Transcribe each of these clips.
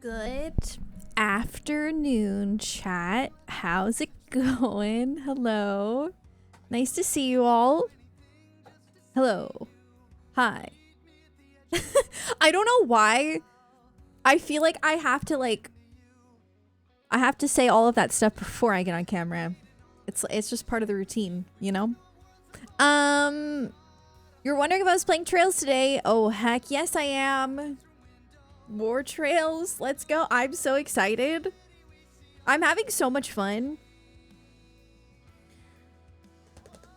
Good afternoon, chat. How's it going? Hello. Nice to see you all. Hello. Hi. I don't know why. I feel like I have to say all of that stuff before I get on camera. It's just part of the routine, you know? You're wondering if I was playing Trails today? Oh, heck yes I am. More Trails. Let's go. I'm so excited. I'm having so much fun.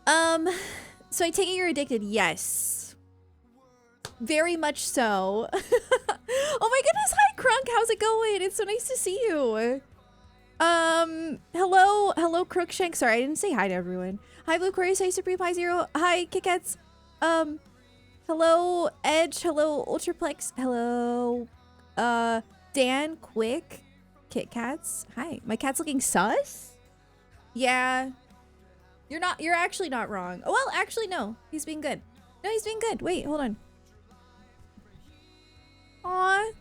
So I take it you're addicted. Yes. Very much so. Oh my goodness. Hi, Crunk. How's it going? It's so nice to see you. Hello, Crookshank. Sorry, I didn't say hi to everyone. Hi, Blue Aquarius. Hi, Supreme. Hi, Zero. Hi, Kikets. Hello, Edge. Hello, Ultraplex. Hello, Dan, Quick, Kit Kats. Hi. My cat's looking sus? Yeah. You're actually not wrong. Oh, well, actually, no. He's being good. No, he's being good. Wait, hold on. Aw.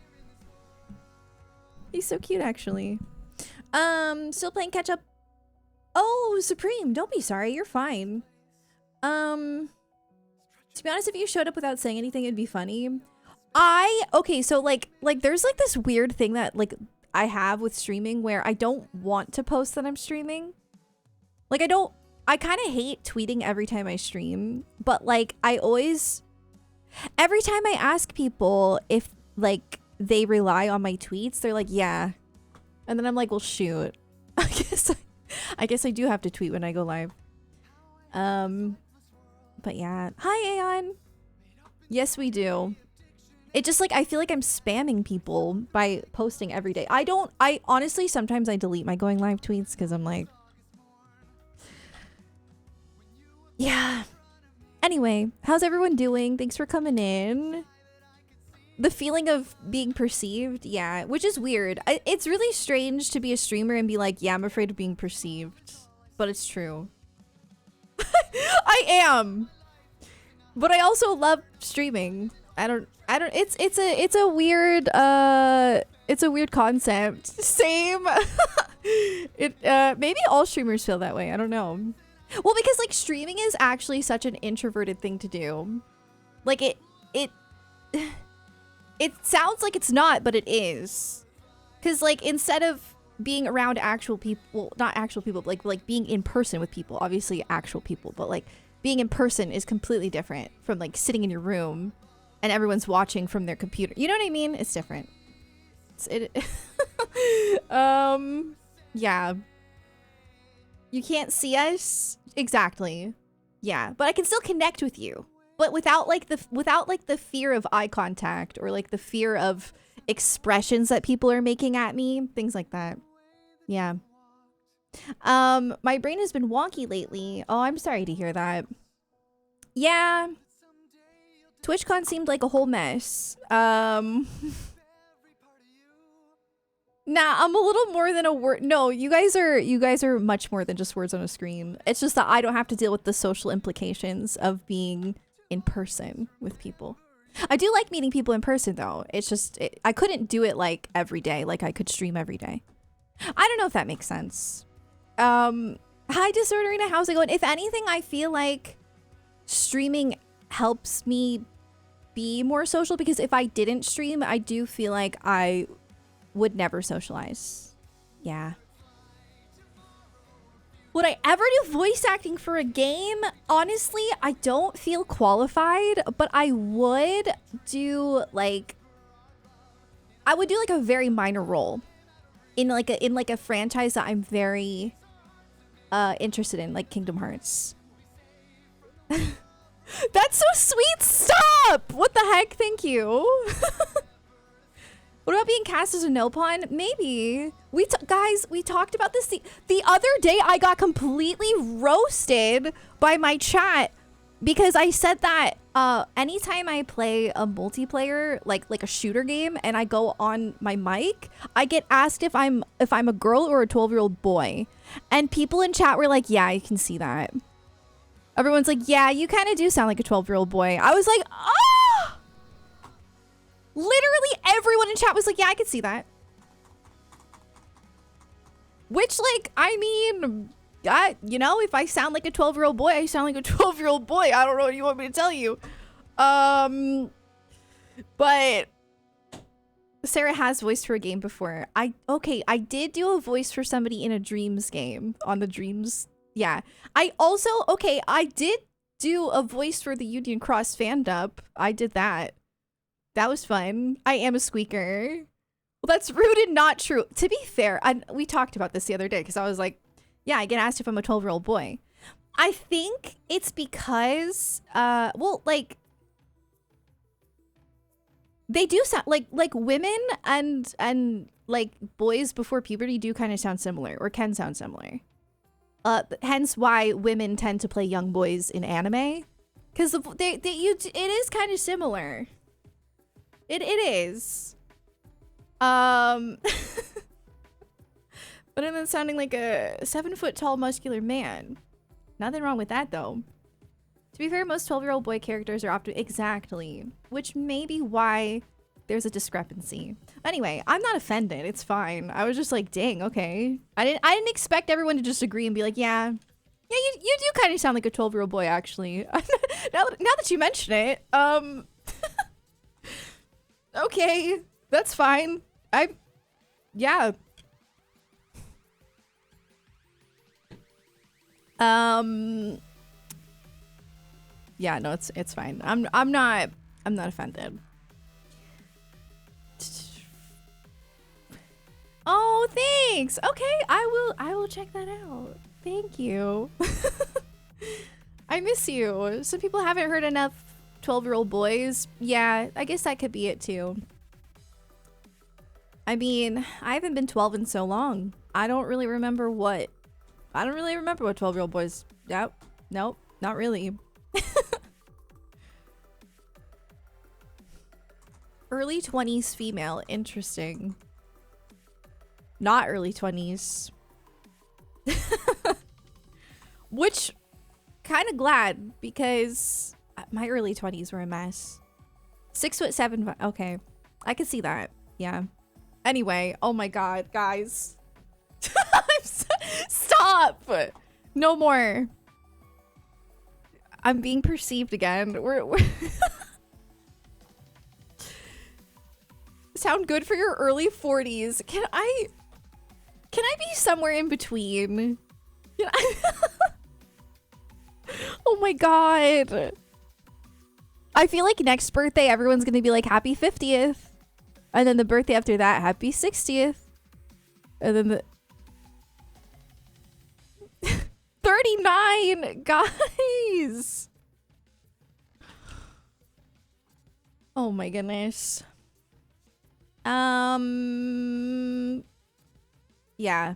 He's so cute, actually. Still playing catch up. Oh, Supreme, don't be sorry. You're fine. To be honest, if you showed up without saying anything, it'd be funny. Okay, so like there's like this weird thing that like I have with streaming where I don't want to post that I'm streaming. Like I kind of hate tweeting every time I stream, but like every time I ask people if like they rely on my tweets, they're like, yeah. And then I'm like, well, shoot. I guess I do have to tweet when I go live. But yeah. Hi, Aeon. Yes, we do. It just like, I feel like I'm spamming people by posting every day. I honestly, sometimes I delete my going live tweets because I'm like, yeah. Anyway, how's everyone doing? Thanks for coming in. The feeling of being perceived, yeah, which is weird. It's really strange to be a streamer and be like, yeah, I'm afraid of being perceived, but it's true. I am, but I also love streaming. It's a weird concept. Same. Maybe all streamers feel that way. I don't know. Well, because like streaming is actually such an introverted thing to do. Like it sounds like it's not, but it is. Because, like, instead of being around actual people, well, not actual people, but like being in person with people, obviously actual people, but, like, being in person is completely different from, like, sitting in your room and everyone's watching from their computer. You know what I mean? It's different. Yeah. You can't see us? Exactly. Yeah, but I can still connect with you. But without the fear of eye contact or like the fear of expressions that people are making at me, things like that. Yeah. My brain has been wonky lately. Oh, I'm sorry to hear that. Yeah. TwitchCon seemed like a whole mess. Nah, I'm a little more than a word. No, you guys are much more than just words on a screen. It's just that I don't have to deal with the social implications of being in person with people. I do like meeting people in person though. It's just I couldn't do it like every day like I could stream every day. I don't know if that makes sense. Hi Disorderina, how's it going? If anything, I feel like streaming helps me be more social because if I didn't stream, I do feel like I would never socialize. Yeah. Would I ever do voice acting for a game? Honestly, I don't feel qualified, but I would do like a very minor role in like a franchise that I'm very interested in, like Kingdom Hearts. That's so sweet. Stop! What the heck? Thank you. What about being cast as a no pawn? Maybe. Guys, we talked about this the other day. I got completely roasted by my chat because I said that anytime I play a multiplayer, like a shooter game, and I go on my mic, I get asked if I'm a girl or a 12-year-old boy. And people in chat were like, yeah, I can see that. Everyone's like, yeah, you kind of do sound like a 12-year-old boy. I was like, oh! Literally everyone in chat was like, yeah, I could see that. Which, like, I mean, you know, if I sound like a 12-year-old boy, I sound like a 12-year-old boy. I don't know what you want me to tell you. But Sarah has voiced for a game before. Okay, I did do a voice for somebody in a Dreams game on the Dreams. Yeah. I did do a voice for the Union Cross fan-dub. I did that. That was fun. I am a squeaker. Well, that's rude and not true. To be fair, we talked about this the other day because I was like, yeah, I get asked if I'm a 12-year-old boy. I think it's because, well, like, they do sound like women and like boys before puberty do kind of sound similar or can sound similar. Hence why women tend to play young boys in anime, because it is kind of similar. It is. But then sounding like a 7-foot tall muscular man. Nothing wrong with that though. To be fair, most 12-year-old boy characters are often exactly, which may be why there's a discrepancy. Anyway, I'm not offended. It's fine. I was just like, dang, okay. I didn't expect everyone to just agree and be like, yeah, you do kind of sound like a 12-year-old boy, actually. now that you mention it, okay, that's fine. Yeah. Yeah, no, it's fine. I'm not offended. Oh, thanks. Okay, I will check that out. Thank you. I miss you. Some people haven't heard enough 12-year-old boys. Yeah, I guess that could be it too. I mean, I haven't been 12 in so long. I don't really remember what 12-year-old boys. Yep. Nope, not really. Early 20s female. Interesting. Not early 20s. Which, kind of glad, because my early 20s were a mess. 6'7". Okay. I can see that. Yeah. Anyway. Oh my god, guys. Stop! No more. I'm being perceived again. We're sound good for your early 40s. Can I be somewhere in between? Oh my god. I feel like next birthday everyone's gonna be like happy 50th. And then the birthday after that, happy 60th. And then the 39, guys. Oh my goodness. Yeah.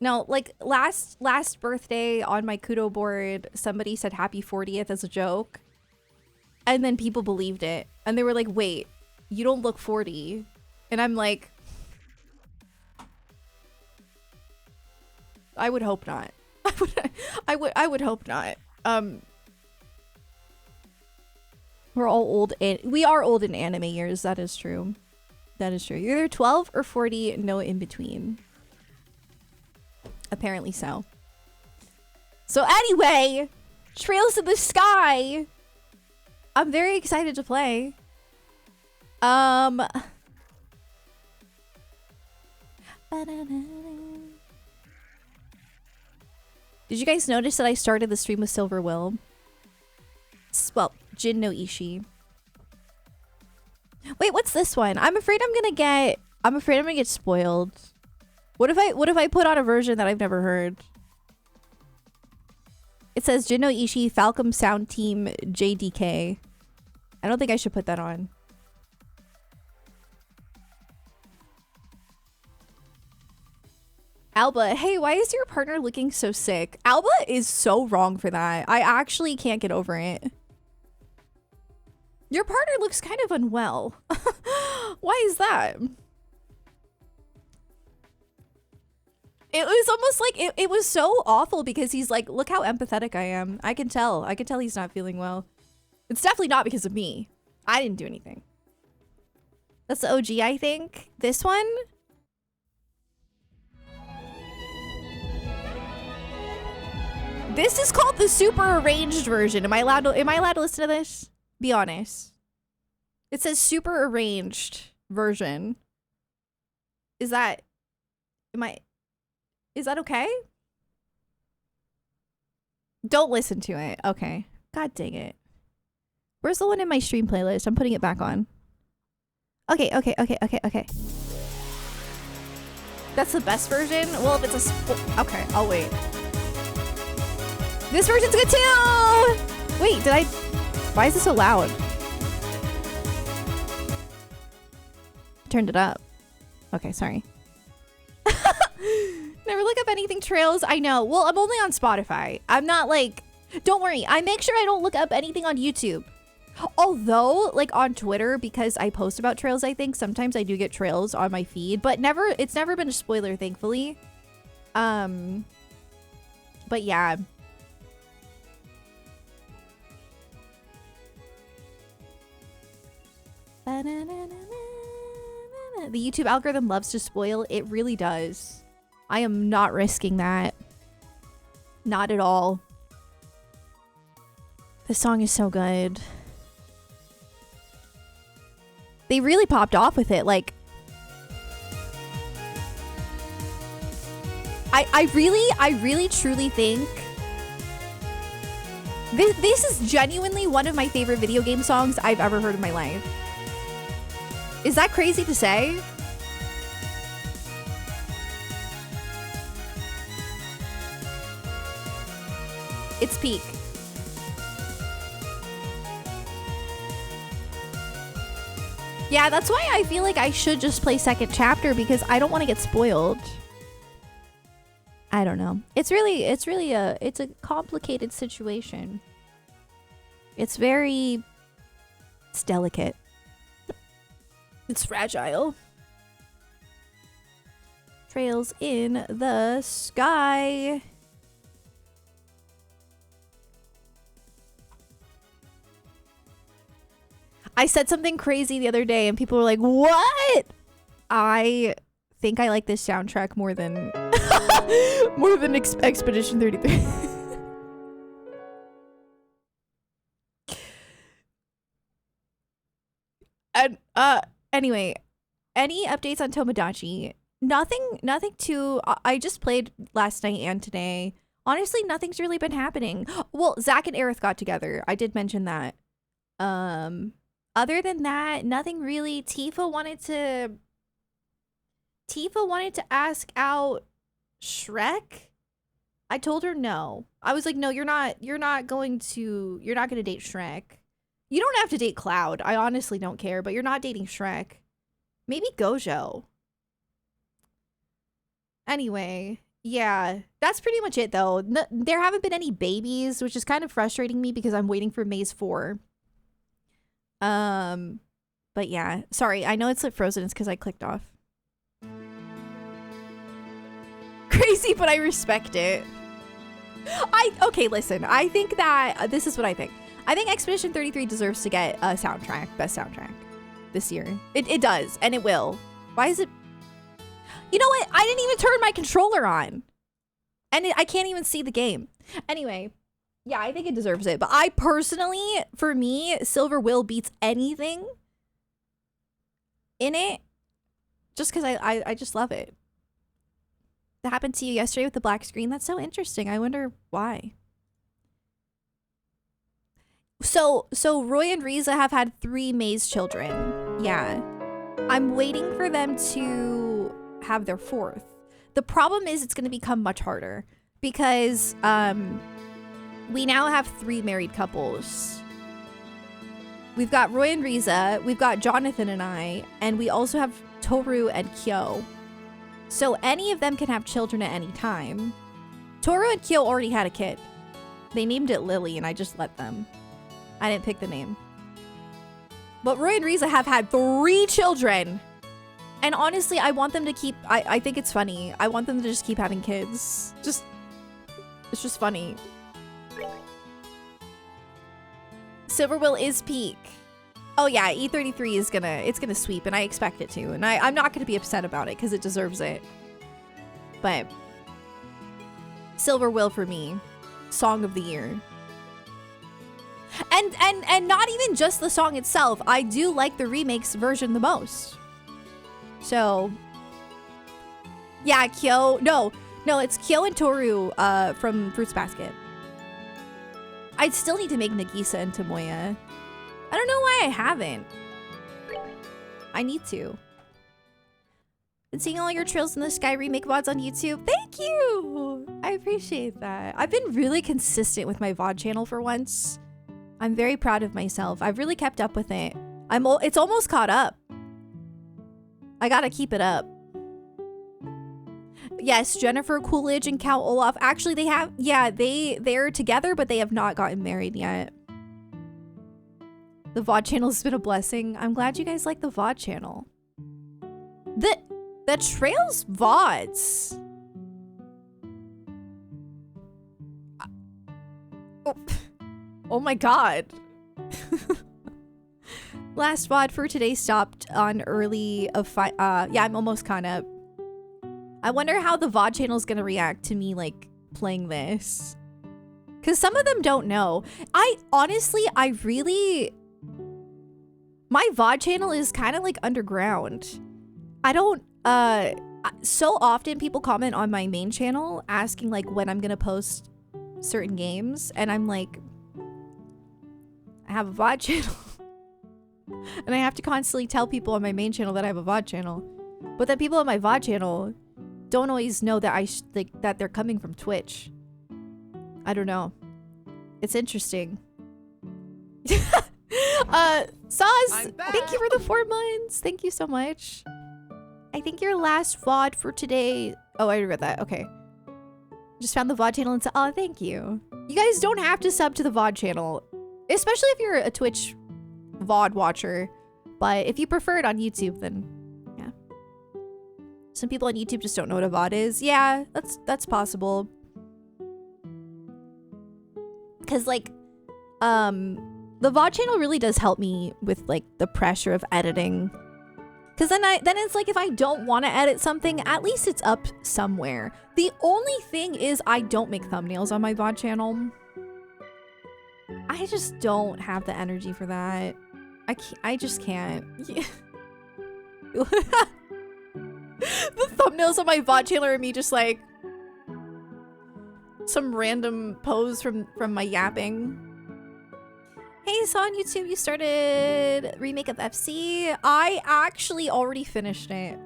No, like last birthday on my Kudo board, somebody said happy 40th as a joke. And then people believed it. And they were like, wait, you don't look 40. And I'm like, I would hope not. I would hope not. We're all old, and we are old in anime years. That is true. That is true. You're either 12 or 40, no in between. Apparently so. So anyway, Trails in the Sky. I'm very excited to play. Did you guys notice that I started the stream with Silver Will? Well, Jin no Ishi. Wait, what's this one? I'm afraid I'm gonna get spoiled. What if I put on a version that I've never heard? It says Jin no Ishi, Falcom Sound Team, JDK. I don't think I should put that on. Alba, hey, why is your partner looking so sick? Alba is so wrong for that. I actually can't get over it. Your partner looks kind of unwell. Why is that? It was almost like it was so awful because he's like, look how empathetic I am. I can tell he's not feeling well. It's definitely not because of me. I didn't do anything. That's the OG, I think. This one? This is called the super arranged version. Am I allowed to listen to this? Be honest. It says super arranged version. Is that okay? Don't listen to it. Okay. God dang it. Where's the one in my stream playlist? I'm putting it back on. Okay. That's the best version? Well, if it's a... Okay, I'll wait. This version's good too! Wait, why is it so loud? Turned it up. Okay, sorry. Never look up anything trails. I know. Well, I'm only on Spotify. I'm not like... Don't worry. I make sure I don't look up anything on YouTube. Although, like on Twitter, because I post about trails, I think sometimes I do get trails on my feed, but it's never been a spoiler, thankfully. But yeah. The YouTube algorithm loves to spoil. It really does. I am not risking that. Not at all. This song is so good. They really popped off with it. Like, I really truly think this is genuinely one of my favorite video game songs I've ever heard in my life. Is that crazy to say? It's peak. Yeah, that's why I feel like I should just play second chapter, because I don't want to get spoiled. I don't know. It's a complicated situation. It's delicate. It's fragile. Trails in the sky. I said something crazy the other day and people were like, what? I think I like this soundtrack more than Expedition 33. And anyway, any updates on Tomodachi? Nothing too... I just played last night and today. Honestly, nothing's really been happening. Well, Zach and Aerith got together. I did mention that. Other than that, nothing really. Tifa wanted to ask out Shrek. I told her no. I was like, no, you're not going to date Shrek. You don't have to date Cloud. I honestly don't care, but you're not dating Shrek. Maybe Gojo. Anyway, yeah, that's pretty much it though. There haven't been any babies, which is kind of frustrating me because I'm waiting for Maze 4. But yeah, sorry, I know it's like frozen. It's because I clicked off. Crazy, but I respect it. Okay, listen, I think that this is what I think. I think Expedition 33 deserves to get a soundtrack, best soundtrack this year. It does, and it will. Why is it? You know what? I didn't even turn my controller on, and I can't even see the game. Anyway. Yeah, I think it deserves it. But I personally, for me, Silver Will beats anything in it. Just because I just love it. That happened to you yesterday with the black screen. That's so interesting. I wonder why. So Roy and Riza have had 3 Maze children. Yeah. I'm waiting for them to have their 4th. The problem is it's going to become much harder. Because, we now have 3 married couples. We've got Roy and Riza, we've got Jonathan and I, and we also have Toru and Kyo. So any of them can have children at any time. Toru and Kyo already had a kid. They named it Lily and I just let them. I didn't pick the name. But Roy and Riza have had 3 children. And honestly, I want them to keep... I think it's funny. I want them to just keep having kids. It's just funny. Silver Will is peak. Oh yeah, E33 is gonna sweep, and I expect it to. And I'm not gonna be upset about it because it deserves it. But Silver Will for me. song of the year. And not even just the song itself. I do like the Remake's version the most. So yeah, Kyo. No, it's Kyo and Toru from Fruits Basket. I'd still need to make Nagisa and Tomoya. I don't know why I haven't. I need to. Been seeing all your Trails in the Sky remake VODs on YouTube. Thank you! I appreciate that. I've been really consistent with my VOD channel for once. I'm very proud of myself. I've really kept up with it. It's almost caught up. I gotta keep it up. Yes, Jennifer Coolidge and Cal Olaf. Actually, they have... Yeah, they're together, but they have not gotten married yet. The VOD channel has been a blessing. I'm glad you guys like the VOD channel. The Trails VODs. Oh my god. Last VOD for today stopped on early of yeah, I'm almost caught up. I wonder how the VOD channel is gonna react to me like playing this. Cause some of them don't know. I really my VOD channel is kind of like underground. I don't so often people comment on my main channel asking like when I'm gonna post certain games, and I'm like, I have a VOD channel. And I have to constantly tell people on my main channel that I have a VOD channel. But then people on my VOD channel don't always know that that they're coming from Twitch. I don't know. It's interesting. Saz, thank you for the 4 months. Thank you so much. I think your last VOD for today... Oh, I read that. Okay. Just found the VOD channel and said, oh, thank you. You guys don't have to sub to the VOD channel, especially if you're a Twitch VOD watcher. But if you prefer it on YouTube, then yeah. Some people on YouTube just don't know what a VOD is. Yeah, that's possible. Because like, the VOD channel really does help me with like the pressure of editing. Because then it's like if I don't want to edit something, at least it's up somewhere. The only thing is I don't make thumbnails on my VOD channel. I just don't have the energy for that. I just can't. Yeah. The thumbnails on my VOD channel are me just like some random pose from my yapping. Hey, saw on YouTube you started Remake of FC. I actually already finished it.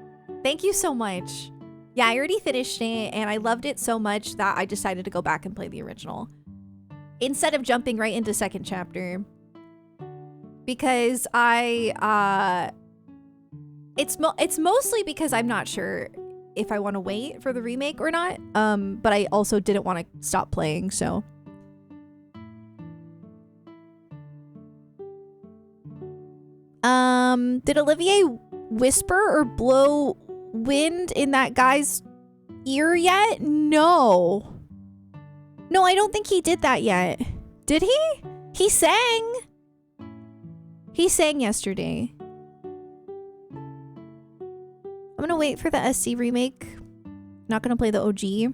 Thank you so much. Yeah, I already finished it and I loved it so much that I decided to go back and play the original instead of jumping right into second chapter. Because it's mostly because I'm not sure if I want to wait for the remake or not. But I also didn't want to stop playing, so. Did Olivier whisper or blow wind in that guy's ear yet? No. No, I don't think he did that yet. Did he? He sang. He sang yesterday. I'm gonna wait for the SC remake. Not gonna play the OG.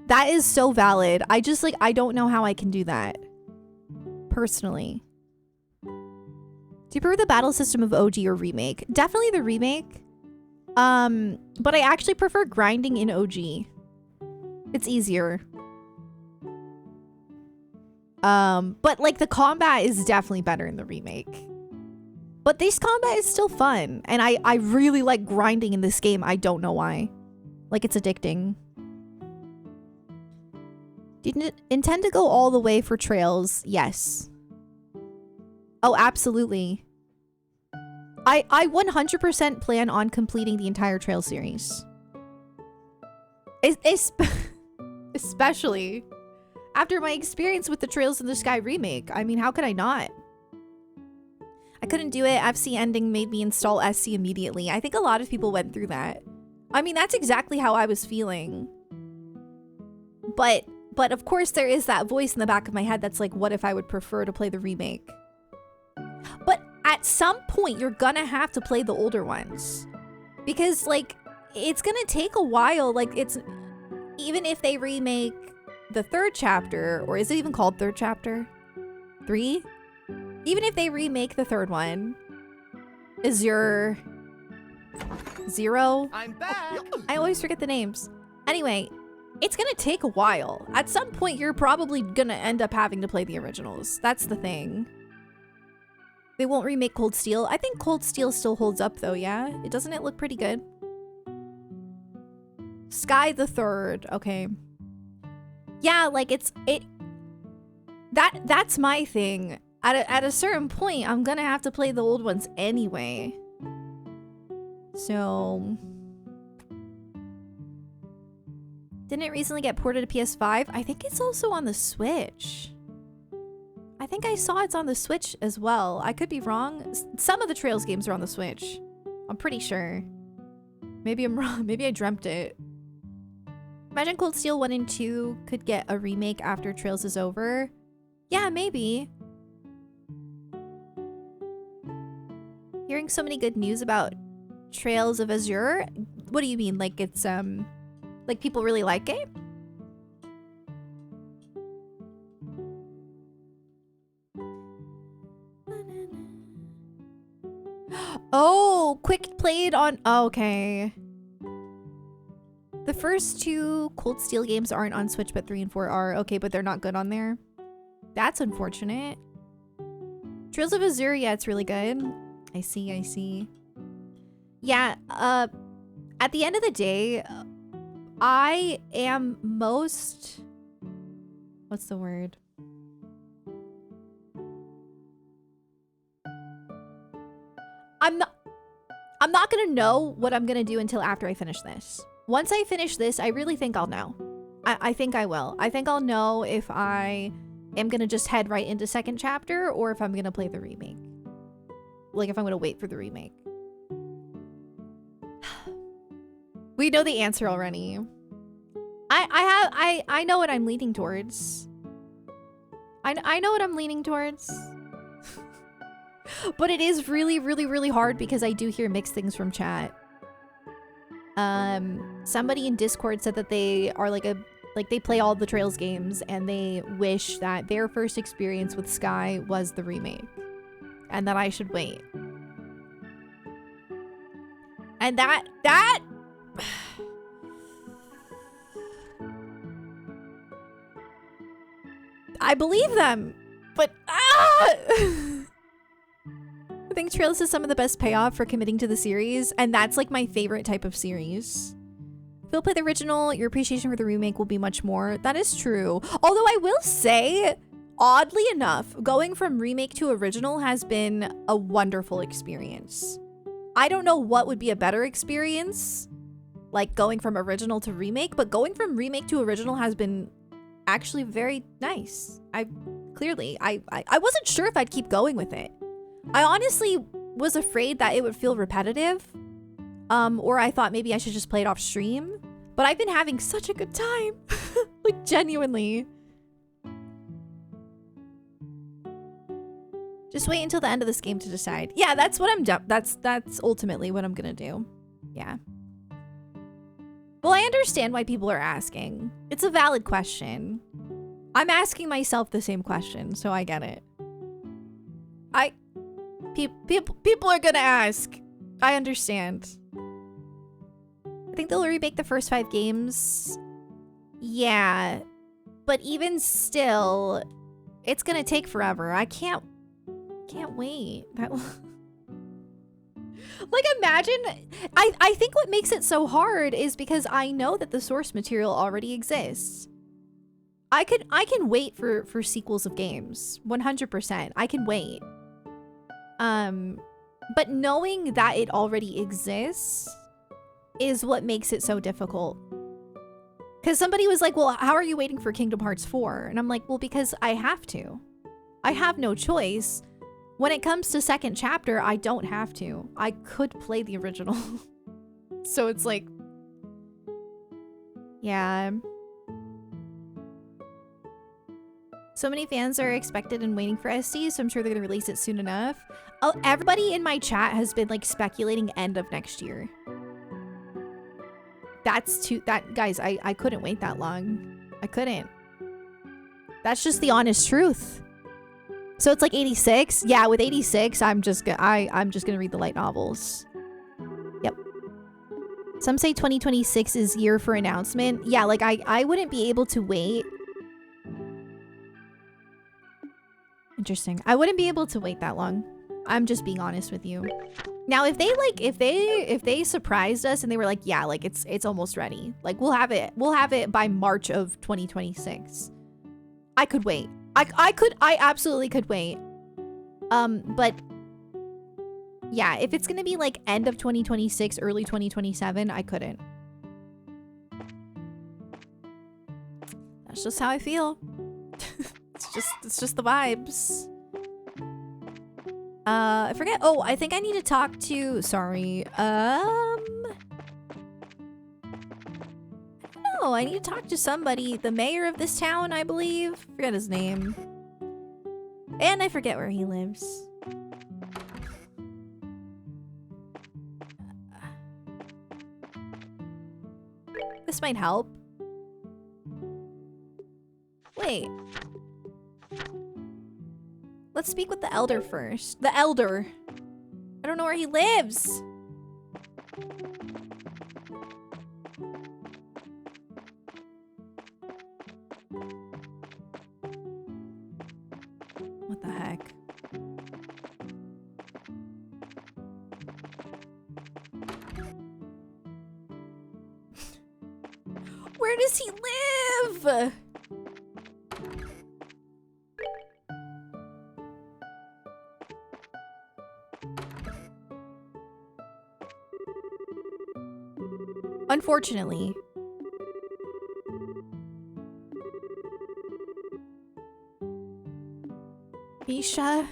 That is so valid. I just like, I don't know how I can do that. Personally. Do you prefer the battle system of OG or remake? Definitely the remake. But I actually prefer grinding in OG. It's easier. But like the combat is definitely better in the remake. But this combat is still fun. And I really like grinding in this game. I don't know why. Like it's addicting. Do you intend to go all the way for Trails? Yes. Oh, absolutely. I 100% plan on completing the entire Trail series. Especially after my experience with the Trails in the Sky remake. I mean, how could I not? I couldn't do it. FC ending made me install SC immediately. I think a lot of people went through that. I mean, that's exactly how I was feeling. But of course there is that voice in the back of my head that's like, what if I would prefer to play the remake? But at some point, you're gonna have to play the older ones. Because, like, it's gonna take a while. Like, it's... Even if they remake the third chapter, or is it even called third chapter? 3? Even if they remake the third one, Azure 0? I'm back. I always forget the names. Anyway, it's gonna take a while. At some point, you're probably gonna end up having to play the originals. That's the thing. They won't remake Cold Steel. I think Cold Steel still holds up though, yeah? Doesn't it look pretty good? Sky the Third, okay. Yeah, like that's my thing. At a certain point, I'm gonna have to play the old ones anyway. So... Didn't it recently get ported to PS5? I think it's also on the Switch. I think I saw it's on the Switch as well. I could be wrong. Some of the Trails games are on the Switch. I'm pretty sure. Maybe I'm wrong. Maybe I dreamt it. Imagine Cold Steel 1 and 2 could get a remake after Trails is over. Yeah, maybe. Hearing so many good news about Trails of Azure. What do you mean? Like it's like people really like it? Oh, quick played on... Oh, okay. The first 2 Cold Steel games aren't on Switch, but 3 and 4 are. Okay, but they're not good on there. That's unfortunate. Trails of Azure, yeah, it's really good. I see. Yeah, at the end of the day, I am most... What's the word? I'm not gonna know what I'm gonna do until after I finish this. Once I finish this, I really think I'll know. I think I will. I think I'll know if I am gonna just head right into second chapter or if I'm gonna play the remake. Like if I'm gonna wait for the remake. We know the answer already. I know what I'm leaning towards. I know what I'm leaning towards. But it is really hard because I do hear mixed things from chat. Somebody in Discord said that they are like they play all the Trails games and they wish that their first experience with Sky was the remake. And that I should wait. And that I believe them, but I think Trails is some of the best payoff for committing to the series, and that's like my favorite type of series. If you'll play the original, your appreciation for the remake will be much more. That is true. Although I will say, oddly enough, going from remake to original has been a wonderful experience. I don't know what would be a better experience, like going from original to remake, but going from remake to original has been actually very nice. I wasn't sure if I'd keep going with it. I honestly was afraid that it would feel repetitive, or I thought maybe I should just play it off stream, but I've been having such a good time. Like genuinely. Just wait until the end of this game to decide. Yeah, that's what that's ultimately what I'm gonna do. Yeah. Well, I understand why people are asking. It's a valid question. I'm asking myself the same question, so I get it. People are gonna ask. I understand. I think they'll remake the first 5 games. Yeah. But even still, it's gonna take forever. I can't wait. Like imagine, I think what makes it so hard is because I know that the source material already exists. I can wait for sequels of games, 100%. I can wait. But knowing that it already exists is what makes it so difficult. Because somebody was like, well, how are you waiting for Kingdom Hearts 4? And I'm like, well, because I have to. I have no choice. When it comes to second chapter, I don't have to. I could play the original. So it's like, yeah. So many fans are expected and waiting for SD, so I'm sure they're gonna release it soon enough. Oh, everybody in my chat has been like speculating end of next year. Guys, I couldn't wait that long. I couldn't. That's just the honest truth. So it's like 86. Yeah, with 86, I'm just gonna read the light novels. Yep. Some say 2026 is year for announcement. Yeah, like I wouldn't be able to wait. Interesting. I wouldn't be able to wait that long. I'm just being honest with you. Now, if they surprised us and they were like, yeah, like it's almost ready. Like we'll have it by March of 2026. I could wait. I absolutely could wait. But yeah, if it's gonna be like end of 2026, early 2027, I couldn't. That's just how I feel. It's just the vibes. I forget. Oh, I think I need to talk to, sorry. No, I need to talk to somebody. The mayor of this town, I believe. Forget his name. And I forget where he lives. This might help. Wait. Let's speak with the elder first. The elder. I don't know where he lives. What the heck? Where does he live? Unfortunately. Misha.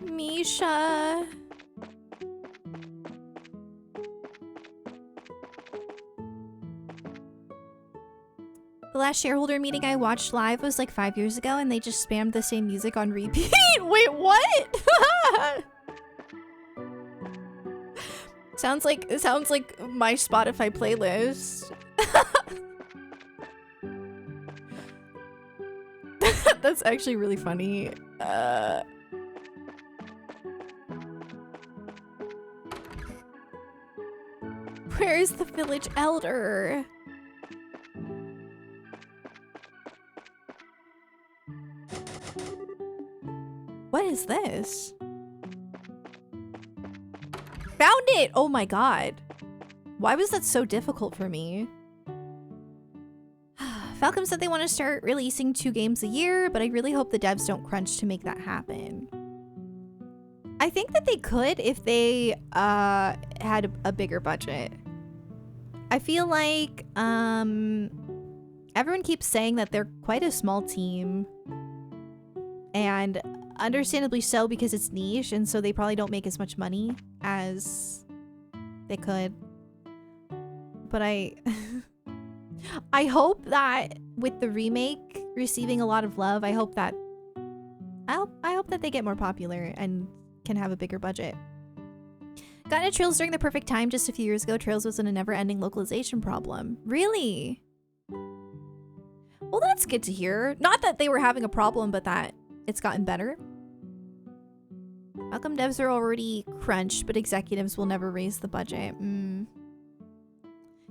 Misha. The last shareholder meeting I watched live was like 5 years ago and they just spammed the same music on repeat. Wait, what? Sounds like my Spotify playlist. That's actually really funny. Where is the village elder? What is this? Found it! Oh my god. Why was that so difficult for me? Falcom said they want to start releasing 2 games a year, but I really hope the devs don't crunch to make that happen. I think that they could if they had a bigger budget. I feel like everyone keeps saying that they're quite a small team. And understandably so, because it's niche, and so they probably don't make as much money as they could. But I hope that with the remake receiving a lot of love, I hope that they get more popular and can have a bigger budget. Got into Trails during the perfect time just a few years ago. Trails was in a never-ending localization problem. Really? Well, that's good to hear. Not that they were having a problem, but that it's gotten better. How come devs are already crunched, but executives will never raise the budget?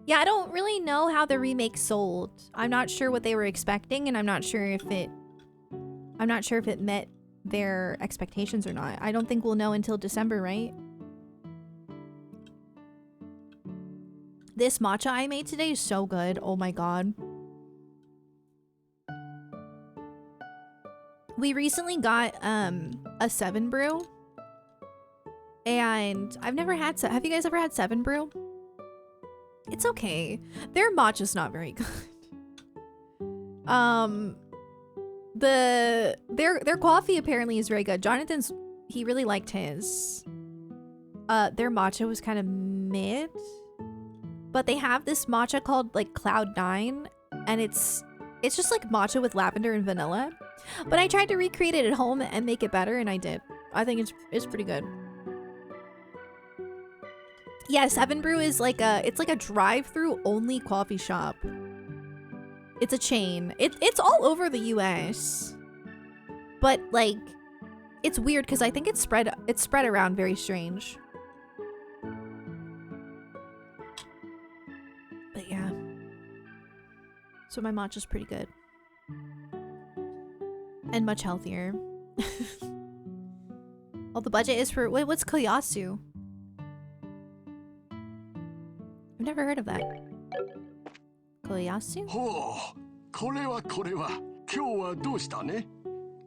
Yeah, I don't really know how the remake sold. I'm not sure what they were expecting, and I'm not sure if it met their expectations or not. I don't think we'll know until December, right? This matcha I made today is so good. Oh my god. We recently got a 7 brew. And I've never had have you guys ever had 7 brew? It's okay. Their matcha's not very good. Their coffee apparently is very good. Jonathan's, he really liked his. Their matcha was kind of mid. But they have this matcha called like Cloud 9, and it's just like matcha with lavender and vanilla. But I tried to recreate it at home and make it better, and I did. I think it's pretty good. Yeah, 7 Brew is like it's like a drive-through only coffee shop. It's a chain. It's all over the US. But like, it's weird because I think it's spread around very strange. But yeah. So my matcha's pretty good. And much healthier. Well, the budget is for... what's Koyasu? I've never heard of that. Koyasu? Oh, これは今日はどうしたね?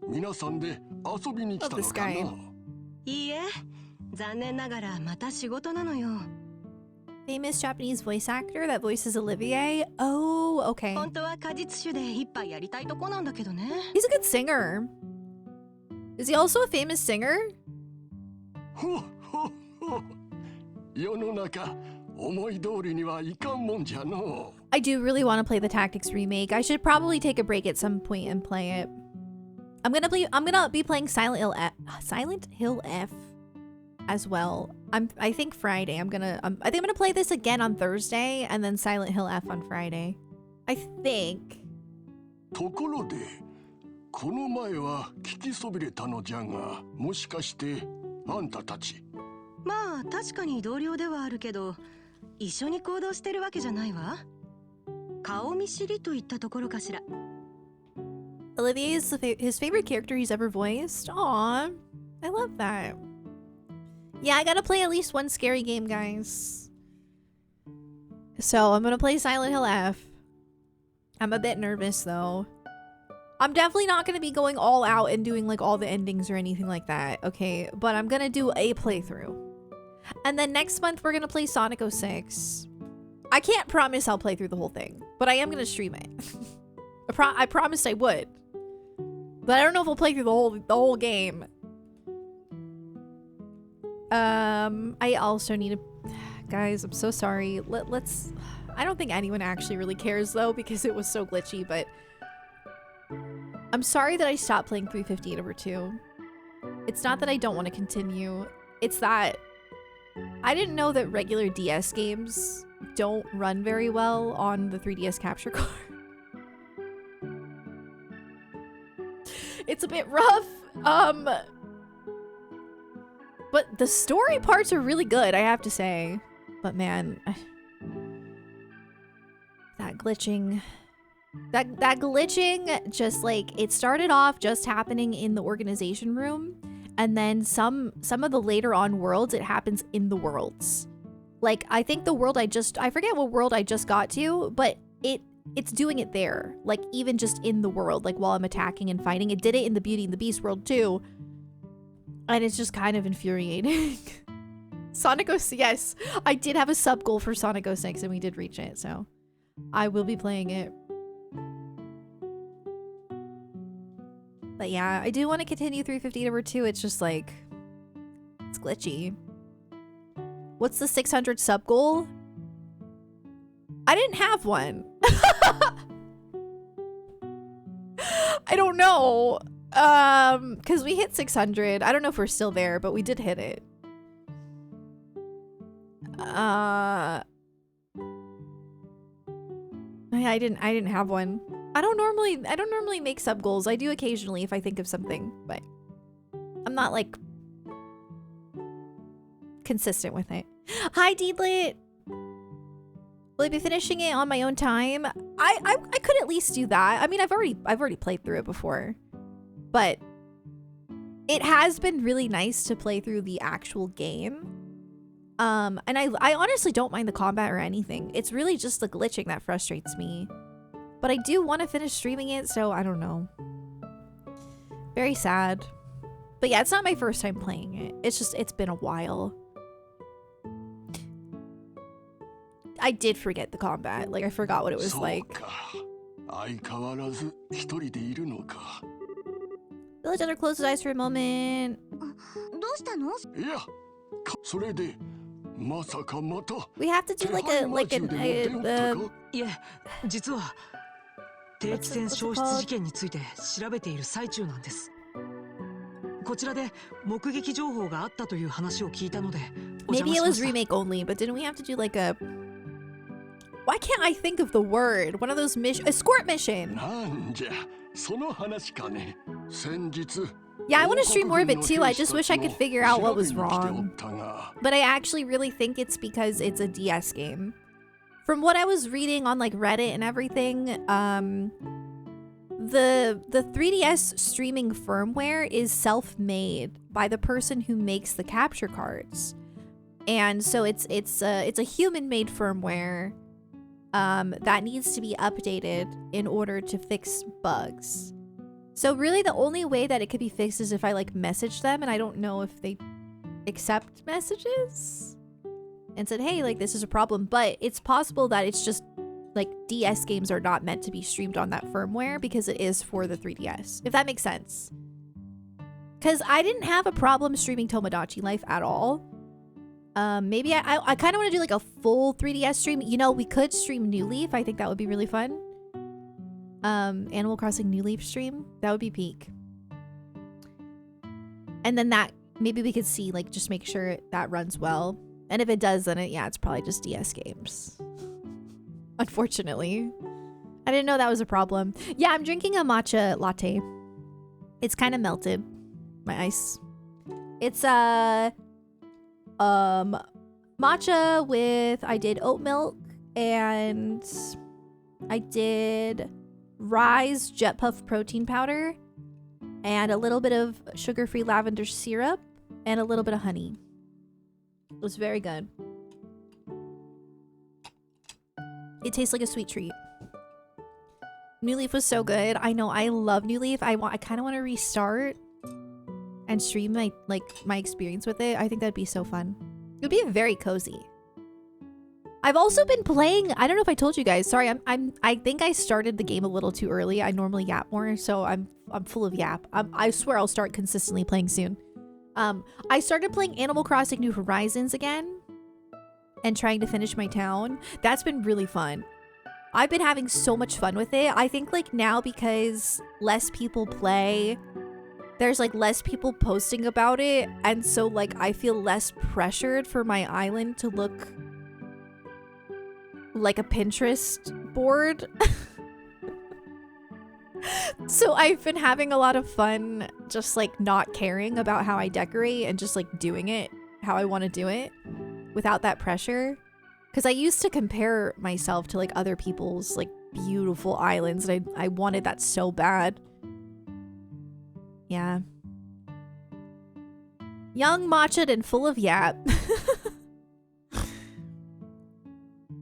皆さんで遊びに来たのかな? いいえ、残念ながらまた仕事なのよ。 Famous Japanese voice actor that voices Olivier? Oh, okay. 本当は果実酒で一杯やりたいとこなんだけどね。 He's a good singer. Is he also a famous singer? ほほほ。世の中思い通りにはいかんもんじゃの。 I do really want to play the Tactics remake. I should probably take a break at some point and play it. I'm gonna be playing Silent Hill F as well. I think Friday. I think I'm gonna play this again on Thursday and then Silent Hill F on Friday. I think. ところで、この前は聞きそびれたのじゃが、もしかしてあんたたち。まあ確かに同僚ではあるけど、一緒に行動してるわけじゃないわ。顔見知りといったところかしら。 Olivier is his favorite character he's ever voiced. Aw, I love that. Yeah, I gotta play at least one scary game, guys. So I'm gonna play Silent Hill F. I'm a bit nervous though. I'm definitely not gonna be going all out and doing like all the endings or anything like that, okay? But I'm gonna do a playthrough. And then next month we're gonna play Sonic 06. I can't promise I'll play through the whole thing, but I am gonna stream it. I promised I would. But I don't know if we'll play through the whole game. I also need to... Guys, I'm so sorry. Let's... I don't think anyone actually really cares though because it was so glitchy, but... I'm sorry that I stopped playing 358 over 2. It's not that I don't want to continue. It's that... I didn't know that regular DS games don't run very well on the 3DS capture card. It's a bit rough. But the story parts are really good, I have to say. But man, that glitching just like, it started off just happening in the organization room, and then some of the later on worlds, it happens in the worlds. Like, I think the world I forget what world I just got to, but it's doing it there. Like, even just in the world, like while I'm attacking and fighting. It did it in the Beauty and the Beast world too. And it's just kind of infuriating. Sonic 06, yes. I did have a sub goal for Sonic 06 and we did reach it, so I will be playing it. But yeah, I do want to continue 358 over 2. It's just like, it's glitchy. What's the 600 sub goal? I didn't have one. I don't know. Because we hit 600. I don't know if we're still there, but we did hit it. I didn't have one. I don't normally make sub goals. I do occasionally if I think of something, but I'm not like consistent with it. Hi, Deedlit. Will I be finishing it on my own time? I could at least do that. I mean, I've already played through it before, but it has been really nice to play through the actual game. And I honestly don't mind the combat or anything. It's really just the glitching that frustrates me. But I do want to finish streaming it, so I don't know. Very sad. But yeah, it's not my first time playing it. It's just, it's been a while. I did forget the combat. Like, I forgot what it was like. Villager closed his eyes for a moment. We have to do like a 実は定期船消失事件について調べている最中なんです。こちらで目撃情報があったという話を聞いたので。 Maybe it was remake only, but didn't we have to do like a Why can't I think of the word? One of those escort mission. なんじゃその話かね先日 Yeah, I want to stream more of it too. I just wish I could figure out what was wrong. But I actually really think it's because it's a DS game. From what I was reading on like Reddit and everything, the 3DS streaming firmware is self-made by the person who makes the capture cards. And so it's a human-made firmware that needs to be updated in order to fix bugs. So really the only way that it could be fixed is if I like message them, and I don't know if they accept messages and said, hey, like this is a problem. But it's possible that it's just like DS games are not meant to be streamed on that firmware because it is for the 3DS, if that makes sense. Because I didn't have a problem streaming Tomodachi Life at all. Maybe I kind of want to do like a full 3DS stream. You know, we could stream New Leaf. I think that would be really fun. Animal Crossing New Leaf stream. That would be peak. And then that, maybe we could see, like, just make sure that runs well. And if it does, then it's probably just DS games. Unfortunately. I didn't know that was a problem. Yeah, I'm drinking a matcha latte. It's kind of melted. My ice. It's, matcha with, I did oat milk and I did Rise Jet Puff protein powder and a little bit of sugar-free lavender syrup and a little bit of honey. It was very good. It tastes like a sweet treat. New Leaf was so good. I know, I love New Leaf. I kind of want to restart and stream my experience with it. I think that'd be so fun. It would be very cozy. I've also been playing, I don't know if I told you guys. Sorry, I think I started the game a little too early. I normally yap more, so I'm full of yap. I swear I'll start consistently playing soon. I started playing Animal Crossing New Horizons again and trying to finish my town. That's been really fun. I've been having so much fun with it. I think like now because less people play, there's like less people posting about it, and so like I feel less pressured for my island to look like a Pinterest board. So I've been having a lot of fun just like not caring about how I decorate and just like doing it how I want to do it without that pressure. Because I used to compare myself to like other people's like beautiful islands, and I wanted that so bad. Yeah. Young, matched, and full of yap.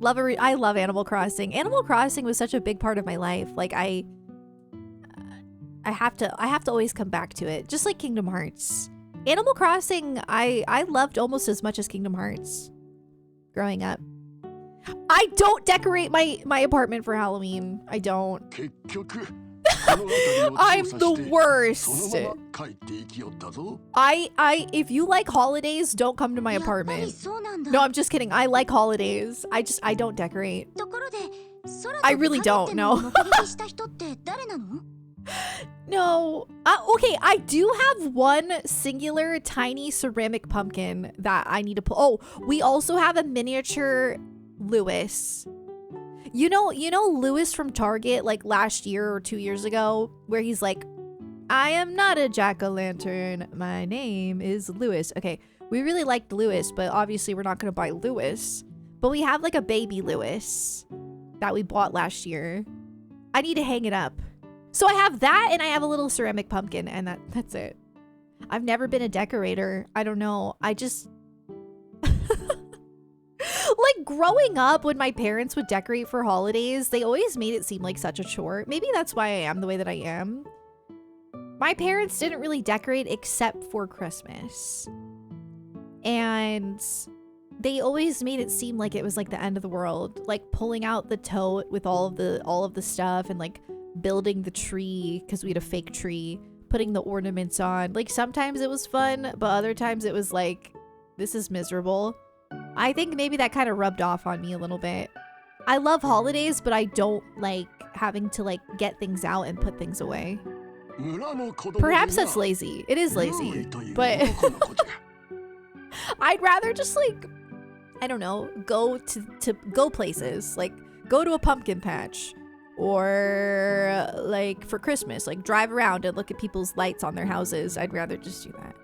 I love Animal Crossing. Animal Crossing was such a big part of my life. Like I have to always come back to it. Just like Kingdom Hearts. Animal Crossing I loved almost as much as Kingdom Hearts growing up. I don't decorate my apartment for Halloween. I don't. I'm the worst. If you like holidays, don't come to my apartment. No, I'm just kidding. I like holidays. I don't decorate. I really don't, no. No. Okay, I do have one singular tiny ceramic pumpkin that I need to pull. Oh, we also have a miniature Lewis. You know Lewis from Target, like last year or 2 years ago, where he's like, I am not a jack-o'-lantern. My name is Lewis. Okay, we really liked Lewis, but obviously we're not going to buy Lewis. But we have like a baby Lewis that we bought last year. I need to hang it up. So I have that, and I have a little ceramic pumpkin, and that's it. I've never been a decorator. I don't know. I just... Like, growing up, when my parents would decorate for holidays, they always made it seem like such a chore. Maybe that's why I am the way that I am. My parents didn't really decorate except for Christmas. And they always made it seem like it was like the end of the world. Like, pulling out the tote with all of the stuff and like building the tree, because we had a fake tree, putting the ornaments on. Like, sometimes it was fun, but other times it was like, this is miserable. I think maybe that kind of rubbed off on me a little bit. I love holidays, but I don't like having to like get things out and put things away. Perhaps that's lazy. It is lazy, but I'd rather just like, I don't know, go places. Like, go to a pumpkin patch. Or like for Christmas, like drive around and look at people's lights on their houses. I'd rather just do that.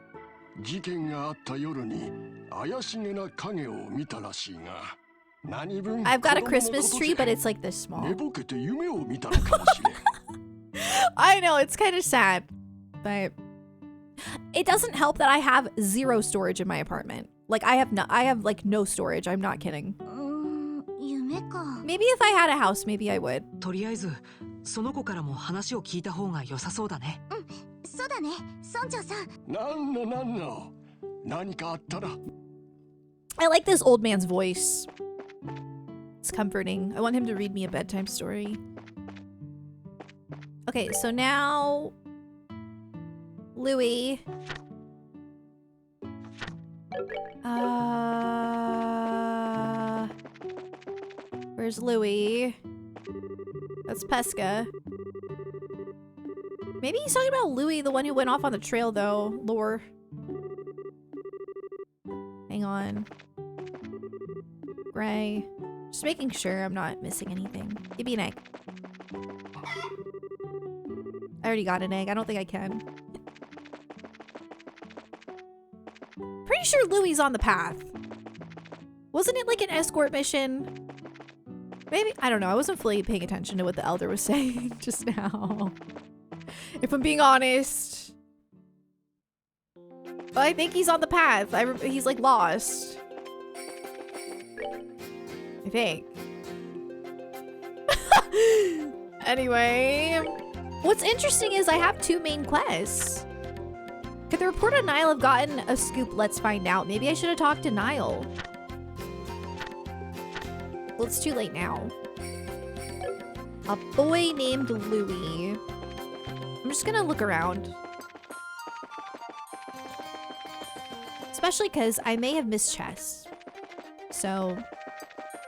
事件があった夜に怪しげな影を見たらしいが、何分 I've got a Christmas tree, but it's like this small. 寝ぼけて夢を見たのかもしれん。I know, it's kind of sad, but it doesn't help that I have 0 storage in my apartment. Like I have like no storage. I'm not kidding. 夢か。 Maybe if I had a house, maybe I would. とりあえずその子からも話を聞いた方が良さそうだね。そうだね、村長さん。なんの何かあったら。 I like this old man's voice. It's comforting. I want him to read me a bedtime story. Okay, so now Louis. Where's Louis? That's Pesca. Maybe he's talking about Louis, the one who went off on the trail, though. Lore. Hang on. Gray. Just making sure I'm not missing anything. Give me an egg. I already got an egg. I don't think I can. Pretty sure Louis on the path. Wasn't it like an escort mission? Maybe? I don't know. I wasn't fully paying attention to what the elder was saying just now. If I'm being honest. But I think he's on the path. He's like lost. I think. Anyway. What's interesting is I have 2 main quests. Could the reporter Niall have gotten a scoop? Let's find out. Maybe I should have talked to Niall. Well, it's too late now. A boy named Louis. I'm just gonna look around. Especially because I may have missed chests. So,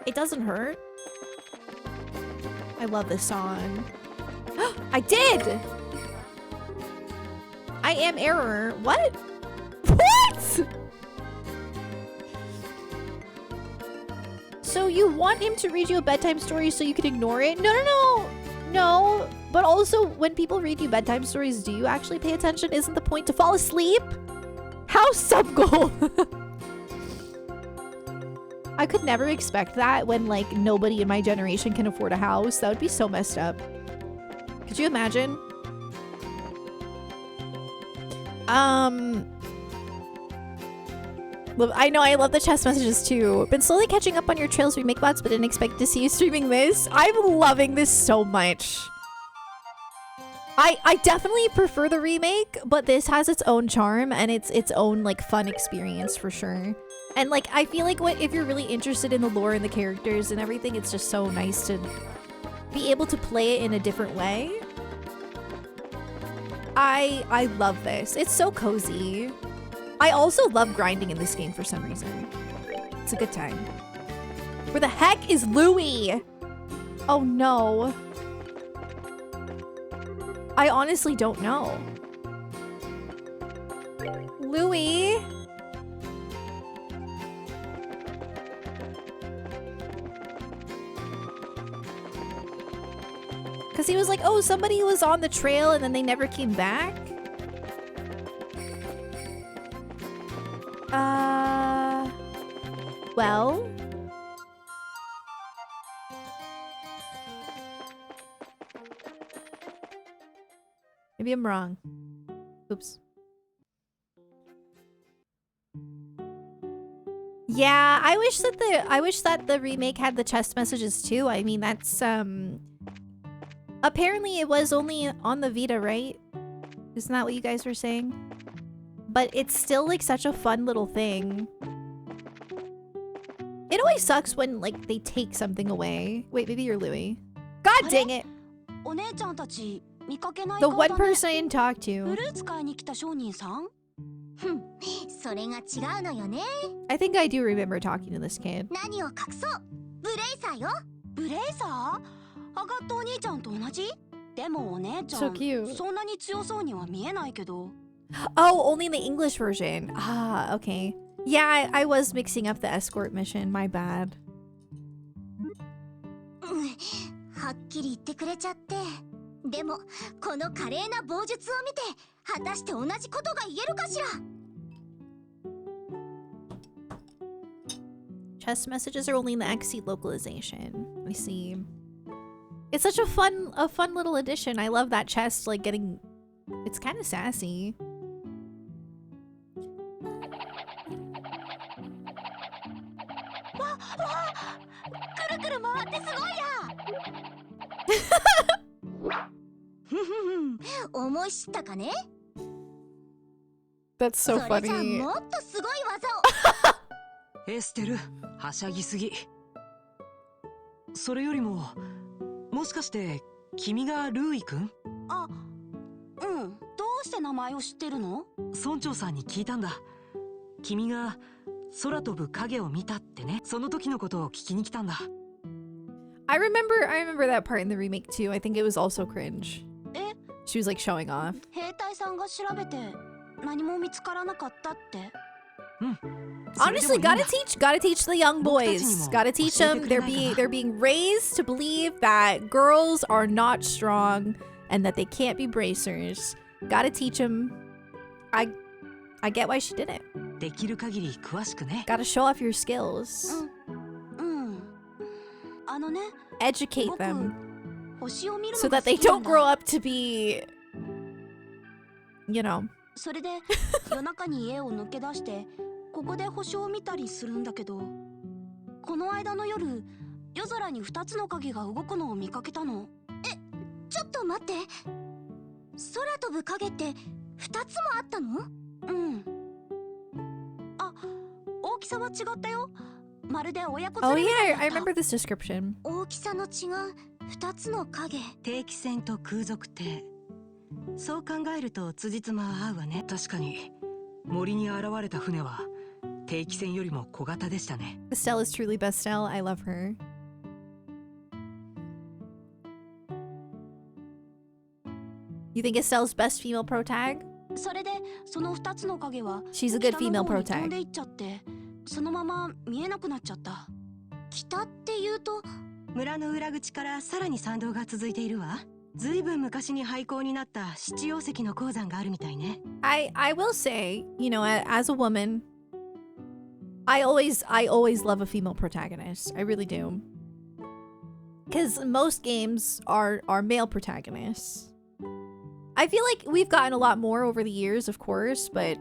it doesn't hurt. I love this song. I did! I am error. What? What? So you want him to read you a bedtime story so you can ignore it? No. No. But also, when people read you bedtime stories, do you actually pay attention? Isn't the point to fall asleep? How sub-goal? I could never expect that when, like, nobody in my generation can afford a house. That would be so messed up. Could you imagine? I know, I love the chest messages too. Been slowly catching up on your Trails Remake bots, but didn't expect to see you streaming this. I'm loving this so much. I definitely prefer the remake, but this has its own charm and its own like fun experience for sure. And like I feel like if you're really interested in the lore and the characters and everything, it's just so nice to be able to play it in a different way. I love this. It's so cozy. I also love grinding in this game for some reason. It's a good time. Where the heck is Louis? Oh no. I honestly don't know. Louis? Because he was like, oh, somebody was on the trail and then they never came back? Well... maybe I'm wrong. Oops. Yeah, I wish that the remake had the chest messages too. I mean, that's apparently it was only on the Vita, right? Isn't that what you guys were saying? But it's still like such a fun little thing. It always sucks when like they take something away. Wait, maybe you're Louis. God dang it. The one person I didn't talk to. I think I do remember talking to this kid. So cute. Oh, only in the English version. Ah, okay. Yeah, I was mixing up the escort mission. My bad. はっきり言ってくれちゃって。でもこの華麗な棒術を見て果たして同じことが言えるかしら。 Chest messages are only in the XC localization. I see. It's such a fun little addition. I love that chest, like getting. It's kind of sassy. くるくる回ってすごいや。思い知ったかね。 That's so それじゃあ funny. もっとすごい技を。エステル、はしゃぎすぎ。それよりも、もしかして君がルーイ君？あ、うん。どうして名前を知ってるの？村長さんに聞いたんだ。君が空飛ぶ影を見たってね。その時のことを聞きに来たんだ。I remember that part in the remake too. I think it was also cringe. え、 She was like showing off. 兵隊さんが調べて何も見つからなかったって。うん。 Honestly, gotta teach the young boys. Boku Gotta teach them. They're being raised to believe that girls are not strong and that they can't be bracers. Gotta teach them. I get why she did it. できる限り詳しくね。 Gotta show off your skills. うん。あのね、 Educate them 星を見る so のが that they 好きなん don't だ。 grow up to be, you know. それで夜中に家を抜け出してここで星を見たりするんだけど、この間の夜夜空に2つの影が動くのを見かけたの。ちょっと待って。空飛ぶ影って2つもあったの？うん。あ、大きさは違ったよ。まるで親子 Oh 連れみ yeah, たい I だった。 remember this description. 大きさの違う2つの影。定期船と空賊艇。そう考えると辻褄は合うわね。確かに森に現れた船は定期船よりも小型でしたね。 Estelle is truly Bestelle. I love her. You think Estelle's best female pro tag? それでその2つの影は She's a good 北の female 方 pro に飛ん tag. でいっちゃってそのまま見えなくなっちゃった。北っていうと村の裏口からさらに参道が続いているわ。ずいぶん昔に廃校になった七葉石の鉱山があるみたいね。I will say, you know, as a woman, I always love a female protagonist. I really do. Because most games are male protagonists. I feel like we've gotten a lot more over the years, of course, but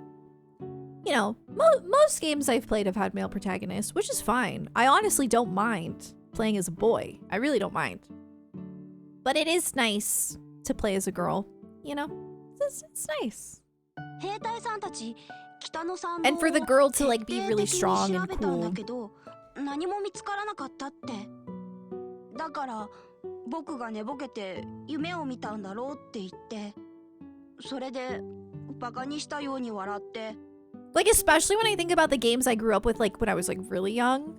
you know, most games I've played have had male protagonists, which is fine. I honestly don't mind playing as a boy. I really don't mind. But it is nice to play as a girl, you know? It's nice. 兵隊さんたち北の山 And for the girl to like be really strong 調 and べたんだ cool. けど何も見つからなかったって。だから僕が寝ぼけて夢を見たんだろうって言って、それでバカにしたように笑って。 Like especially when I think about the games I grew up with like when I was like really young.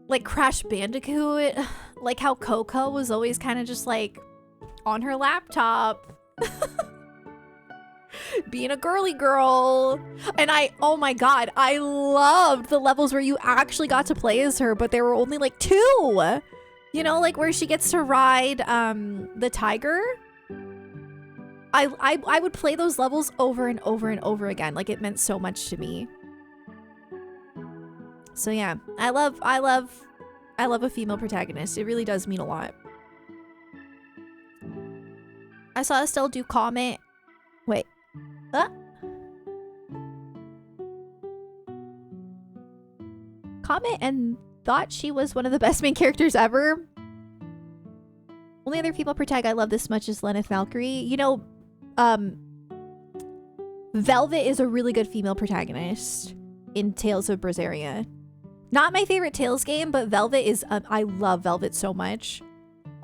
Like Crash Bandicoot, like how Coco was always kind of just like on her laptop. Being a girly girl. And oh my god, I loved the levels where you actually got to play as her, but there were only like 2. You know, like where she gets to ride the tiger. I would play those levels over and over and over again. Like it meant so much to me. So yeah, I love a female protagonist. It really does mean a lot. I saw Estelle do comment. Wait. Comment and thought she was one of the best main characters ever. Only other female protag I love this much is Lenneth Valkyrie. You know, Velvet is a really good female protagonist in Tales of Berseria. Not my favorite Tales game, but Velvet is, I love Velvet so much.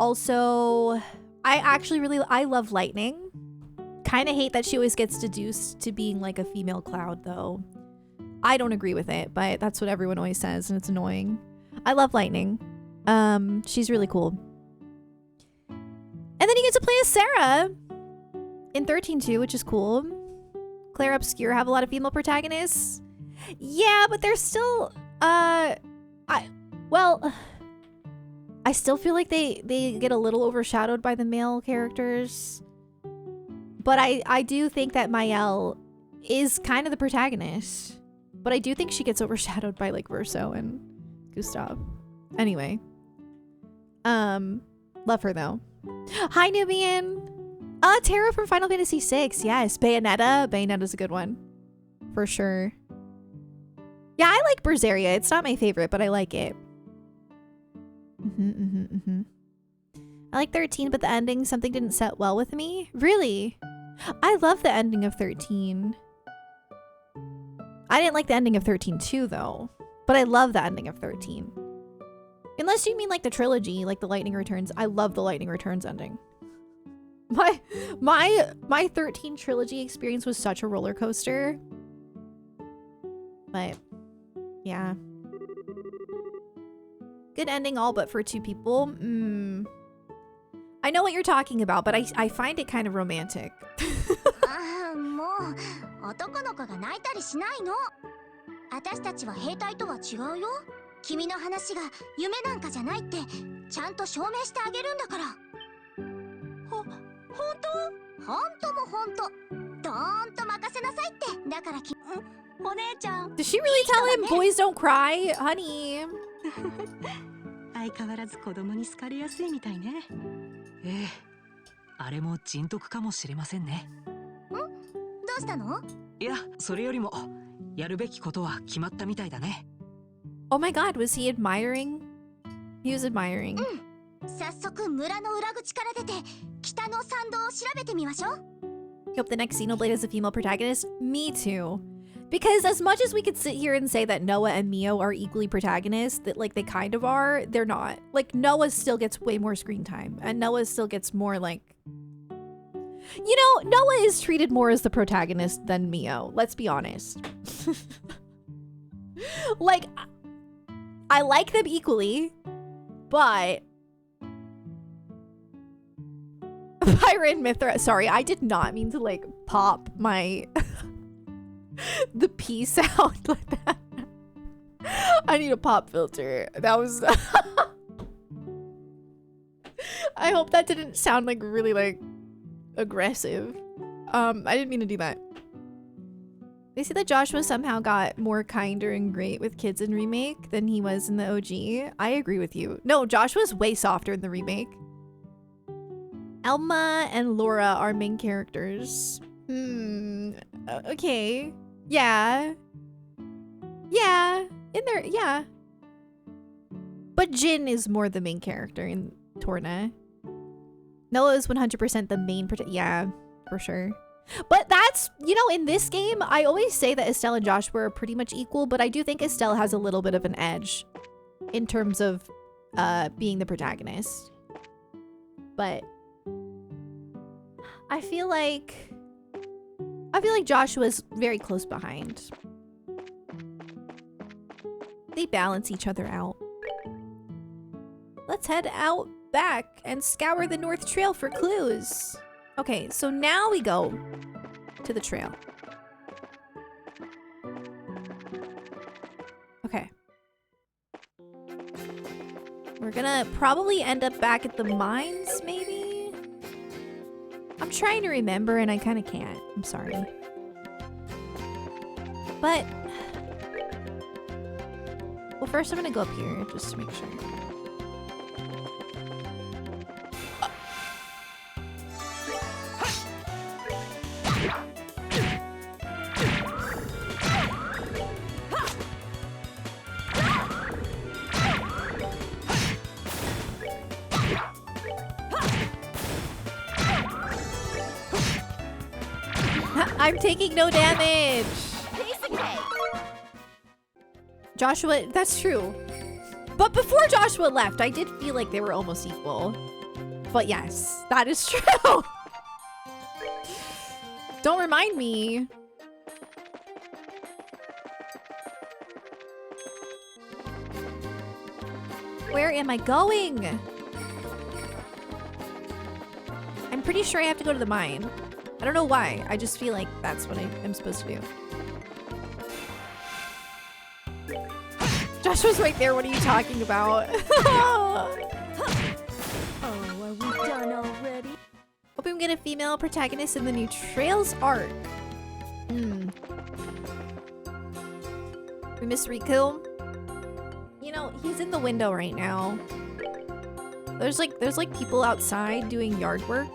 Also, I love Lightning. Kind of hate that she always gets deduced to being like a female Cloud though. I don't agree with it, but that's what everyone always says and it's annoying. I love Lightning. She's really cool. And then you get to play as Sarah in 13-2, which is cool. Claire Obscure have a lot of female protagonists. Yeah, but they're still, I I still feel like they get a little overshadowed by the male characters. But I do think that Mael is kind of the protagonist. But I do think she gets overshadowed by like Verso and Gustav. Anyway. Love her though. Hi Nubian. Terra from Final Fantasy VI. Yes. Bayonetta. Bayonetta's a good one. For sure. Yeah, I like Berseria. It's not my favorite, but I like it. I like 13, but the ending, something didn't set well with me. Really? I love the ending of 13. I didn't like the ending of 13 too, though. But I love the ending of 13. Unless you mean like the trilogy, like the Lightning Returns. I love the Lightning Returns ending. My 13 trilogy experience was such a roller coaster. But yeah. Good ending all but for 2 people. I know what you're talking about, but I find it kind of romantic. もう男の子が泣いたりしないの。私たちは兵隊とは違うよ。君の話が夢なんかじゃないってちゃんと証明してあげるんだから。本当も本当。どーんと任せなさいって。だからお姉ちゃん。 Did she really tell him boys don't cry? Honey. 相変わらず子供に好かれやすいみたいね。ええ、あれも人徳かもしれませんね。どうしたの？いや、それよりもやるべきことは決まったみたいだね。Oh my god, was he admiring? He was admiring. 早速村の裏口から出て北の山道を調べてみましょう。 Hope the next Xenoblade has a female protagonist. Me too. Because as much as we could sit here and say that Noah and Mio are equally protagonists, that like they kind of are, they're not. Like Noah still gets way more screen time and Noah still gets more like, you know, Noah is treated more as the protagonist than Mio. Let's be honest. Like, I like them equally, but Pyra and Mithra, sorry, I did not mean to like pop my the P sound like that. I need a pop filter. That was I hope that didn't sound like really like aggressive. I didn't mean to do that. They say that Joshua somehow got more kinder and great with kids in Remake than he was in the OG. I agree with you. No, Joshua's way softer in the Remake. Elma and Laura are main characters. Okay. Yeah. Yeah. In there, yeah. But Jin is more the main character in Torna. Noah is 100% the main yeah, for sure. But that's, you know, in this game, I always say that Estelle and Joshua are pretty much equal, but I do think Estelle has a little bit of an edge in terms of being the protagonist. But I feel like Joshua's very close behind. They balance each other out. Let's head out back and scour the North Trail for clues. Okay, so now we go to the trail. Okay. We're gonna probably end up back at the mines, maybe? I'm trying to remember and I kind of can't. I'm sorry. But... well, first I'm gonna go up here just to make sure. I'm taking no damage. Joshua, that's true. But before Joshua left, I did feel like they were almost equal. But yes, that is true. Don't remind me. Where am I going? I'm pretty sure I have to go to the mine. I don't know why. I just feel like that's what I'm supposed to do. Joshua's right there. What are you talking about? Oh, are we done already? Hoping we get a female protagonist in the new Trails arc. We miss Riku. You know, he's in the window right now. There's like people outside doing yard work.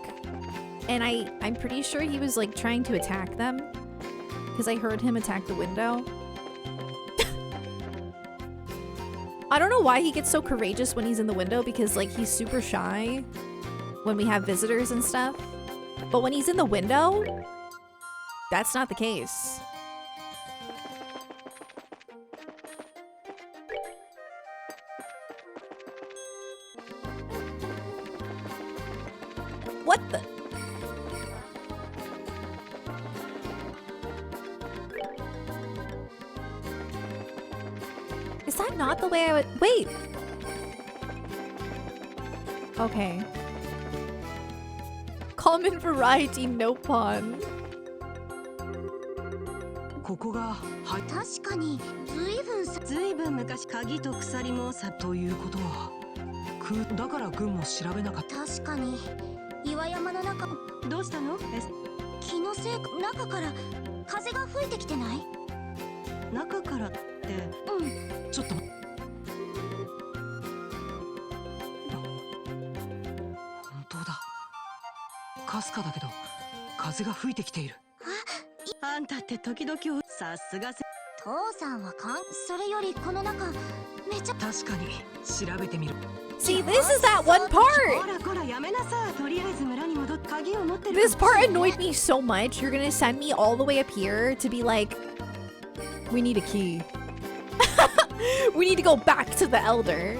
And I'm pretty sure he was like trying to attack them. Because I heard him attack the window. I don't know why he gets so courageous when he's in the window, because like he's super shy when we have visitors and stuff. But when he's in the window, that's not the case. What the? Is that not the way I would— wait! Okay. Common variety, no pun. ここがはい確かにずいぶん昔鍵と鎖もさということはだから軍も調べなかった確かに岩山の中どうしたの？気のせいか中から風が吹いてきてない？中からって。ちょっと本当だかすかだけど風が吹いてきている。あんたって時々さすが父さんはそれよりこの中めちゃ確かに調べてみる。 See, this is that one こ part! らこらやめなさ。とりあえず村に戻って鍵を持ってる。 This part annoyed me so much. You're gonna send me all the way up here to be like, we need a key. We need to go back to the Elder.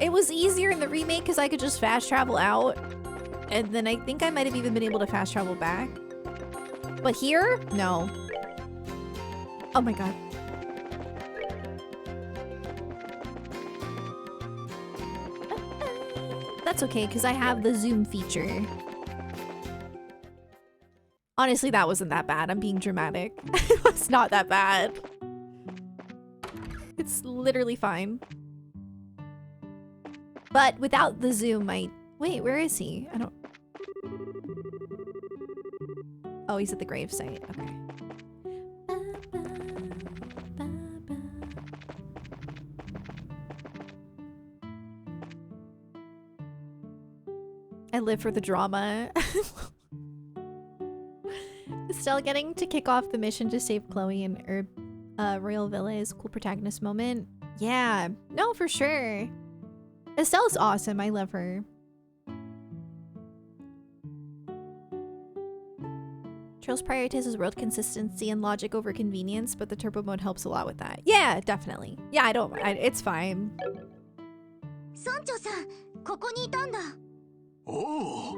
It was easier in the remake because I could just fast travel out. And then I think I might have even been able to fast travel back. But here, no. Oh my god. That's okay, because I have the zoom feature. Honestly, that wasn't that bad. I'm being dramatic. It was not that bad. It's literally fine. But without the zoom, wait, where is he? I don't... Oh, he's at the gravesite. Okay. I live for the drama. Estelle getting to kick off the mission to save Chloe and Royal Villa is a cool protagonist moment. Yeah, no, for sure. Estelle's awesome. I love her. Trails prioritizes world consistency and logic over convenience, but the turbo mode helps a lot with that. Yeah, definitely. Yeah, it's fine. 村長さんここにいたんだ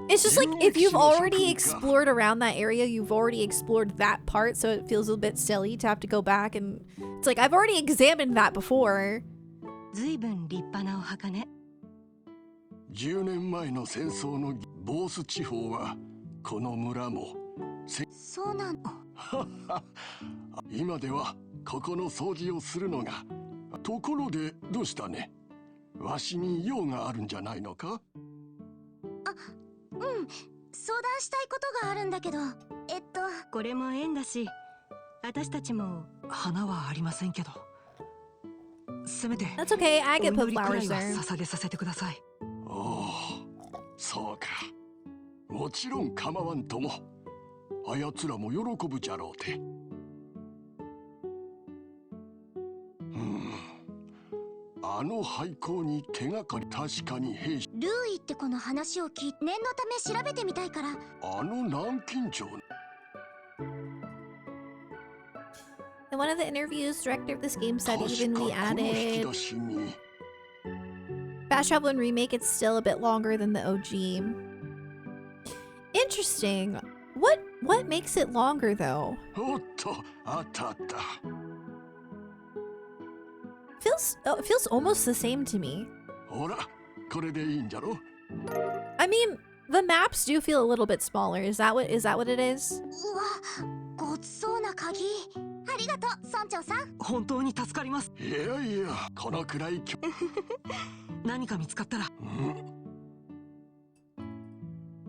It's just like if you've already explored around that area, you've already explored that part, so it feels a bit silly to have to go back and it's like I've already examined that before. ずいぶん立派なお墓ね。10年前の戦争のボース地方はこの村もそうなん今ではここの掃除をするのがところでどうしたねわしに用があるんじゃないのか相談したいことがあるんだけどこれも縁だし私たちも花はありませんけどせめて That's okay, I お can 祈 put りくら flowers いは there. 捧げさせてください。おおそうかもちろん構わんともあやつらも喜ぶじゃろうてあの廃校に手がかり確かに兵士ルーイって子の話を聞い念のため調べてみたいからあの南京町 In one of the interviews, director of this game said even the added fast travel and remake, it's still a bit longer than the OG. Interesting. What makes it longer though? おっとあったあった Feels almost the same to me. ほらこれでいいんじゃろ I mean, the maps do feel a little bit smaller. Is that what it is? うわごちそうな鍵ありがとう村長さん本当に助かります。いやいやこのくらい何か見つかったら。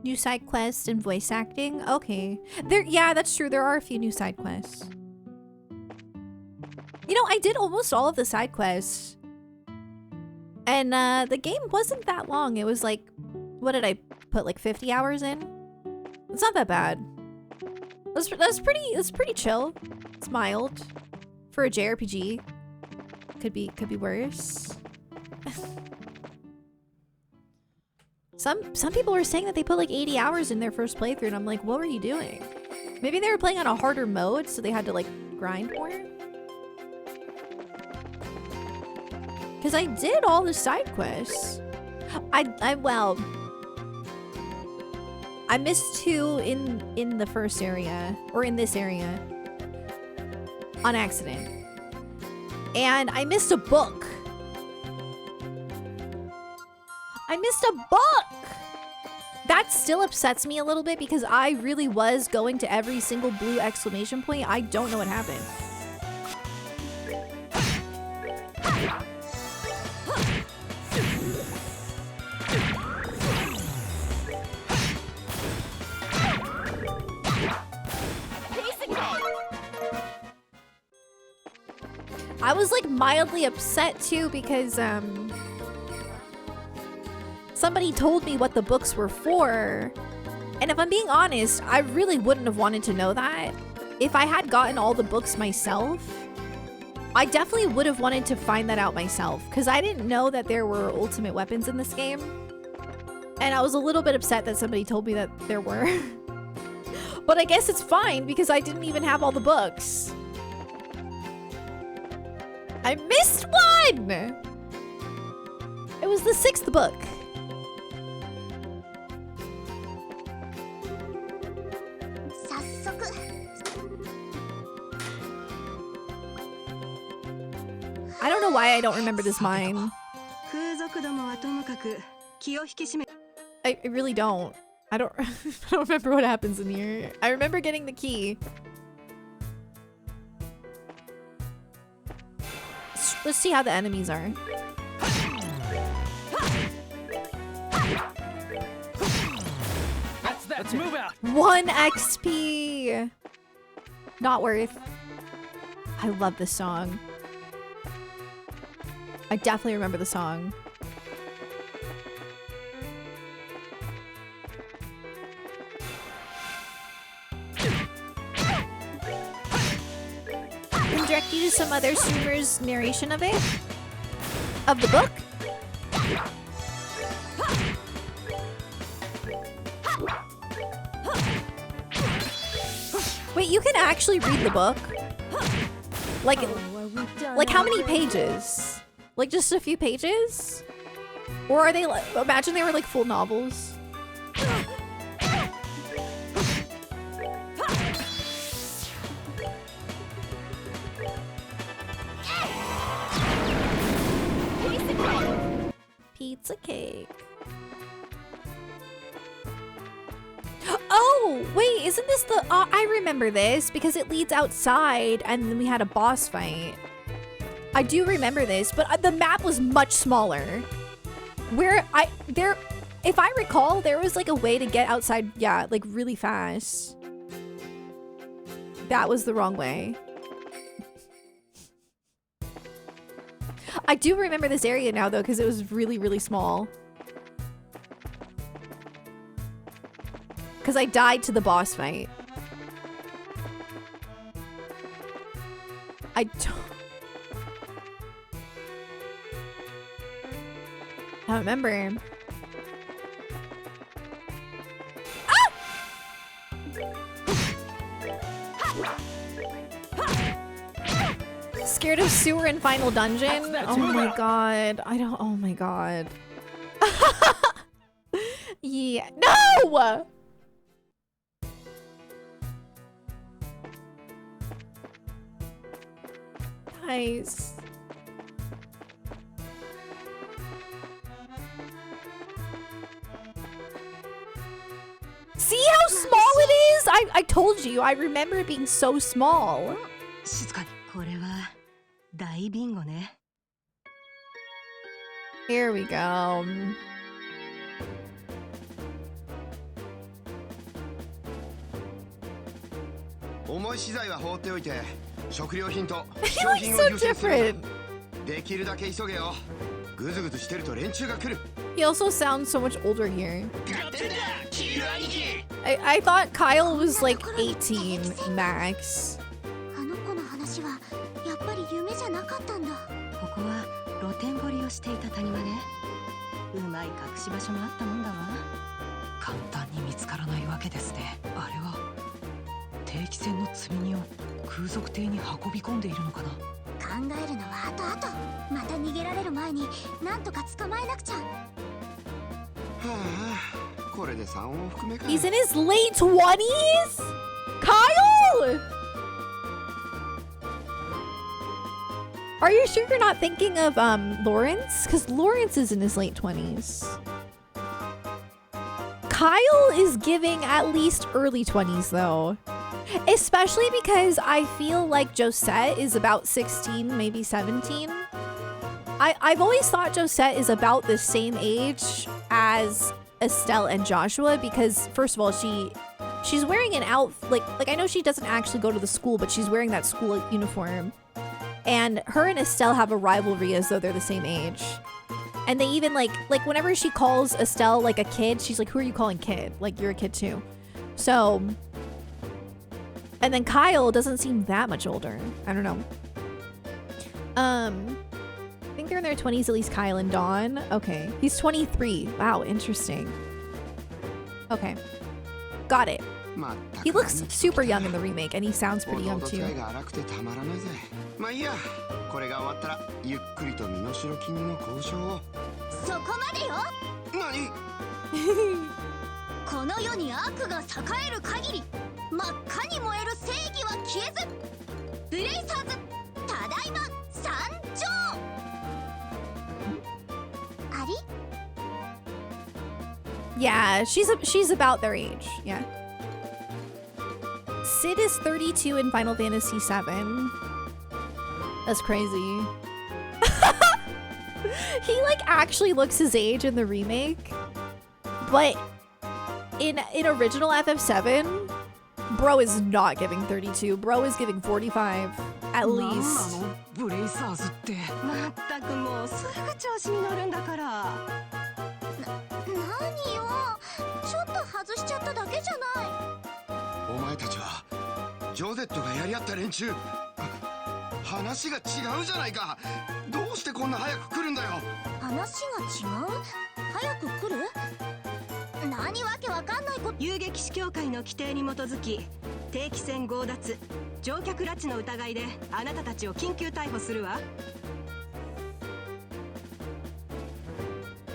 New side quests and voice acting. Okay. Yeah, that's true. There are a few new side quests. You know, I did almost all of the side quests. And the game wasn't that long. It was like, what did I put, like 50 hours in? It's not that bad. That's pretty chill. It's mild for a JRPG. Could be worse. Some people were saying that they put like 80 hours in their first playthrough, and I'm like, what were you doing? Maybe they were playing on a harder mode, so they had to like grind more. Because I did all the side quests. Well, I missed 2 in the first area, or in this area, on accident. And I missed a book. I missed a book! That still upsets me a little bit because I really was going to every single blue exclamation point. I don't know what happened. I was like mildly upset too because somebody told me what the books were for. And if I'm being honest, I really wouldn't have wanted to know that. If I had gotten all the books myself, I definitely would have wanted to find that out myself because I didn't know that there were ultimate weapons in this game. And I was a little bit upset that somebody told me that there were. But I guess it's fine because I didn't even have all the books. I missed one! It was the 6th book. I don't know why I don't remember this mine. I really don't. I don't remember what happens in here. I remember getting the key. Let's see how the enemies are. Let's move out. 1 XP. Not worth. I love this song. I definitely remember the song. Can direct you to some other streamer's narration of it? Of the book? Wait, you can actually read the book? Like how many pages? Like just a few pages? Or are they like, imagine they were like full novels. Pizza cake. Oh, wait, isn't this the... I remember this because it leads outside and then we had a boss fight. I do remember this, but the map was much smaller. If I recall, there was like a way to get outside, yeah, like really fast. That was the wrong way. I do remember this area now though, because it was really, really small. Because I died to the boss fight. I don't remember. Ah! Scared of sewer in Final Dungeon? Oh my god. Oh my god. Yeah. No! Nice. See how small it is? I told you. I remember it being so small. これは大ビンゴね。Here we go. 重い資材は放っておいて食料品と He 商 looks 品を so 優先する different. できるだけ急げよぐずぐずしてると連中が来る He also sounds so much older here. やってんだキール兄貴 I thought Kyle was like 18 max. あの子の話はやっぱり夢じゃなかったんだ。ここは露天掘りをしていた谷間ね。うまい隠し場所もあったもんだわ。簡単に見つからないわけですね。あれは定期船の積み荷を空賊艇に運び込んでいるのかな。考えるのは後々。また逃げられる前になんとか捕まえなくちゃ。はあこれで3往復目か He's in his late 20s? Kyle! Are you sure you're not thinking of Lawrence? Because Lawrence is in his late 20s. Kyle is giving at least early 20s though. Especially because I feel like Josette is about 16, maybe 17. I've always thought Josette is about the same age as Estelle and Joshua because first of all she's wearing an like I know she doesn't actually go to the school, but she's wearing that school uniform. And her and Estelle have a rivalry as though they're the same age. And they even like whenever she calls Estelle like a kid, she's like, who are you calling kid? Like you're a kid too. So and then Kyle doesn't seem that much older. I don't know. I think they're in their 20s, at least Kyle and Dawn. Okay. He's 23. Wow, interesting. Okay. Got it. He looks super young in the remake, and he sounds pretty young too. まあいいやこれが終わったらゆっくりと身代金の交渉をそこまでよ。何この世に悪が栄える限り真っ赤に燃える正義は消えず。ブレイサーズただいま参上。あり Yeah, she's about their age. Yeah. Sid is 32 in Final Fantasy VII. That's crazy. He like actually looks his age in the remake, but in original FF7, bro is not giving 32. Bro is giving 45 at なん least. なのブレイサーズって。まったくもうすぐ調子に乗るんだから。何よ。ちょっと外しちゃっただけじゃない。お前たちはジョゼットがやり合った連中話が違うじゃないかどうしてこんな早く来るんだよ話が違う？早く来る？何わけわかんないこと。遊撃士協会の規定に基づき定期船強奪乗客拉致の疑いであなたたちを緊急逮捕するわ。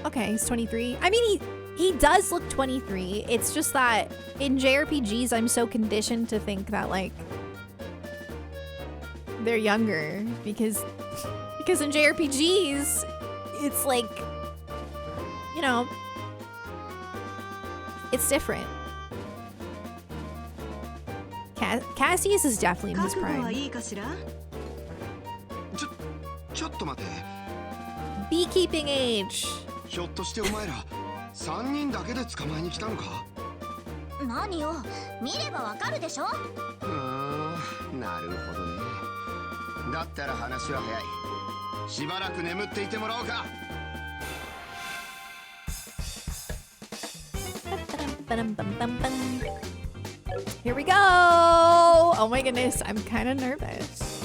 Okay, he's 23. I mean, he does look 23. It's just that in JRPGs, I'm so conditioned to think that like they're younger because in JRPGs, it's like, you know, it's different. Cassius is definitely in his 覚悟は prime. いいかしら。ちょっと待て Beekeeping age. ひょっとしてお前ら3人だけで捕まえに来たのか何よ。見ればわかるでしょ。なるほどねだったら話は早いしばらく眠っていてもらおうか Here we go. Oh my goodness, I'm kind of nervous.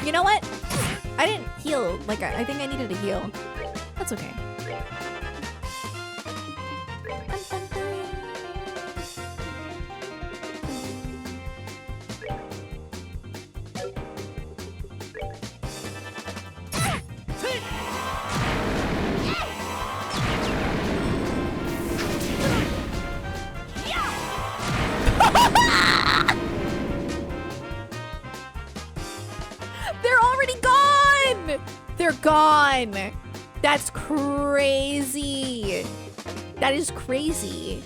You know what? I didn't heal. Like, I think I needed a heal. That's okay. They're already gone! They're gone! That's crazy! That is crazy.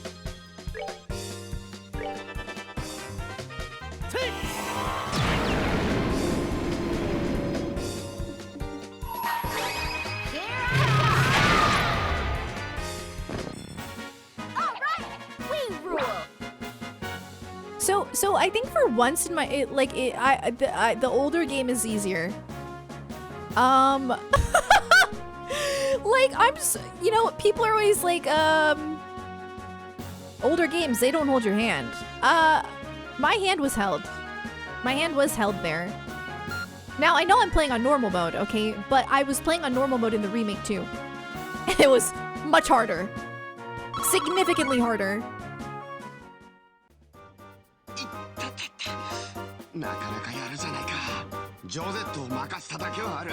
So I think for once in my the older game is easier. Like I'm just, you know, people are always like older games, they don't hold your hand. My hand was held. My hand was held there. Now I know I'm playing on normal mode, okay, but I was playing on normal mode in the remake too. It was much harder. Significantly harder. なかなかやるじゃないか。ジョゼットを任せただけはある。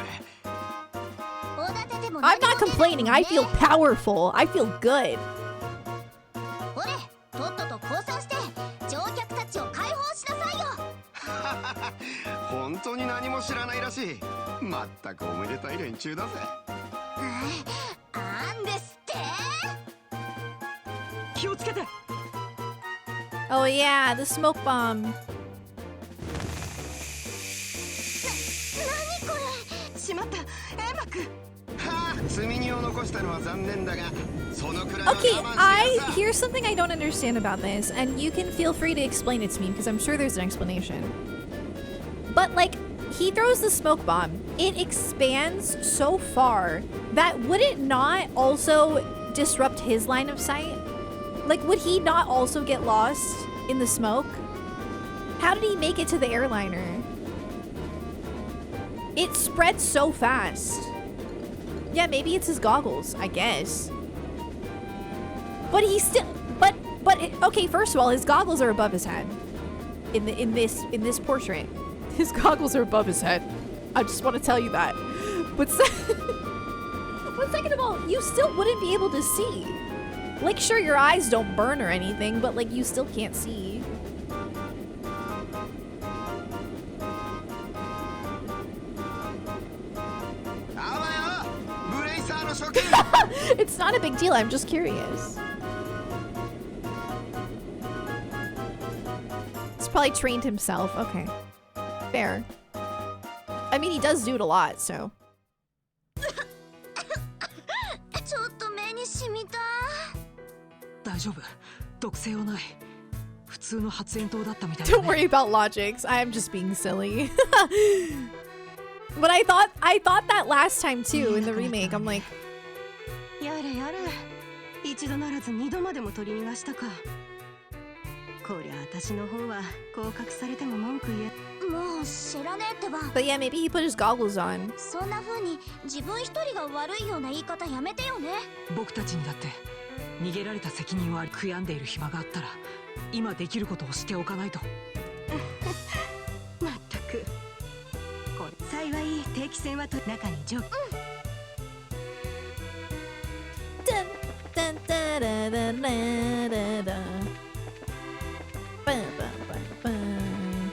I'm not complaining. I feel powerful. I feel good. ほれ、とっとと降参して乗客たちを解放しなさいよ。本当に何も知らないらしい。まったくおめでたい連中だぜ。あんですって。気をつけて。 Oh yeah, the smoke bomb. 何これ。しまった、エマク。 積み荷を残したのは残念だが、そのくらいは我 Okay, 慢しなさ。 here's something I don't understand about this, and you can feel free to explain it to me because I'm sure there's an explanation. But like, he throws the smoke bomb. It expands so far that would it not also disrupt his line of sight? Like, would he not also get lost in the smoke? How did he make it to the airliner? It spread so fast. Yeah, maybe it's his goggles, I guess. But he's still, but okay, first of all, his goggles are above his head. In this portrait. His goggles are above his head. I just want to tell you that. But second of all, you still wouldn't be able to see. Like, sure, your eyes don't burn or anything, but like, you still can't see. It's not a big deal, I'm just curious. He's probably trained himself. Okay. Fair. I mean, he does do it a lot, so. ちょっと目に染みた。大丈夫。毒性はない。普通の発煙筒だったみたいだ Don't ね。 worry about logics. I'm just being silly. But I thought that last time too in the remake. I'm like, やれやれ、一度ならず二度までも取り逃がしたか。こりゃ私の方は降格されても文句言え。もう知らねえってば。 but yeah, maybe he put his goggles on. そんな風に自分一人が悪いような言い方やめてよね。僕たちにだって逃げられた責任はあり、悔やんでいる暇があったら今できることをしておかないと。まったく。これ幸い定期船はと中にジョッキ。Dun, dun, dun, dun, dun, dun, dun. Bum, bum, bum, bum.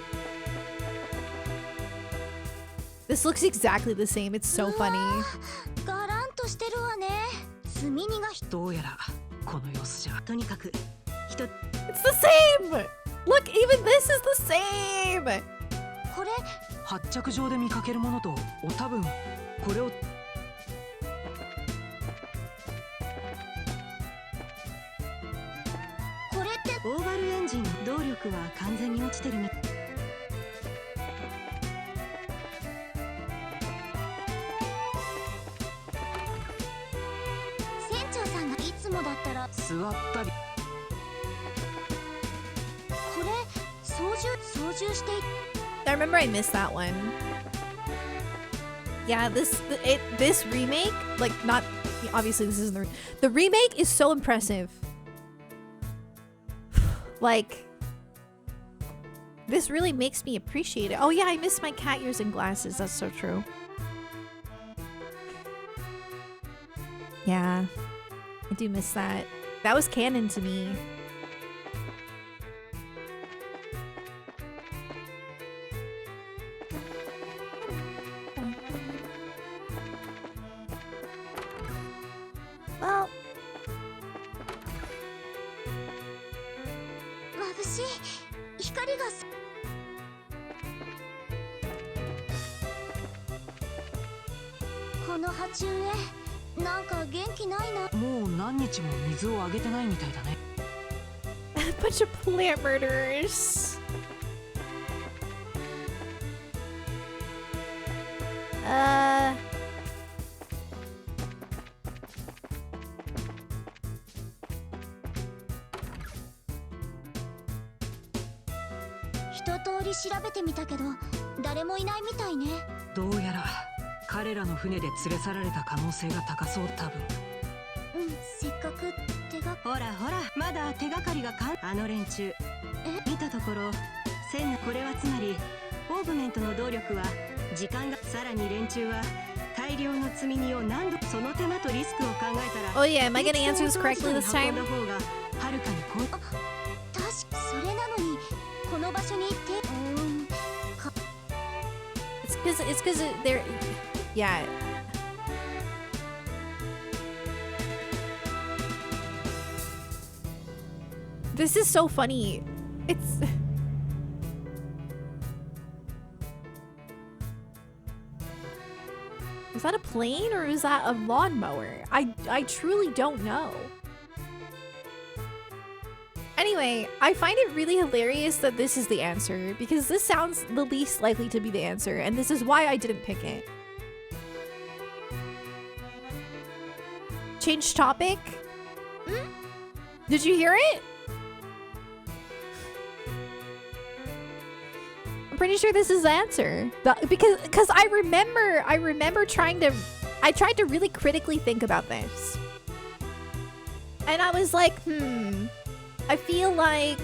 This looks exactly the same. It's so funny. ガランとしてるわね。積み荷がどうやらこの様子じゃ。とにかく人。 It's the same! Look, even this is the same! これ発着場で見かけるものと多分これを。これってオーバルエンジンの動力は完全に落ちてるみ。船長さんがいつもだったら座ったり。これ操縦してい I remember I missed that one. Yeah, this remake, like not obviously this isn't the remake is so impressive. Like this really makes me appreciate it. Oh yeah, I missed my cat ears and glasses. That's so true. Yeah, I do miss that. That was canon to me. Well, 眩しい光がこの鉢植えなんか元気ないな。もう何日も水をあげてないみたいだね。Bunch of plant murderers.一通り調べてみたけど誰もいないみたいね。どうやら彼らの船で連れ去られた可能性が高そう。多分。せっかく手がほらほら、まだ手がかりがあの連中見たところこれはつまりオーブメントの動力は時間が、さらに連中は大量の積み荷を何度、その手間とリスクを考えたら Oh yeah, am I getting answers correctly this time? 運んだ方がはるかに確かそれなのにこの場所に行って It's because they're, yeah. This is so funny. It's is that a plane or is that a lawnmower? I truly don't know. Anyway, I find it really hilarious that this is the answer because this sounds the least likely to be the answer, and this is why I didn't pick it. Change topic? Did you hear it? I'm pretty sure this is the answer. Because I remember I tried to really critically think about this. And I was like, I feel like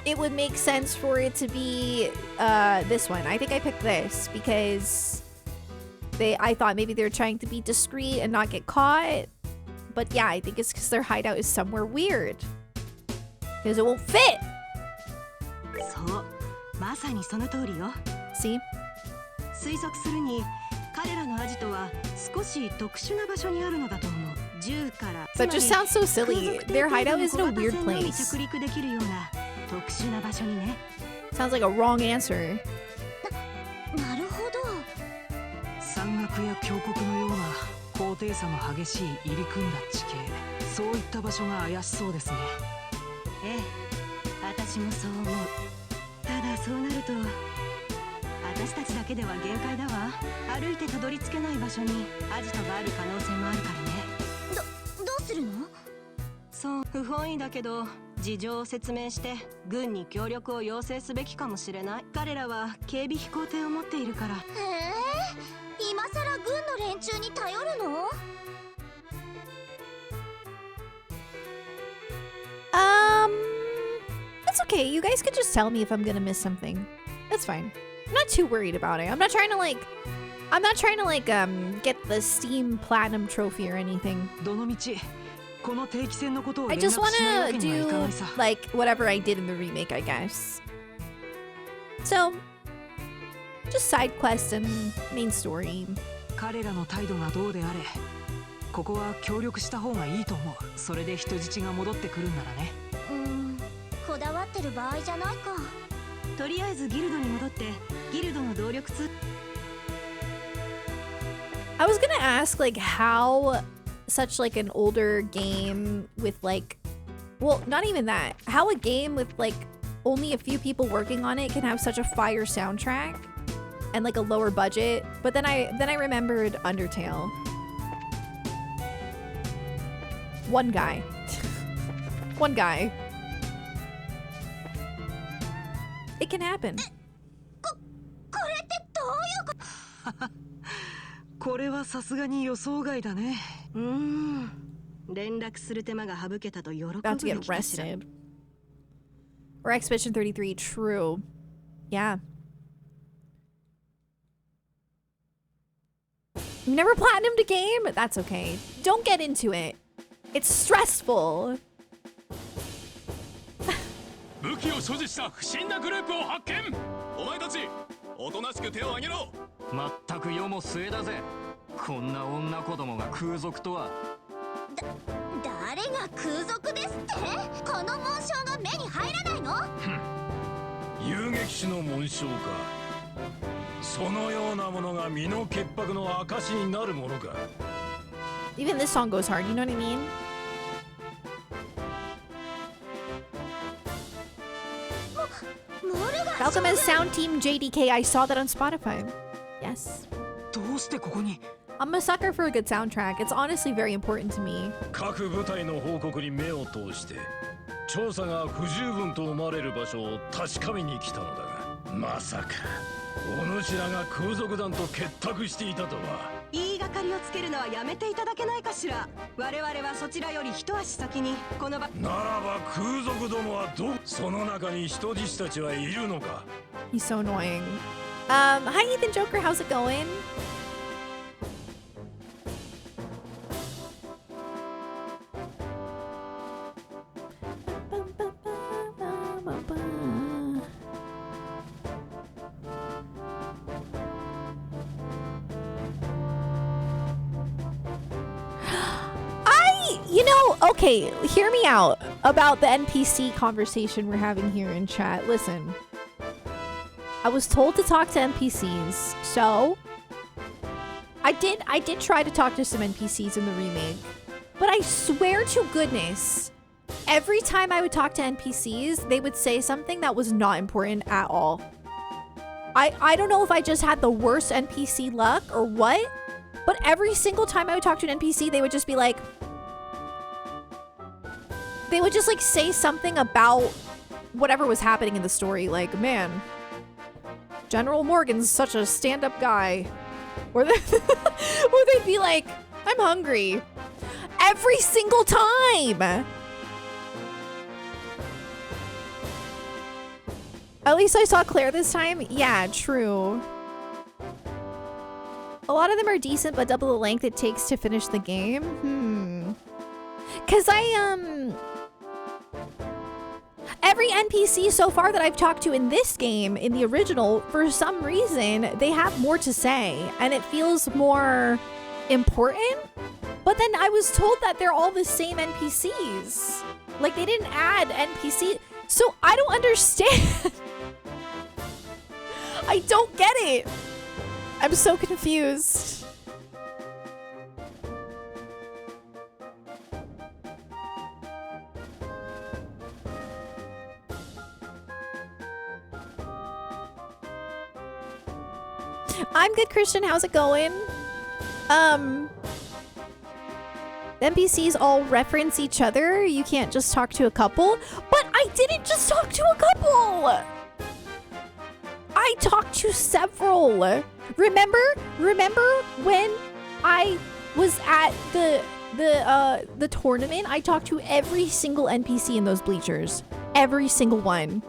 it would make sense for it to be this one. I think I picked this because I thought maybe they were trying to be discreet and not get caught. But yeah, I think it's because their hideout is somewhere weird. Because it won't fit. そう、まさにその通りよ。 See? 推測するに彼らのアジトは少し特殊な場所にあるのだと思う。銃から。 That just sounds so silly. Their hideout is in a weird 空 place. 着陸できるような特殊な場所にね。 Sounds like a wrong answer. なるほど。山岳や峡谷のような高低差の激しい入り組んだ地形、そういった場所が怪しそうですね。ええ、私もそう思う。ただそうなると私たちだけでは限界だわ。歩いてたどり着けない場所にアジトがある可能性もあるからね。どうするの？そう、不本意だけど事情を説明して軍に協力を要請すべきかもしれない。彼らは警備飛行艇を持っているから。へえ、今さら軍の連中に頼るのIt's okay. You guys could just tell me if I'm gonna miss something. That's fine. I'm not too worried about it. I'm not trying to get the Steam Platinum trophy or anything. どの道、この定期戦のことを I 連絡 just しないわ wanna けにはいかな do いさ。 like whatever I did in the remake, I guess. So, just side quests and main story. 彼らの態度がどうであれ、ここは協力した方がいいと思う。それで人質が戻ってくるんならね。こだわってる場合じゃないか。とりあえずギルドに戻ってギルドの動力I was gonna ask like how such like an older game with like, well, not even that, how a game with like only a few people working on it can have such a fire soundtrack and like a lower budget. But then I remembered Undertale. One guy. One guy. It can happen. これってどういうこと？これはさすがに予想外だね。連絡する手間が省けたと喜ぶべ About to get きかしら。 arrested. Or Expedition 33, true. Yeah. You never platinumed a game? That's okay. Don't get into it. It's stressful. 武器を所持した不審なグループを発見。お前たち、おとなしく手を挙げろ。まったく世も末だぜ。こんな女子供が空賊とは。誰が空賊ですって？この紋章が目に入らないの？遊撃士の紋章か。そのようなものが身の潔白の証になるものか。Even this song goes hard, you know what I mean? Welcome as Sound Team JDK. I saw that on Spotify. Yes. どうしてここに I'm a sucker for a good soundtrack. It's honestly very important to me. 各部隊の報告に目を通して調査が不十分と思われる場所を確かめに来たのだが、まさかお主らが空賊団と結託していたとは。言いがかりをつけるのはやめていただけないかしら。我々はそちらより一足先にこの場。ならば空賊どもはどう、その中に人質たちはいるのか。 He's so annoying. Hi Ethan Joker, how's it going? You know, okay, hear me out about the NPC conversation we're having here in chat. Listen, I was told to talk to NPCs, so I did try to talk to some NPCs in the remake, but I swear to goodness, every time I would talk to NPCs, they would say something that was not important at all. I don't know if I just had the worst NPC luck or what, but every single time I would talk to an NPC, they would just be like, they would just like say something about whatever was happening in the story. Like, man, General Morgan's such a stand-up guy. Or, or they'd be like, I'm hungry. Every single time. At least I saw Claire this time. Yeah, true. A lot of them are decent, but double the length it takes to finish the game. Cause every NPC so far that I've talked to in this game, in the original, for some reason, they have more to say and it feels more important. But then I was told that they're all the same NPCs. Like, they didn't add NPC. So I don't understand. I don't get it. I'm so confused. I'm good, Christian. How's it going? The NPCs all reference each other. You can't just talk to a couple. But I didn't just talk to a couple. I talked to several. Remember when I was at the tournament? I talked to every single NPC in those bleachers. Every single one.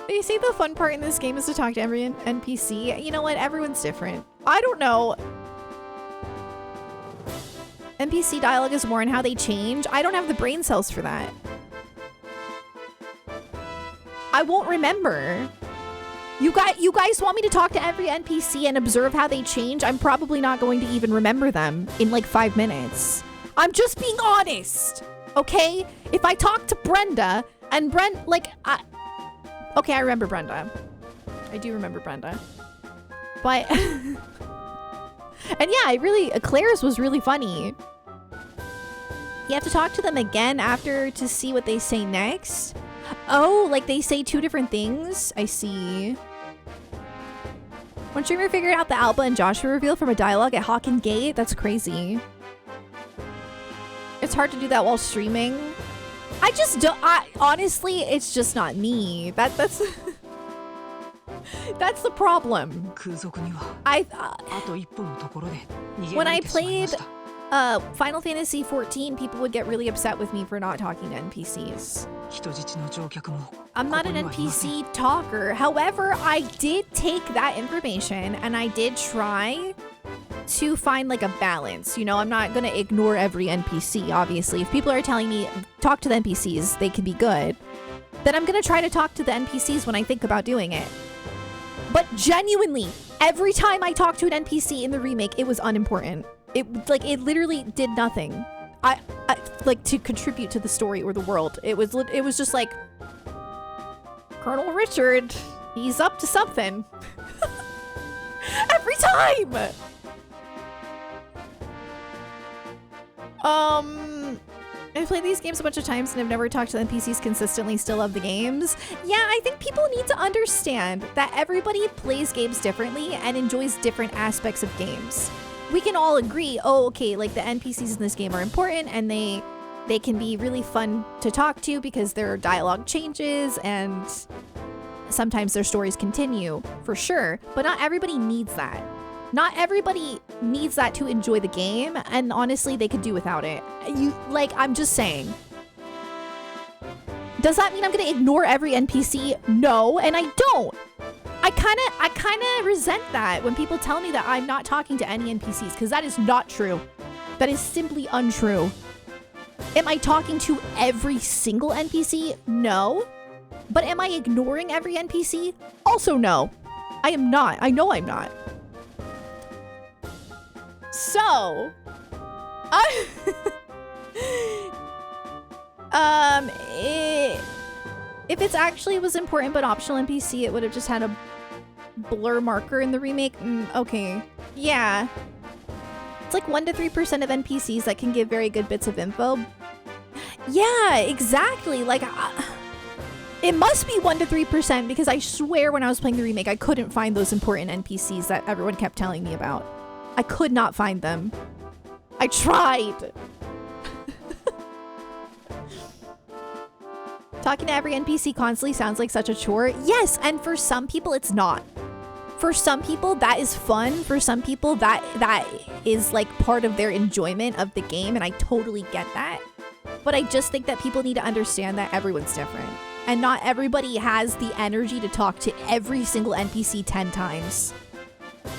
They say the fun part in this game is to talk to every NPC. You know what? Everyone's different. I don't know. NPC dialogue is more in how they change. I don't have the brain cells for that. I won't remember. You guys want me to talk to every NPC and observe how they change? I'm probably not going to even remember them in like 5 minutes. I'm just being honest, okay? If I talk to Brenda and okay, I remember Brenda. I do remember Brenda. But and yeah, Claire's was really funny. You have to talk to them again after to see what they say next. Oh, like they say 2 different things? I see. One streamer figured out the Alba and Joshua reveal from a dialogue at Hawk and Gate? That's crazy. It's hard to do that while streaming. I just don't. Honestly, it's just not me. That's that's the problem. When I played Final Fantasy 14, people would get really upset with me for not talking to NPCs. I'm not an NPC talker. However, I did take that information and I did try to find like a balance. You know, I'm not gonna ignore every NPC, obviously. If people are telling me talk to the NPCs, they can be good, then I'm gonna try to talk to the NPCs when I think about doing it. But genuinely, every time I talked to an NPC in the remake, it was unimportant. It literally did nothing. I like to contribute to the story or the world. It was just like, Colonel Richard, he's up to something. Every time! I've played these games a bunch of times and I've never talked to NPCs consistently, still love the games. Yeah, I think people need to understand that everybody plays games differently and enjoys different aspects of games. We can all agree, oh, okay, like the NPCs in this game are important and they can be really fun to talk to because their dialogue changes and sometimes their stories continue, for sure. But not everybody needs that. Not everybody needs that to enjoy the game, and honestly, they could do without it. I'm just saying. Does that mean I'm gonna ignore every NPC? No, and I don't. I kinda resent that when people tell me that I'm not talking to any NPCs, because that is not true. That is simply untrue. Am I talking to every single NPC? No. But am I ignoring every NPC? Also no. I am not. I know I'm not. So, if it's actually was important but optional NPC, it would have just had a blur marker in the remake. Okay, yeah. It's like 1 to 3% of NPCs that can give very good bits of info. Yeah, exactly. Like, it must be 1 to 3% because I swear when I was playing the remake, I couldn't find those important NPCs that everyone kept telling me about. I could not find them. I tried. Talking to every NPC constantly sounds like such a chore. Yes, and for some people it's not. For some people that is fun. For some people that is like part of their enjoyment of the game, and I totally get that. But I just think that people need to understand that everyone's different. And not everybody has the energy to talk to every single NPC 10 times.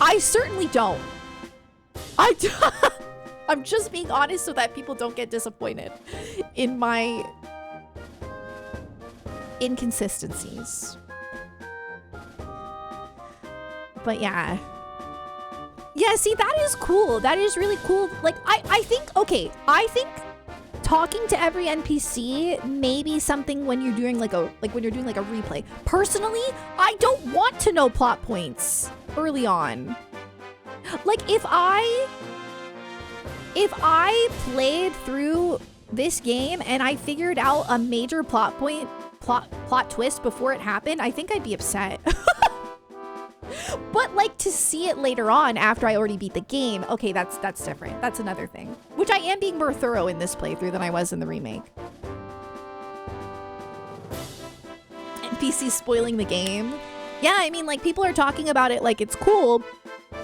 I certainly don't. I'm just being honest so that people don't get disappointed in my inconsistencies. But yeah. Yeah, see, that is cool. That is really cool. Like, I think talking to every NPC may be something when you're doing like a replay. Personally, I don't want to know plot points early on. Like, if I played through this game and I figured out a major plot twist before it happened, I think I'd be upset. But like to see it later on after I already beat the game, okay, that's different. That's another thing. Which I am being more thorough in this playthrough than I was in the remake. NPC spoiling the game. Yeah, I mean, like, people are talking about it like it's cool,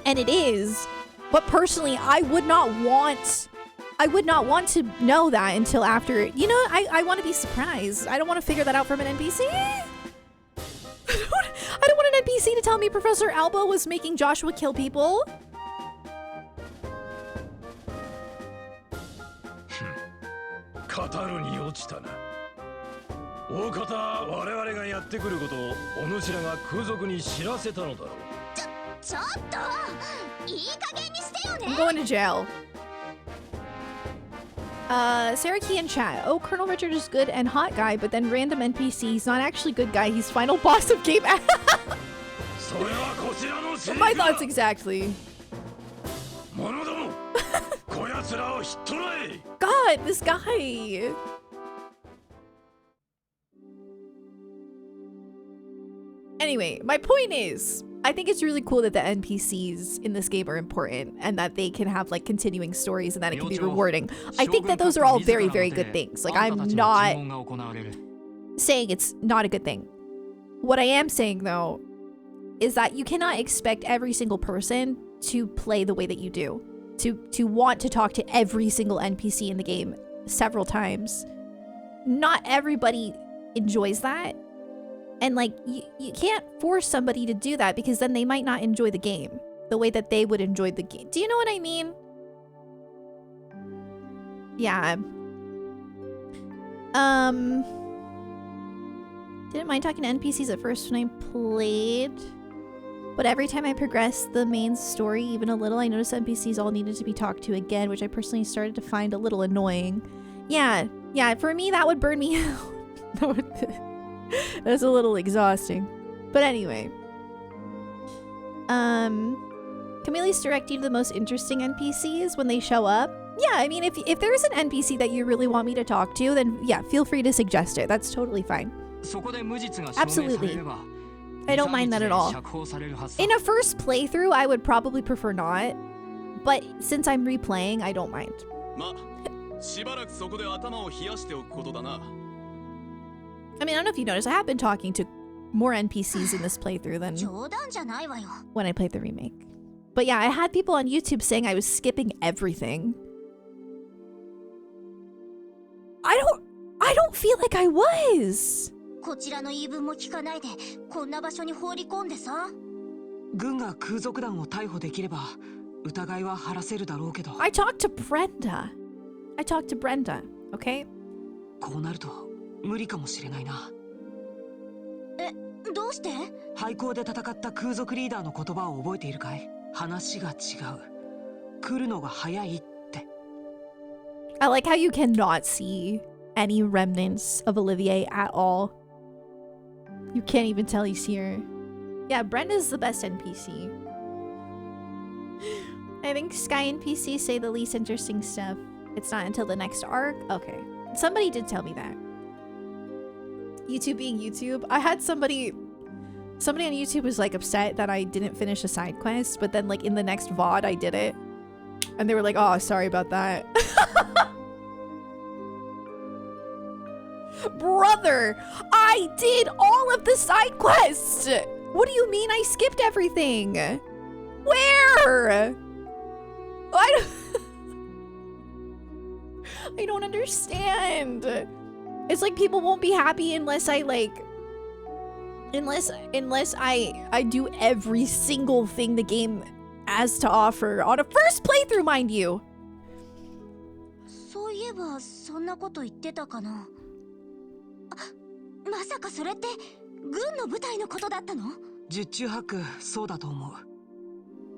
and it is. But personally, I would not want to know that until after, you know, I want to be surprised. I don't want to figure that out from an NPC. I don't want an NPC to tell me Professor Alba was making Joshua kill people. 語るに落ちたな。大方我々がやってくることをお主らが空賊に知らせたのだろう。ちょっといい加減にしてよね。 I'm going to jail. SarahKey in chat. Oh, Colonel Richard is good and hot guy, but then random NPC. He's not actually good guy. He's final boss of game. My thoughts exactly. God, this guy. Anyway, my point is, I think it's really cool that the NPCs in this game are important and that they can have like continuing stories and that it can be rewarding. I think that those are all very, very good things. Like, I'm not saying it's not a good thing. What I am saying though is that you cannot expect every single person to play the way that you do, to want to talk to every single NPC in the game several times. Not everybody enjoys that. And like, you can't force somebody to do that because then they might not enjoy the game the way that they would enjoy the game. Do you know what I mean? Yeah. Didn't mind talking to NPCs at first when I played, but every time I progressed the main story even a little, I noticed NPCs all needed to be talked to again, which I personally started to find a little annoying. Yeah, for me that would burn me out. That's a little exhausting. But anyway. Can we at least direct you to the most interesting NPCs when they show up? Yeah, I mean, if there's an NPC that you really want me to talk to, then yeah, feel free to suggest it. That's totally fine. Absolutely. I don't mind that at all. In a first playthrough, I would probably prefer not. But since I'm replaying, I don't mind. I mean, I don't know if you noticed, I have been talking to more NPCs in this playthrough than when I played the remake. But yeah, I had people on YouTube saying I was skipping everything. I don't feel like I was. こちらの言い分も聞かないでこんな場所に放り込んでさ。軍が空賊団を逮捕できれば疑いは晴らせるだろうけど。I talked to Brenda. Okay? こうなると無理かもしれないな。どうして？廃校で戦った空賊リーダーの言葉を覚えているかい？話が違う。来るのが早いって。I like how you cannot see any remnants of Olivier at all. You can't even tell he's here. Yeah, Brenda's the best NPC. I think Sky NPCs say the least interesting stuff. It's not until the next arc? Okay. Somebody did tell me that. YouTube being YouTube. I had somebody on YouTube was like upset that I didn't finish a side quest, but then like in the next VOD I did it. And they were like, oh, sorry about that. Brother, I did all of the side quests. What do you mean I skipped everything? Where? I don't understand. It's like people won't be happy unless I like unless I do every single thing the game has to offer on a first playthrough, mind you. そういえばそんなこと言ってたかな。まさかそれって軍の部隊のことだったの？十中八九そうだと思う。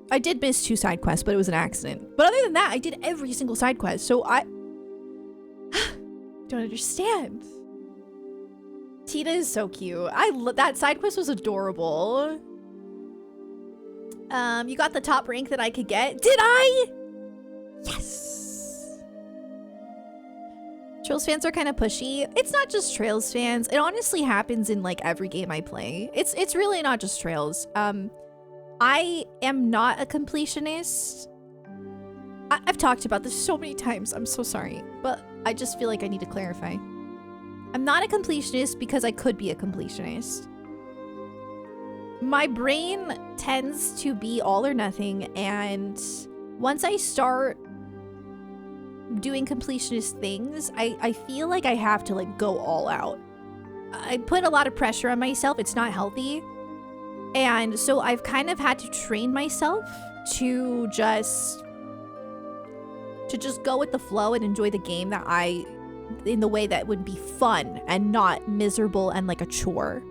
I did miss 2 side quests, but it was an accident. But other than that, I did every single side quest, so I don't understand. Tina is so cute. That side quest was adorable. You got the top rank that I could get. Did I? Yes. Trails fans are kind of pushy. It's not just Trails fans. It honestly happens in like every game I play. It's really not just Trails. I am not a completionist. I've talked about this so many times. I'm so sorry, but I just feel like I need to clarify. I'm not a completionist because I could be a completionist. My brain tends to be all or nothing, and once I start doing completionist things, I feel like I have to like go all out. I put a lot of pressure on myself. It's not healthy. And so I've kind of had to train myself to just go with the flow and enjoy the game in the way that would be fun and not miserable and like a chore.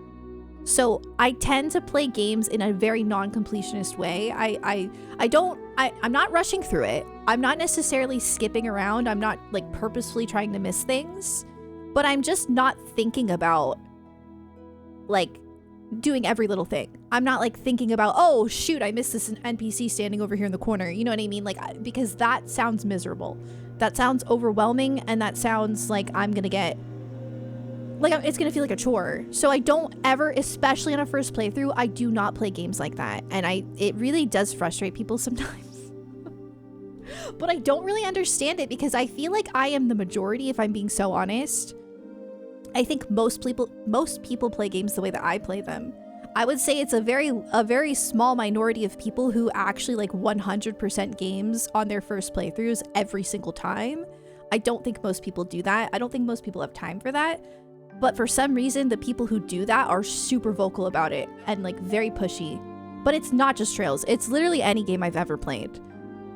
So I tend to play games in a very non-completionist way. I'm not rushing through it. I'm not necessarily skipping around. I'm not like purposefully trying to miss things, but I'm just not thinking about like doing every little thing. I'm not like thinking about, oh shoot, I missed this NPC standing over here in the corner. You know what I mean? Like, because that sounds miserable. That sounds overwhelming, and that sounds like I'm gonna get like it's gonna feel like a chore. So I don't ever, especially on a first playthrough, I do not play games like that, and it really does frustrate people sometimes. But I don't really understand it because I feel like I am the majority, if I'm being so honest. I think most people play games the way that I play them. I would say it's a very small minority of people who actually like 100% games on their first playthroughs every single time. I don't think most people do that. I don't think most people have time for that. But for some reason, the people who do that are super vocal about it and like very pushy. But it's not just Trails. It's literally any game I've ever played.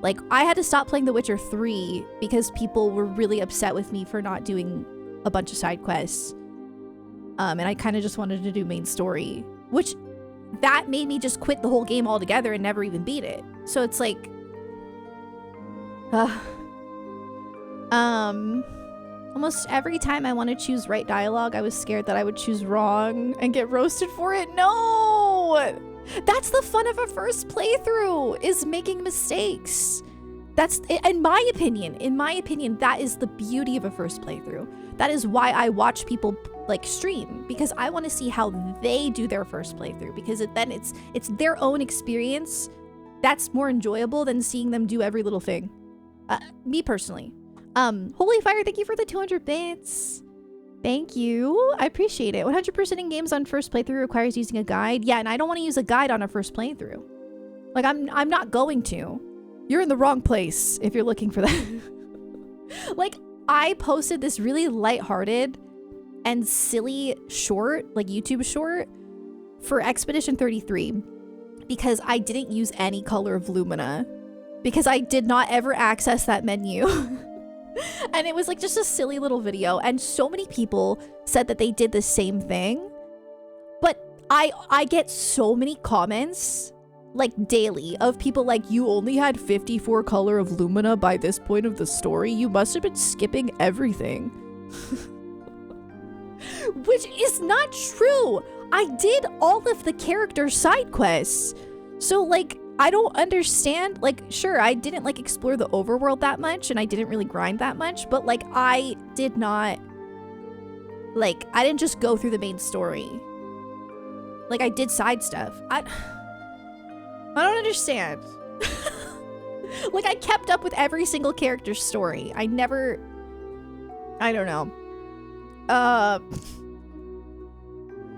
Like, I had to stop playing The Witcher 3 because people were really upset with me for not doing a bunch of side quests. And I kind of just wanted to do main story, which that made me just quit the whole game altogether and never even beat it. So it's like, almost every time I want to choose right dialogue, I was scared that I would choose wrong and get roasted for it. No! That's the fun of a first playthrough, is making mistakes. That's, in my opinion, that is the beauty of a first playthrough. That is why I watch people like stream, because I want to see how they do their first playthrough, because then it's their own experience that's more enjoyable than seeing them do every little thing. Me personally. Holy Fire, thank you for the 200 bits. Thank you. I appreciate it. 100% in games on first playthrough requires using a guide. Yeah, and I don't want to use a guide on a first playthrough. Like, I'm not going to. You're in the wrong place if you're looking for that. Like, I posted this really lighthearted and silly short, like YouTube short, for Expedition 33 because I didn't use any color of Lumina, because I did not ever access that menu. And it was like just a silly little video, and so many people said that they did the same thing. But I get so many comments like daily of people like, you only had 54 color of Lumina by this point of the story, you must have been skipping everything. Which is not true. I did all of the character side quests. So like, I don't understand. Like, sure, I didn't like explore the overworld that much, and I didn't really grind that much, but like, I did not, like, I didn't just go through the main story. Like, I did side stuff. I don't understand. Like, I kept up with every single character's story. I don't know.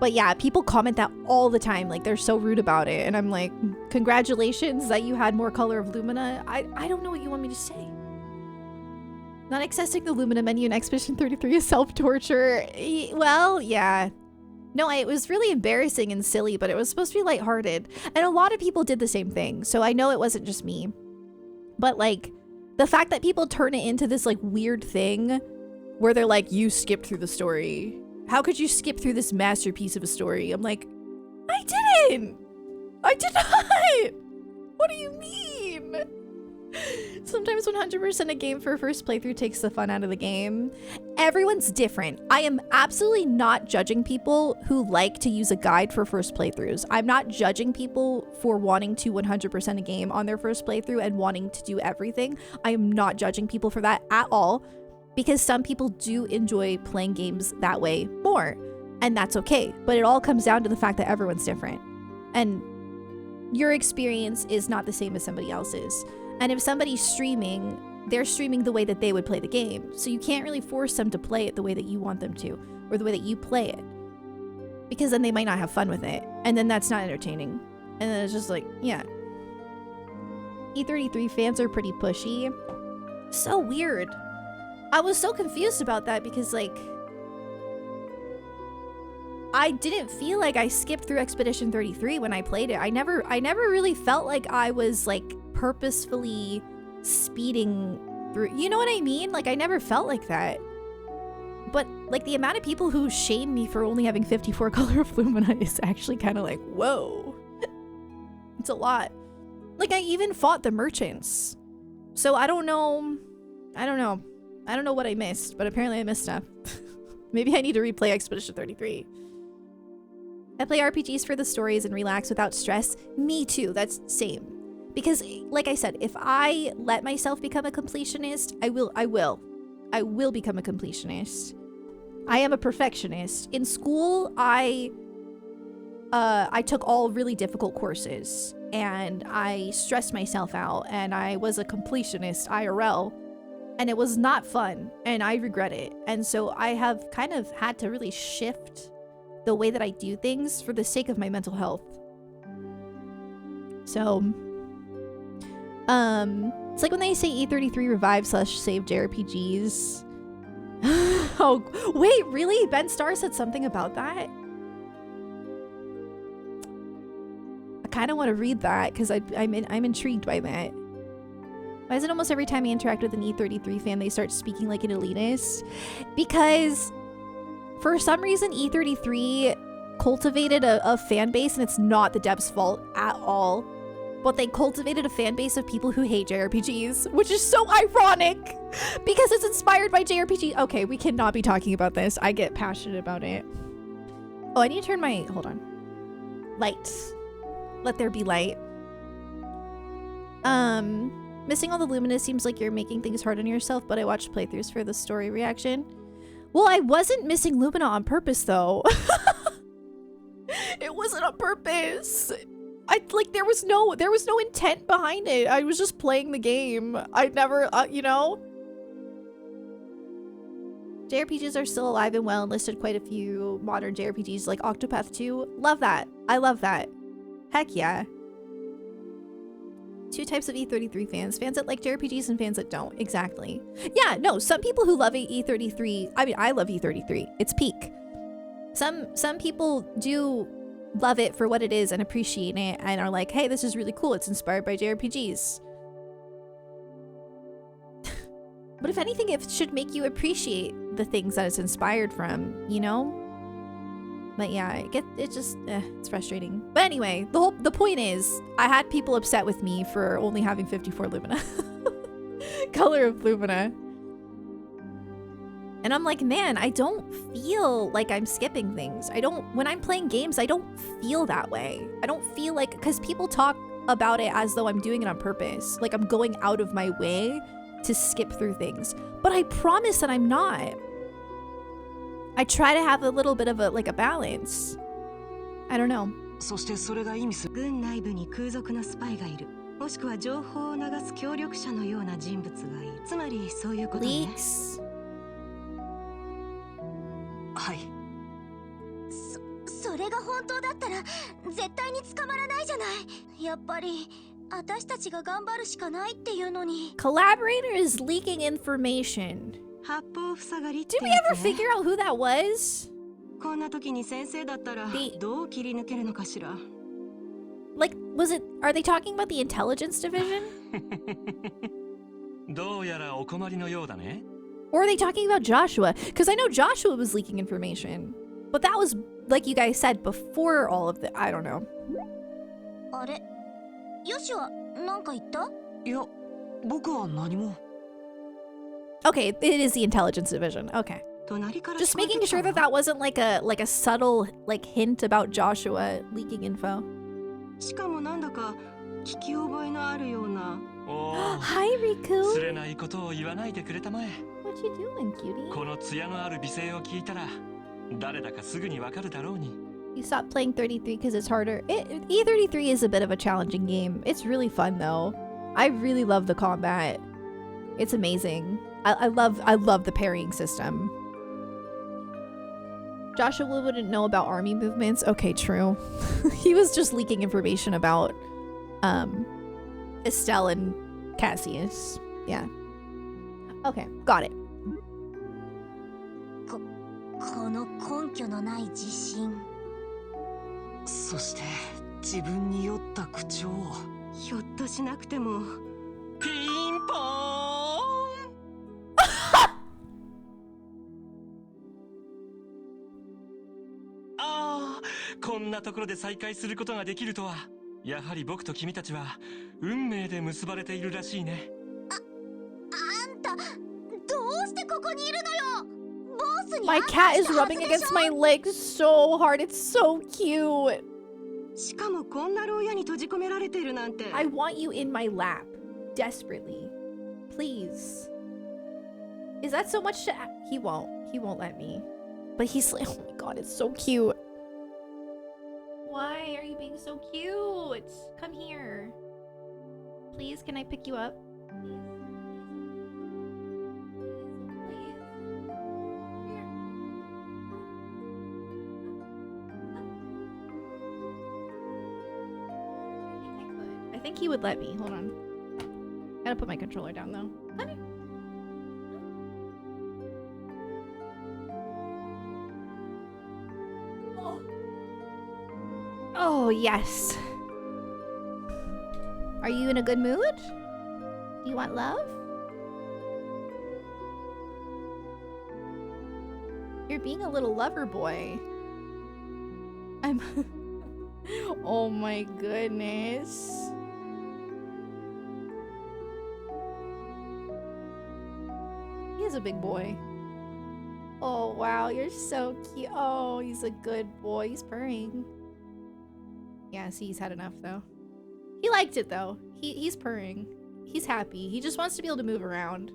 But yeah, people comment that all the time. Like, they're so rude about it. And I'm like, congratulations that you had more color of Lumina. I don't know what you want me to say. Not accessing the Lumina menu in Expedition 33 is self-torture. Well, yeah. No, it was really embarrassing and silly, but it was supposed to be lighthearted. And a lot of people did the same thing. So I know it wasn't just me. But like, the fact that people turn it into this like weird thing where they're like, you skipped through the story. How could you skip through this masterpiece of a story? I'm like, I didn't. I did not. What do you mean? Sometimes 100% a game for a first playthrough takes the fun out of the game. Everyone's different. I am absolutely not judging people who like to use a guide for first playthroughs. I'm not judging people for wanting to 100% a game on their first playthrough and wanting to do everything. I am not judging people for that at all, because some people do enjoy playing games that way more, and that's okay. But it all comes down to the fact that everyone's different, and your experience is not the same as somebody else's. And if somebody's streaming, they're streaming the way that they would play the game. So you can't really force them to play it the way that you want them to, or the way that you play it, because then they might not have fun with it. And then that's not entertaining. And then it's just like, yeah. E33 fans are pretty pushy. So weird. I was so confused about that because like, I didn't feel like I skipped through Expedition 33 when I played it. I never really felt like I was like purposefully speeding through. You know what I mean? Like, I never felt like that. But like, the amount of people who shame me for only having 54 color of Lumina is actually kind of like, whoa. It's a lot. Like, I even fought the merchants. So I don't know what I missed, but apparently I missed stuff. Maybe I need to replay Expedition 33. I play RPGs for the stories and relax without stress. Me too, that's same. Because like I said, if I let myself become a completionist, I will become a completionist. I am a perfectionist. In school, I took all really difficult courses and I stressed myself out and I was a completionist IRL. And it was not fun, and I regret it. And so I have kind of had to really shift the way that I do things for the sake of my mental health. So, it's like when they say E33 revive / save JRPGs. Oh, wait, really? Ben Starr said something about that? I kind of want to read that because I'm intrigued by that. Why is it almost every time I interact with an E33 fan, they start speaking like an elitist? Because for some reason, E33 cultivated a fan base, and it's not the devs' fault at all. But they cultivated a fan base of people who hate JRPGs, which is so ironic because it's inspired by JRPG. Okay, we cannot be talking about this. I get passionate about it. Oh, I need to turn my, hold on, lights. Let there be light. Missing all the Lumina seems like you're making things hard on yourself, but I watched playthroughs for the story reaction. Well, I wasn't missing Lumina on purpose, though. It wasn't on purpose. There was no intent behind it. I was just playing the game. I never, you know. JRPGs are still alive and well and listed quite a few modern JRPGs like Octopath 2. Love that. I love that. Heck yeah. Two types of E33 fans. Fans that like JRPGs and fans that don't. Exactly. Yeah, no, some people who love E33, I mean, I love E33. It's peak. Some people do love it for what it is and appreciate it and are like, hey, this is really cool. It's inspired by JRPGs. But if anything, it should make you appreciate the things that it's inspired from, you know? But yeah, it's frustrating. But anyway, the point is, I had people upset with me for only having 54 Lumina. Color of Lumina. And I'm like, man, I don't feel like I'm skipping things. When I'm playing games, I don't feel that way. I don't feel like, because people talk about it as though I'm doing it on purpose. Like I'm going out of my way to skip through things. But I promise that I'm not. I try to have a little bit of a balance. I don't know. そしてそれが意味する軍内部に空賊のスパイがいる。もしくは情報を流す協力者のような人物がいる。つまりそういうことね。Leaks. はい。それが本当だったら絶対に捕まらないじゃない。やっぱり私たちが頑張るしかないっていうのに。Collaborator is leaking information. 八方塞がりって Did we ever figure out who that was? こんな時に先生だったらどう切り抜けるのかしら。Like, are they talking about the intelligence division? どうやらお困りのようだね。 Or are they talking about Joshua? Because I know Joshua was leaking information. But that was, like you guys said, before all of the... I don't know. あれヨシは何か言った？いや、僕は何も。Okay, it is the intelligence division. Okay. Just making sure that wasn't like a subtle hint about Joshua leaking info. しかもなんだか聞き覚えのあるような。Hi, Riku. 釣れないことを言わないでくれたまえ。What you doing, cutie? この艶のある美声を聞いたら誰だかすぐにわかるだろうに。You stopped playing 33 because it's harder. E33 is a bit of a challenging game. It's really fun though. I really love the combat. It's amazing. I love the parrying system. Joshua wouldn't know about army movements. Okay, true. He was just leaking information about Estelle and Cassius. Yeah. Okay, got it. この根拠のない自信。そして自分に酔った口調。ひょっとしなくても。ピンポーン。ああ、こんなところで再会することができるとは。やはり僕と君たちは運命で結ばれているらしいね。あんたどうしてここにいるのよ。ボスに My cat is rubbing against my legs so hard. It's so cute. しかもこんな牢屋に閉じ込められているなんて。I want you in my lap desperately. Please. Is that so much to He won't let me. But he's like, oh my god, it's so cute. Why are you being so cute? Come here. Please, can I pick you up? Please. I think he would let me. Hold on. Gotta put my controller down though. Let me. Oh, yes. Are you in a good mood? Do you want love? You're being a little lover boy. I'm... Oh my goodness. He is a big boy. Oh wow, you're so cute. Oh, he's a good boy. He's purring. Yeah, see, he's had enough though. He liked it though. He's purring. He's happy. He just wants to be able to move around.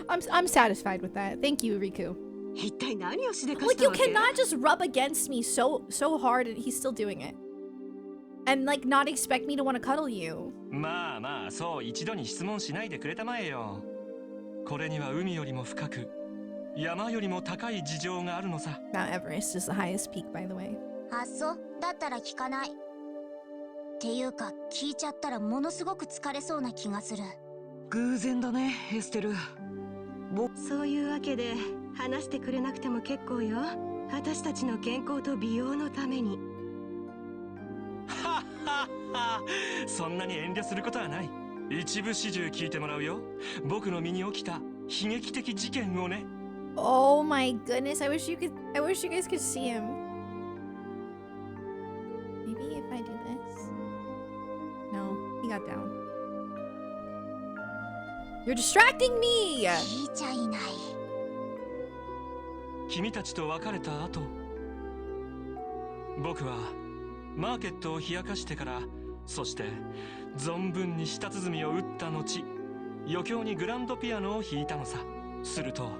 I'm satisfied with that. Thank you, Riku. 一体何をしでか Like した you わけ cannot just rub against me so hard and he's still doing it. And like not expect me to want to cuddle you. まあまあ、そう一度に質問しないでくれたまえよ。これには海よりも深く、山よりも高い事情があるのさ。Mount Everest is the highest peak, by the way. あ、そうだったら聞かない。っていうか聞いちゃったらものすごく疲れそうな気がする。偶然だね、エステル。そういうわけで話してくれなくても結構よ。私たちの健康と美容のために。はっはっは。そんなに遠慮することはない。一部始終聞いてもらうよ。僕の身に起きた悲劇的事件をね。Oh my goodness, I wish you guys could see him. Maybe if I do this. No, he got down. You're distracting me! 聞いちゃいない。君たちと別れた後、僕はマーケットを冷やかしてから、そして存分に舌鼓を打った後、余興にグランドピアノを弾いたのさ。すると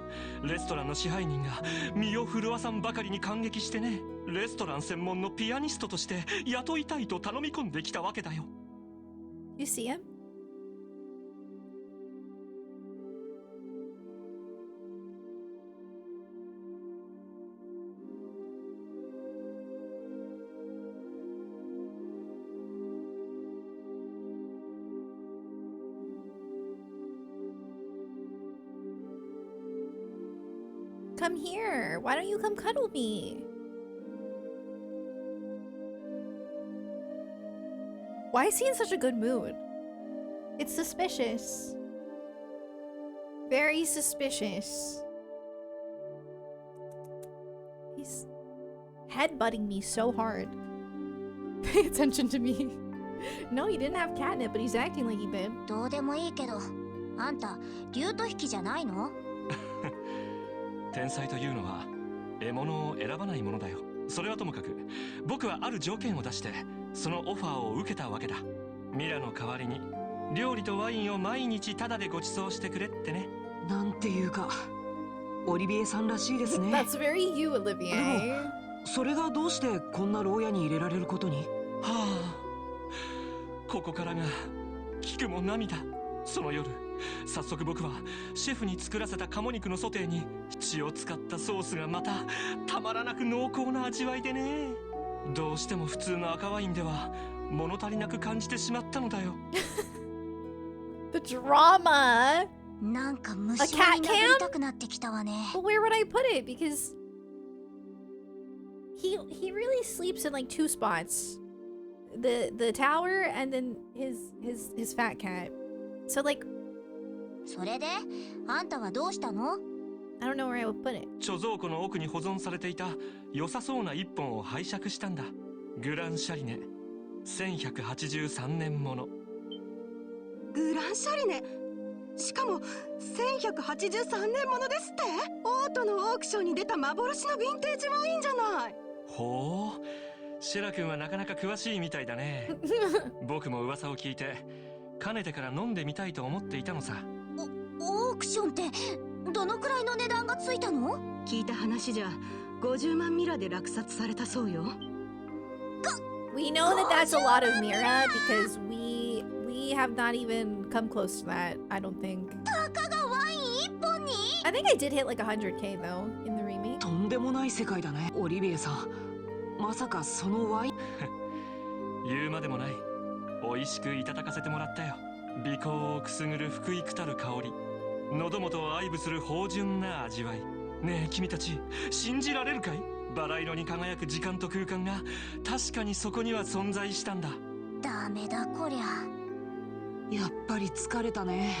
レストランの支配人が身を震わさんばかりに感激してね、レストラン専門のピアニストとして雇いたいと頼み込んできたわけだよ。You see him? Come here. Why don't you come cuddle me? Why is he in such a good mood? It's suspicious. Very suspicious. He's headbutting me so hard. Pay attention to me. No, he didn't have catnip, but he's acting like he did. どうでもいいけど、あんた竜と引きじゃないの？天才というのは獲物を選ばないものだよ。それはともかく、僕はある条件を出してそのオファーを受けたわけだ。ミラの代わりに料理とワインを毎日タダでご馳走してくれってね。なんていうか、オリビエさんらしいですね。 That's very you, Olivier. それがどうしてこんな牢屋に入れられることに？はあ、ここからが聞くも涙。その夜、早速僕はシェフに作らせた鴨肉のソテーに血を使ったソースがまたたまらなく濃厚な味わいでね。どうしても普通の赤ワインでは物足りなく感じてしまったのだよ。The drama. なんか無性に殴りたくなってきたわね。 But where would I put it? Because he really sleeps in like two spots. The tower and then his fat cat. So like それであんたはどうしたの？ I don't know where I would put it. 貯蔵庫の奥に保存されていた良さそうな一本を拝借したんだ。グランシャリネ、1183年もの。グランシャリネ、しかも1183年ものですって。オートのオークションに出た幻のヴィンテージワインじゃない。ほう、シェラ君はなかなか詳しいみたいだね。僕も噂を聞いてかねてから飲んでみたいと思っていたのさ。オークションってどのくらいの値段がついたの？聞いた話じゃ50万ミラで落札されたそうよ。We know that that's a lot of Mira because we have not even come close to that. I don't think. たかがワイン1本に？ I think I did hit like 100k though in the remake. とんでもない世界だね、オリビエさん。まさかそのワイン。言うまでもない。美味しくいただかせてもらったよ。鼻孔をくすぐる福くたる香り、喉元を愛撫する芳醇な味わい。ねえ君たち、信じられるかい？バラ色に輝く時間と空間が確かにそこには存在したんだ。ダメだこりゃ。やっぱり疲れたね。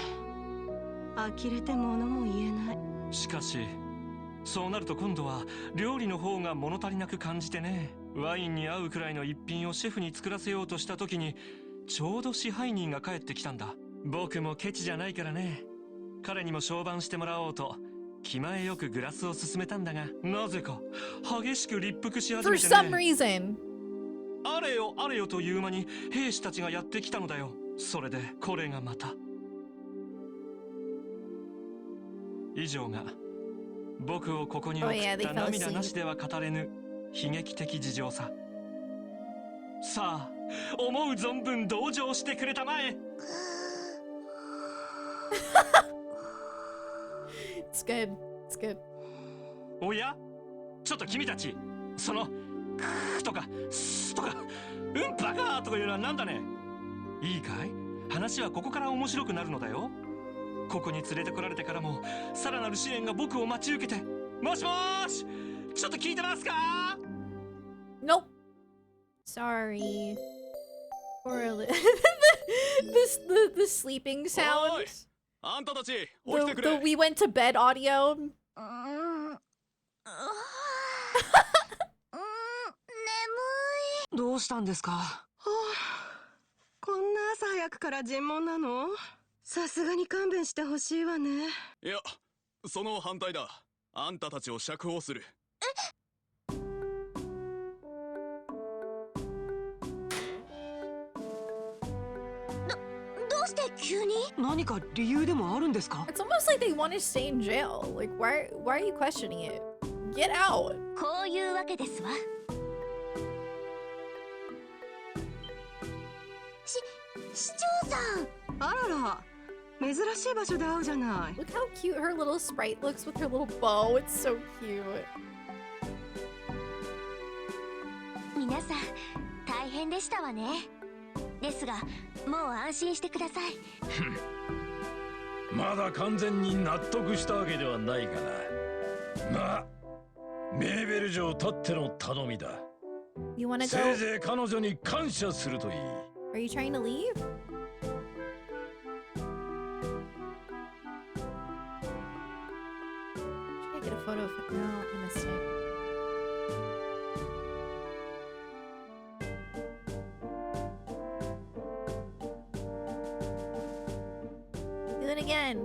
呆れて物も言えない。しかしそうなると今度は料理の方が物足りなく感じてね。ワインに合うくらいの一品をシェフに作らせようとした時にちょうど支配人が帰ってきたんだ。僕もケチじゃないからね。彼にも商売してもらおうと気前よくグラスを進めたんだが、なぜか激しく立腹し始 For めて some ね。 reason. あれよあれよという間に兵士たちがやってきたのだよ。それでこれがまた。以上が僕をここに送 Oh, yeah, っ they た fell 涙なし asleep. では語れぬ悲劇的事情さ。さあ、思う存分同情してくれたまえ。It's good. It's good. おや、ちょっと君たち、そのクーとかスとかバカとかいうのはなんだね。いいかい、話はここから面白くなるのだよ。ここに連れてこられてからもさらなる試練が僕を待ち受けて。もしもーし、ちょっと聞いてますか？ Nope. Sorry. Or the sleeping sound. あんたたち The we went to bed audio. 眠い。どうしたんですか？こんな朝早くから尋問なの？さすがに勘弁してほしいわね。いや、その反対だ。あんたたちを釈放する。どうして急に？何か理由でもあるんですか？ It's almost like they want to stay in jail. Like, why are you questioning it? Get out. こういうわけですわ。市長さん。あらら、珍しい場所で会うじゃない。Look how cute her little sprite looks with her little bow. It's so cute. 皆さん大変でしたわね。ですがもう安心してください。まだ完全に納得したわけではないがな。まあ、メーベル城たっての頼みだ。 You wanna せ go? いぜい彼女に感謝するといい。Are you trying to leave? Should I get a photo of it? No, I missed it. Do it again.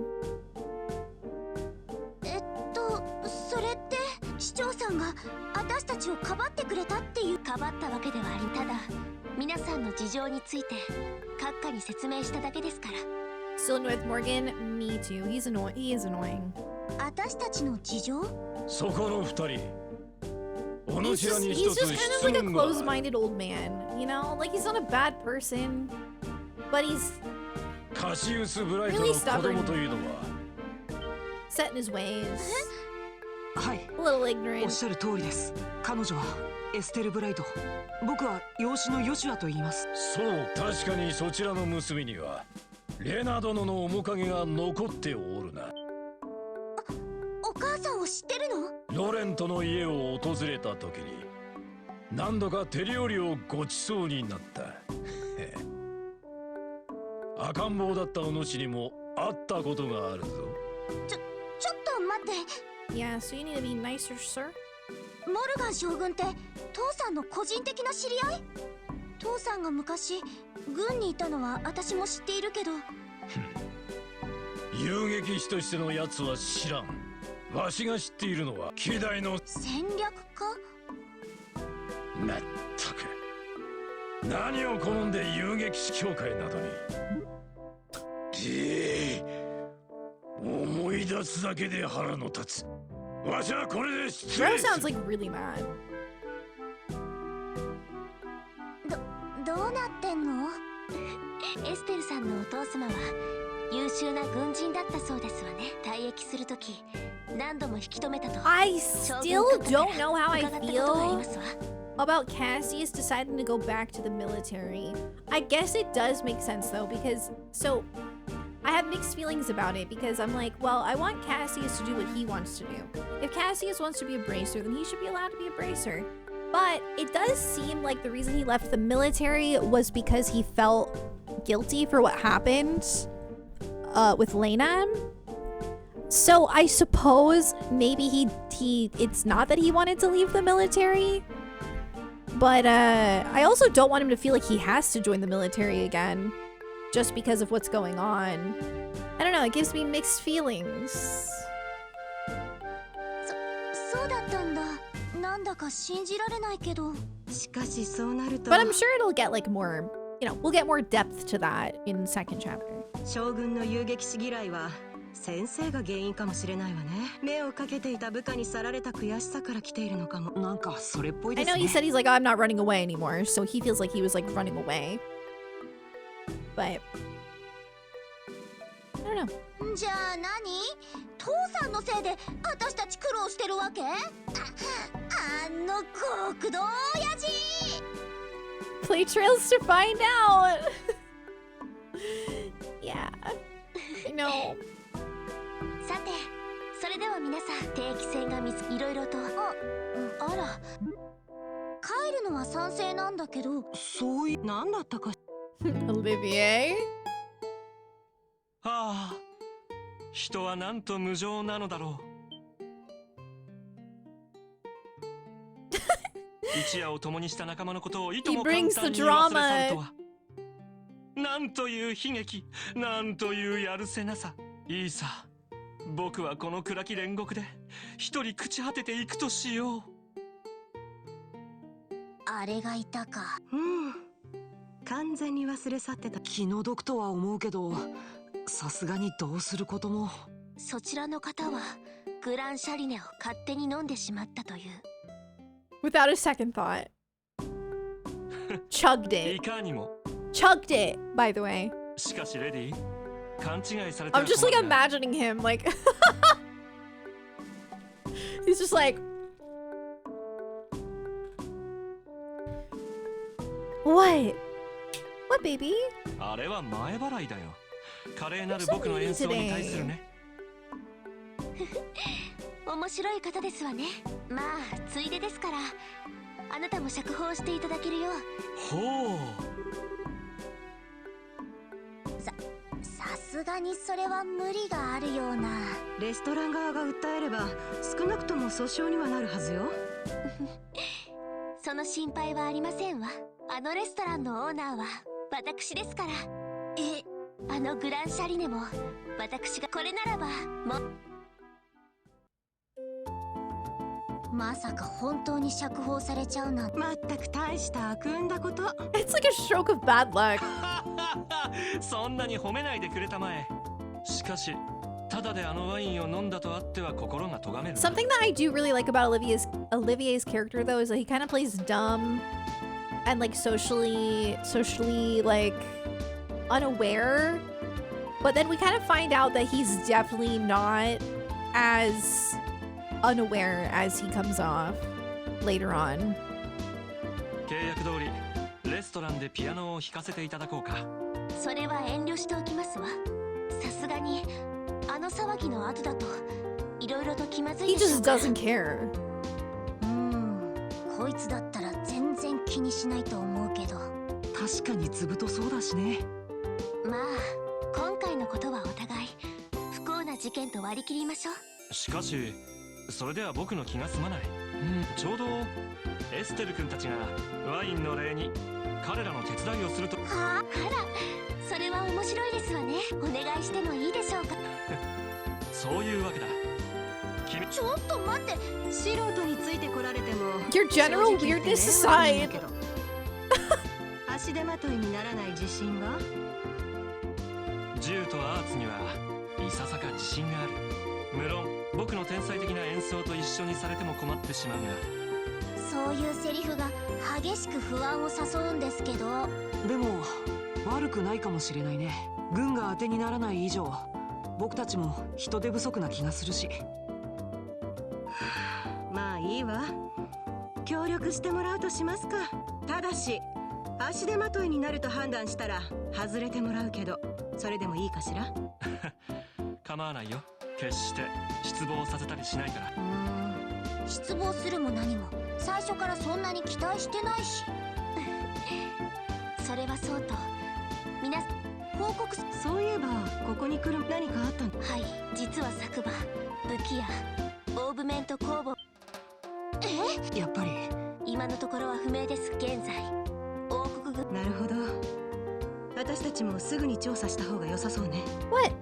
それって市長さんが私たちをかばってくれたっていう。かばったわけではあり、ただ皆さんの事情について閣下に説明しただけですから。 Still annoyed with Morgan? Me too. He is annoying. 私たちの事情？そこの二人。お He's 主ら just, に he's 一 just つ kind of 質 like a 問がある。 closed-minded old man, you know? Like he's not a bad person, but he's カシウス・ブライト Really の子 stubborn. 供というのは set in his ways. はい、 A little おっ ignorant. しゃる通りです。彼女はエステル・ブライト。僕は養子のヨシュアと言います。そう、確かにそちらの娘にはレナ殿の面影が残っておるな。お母さんを知ってるの？ロレントの家を訪れた時に何度か手料理をごちそうになった。赤ん坊だったお主にも会ったことがあるぞ。ちょっと待って。 Yeah, so you need to be nicer, sir. モルガン将軍って父さんの個人的な知り合い？父さんが昔軍にいたのは私も知っているけど。遊撃士としてのやつは知らん。わしが知っているのは希代の戦略家？まったく何を好んで遊撃士協会などに。思い出すだけで腹の立つ。わしはこれで失 Bro 礼す sounds る。 like really mad. どうなってんの？エステルさんのお父様は優秀な軍人だったそうですわね。退役するとき何度も引き止めたと。 I still don't know how I 伺ったことがありま feel すわ。 about Cassius deciding to go back to the military. I guess it does make sense though, because so I have mixed feelings about it because I'm like, well, I want Cassius to do what he wants to do. If Cassius wants to be a bracer, then he should be allowed to be a bracer. But it does seem like the reason he left the military was because he felt guilty for what happened with Lena. So I suppose maybe he it's not that he wanted to leave the military. But I also don't want him to feel like he has to join the military again just because of what's going on. I don't know, it gives me mixed feelings. だか信じられないけど。しかしそうなると But I'm sure it'll get like more, you know, we'll get more depth to that in second chapter. 将軍の遊撃士嫌いは先生が原因かもしれないわね。目をかけていた部下に去られた悔しさから来ているのかも。なんかそれっぽい I です know ね。 he said he's like, oh, I'm not running away anymore, so he feels like he was like running away. But I don't know. じゃあ何？父さんのせいで私たち苦労してるわけ？あの極道親父！ Play trails to find out. Yeah, I know. さて、それでは皆さん定期戦がいろいろと。あら。帰るのは賛成なんだけど。そういう何だったか。Olivier? ああ、人はなんと無情なのだろう。一夜を共にした仲間のことをいとも簡単に忘れ去るとは。なんという悲劇、なんというやるせなさ。いいさ、僕はこの暗き煉獄で一人朽ち果てていくとしよう。あれがいたか。完全に忘れ去ってた。気の毒とは思うけど、さすがにどうすることも。そちらの方はグランシャリネを勝手に飲んでしまったという。Without a second thought. Chugged い it. かにも。Chugged it, by the way. しかしレディ、勘違いされて I'm は just like 困るな。 imagining him, like he's just like, what? What, baby? あれは前払いだよ。華麗なる僕の演奏に対するね。面白い方ですわね。まあついでですから、あなたも釈放していただけるよ。ほう。さすがにそれは無理があるような。レストラン側が訴えれば少なくとも訴訟にはなるはずよ。その心配はありませんわ。あのレストランのオーナーは私ですから。あのグランシャリネも私が。これならばもう。まさか本当に釈放されちゃうなんて。まったく大した悪運だこと。 It's like a stroke of bad luck. そんなに褒めないでくれたまえ。しかし、ただであのワインを飲んだとあっては心が咎めるな。 Something that I do really like about Olivier's character though is that he kind of plays dumb and like socially like unaware, but then we kind of find out that he's definitely not as unaware as he comes off later on. 契約通りレストランでピアノを弾かせていただこうか。それは遠慮しておきますわ。さすがにあの騒ぎの後だといろいろと気まずい He でしょう just か。 doesn't care. こいつだったら全然気にしないと思うけど。確かにずぶとそうだしね。まあ今回のことはお互い不幸な事件と割り切りましょう。しかし、それでは僕の気が済まない。ちょうどエステル君たちがワインの礼に彼らの手伝いをすると。はあ、あら、それは面白いですわね。お願いしてもいいでしょうか。そういうわけだ。君ちょっと待って。素人についてこられても Your general weirdness aside. 足手まといにならない自信が。銃とアーツにはいささか自信がある。無論僕の天才的な演奏と一緒にされても困ってしまうが。そういうセリフが激しく不安を誘うんですけど。でも悪くないかもしれないね。軍が当てにならない以上、僕たちも人手不足な気がするし。まあいいわ。協力してもらうとしますか。ただし足手まといになると判断したら外れてもらうけど、それでもいいかしら。構わないよ。決して失望させたりしないから。失望するも何も最初からそんなに期待してないし。それはそうと皆さん報告。そういえばここに来る何かあったの？はい、実は昨晩武器やオーブメント工房。やっぱり今のところは不明です。現在王国軍。なるほど。私たちもすぐに調査した方が良さそうね。 What?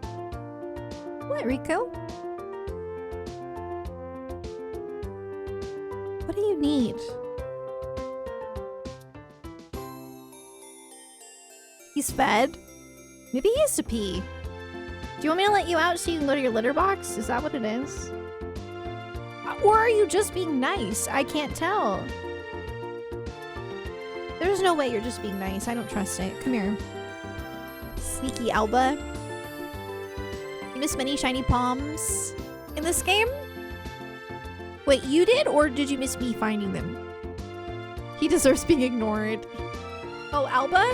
What, Rico? What do you need? He's fed? Maybe he has to pee. Do you want me to let you out so you can go to your litter box? Is that what it is? Or are you just being nice? I can't tell. There's no way you're just being nice. I don't trust it. Come here. Sneaky Alba. You miss many shiny palms in this game? Wait, you did? Or did you miss me finding them? He deserves being ignored. Oh, Alba?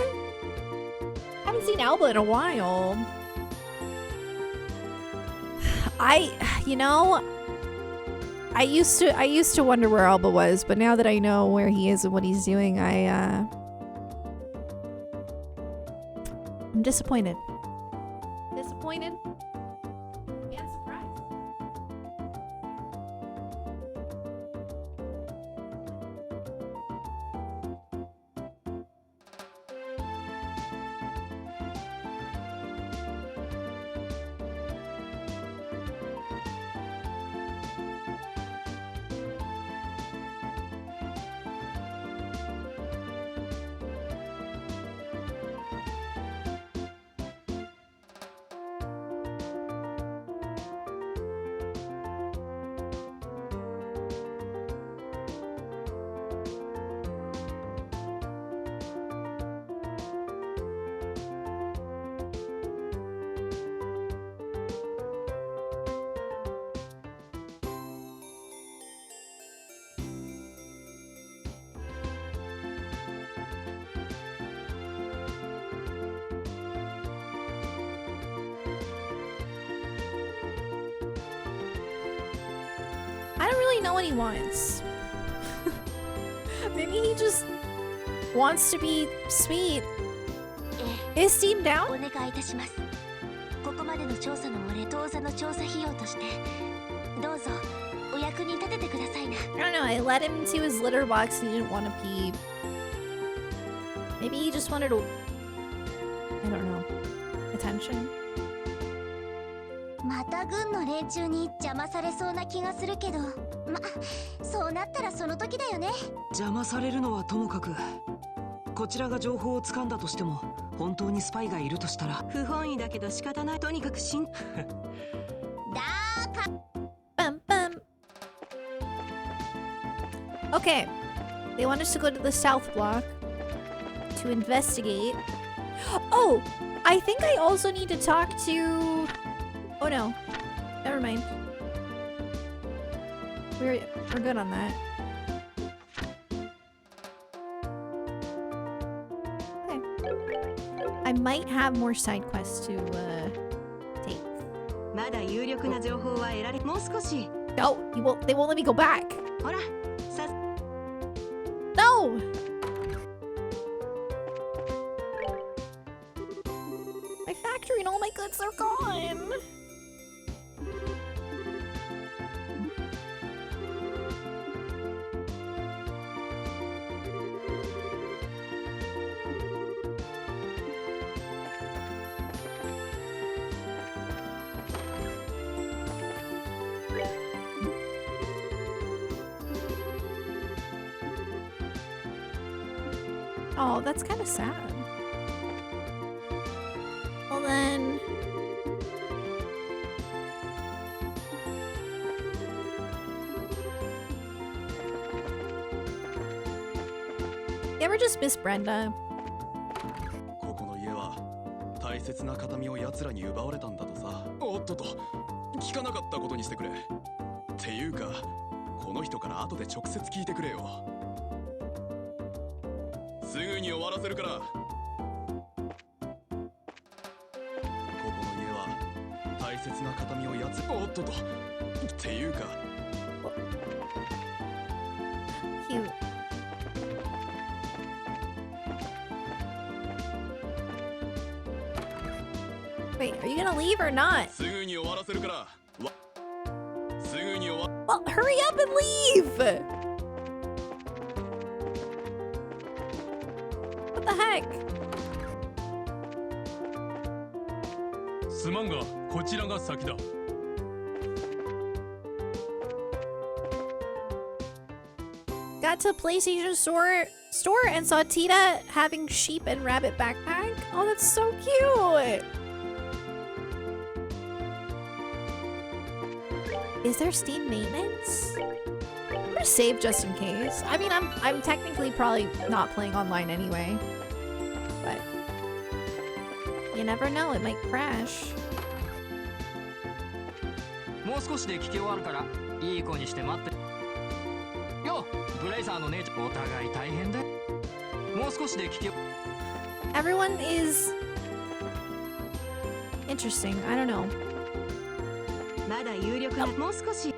Haven't seen Alba in a while. You know, I used to wonder where Alba was, but now that I know where he is and what he's doing, I'm disappointed. Disappointed and surprised. I don't really know what he wants. Maybe he just wants to be sweet. Is Steam down? お願いいたします。ここまでの調査のお礼、当座の調査費用として、どうぞお役に立ててくださいな。I don't know, I let him into his litter box and he didn't want to pee. Maybe he just wanted to... I don't know. Attention? また軍の連中に邪魔されそうな気がするけど、ま、そうなったらその時だよね。邪魔されるのはともかく、こちらが情報を掴んだとしても本当にスパイがいるとしたら不本意だけど仕方ない。とにかくだーか Bum bum. Okay. They want us to go to the south block to investigate. Oh! I think I also need to talk to... Oh no. Never mind. We're good on that. Okay. I might have more side quests to take. まだ有力な情報は得られ、もう少し。 No, they won't let me go back. ほら、さ、 No! My factory and all my goods are gone. Oh, that's kind of sad. Well then... You ever just miss Brenda? ここの家は大切な形見を奴らに奪われたんだとさ。おっとと、聞かなかったことにしてくれ。っていうか、この人から後で直接聞いてくれよ。すぐに終わらせるから。ここの家は大切な形見をやつ。おっとと、っていうか。Cute. Wait, are you gonna leave or not? すぐに終わらせるから。すぐに終わ。Well, hurry up and leave! What the heck? すまんが、こちらが先だ。got to PlayStation store and saw Tita having sheep and rabbit backpack. Oh, that's so cute. Is there Steam maintenance? I'm gonna save just in case. I mean, I'm technically probably not playing online anyway, but you never know, it might crash. もう少しで聞き終わるからいい子にして待ってよ。ブレイザーの姉ちゃんお互い大変だ。もう少しで聞き Everyone is interesting. I don't know. まだ有力なもう少し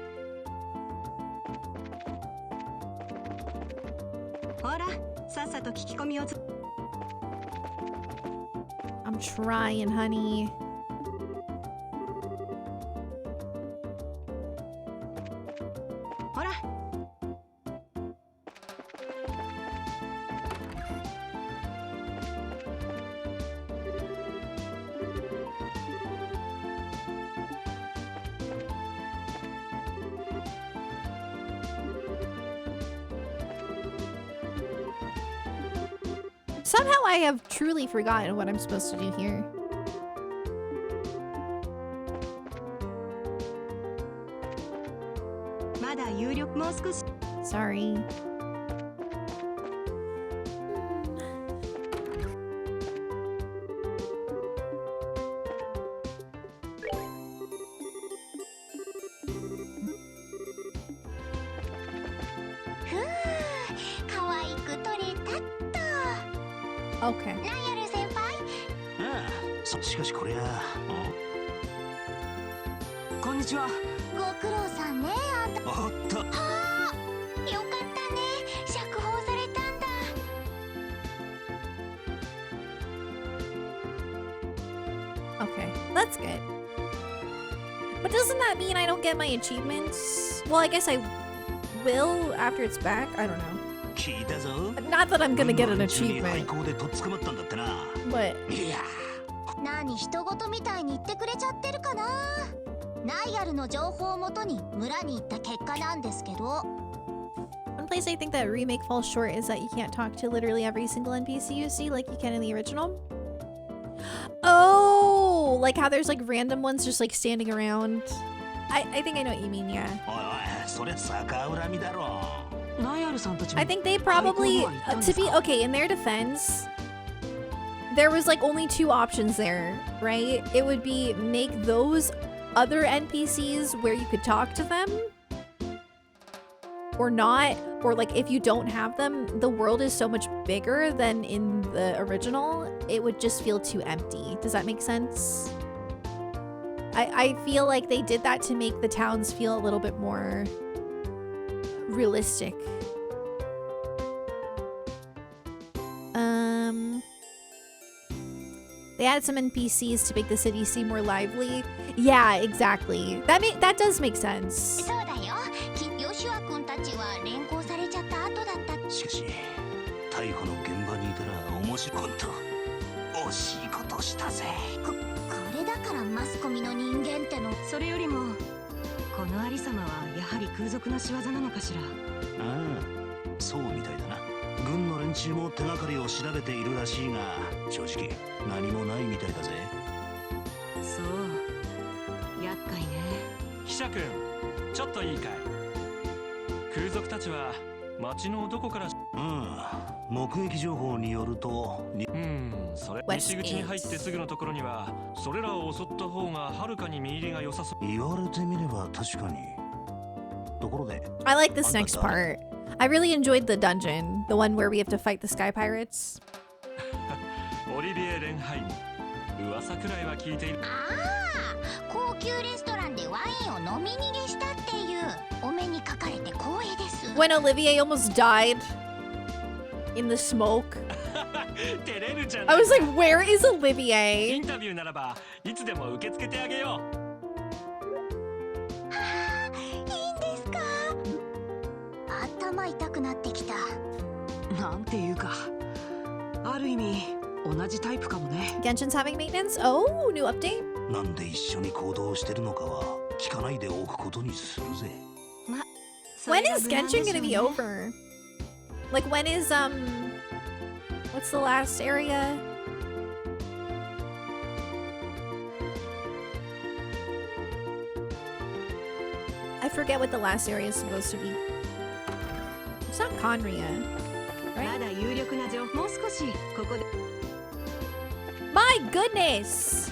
ほらさっさと聞き込みをI'm trying, honey. Somehow I have truly forgotten what I'm supposed to do here. Sorry. Okay. しかしこりゃこんにちは。ご苦労さんね、あんた。おっと。はあ、よかったね。釈放されたんだ。Okay, that's good. But doesn't that mean I don't get my achievements? Well, I guess I will after it's back. I don't know. Not that I'm gonna get an achievement. But 何人事みたいに言ってくれちゃってるかな。ナイアルの情報をもとに村に行った結果なんですけど。one place I think that Remake falls short is that you can't talk to literally every single NPC you see like you can in the original. Oh, like how there's like random ones just like standing around. I think I know what you mean, yeah. I think they probably, to be, okay, in their defense, there was like only two options there, right? It would be make those other NPCs where you could talk to them, or not, or like if you don't have them, the world is so much bigger than in the original, it would just feel too empty. Does that make sense? I feel like they did that to make the towns feel a little bit more realistic. They added some NPCs to make the city seem more lively. Yeah, exactly. That does make sense. そうだよ。ヨシュア君たちは連行されちゃった後だった。しかし逮捕の現場にいたら面白いこと惜しいことしたぜ。これだからマスコミの人間っての。それよりもこの有様はやはり空賊の仕業なのかしら。ああ、そうみたいだな。軍の連中も手がかりを調べているらしいが、正直何もないみたいだぜ。そう、厄介ね。記者君、ちょっといいかい。空賊たちは町のどこから？目撃情報によると、それ西口に入ってすぐのところにはそれらを襲った方がはるかに見入りが良さそう。言われてみれば確かに。ところで、I like this next part. I really enjoyed the dungeon, the one where we have to fight the sky pirates. オリビエ・レンハイム。噂くらいは聞いている。ああ、高級レストランでワインを飲み逃げしたっていうお目にかかれて光栄です。When Olivier almost died in the smoke. I was like, where is Olivier? インタビューならばいつでも受け付けてあげよう。頭痛くなってきた。なんていうか、ある意味同じタイプかもね。Genshin's having maintenance? Oh, new update? なんで一緒に行動してるのかは聞かないでおくことにするぜ。When is Genshin gonna be over? Like, when is, what's the last area? I forget what the last area is supposed to be. It's not Conria, right? My goodness!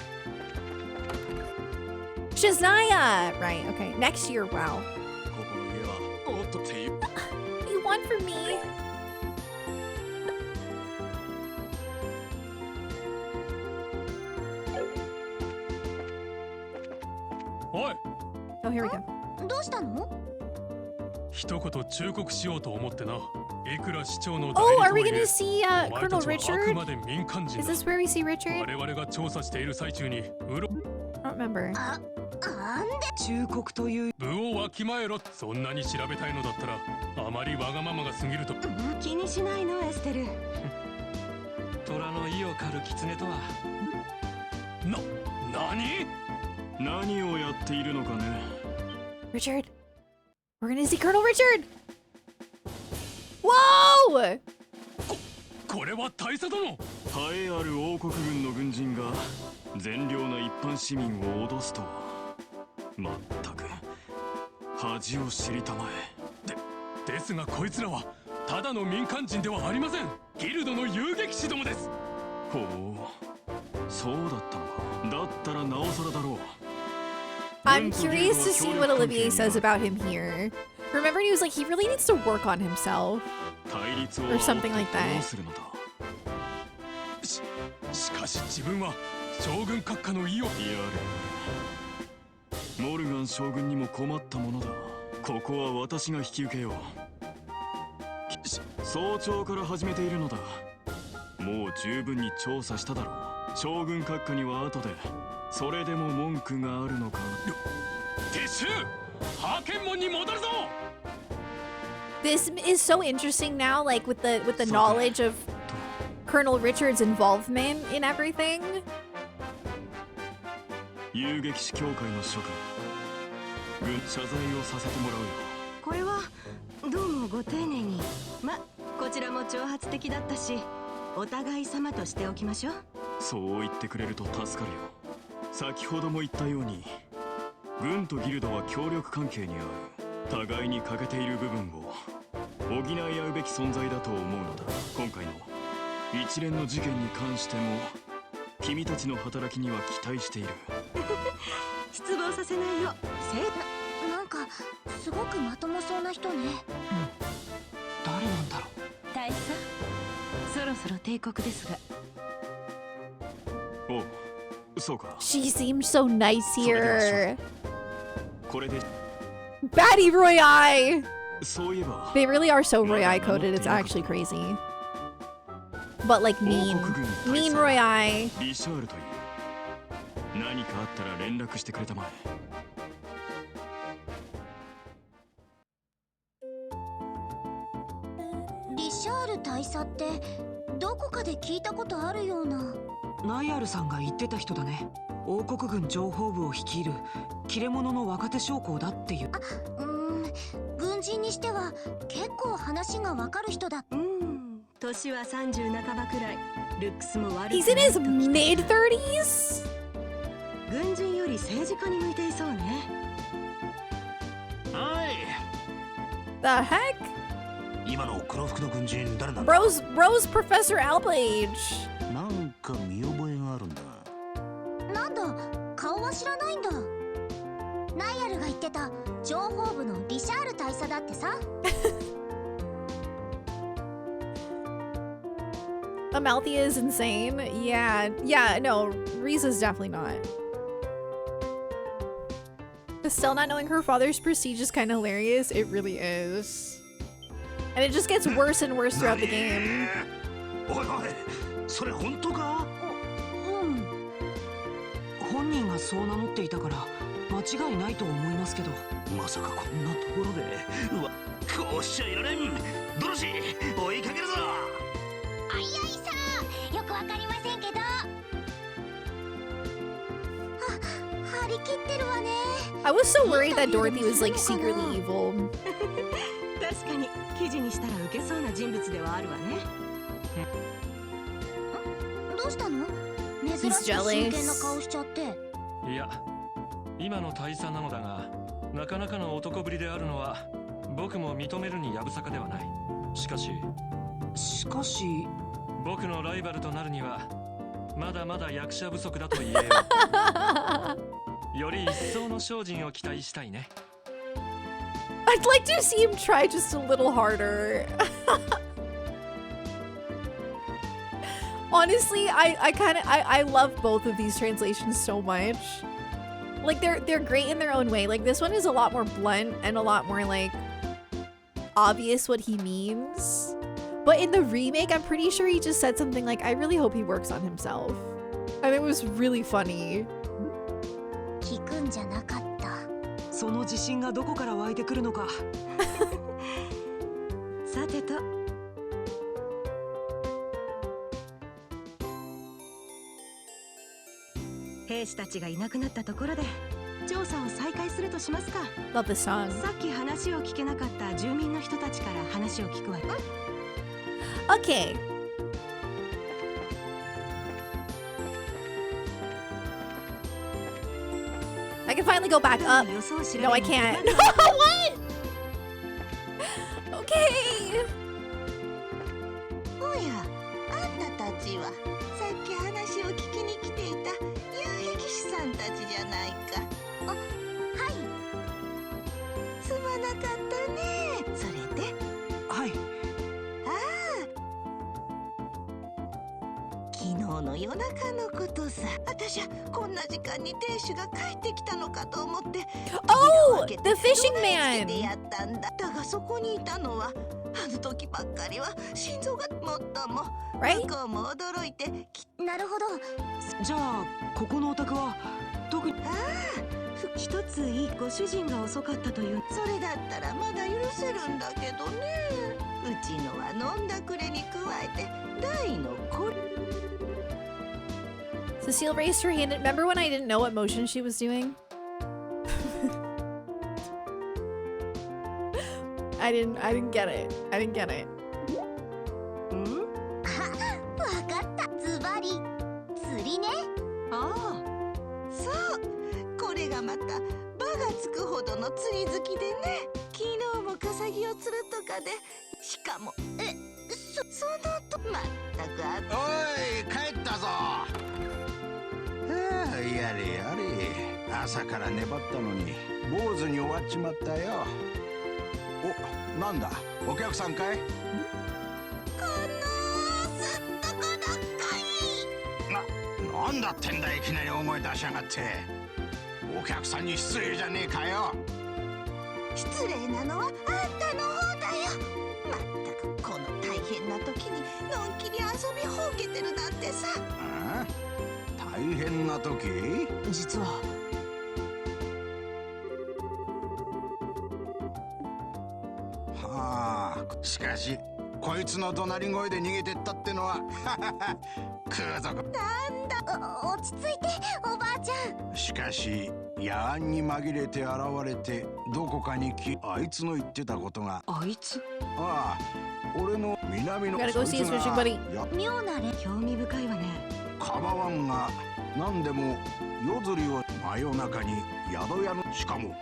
Shazaya! Right, okay. Next year, wow. You won for me. Oi! Oh, here we go. どうしたの？一言忠告しようと思ってな。いくら市長の Oh, 代 are we 理とはい gonna え see お前 Colonel たちはあく Richard? まで民間人 Is だ。 this where we see Richard? 我々が調査している最中にうろ I don't remember. なんで？忠告という部をわきまえろ。そんなに調べたいのだったらあまりわがままが過ぎると。気にしないのエステル。虎の意を狩る狐とは。何をやっているのかね。 Richard. We're gonna see Colonel Richard! Whoa! これは大佐殿。栄えある王国軍の軍人が善良な一般市民を脅すとは。まったく恥を知りたまえ。ですがこいつらはただの民間人ではありません。ギルドの遊撃士どもです。ほう、そうだったのか。だったらなおさらだろう。 I'm curious to see what Olivier says about him here. Remember, he was like, he really needs to work on himself. 対立を Or something like that. どうするのだ。しかし自分は将軍閣下の意を。やれ。モルガン将軍にも困ったものだ。ここは私が引き受けよう。早朝から始めているのだ。もう十分に調査しただろう。将軍閣下には後で。それでも文句があるのか。撤収！派遣門に戻るぞ！ This is so interesting now, like with the knowledge of Colonel Richard's involvement in everything. 遊撃士協会の諸君、謝罪をさせてもらうよ。これはどうもご丁寧に。ま、こちらも挑発的だったし、お互い様としておきましょう。そう言ってくれると助かるよ。先ほども言ったように、軍とギルドは協力関係にある。互いに欠けている部分を補い合うべき存在だと思うのだ。今回の一連の事件に関しても君たちの働きには期待している。失望させないよ。なんかすごくまともそうな人ね。誰なんだろう。大佐、そろそろ帝国ですが。おう、そうか。 She seems so nice here. これで Batty Roy Eye! そういえば They really are so Roy Eye coded, it's actually crazy. But like mean. Mean Roy Eye. リシャールという。何かあったら連絡してくれたまえ。リシャール大佐ってどこかで聞いたことあるような。ナイアルさんが言ってた人だね。王国軍情報部を率いる切れ者の若手将校だっていう。軍人にしては結構話がわかる人だ。年は30半ばくらい。ルックスも悪くない。 He's in his mid-30s? 軍人より政治家に向いていそうね。はい。 The heck? 今の黒服の軍人誰なんだ？ Rose Professor Alblage. なんか見覚えがあるんだ。なんだ、顔は知らないんだ。ナイアルが言ってた情報部のリシャール大佐だってさ。Amalthea is insane. Yeah, no, Riza's definitely not. Still not knowing her father's prestige is kind of hilarious. It really is. And it just gets worse and worse throughout the game. おいおい、それ本当か？本人がそう名乗っていたから間違いないと思いますけど。まさかこんなところで。うわ、こうしちゃいられん。ドロシー、追いかけるぞ。あいあいさ、よくわかりませんけど。張り切ってるわね。 I was so worried that Dorothy was like secretly evil. 確かに記事にしたら受けそうな人物ではあるわね。どうしたの？珍しく真剣な顔しちゃって。いや、今の大佐なのだが、なかなかの男ぶりであるのは僕も認めるにやぶさかではない。しかし僕のライバルとなるにはまだまだ役者不足だと言えよう。より一層の精進を期待したいね。I'd like to see him try just a little harder. Honestly, I love both of these translations so much. Like they're great in their own way. Like this one is a lot more blunt and a lot more like obvious what he means. But in the remake, I'm pretty sure he just said something like, I really hope he works on himself. And it was really funny. 聞くんじゃなかった。その自信がどこから湧いてくるのか。さてと。兵士たちがいなくなったところで調査を再開するとしますか。Love the song. さっき話を聞けなかった住民の人たちから話を聞くわよ。Okay. I can finally go back up. No, I can't. What? Okay. おや、あんたたちはさっき話を聞きに来ていた遊撃士さんたちじゃないか。あ、はい。すまなかったね。それで？はい。昨日の夜中のことさ。私はこんな時間に亭主が帰ってきたのかと思って。Oh, the fishing man. でやったんだ。だがそこにいたのはあの時ばっかりは心臓がもっとも。Right? 向こうも驚いて。なるほど。じゃあここのお宅は特に。一ついいご主人が遅かったという。それだったらまだ許せるんだけどね。うちのは飲んだくれに加えて大のこれ。Cecile raised her hand. Remember when I didn't know what motion she was doing? I didn't get it. I didn't get it. わかった。ズバリ釣りね。ああ、そう。これがまた場がつくほどの釣り好きでね。昨日もカサギを釣るとかで、しかもそのとまったくおい、帰ったぞ。やれやれ、朝から粘ったのに坊主に終わっちまったよ。お、なんだ、お客さんかい？すっとこどっこい。なんだってんだ、いきなり大声出しやがって。お客さんに失礼じゃねえかよ。失礼なのはあんたの方だよ。まったくこの大変な時にのんきに遊びほうけてるなんてさ。ああ、大変な時？実ははあ、しかしこいつの怒鳴り声で逃げてったってのは空賊。なんだ、落ち着いておばあちゃん。しかし野案に紛れて現れてどこかにあいつの言ってたことが。あいつ？ああ、俺の南の Gotta go see his fishing buddy. 妙なね。興味深いわね。かばわんが何でも夜釣りを真夜中に宿屋の、しかも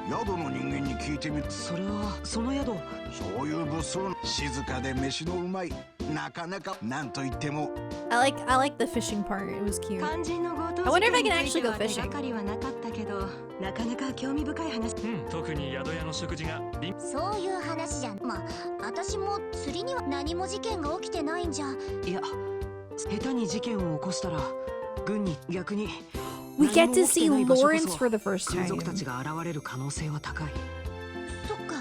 宿の人間に聞いてみる。それはその宿。そういう物騒、静かで飯のうまい、なかなかなんと言っても。I like the fishing part. It was cute. 肝心の強盗 I 事 wonder if I 件 can につい actually て go は手 fishing. がかりはなかったけど、なかなか興味深い話。特に宿屋の食事がそういう話じゃん。まあ、私も釣りには何も事件が起きてないんじゃ。いや、下手に事件を起こしたら軍に逆に We get to see Lawrence for the first 空 time. 賊たちが現れる可能性は高い。そっか、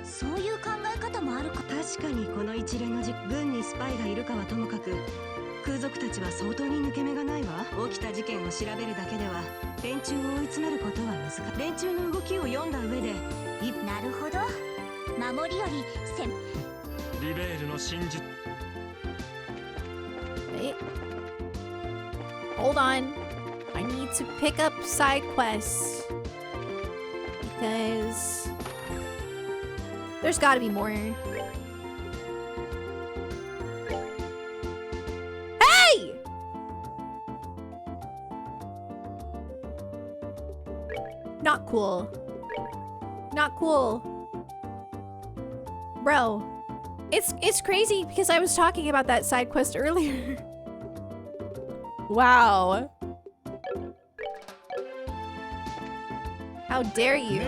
そういう考え方もあるか。確かにこの一連の軍にスパイがいるかはともかく、空賊たちは相当に抜け目がないわ。起きた事件を調べるだけでは連中を追い詰めることは難しい。連中の動きを読んだ上で。なるほど。守りよりリベールの真実。Wait. Hold on. I need to pick up side quests because there's got to be more. Not cool. Not cool. Bro. It's crazy because I was talking about that side quest earlier. Wow. How dare you?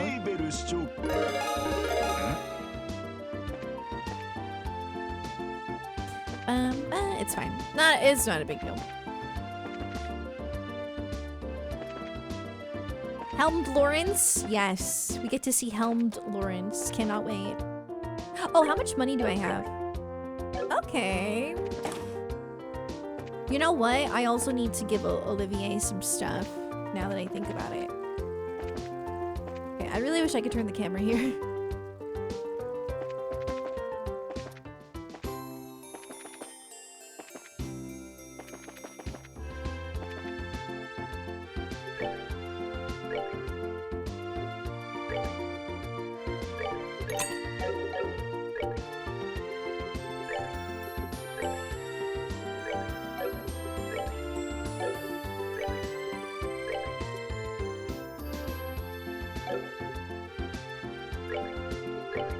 It's fine. It's not a big deal. Helmed Lawrence? Yes. We get to see Helmed Lawrence. Cannot wait. Oh, how much money do I have? Okay. You know what? I also need to give Olivier some stuff now that I think about it. Okay, I really wish I could turn the camera here.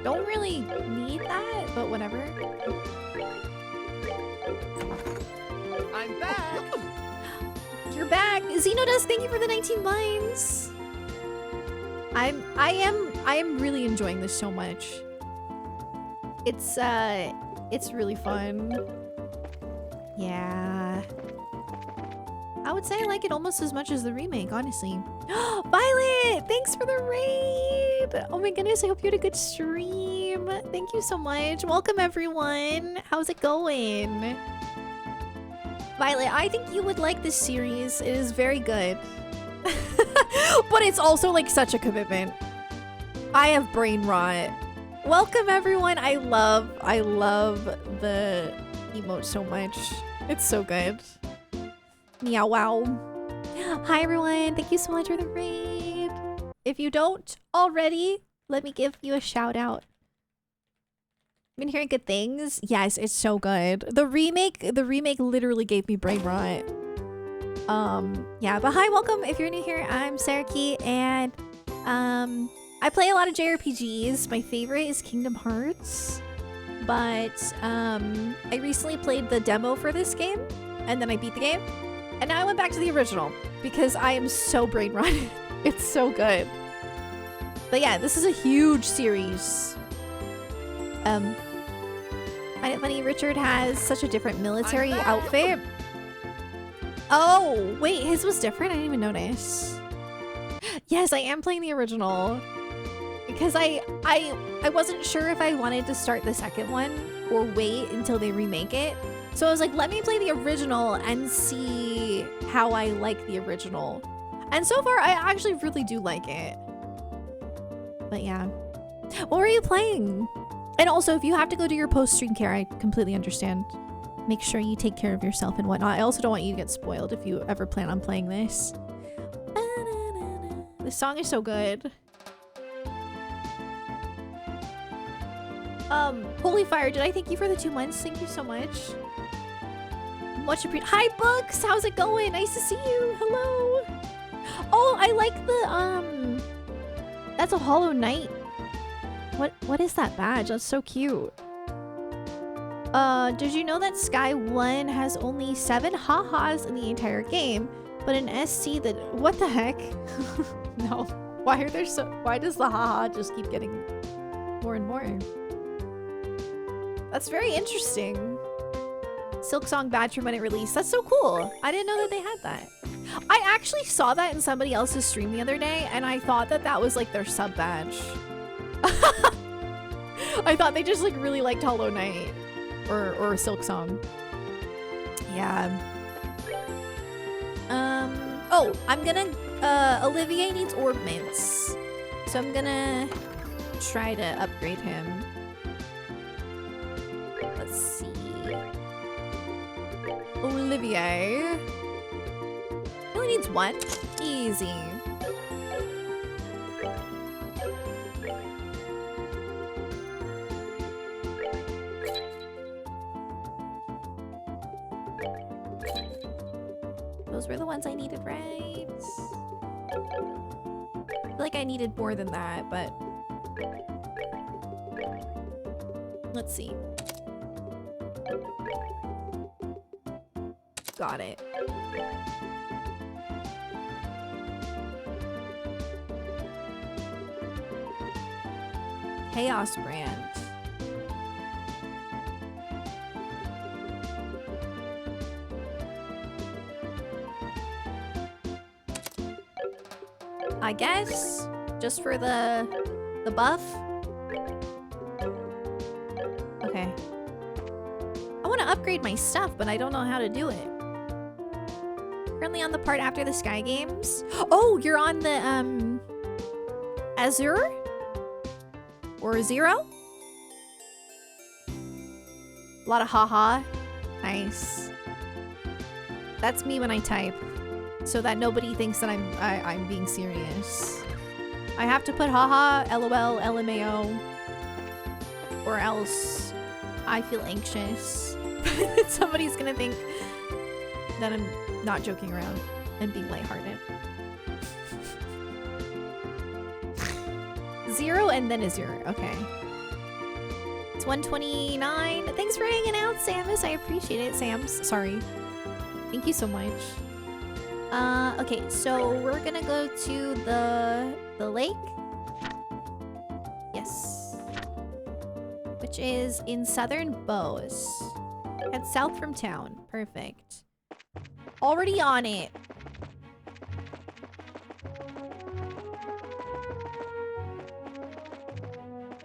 Don't really need that, but whatever. I'm back. You're back. Xenodust, thank you for the 19 lines. I am really enjoying this so much. It's really fun. Yeah. I would say I like it almost as much as the remake, honestly. Violet! Thanks for the raid! Oh my goodness, I hope you had a good stream. Thank you so much. Welcome, everyone. How's it going? Violet, I think you would like this series. It is very good. But it's also like such a commitment. I have brain rot. Welcome, everyone. I love the emote so much. It's so good. Meow wow. Hi everyone, thank you so much for the raid. If you don't already, let me give you a shout out. Been hearing good things. Yes, it's so good. The remake literally gave me brain rot. Yeah, but hi, welcome. If you're new here, I'm SarahKey, and I play a lot of JRPGs. My favorite is Kingdom Hearts, but I recently played the demo for this game, and then I beat the game. And now I went back to the original because I am so brain rotted. It's so good. But yeah, this is a huge series. Find it funny, Richard has such a different military outfit. Oh, wait, his was different? I didn't even notice. Yes, I am playing the original. Because I wasn't sure if I wanted to start the second one or wait until they remake it. So I was like, let me play the original and see how I like the original. And so far, I actually really do like it. But yeah. What were you playing? And also, if you have to go do your post-stream care, I completely understand. Make sure you take care of yourself and whatnot. I also don't want you to get spoiled if you ever plan on playing this. This song is so good. Holy Fire, did I thank you for the 2 months? Thank you so much. Much appreciated. Hi, Books! How's it going? Nice to see you. Hello. Oh, I like the, that's a Hollow Knight. What is that badge? That's so cute. Did you know that Sky 1 has only 7 ha-has in the entire game, but in SC that, what the heck? No. Why does the ha-ha just keep getting more and more? That's very interesting. Silksong badge from when it released. That's so cool. I didn't know that they had that. I actually saw that in somebody else's stream the other day, and I thought that that was like their sub badge. I thought they just like really liked Hollow Knight or Silksong. Yeah. Oh, I'm gonna Olivier needs orb mints, so I'm gonna try to upgrade him. Let's see. Olivier. He only needs 1. Easy. Those were the ones I needed, right? feel like I needed more than that, but let's see. Got it. Chaos brand. I guess just for the buff. Okay. I want to upgrade my stuff, but I don't know how to do it. Currently on the part after the Sky Games. Oh, you're on the Azure or Zero? A lot of haha. Nice. That's me when I type, so that nobody thinks that I'm being serious. I have to put haha, lol, lmao, or else I feel anxious. Somebody's gonna think that I'm not joking around and being lighthearted. Zero and then a zero. Okay. It's 129. Thanks for hanging out, Samus. I appreciate it. Sam's. Sorry. Thank you so much. Okay, so we're gonna go to the lake. Yes. Which is in Southern Bose. Head south from town. Perfect. Already on it.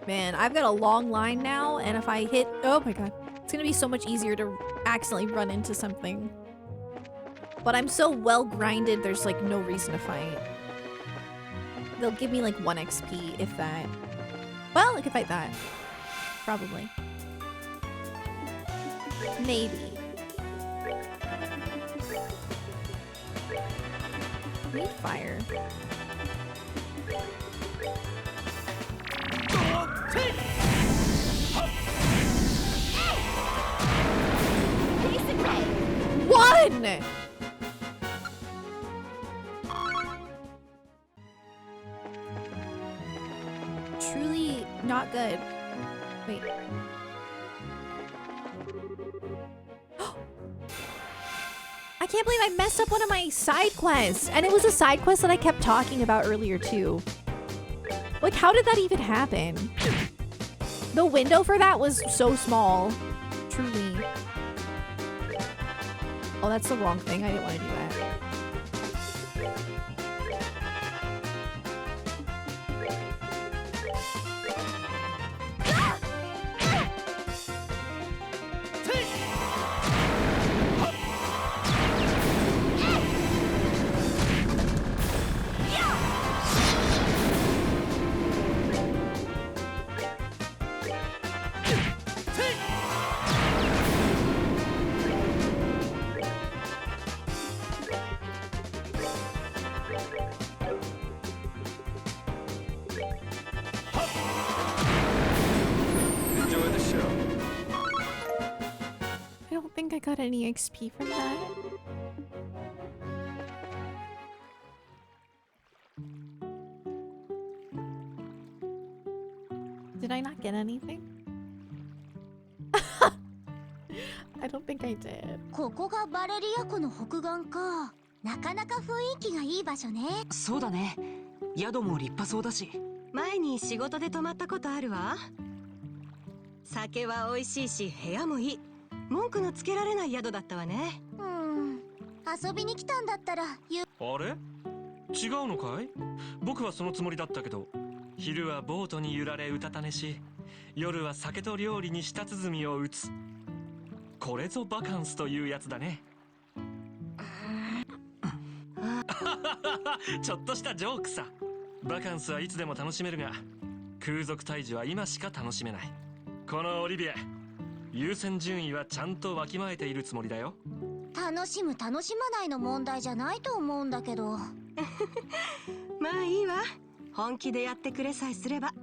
Man, I've got a long line now, and if I hit... Oh my god. It's gonna be so much easier to accidentally run into something. But I'm so well grinded, there's like no reason to fight. They'll give me like 1 XP, if that. Well, I could fight that. Probably. Maybe. I need fire. One! Truly not good. Wait. I can't believe I messed up one of my side quests. And it was a side quest that I kept talking about earlier too. Like, how did that even happen? The window for that was so small. Truly. Oh, that's the wrong thing. I didn't want to do that. I got any XP from that. Did I not get anything? I don't think I did. ここがバレリア湖の北岸か。なかなか雰囲気がいい場所ね。そうだね。宿も立派そうだし。前に仕事で泊まったことあるわ。酒は美味しいし部屋もいい。文句のつけられない宿だったわね。遊びに来たんだったらあれ違うのかい？僕はそのつもりだったけど、昼はボートに揺られうたた寝し、夜は酒と料理に舌鼓を打つ。これぞバカンスというやつだね。ちょっとしたジョークさ。バカンスはいつでも楽しめるが、空賊退治は今しか楽しめない。このオリビエ、優先順位はちゃんとわきまえているつもりだよ。楽しむ楽しまないの問題じゃないと思うんだけど。まあいいわ。本気でやってくれさえすれば。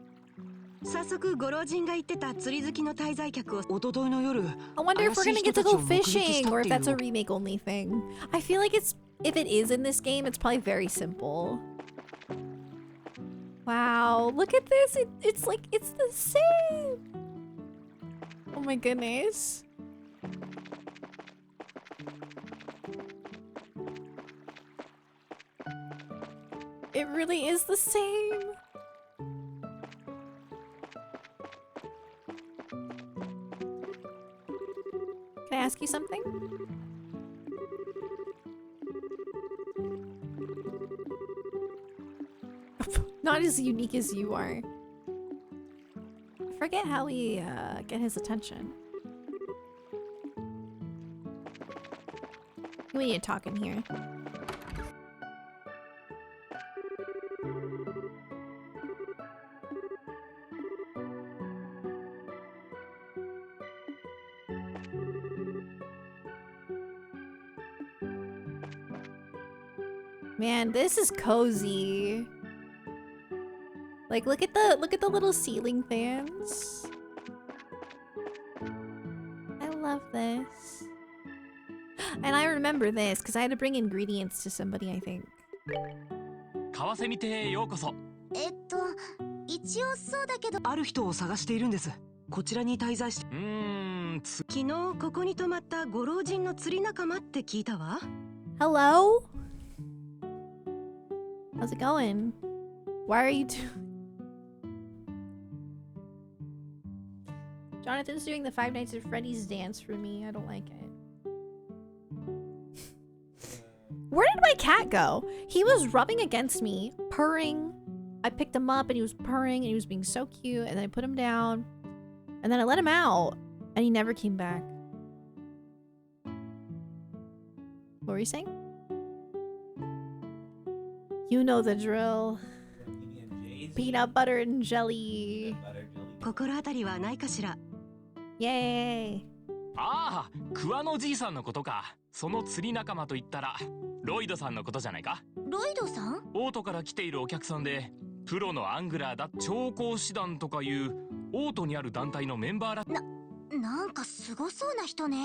早速ご老人が言ってた釣り好きの滞在客を一昨日の夜。I wonder if we're gonna get to go fishing or if that's a remake only thing. I feel like if it is in this game, it's probably very simple. Wow, look at this. It's like, it's the same. Oh my goodness. It really is the same. Can I ask you something? Not as unique as you are. I forget how we get his attention. We need to talk in here. Man, this is cozy. Like, look at the little ceiling fans. I love this. And I remember this because I had to bring ingredients to somebody, I think. カワセミ邸へようこそ。一応そうだけど。ある人を探しているんです。こちらに滞在して。昨日ここに泊まったご老人の釣り仲間って聞いたわ。Hello? How's it going? Why are you doing? Jonathan's doing the Five Nights at Freddy's dance for me. I don't like it. Where did my cat go? He was rubbing against me, purring. I picked him up and he was purring and he was being so cute. And then I put him down. And then I let him out. And he never came back. What were you saying? You know the drill. Peanut butter and jelly. 心当たりはないかしら。Yay. ああ、クワのじいさんのことか。その釣り仲間と言ったらロイドさんのことじゃないか。ロイドさん？オートから来ているお客さんで、プロのアングラーだ調香師団とかいうオートにある団体のメンバーら。なんかすごそうな人ね。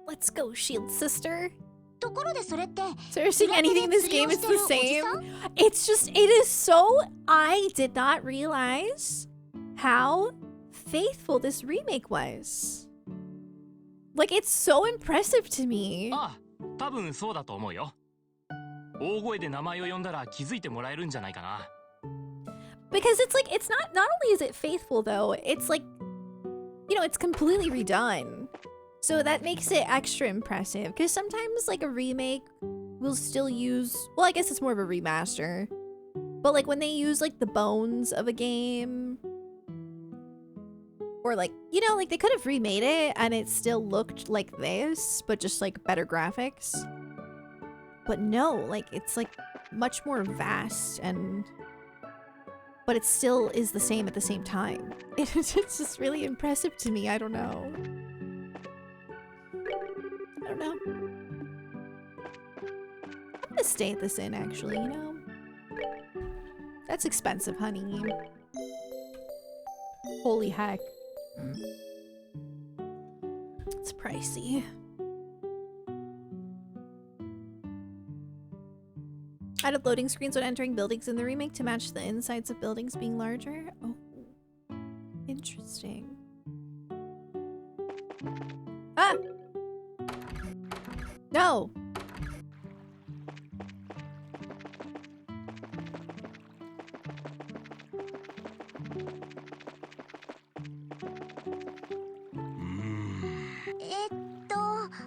Let's go, Shield Sister. ところでそれって。So you're seeing anything in this game? It's the same. It's just, it is so. I did not realize how faithful this remake was. Like, it's so impressive to me. ああ、多分そうだと思うよ。大声で名前を呼んだら気づいてもらえるんじゃないかな。Because it's like, it's not only is it faithful though, it's like, you know, it's completely redone. So that makes it extra impressive. Because sometimes like a remake will still use, well, I guess it's more of a remaster. But like when they use like the bones of a game, or like, you know, like they could have remade it and it still looked like this, but just like better graphics. But no, like it's like much more vast and, but it still is the same at the same time. It's just really impressive to me. I don't know. I don't know. I'm gonna stay at this inn actually, you know? That's expensive, honey. Holy heck. It's pricey. Added loading screens when entering buildings in the remake to match the insides of buildings being larger. Oh, interesting. Ah! No!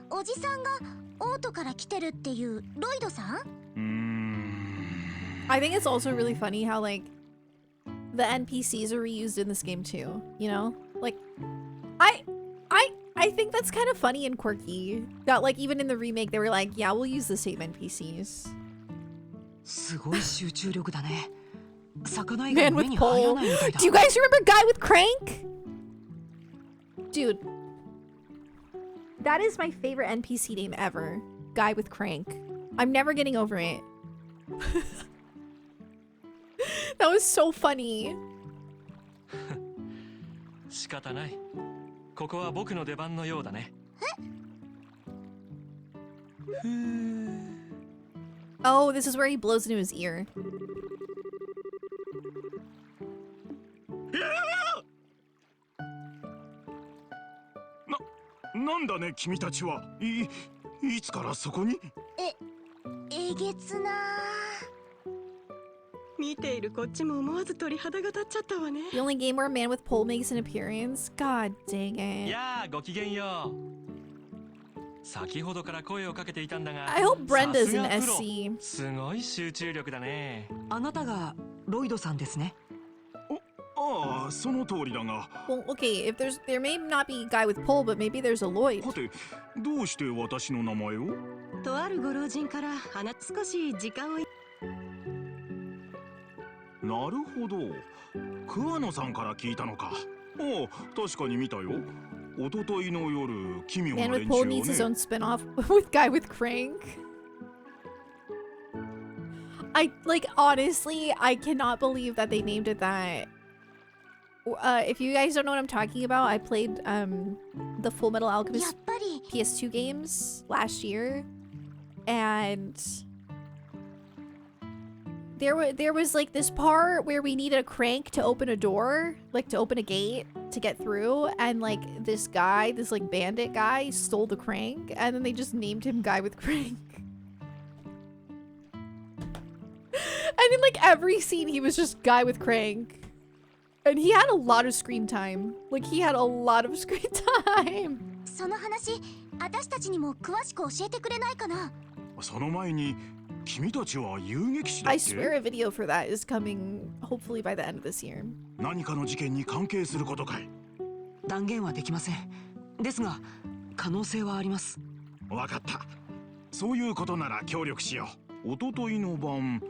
おじさんがオートから来てるっていうロイドさん？ I think it's also really funny how like the NPCs are reused in this game too, you know? Like I think that's kind of funny and quirky. That like even in the remake they were like, yeah, we'll use the same NPCs. すごい集中力だね。魚以 Man 外目 with に入ら pole. ないみたいだ。 Do you guys remember Guy with Crank? Dude. That is my favorite NPC name ever. Guy with Crank. I'm never getting over it. That was so funny. 仕方ない。ここは僕の出番のようだね。Oh, this is where he blows into his ear. だね君たちは。いつからそこに？えげつな。見ているこっちも思わず鳥肌が立っちゃったわね。 The only game where a man with pole makes an appearance? God dang it. やあごきげんよう。先ほどから声をかけていたんだが I hope Brenda's さす an がプロ SC. すごい集中力だね。あなたがロイドさんですね。ああ、その通りだが。 Well, okay, if there may not be a guy with pole, but maybe there's a Lloyd. はて、どうして私の名前を？とあるご老人から少し時間を。なるほど。桑野さんから聞いたのか。おう、確かに見たよ。一昨日の夜、奇妙な Man 連 with 中を pole needs his ね。 own spin-off with guy with crank. Honestly, I cannot believe that they named it that. If you guys don't know what I'm talking about, I played the Full Metal やっ Alchemist ぱり PS2 games last year, and there was like this part where we needed a crank to open a door, like to open a gate to get through, and like this like bandit guy stole the crank, and then they just named him Guy with Crank. And in like every scene he was just Guy with Crank. And he had a lot of screen time. Like he had a lot of screen time. その話、私たちにも詳しく教えてくれないかな。その前に、君たちは遊撃士だ I って？ swear a video for that is coming hopefully by the end of this year. 何かの事件に関係することかい？断言はできません。ですが可能性はあります。わかった。そういうことなら協力しよう。一昨日の晩、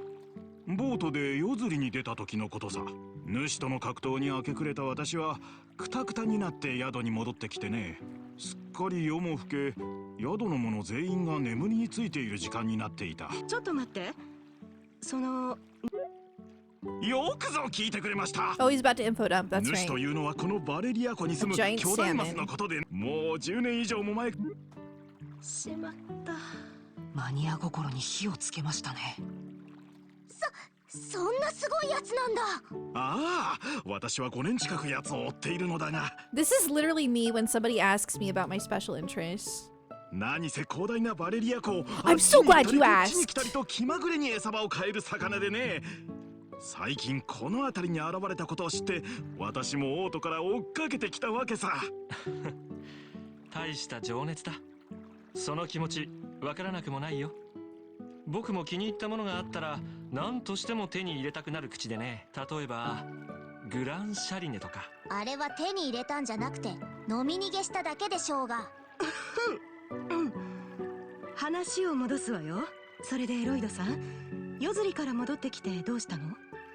ボートで夜釣りに出た時のことさ。主との格闘に明け暮れた私はクタクタになって宿に戻ってきてね。すっかり夜も更け、宿の者全員が眠りについている時間になっていた。ちょっと待って。そのよくぞ聞いてくれました。 Oh, he's about to info dump. That's 主と right. いうのはこのバレリア湖に住む A giant 巨大マスのことで、もう10年以上も前。しまった。マニア心に火をつけましたね。そんなすごいやつなんだ。ああ、私は5年近く奴を追っているのだが。 This is literally me when somebody asks me about my special interests. 何せ広大なバレリア湖。 I'm so glad you こっ asked. ちに来たりと気まぐれに餌場を変える魚でね。最近この辺りに現れたことを知って、私もオートから追っかけてきたわけさ。大した情熱だ。その気持ちわからなくもないよ。僕も気に入ったものがあったら何としても手に入れたくなる口でね。例えばグランシャリネとか。あれは手に入れたんじゃなくて飲み逃げしただけでしょうが。話を戻すわよ。それでロイドさん、夜釣りから戻ってきてどうしたの？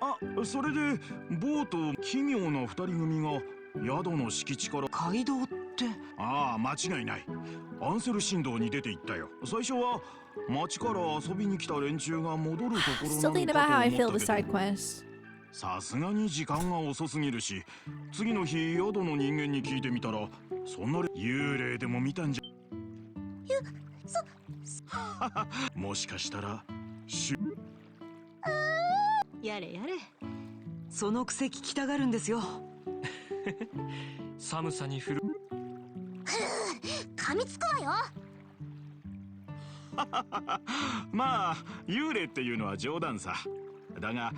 あ、それでボート奇妙な2人組が宿の敷地から。街道って？ああ、間違いない。アンセル神道に出て行ったよ。最初は町から遊びに来た連中が戻るところ Still なの thinking か about と how I 思 failed った the け side ど、 quest. さすがに時間が遅すぎるし、次の日宿の人間に聞いてみたら、そんな幽霊でも見たんじゃ。もしかしたらやれやれ。そのくせ聞きたがるんですよ。寒さに降る。噛みつくわよ。まあ幽霊っていうのは冗談さ。だが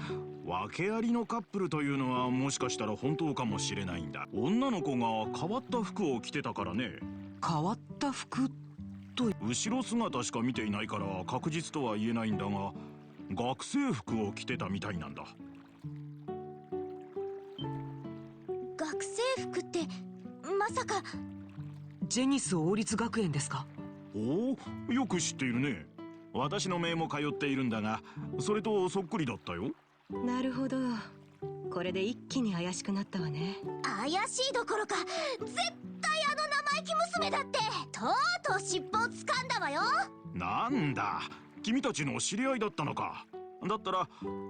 訳ありのカップルというのはもしかしたら本当かもしれないんだ。女の子が変わった服を着てたからね。変わった服と？後ろ姿しか見ていないから確実とは言えないんだが、学生服を着てたみたいなんだ。学生服ってまさかジェニス王立学園ですか？おお、よく知っているね。私の姪も通っているんだが、それとそっくりだったよ。なるほど。これで一気に怪しくなったわね。怪しいどころか絶対あの生意気娘だって。とうとう尻尾を掴んだわよ。なんだ、君たちの知り合いだったのか。だったら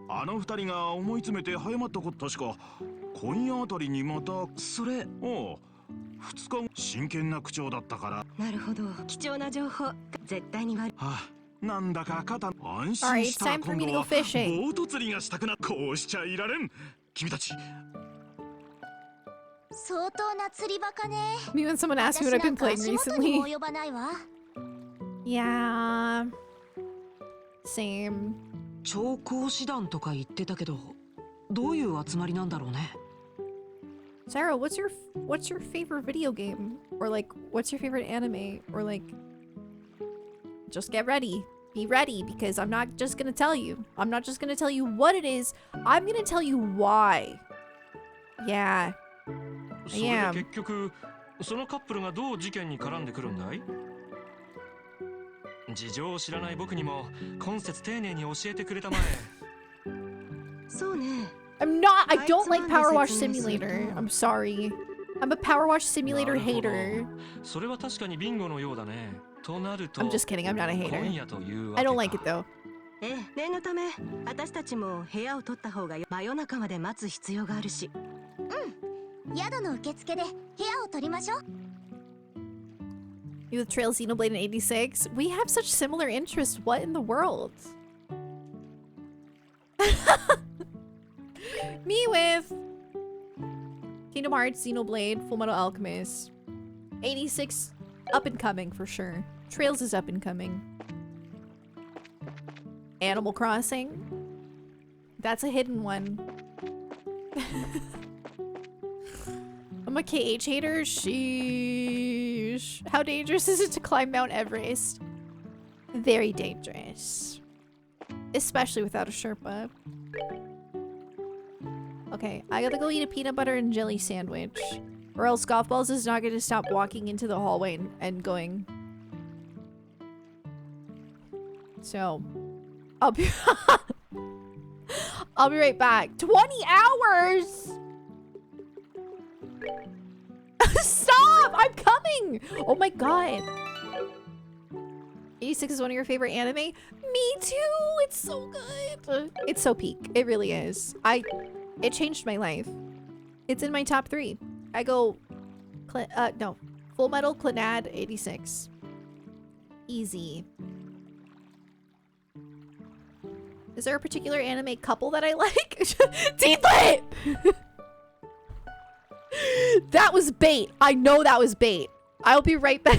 あの二人が思い詰めて早まったこと、確か今夜あたりにまた。それ、おう、2日後。真剣な口調だったから。なるほど。貴重な情報。絶対に悪い。はあ、なんだか肩安 Alright, 心し it's た。 time for me 今 to 度 go は fishing. ボート釣りがしたくな。こうしちゃいられん。君たち相当な釣りバカね。 Me when someone asks me what I've been playing 私なんか足元にも recently. 及ばないわ。 Yeah. Same. 超講師団とか言ってたけど、どういう集まりなんだろうね。 Sarah, what's your favorite video game? Or like, what's your favorite anime? Or like, just get ready. Be ready, because I'm not just gonna tell you. I'm not just gonna tell you what it is. I'm gonna tell you why. Yeah. それで結局そのカップルがどう事件に絡んでくるんだい？事情を知らない僕にも今節丁寧に教えてくれたまえ。そうね。I don't like Power Wash Simulator. I'm sorry. I'm a Power Wash Simulator hater. それは確かにビンゴのようだね。となると I'm just kidding. I'm not a hater. 今夜というわけか。I don't like it though. ええ、念のため私たちも部屋を取った方が真夜中まで待つ必要があるし。宿の受付で部屋を取りましょう。 You with Trail Xenoblade in 86? We have such similar interests. What in the world? Me with Kingdom Hearts, Xenoblade, Fullmetal Alchemist. 86, up and coming for sure. Trails is up and coming. Animal Crossing. That's a hidden one. I'm a KH hater? Sheesh. How dangerous is it to climb Mount Everest? Very dangerous. Especially without a Sherpa. Okay, I gotta go eat a peanut butter and jelly sandwich. Or else Golf Balls is not gonna stop walking into the hallway and going. So, I'll be I'll be right back. 20 hours! Stop! I'm coming! Oh my god. 86 is one of your favorite anime? Me too! It's so good. It's so peak. It really is. It changed my life. It's in my top 3. I go... no. Full Metal, Clannad, 86. Easy. Is there a particular anime couple that I like? Teethlet! That was bait. I know that was bait. I'll be right back.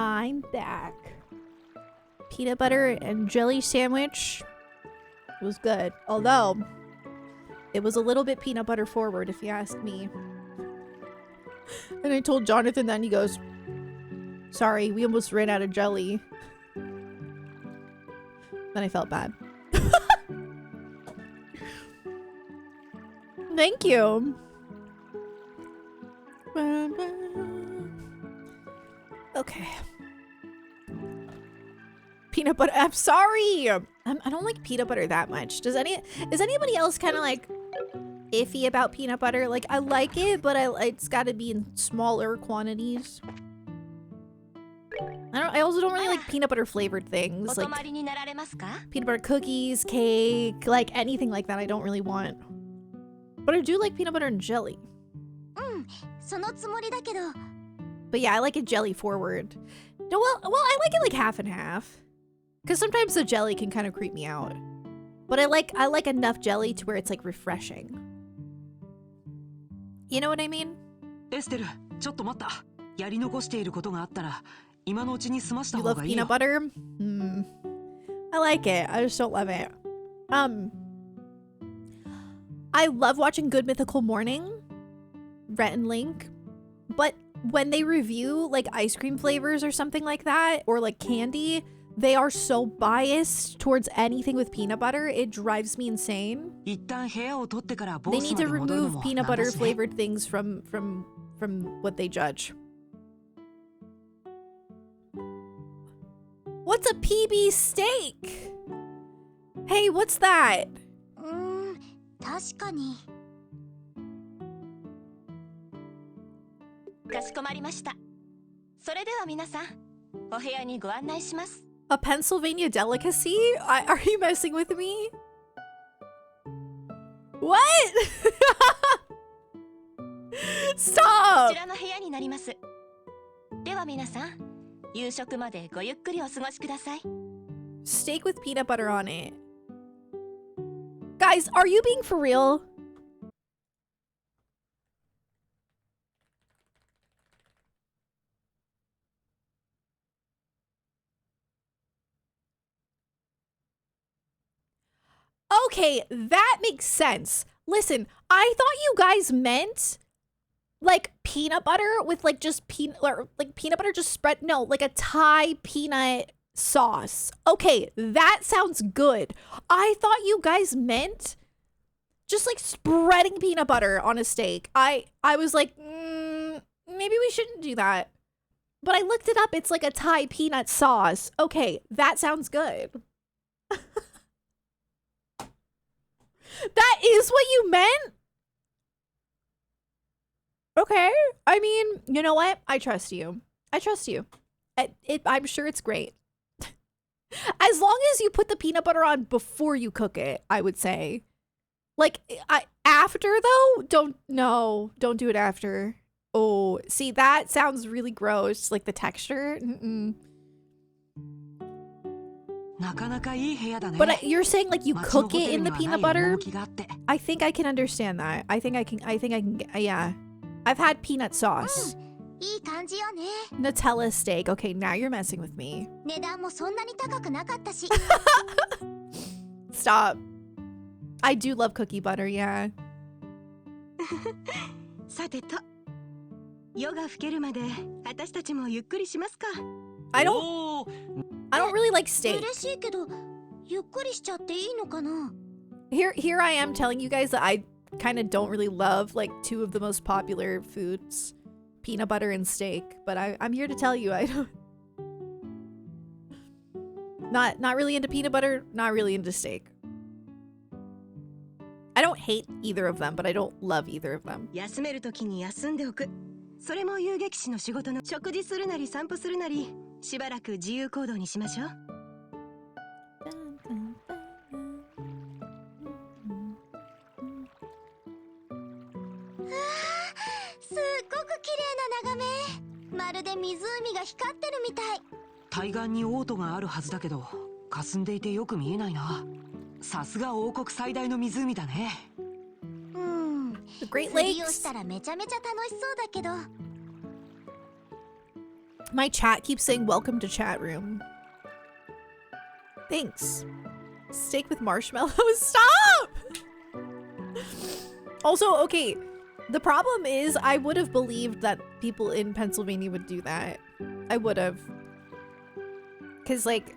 I'm back. Peanut butter and jelly sandwich was good. Although, it was a little bit peanut butter forward, if you ask me. And I told Jonathan that, and he goes, sorry, we almost ran out of jelly. Then I felt bad. Thank you. Okay. Peanut butter. I'm sorry. I don't like peanut butter that much. Is anybody else kind of like iffy about peanut butter? Like, I like it, but it's got to be in smaller quantities. I also don't really like peanut butter flavored things, like peanut butter cookies, cake, like anything like that. I don't really want. But I do like peanut butter and jelly. But yeah, I like it jelly forward. No, well, I like it like half and half. Because sometimes the jelly can kind of creep me out. But I like enough jelly to where it's like refreshing. You know what I mean? Esther, ちょっと待った。やり残していることがあったら、今のうちに済ました You 方 love がいいよ。 peanut butter? I like it. I just don't love it. I love watching Good Mythical Morning, Rhett and Link, but when they review like ice cream flavors or something like that, or like candy, they are so biased towards anything with peanut butter. It drives me insane. 一旦部屋を取ってからボ They ス need ま to で戻るの remove も peanut なんだ butter しね。 flavored things from what they judge. What's a PB steak? Hey, what's that? 確かに。かしこまりました。それでは皆さん、お部屋にご案内します。 A Pennsylvania delicacy? Are you messing with me? What? こ Stop! ちらの部屋になります。では皆さん、夕食までごゆっくりお過ごしください。 Steak with peanut butter on it. Guys, are you being for real? Okay, that makes sense. Listen, I thought you guys meant like peanut butter with like just peanut, or like peanut butter just spread. No, like a Thai peanut sauce. Okay, that sounds good. I thought you guys meant just like spreading peanut butter on a steak. I was like, maybe we shouldn't do that. But I looked it up. It's like a Thai peanut sauce. Okay, that sounds good. That is what you meant? Okay. I mean, you know what? I trust you. I trust you. I'm sure it's great. As long as you put the peanut butter on before you cook it, I would say. Like, after though? Don't do it after. Oh, see, that sounds really gross. Like the texture. But you're saying like you cook it in the peanut butter? I think I can understand that. I think I can, yeah. I've had peanut sauce. いい感じよね。 Nutella steak. Okay, now you're messing with me. 値段もそんなに高くなかったし。Stop. I do love cookie butter, yeah. さてと、夜が更けるまで私たちもゆっくりしますか。I don't really like steak. 嬉しいけど、ゆっくりしちゃっていいのかな。 Here I am telling you guys that I kind of don't really love like two of the most popular foods, peanut butter and steak. But I'm here to tell you I don't. Not really into peanut butter, not really into steak. I don't hate either of them, but I don't love either of them. 休めるときに休んでおく。それも遊撃士の仕事の。食事するなり散歩するなり、しばらく自由行動にしましょう。すっごく綺麗な眺め。まるで湖が光ってるみたい。対岸にオートがあるはずだけど、霞んでいてよく見えないな。さすが王国最大の湖だね。The Great 釣りを Lakes. したらめちゃめちゃ楽しそうだけど。My chat keeps saying welcome to chat room. Thanks. Steak with marshmallows. Stop! Also, okay, the problem is I would have believed that people in Pennsylvania would do that. I would have. Cause like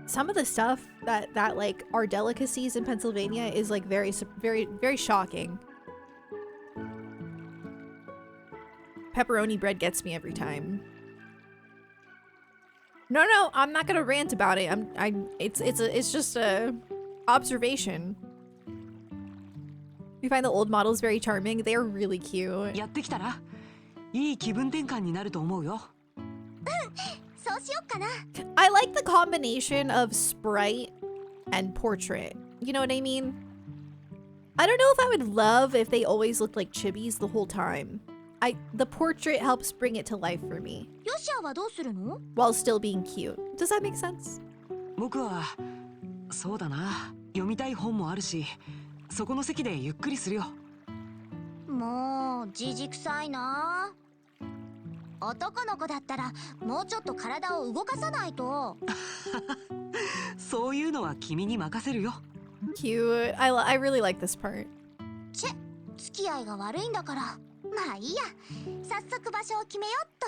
some of the stuff that like are delicacies in Pennsylvania is like very shocking. Pepperoni bread gets me every time. No, I'm not gonna rant about it. It's just a observation. We find the old models very charming. They are really cute. やってきたらいい気分転換になると思うよ。そうしよっかな。 I like the combination of sprite and portrait. You know what I mean? I don't know if I would love if they always looked like chibis the whole time. The portrait helps bring it to life for me. ヨシアはどうするの？ While still being cute. Does that make sense? 僕はそうだな。読みたい本もあるし、そこの席でゆっくりするよ。もうじじくさいな。男の子だったらもうちょっと体を動かさないと。そういうのは君に任せるよ。Cute. I really like this part. チェ、付き合いが悪いんだから。まあいいや。早速場所を決めよっと。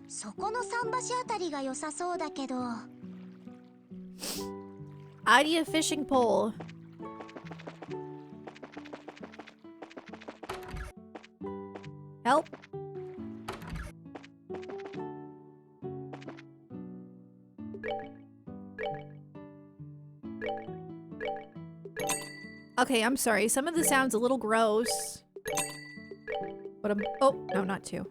そこの桟橋あたりが良さそうだけど。Idea fishing pole. Help. Okay, I'm sorry. Some of this sounds a little gross. But oh, no, not two.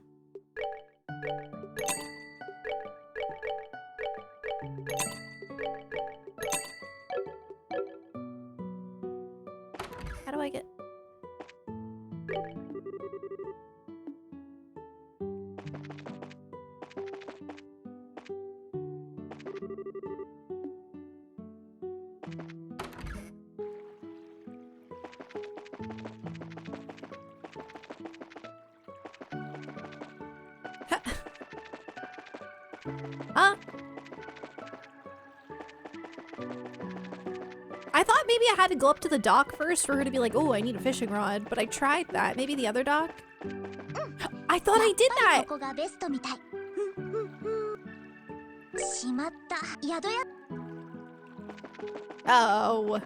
How do I get... I thought maybe I had to go up to the dock first for her to be like, oh, I need a fishing rod. But I tried that. Maybe the other dock? I thought I did that! ここがベストみたい。しまった。宿屋。Oh.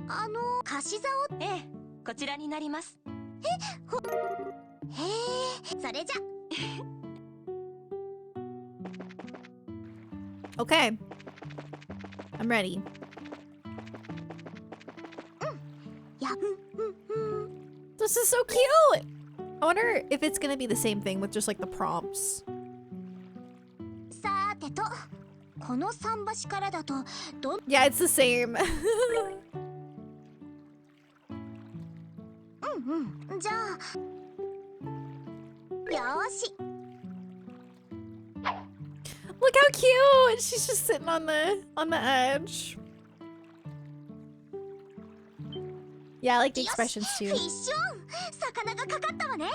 あの、貸し竿。ええ、こちらになります。へえ、それじゃ。Okay. I'm ready. や、This is so cute! I wonder if it's gonna be the same thing with just like the prompts. さてと、この桟橋からだと、Yeah, it's the same. じゃあ、よーし。 Look how cute! She's just sitting on the edge. Yeah, I like the expressions フィ too. ッシュオン。魚がかかったわね。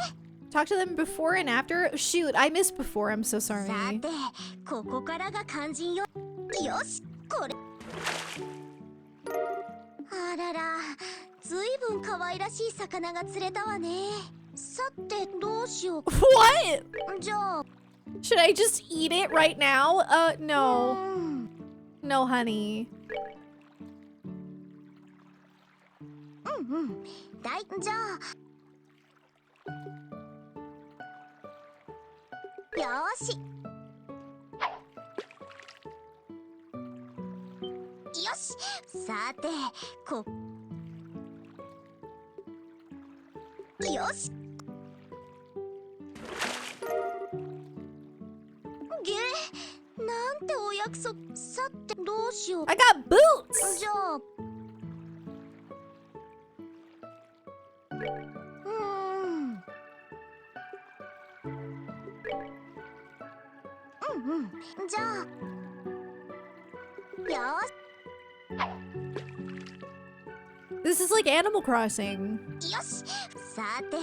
Talk to them before and after? Shoot, I missed before. I'm so さ sorry. て、ここからが肝心よ。よし、これ。あらら、ずいぶん可愛らしい魚が釣れたわね。さて、どうしよう。What? じゃあ。 Should I just eat it right now? No. No, honey. じゃあ。よーし。よし。さて、よし。なんてお約束。さてどうしよう。I got boots! じゃあ。じゃあよし This is like Animal Crossing. よしさて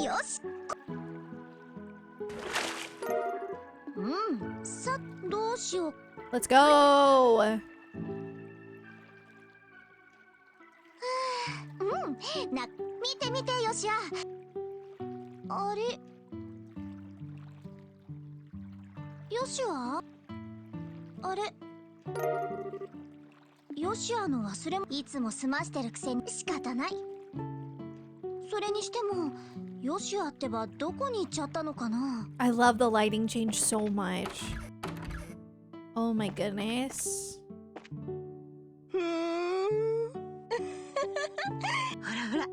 よしさどうしよう Let's go. 見て見てよしやあれよしはあれよしやの忘れもいつも済ましてるくせに仕方ないそれにしてもよしやってばどこに行っちゃったのかな I love the lighting change so much. Oh my goodness. ほらほら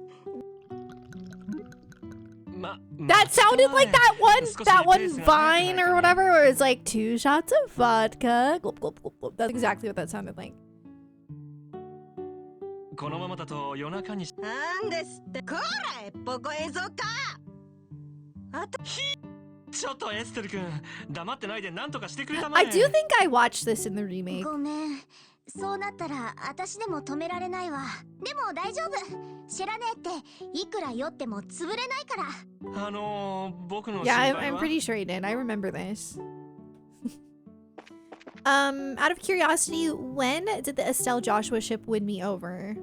That sounded like that one Vine or whatever, where it's like 2 shots of vodka. Glop, glop, glop, glop. That's exactly what that sounded like. このままだと夜中になんですってこらえっぽこ映像かあとちょっとエステル君黙ってないで何とかしてくれたまえ I do think I watched this in the remake. ごめんそうなったら私でも止められないわでも大丈夫知らねえっていくら酔っても潰れないから僕の Yeah, I'm pretty sure he did. I remember this. Out of curiosity, when did the Estelle Joshua ship win me over?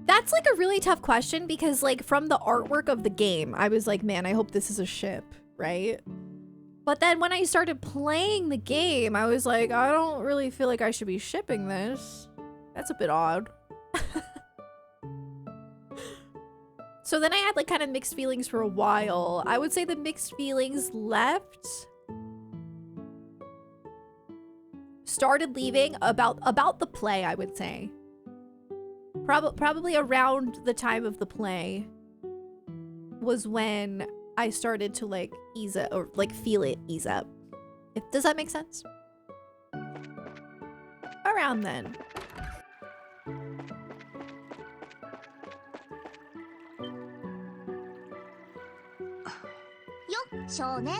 That's like a really tough question because like from the artwork of the game, I was like, man, I hope this is a ship, right? But then when I started playing the game, I was like, I don't really feel like I should be shipping this. That's a bit odd. So then I had like kind of mixed feelings for a while. I would say the mixed feelings left. Started leaving about the play, I would say. Probably around the time of the play was when I started to like ease up or like feel it ease up. Does that make sense? Around then. Yo, 少年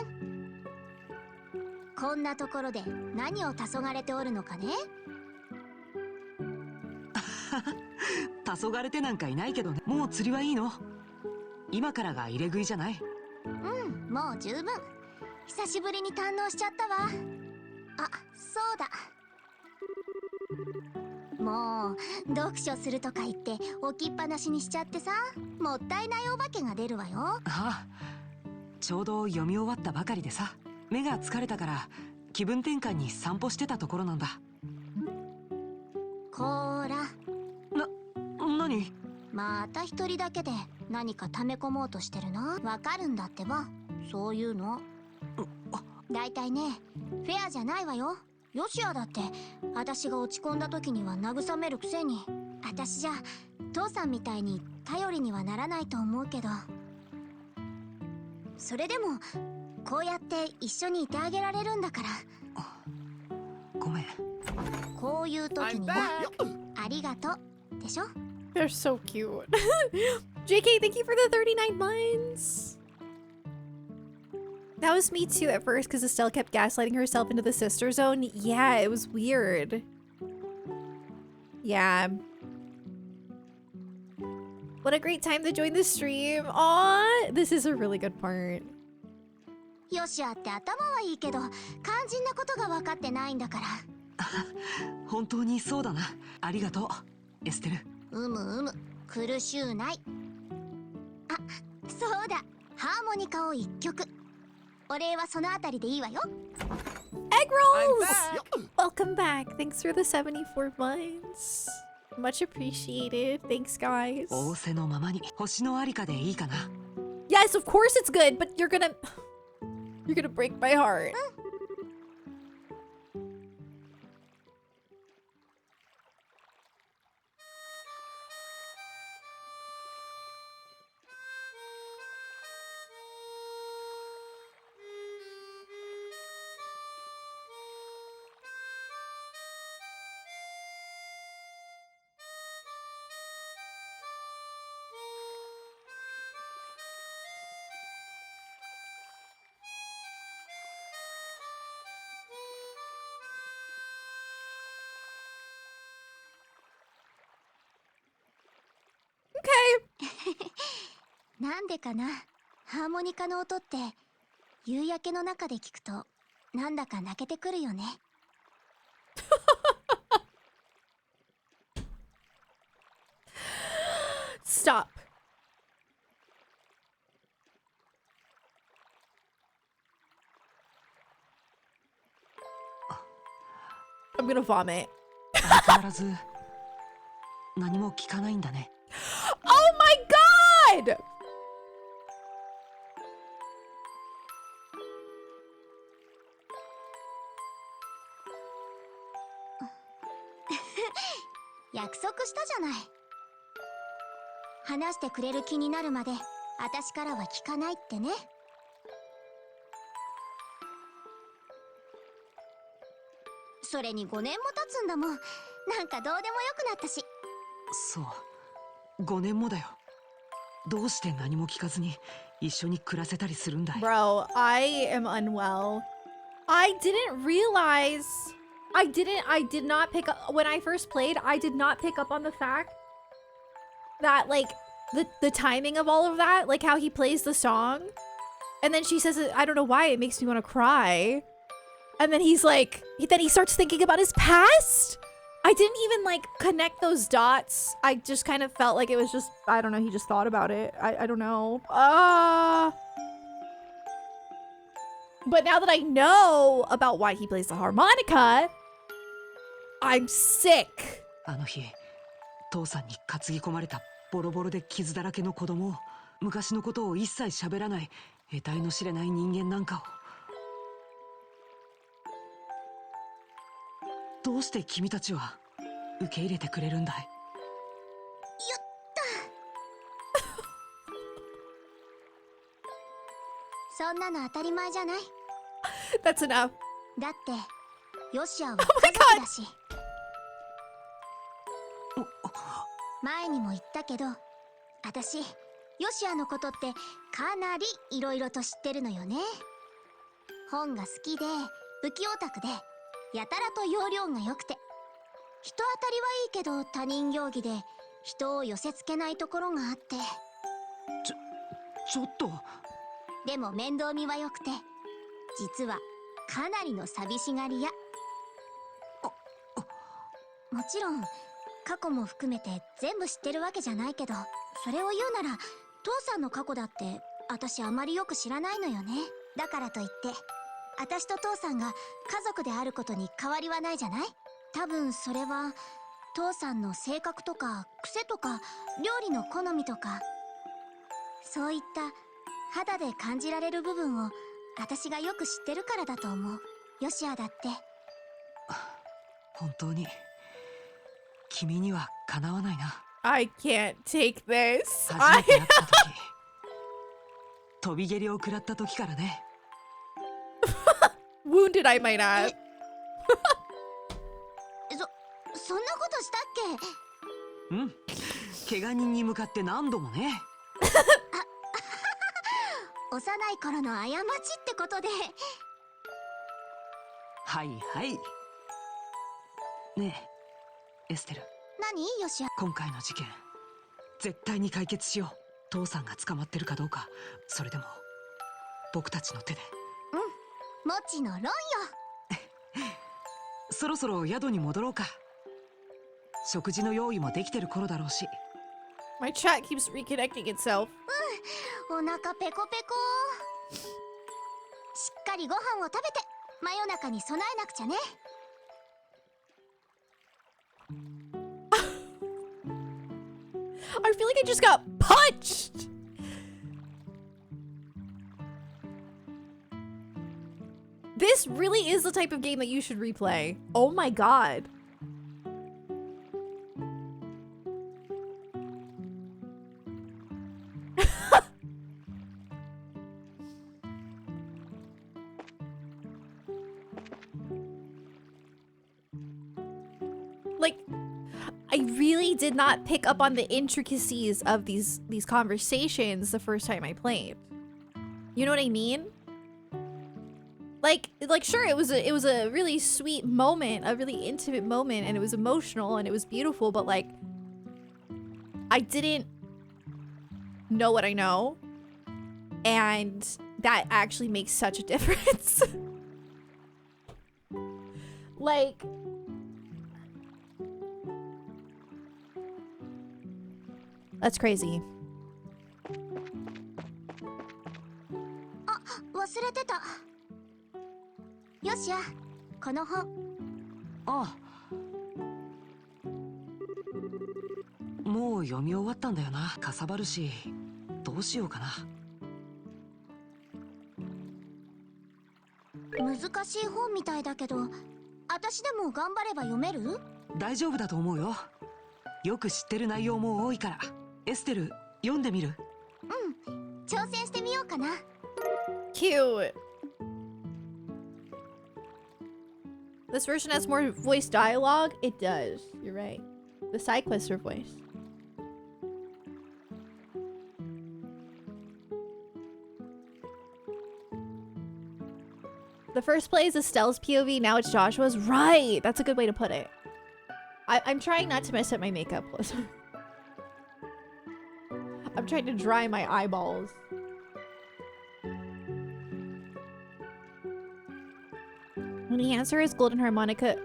こんなところで何を黄昏ておるのかね黄昏てなんかいないけどねもう釣りはいいの今からが入れ食いじゃないもう十分久しぶりに堪能しちゃったわあそうだもう読書するとか言って置きっぱなしにしちゃってさもったいないお化けが出るわよああちょうど読み終わったばかりでさ目が疲れたから気分転換に散歩してたところなんだこーら何また一人だけで何か溜め込もうとしてるなわかるんだってばそういうのだいたいねフェアじゃないわよヨシアだって私が落ち込んだ時には慰めるくせに私じゃ父さんみたいに頼りにはならないと思うけどそれでもこうやって一緒にいてあげられるんだからごめんこういう時にはありがとうでしょ They're so cute. JK, thank you for the 39 months. That was me too at first because Estelle kept gaslighting herself into the sister zone. Yeah, it was weird. Yeah. What a great time to join the stream. Aw, this is a really good part. ヨシアって頭はいいけど肝心なことが分かってないんだから本当にそうだなありがとうエステル苦しゅうないあそうだハーモニカを一曲お礼はそのあたりでいいわよ Egg rolls! Welcome back. Thanks for the 74 months. Much appreciated. Thanks, guys. 仰せのままに星のありかでいいかな Yes, of course it's good, but you're gonna break my heart. なんでかな、ハーモニカの音って夕焼けの中で聞くとなんだか泣けてくるよね。Stop. I'm gonna vomit. 相変わらず何も聞かないんだね。Oh my god! 約束したじゃない。話してくれる気になるまで私からは聞かないってね。それに5年も経つんだもん。なんかどうでもよくなったし。そう5年もだよ。どうして何も聞かずに一緒に暮らせたりするんだい。 Bro, I am unwell. I didn't realize. I did not pick up when I first played. I did not pick up on the fact that like the timing of all of that, like how he plays the song, and then she says, "I don't know why it makes me want to cry," and then he's like, then he starts thinking about his past. I didn't even like connect those dots. I just kind of felt like it was just, I don't know, he just thought about it. I don't know. But now that I know about why he plays the harmonica, I'm sick. あの日父さんに担ぎ込まれたボロボロで傷だらけの子供を、昔のことを一切喋らない得体の知れない人間なんかを、どうして君たちは受け入れてくれるんだい。やったそんなの当たり前じゃない。 That's enough. だってヨシアは家族だし。前にも言ったけど、私ヨシアのことってかなりいろいろと知ってるのよね。本が好きで武器オタクでやたらと要領が良くて、人当たりはいいけど他人行儀で人を寄せつけないところがあって、ちょっとでも面倒見は良くて、実はかなりの寂しがり屋。もちろん過去も含めて全部知ってるわけじゃないけど、それを言うなら父さんの過去だって私あまりよく知らないのよね。だからといって私と父さんが家族であることに変わりはないじゃない。多分それは父さんの性格とか癖とか料理の好みとか、そういった肌で感じられる部分を私がよく知ってるからだと思う。ヨシアだって。本当に君にはかなわないな。 I can't take this. 初めて会った時飛び蹴りを食らった時からね。Wounded, I might add. そんなことしたっけ。うん、怪我人に向かって何度もね。幼い頃の過ちってことで。はいはい。ねえエステル。何ヨシア。今回の事件絶対に解決しよう。父さんが捕まってるかどうか、それでも僕たちの手で。うん、もちのろんよ。そろそろ宿に戻ろうか。食事の用意もできてる頃だろうし。 My chat keeps reconnecting itself. お腹ペコペコ。しっかりご飯を食べて真夜中に備えなくちゃね。I feel like I just got punched. This really is the type of game that you should replay. Oh my god. Like, I really did not pick up on the intricacies of these conversations the first time I played. You know what I mean? Like sure, it was a really sweet moment, a really intimate moment, and it was emotional and it was beautiful, but like I didn't know what I know. And that actually makes such a difference. Like, that's crazy. あ、忘れてた。よしや、この本。ああ、もう読み終わったんだよな。かさばるし、どうしようかな。難しい本みたいだけど、私でも頑張れば読める？大丈夫だと思うよ。よく知ってる内容も多いから。エステル、読んでみる？うん、挑戦してみようかな。Cute. This version has more voice dialogue? It does. You're right. The side quests are voiced. The first play is Estelle's POV, now it's Joshua's. Right! That's a good way to put it. I'm trying not to mess up my makeup. I'm trying to dry my eyeballs. When the answer is golden harmonica.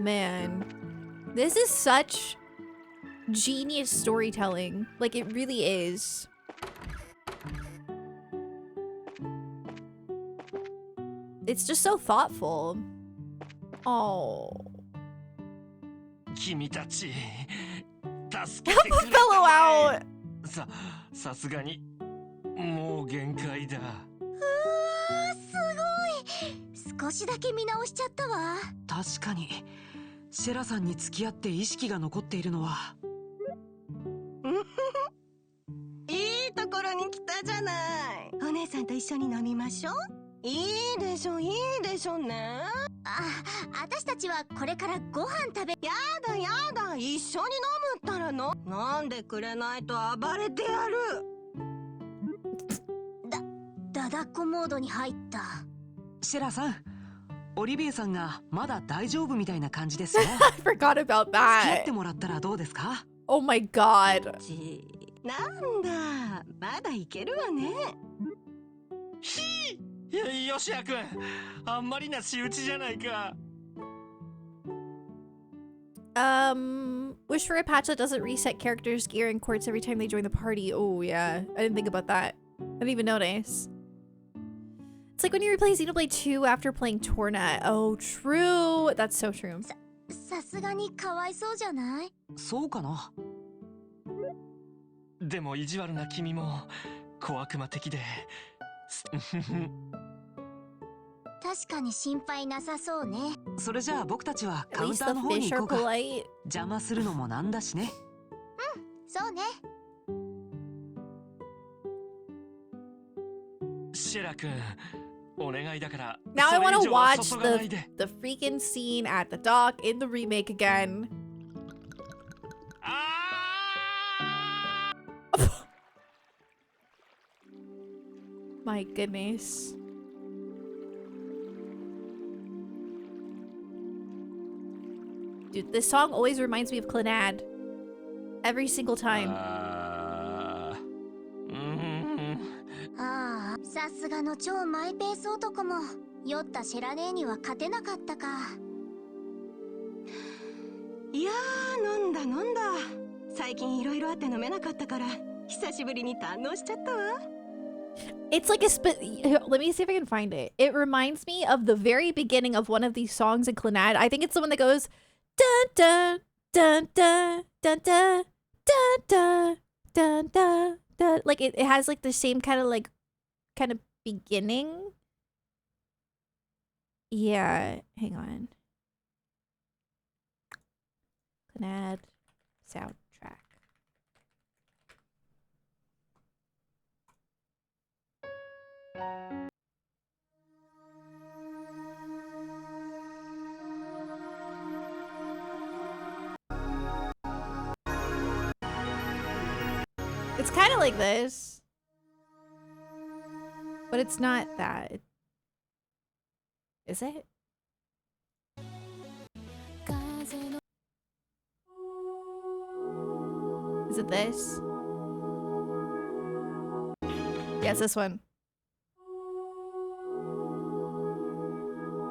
Man, this is such genius storytelling. Like, it really is. It's just so thoughtful. Oh. Kimi tachi, help a fellow out. さすがにもう限界だ。すごい。少しだけ見直しちゃったわ。確かに、シェラさんに付き合って意識が残っているのは。いいところに来たじゃない。お姉さんと一緒に飲みましょう。いいでしょ、いいでしょね。あ、私たちはこれからご飯食べ。やだやだ、一緒に飲むったらの。飲んでくれないと暴れてやる。だだっこモードに入った。シェラさん、オリビエさんがまだ大丈夫みたいな感じですよ。I forgot about 付き合っ that. てもらったらどうですか？ Oh my god. なんだ、まだいけるわね。よしやくん、あんまりな仕打ちじゃないか。Wish for a patch that doesn't reset characters' gear and quartz every time they join the party. Oh yeah, I didn't think about that. I didn't even notice. It's like when you replay Xenoblade 2 after playing Torna. Oh, true. That's so true. さすがにかわいそうじゃない？そうかな。でも意地悪な君も小悪魔的で。確かに心配なさそうね。それじゃあ僕たちは At カウン least ター the の方に fish 行 are こうか。 polite. 邪魔するのもなんだしね。そうね。シェラ君、お願いだから。 Now I それ want 以 to 上は watch 注がないで。 the freaking scene at the dock in the remake again. My goodness. Dude, this song always reminds me of Clannad. Every single time. ああ、さすがの超マイペース男も酔ったシェラ姉には勝てなかったか。いやー、飲んだ飲んだ。最近いろいろあって飲めなかったから久しぶりに堪能しちゃったわ。It's like a let me see if I can find it. It reminds me of the very beginning of one of these songs in Clannad. I think it's the one that goes dun dun dun dun dun dun dun dun dun dun dun. Like it has like the same kind of beginning. Yeah, hang on. Clannad soundtrack. It's kind of like this, but it's not that. Is it? Is it this? Yeah, it's this one.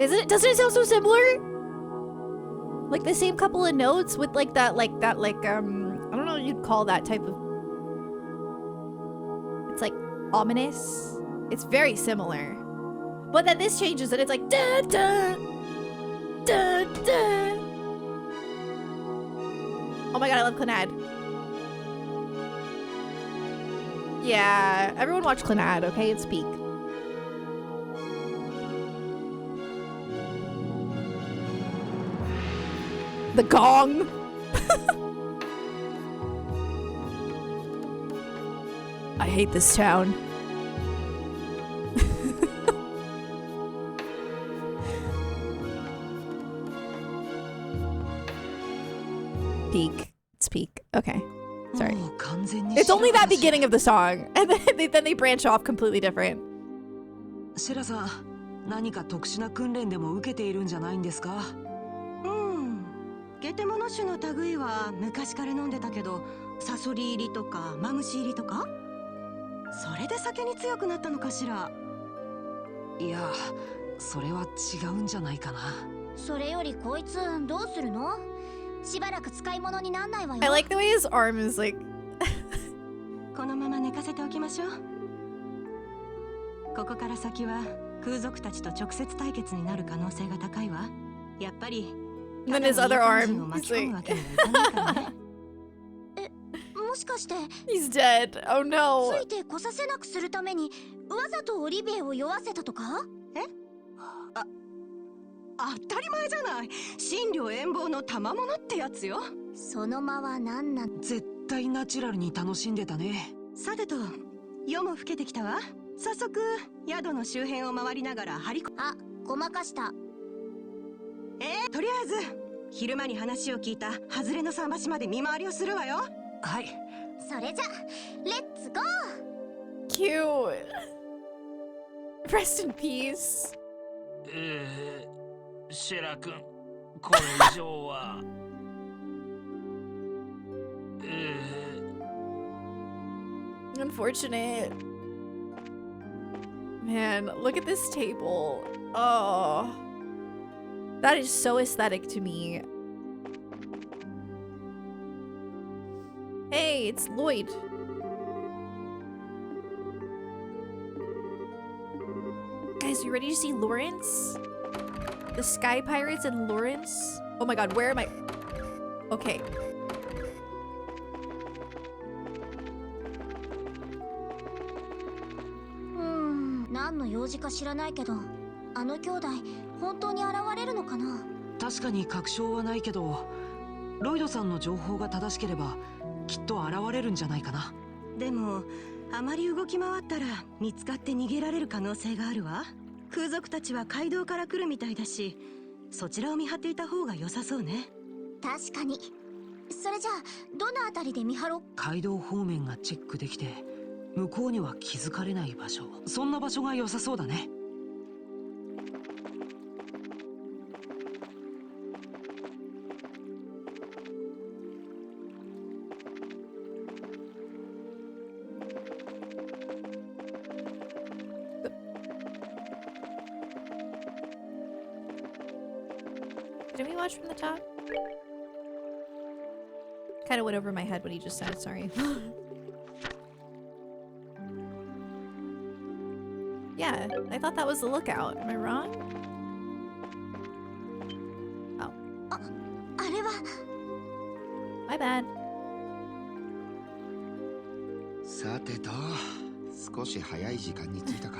Isn't it? Doesn't it sound so similar? Like the same couple of notes with like that, I don't know what you'd call that type of. It's like ominous. It's very similar. But then this changes and it's like da da da da. Oh my god, I love Clannad. Yeah, everyone watch Clannad, okay? It's peak. The gong. I hate this town. Peak. It's peak. Okay. Sorry. It's only that beginning of the song, and then they branch off completely different. シェラさん、何か特殊な訓練でも受けているんじゃないんですか？ゲテモノ種の類は昔から飲んでたけど、サソリ入りとかマムシ入りとか、それで酒に強くなったのかしら。いや、それは違うんじゃないかな。それよりこいつどうするの？しばらく使い物になんないわよ。I like the way his arm is like このまま寝かせておきましょう。ここから先は空賊たちと直接対決になる可能性が高いわ。やっぱり And then his other arm. He's like もしかして He's dead. Oh no. ついてこさせなくするためにわざとオリビエを酔わせたとか？当たり前じゃない。真領遠望の賜物ってやつよ。その間は何なの？絶対ナチュラルに楽しんでたね。さてと、夜も更けてきたわ。早速宿の周辺を回りながら張り込あ、ごまかした。とりあえず昼間に話を聞いた外れの桟橋まで見回りをするわよ。はい。それじゃレッツゴー。Cute. Rest in peace. シェラ君、これ以上は。Unfortunate. Man, look at this table. Oh. That is so aesthetic to me. Hey, it's Lloyd. Guys, you ready to see Lawrence? The Sky Pirates and Lawrence? Oh my god, where am I? Okay. Hmm, 何の用事か知らないけど、あの兄弟本当に現れるのかな？確かに確証はないけど、ロイドさんの情報が正しければきっと現れるんじゃないかな。でもあまり動き回ったら見つかって逃げられる可能性があるわ。空賊たちは街道から来るみたいだし、そちらを見張っていた方が良さそうね。確かに。それじゃあどのあたりで見張ろう？街道方面がチェックできて、向こうには気づかれない場所、そんな場所が良さそうだね。Did we watch from the top? Kind of went over my head what he just said, sorry. Yeah, I thought that was the lookout. Am I wrong? Oh. あれは My bad. さてと、少し早い時間に着いたか。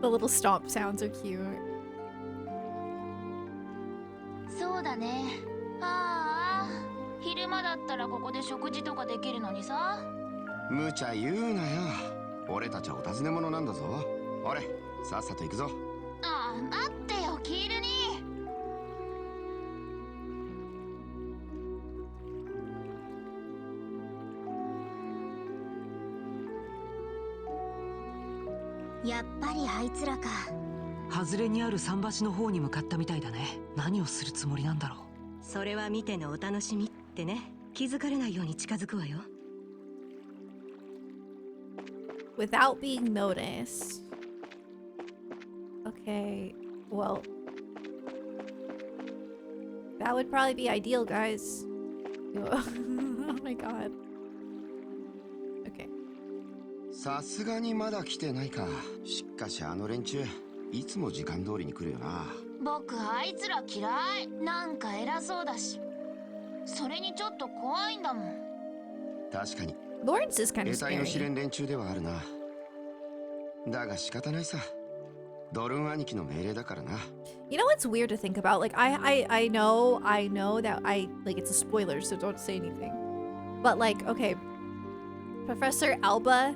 The little stomp sounds are cute. そうだね。ああ、昼間だったらここで食事とかできるのにさ。無茶言うなよ。俺たちはお尋ね者なんだぞ。俺、さっさと行くぞ。ああ、待ってよ、キールに。やっぱりあいつらか。外れにある桟橋の方に向かったみたいだね。何をするつもりなんだろう。それは見てのお楽しみってね。気づかれないように近づくわよ。Without being noticed. Okay, well. That would probably be ideal, guys. Oh my god. Okay. さすがにまだ来てないか。しかしあの連中いつも時間通りに来るよな。僕あいつら嫌い。なんか偉そうだし、それにちょっと怖いんだもん。確かに Lawrence is kind of 得体の知れ scary. ん連中ではあるな。だが仕方ないさ。ドルン兄貴の命令だからな。You know what's weird to think about? Like I know that like it's a spoiler, so don't say anything. But like, okay, Professor Alba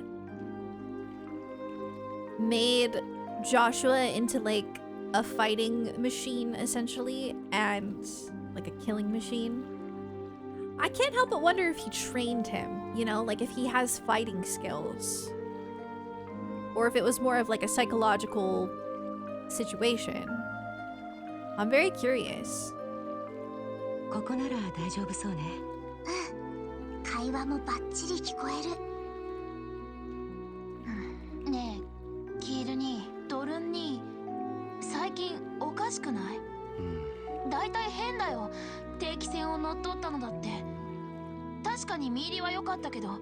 made Joshua into like a fighting machine essentially, and like a killing machine. I can't help but wonder if he trained him, you know, like if he has fighting skills. Or if it was more of like a psychological situation. I'm very curious. ここなら大丈夫そうね。うん。会話もバッチリ聞こえる。ねえ、キールに、ドルンに、最近おかしくない？だいたい変だよ。定期戦を乗っ取ったのだって。確かに見入りは良かったけど、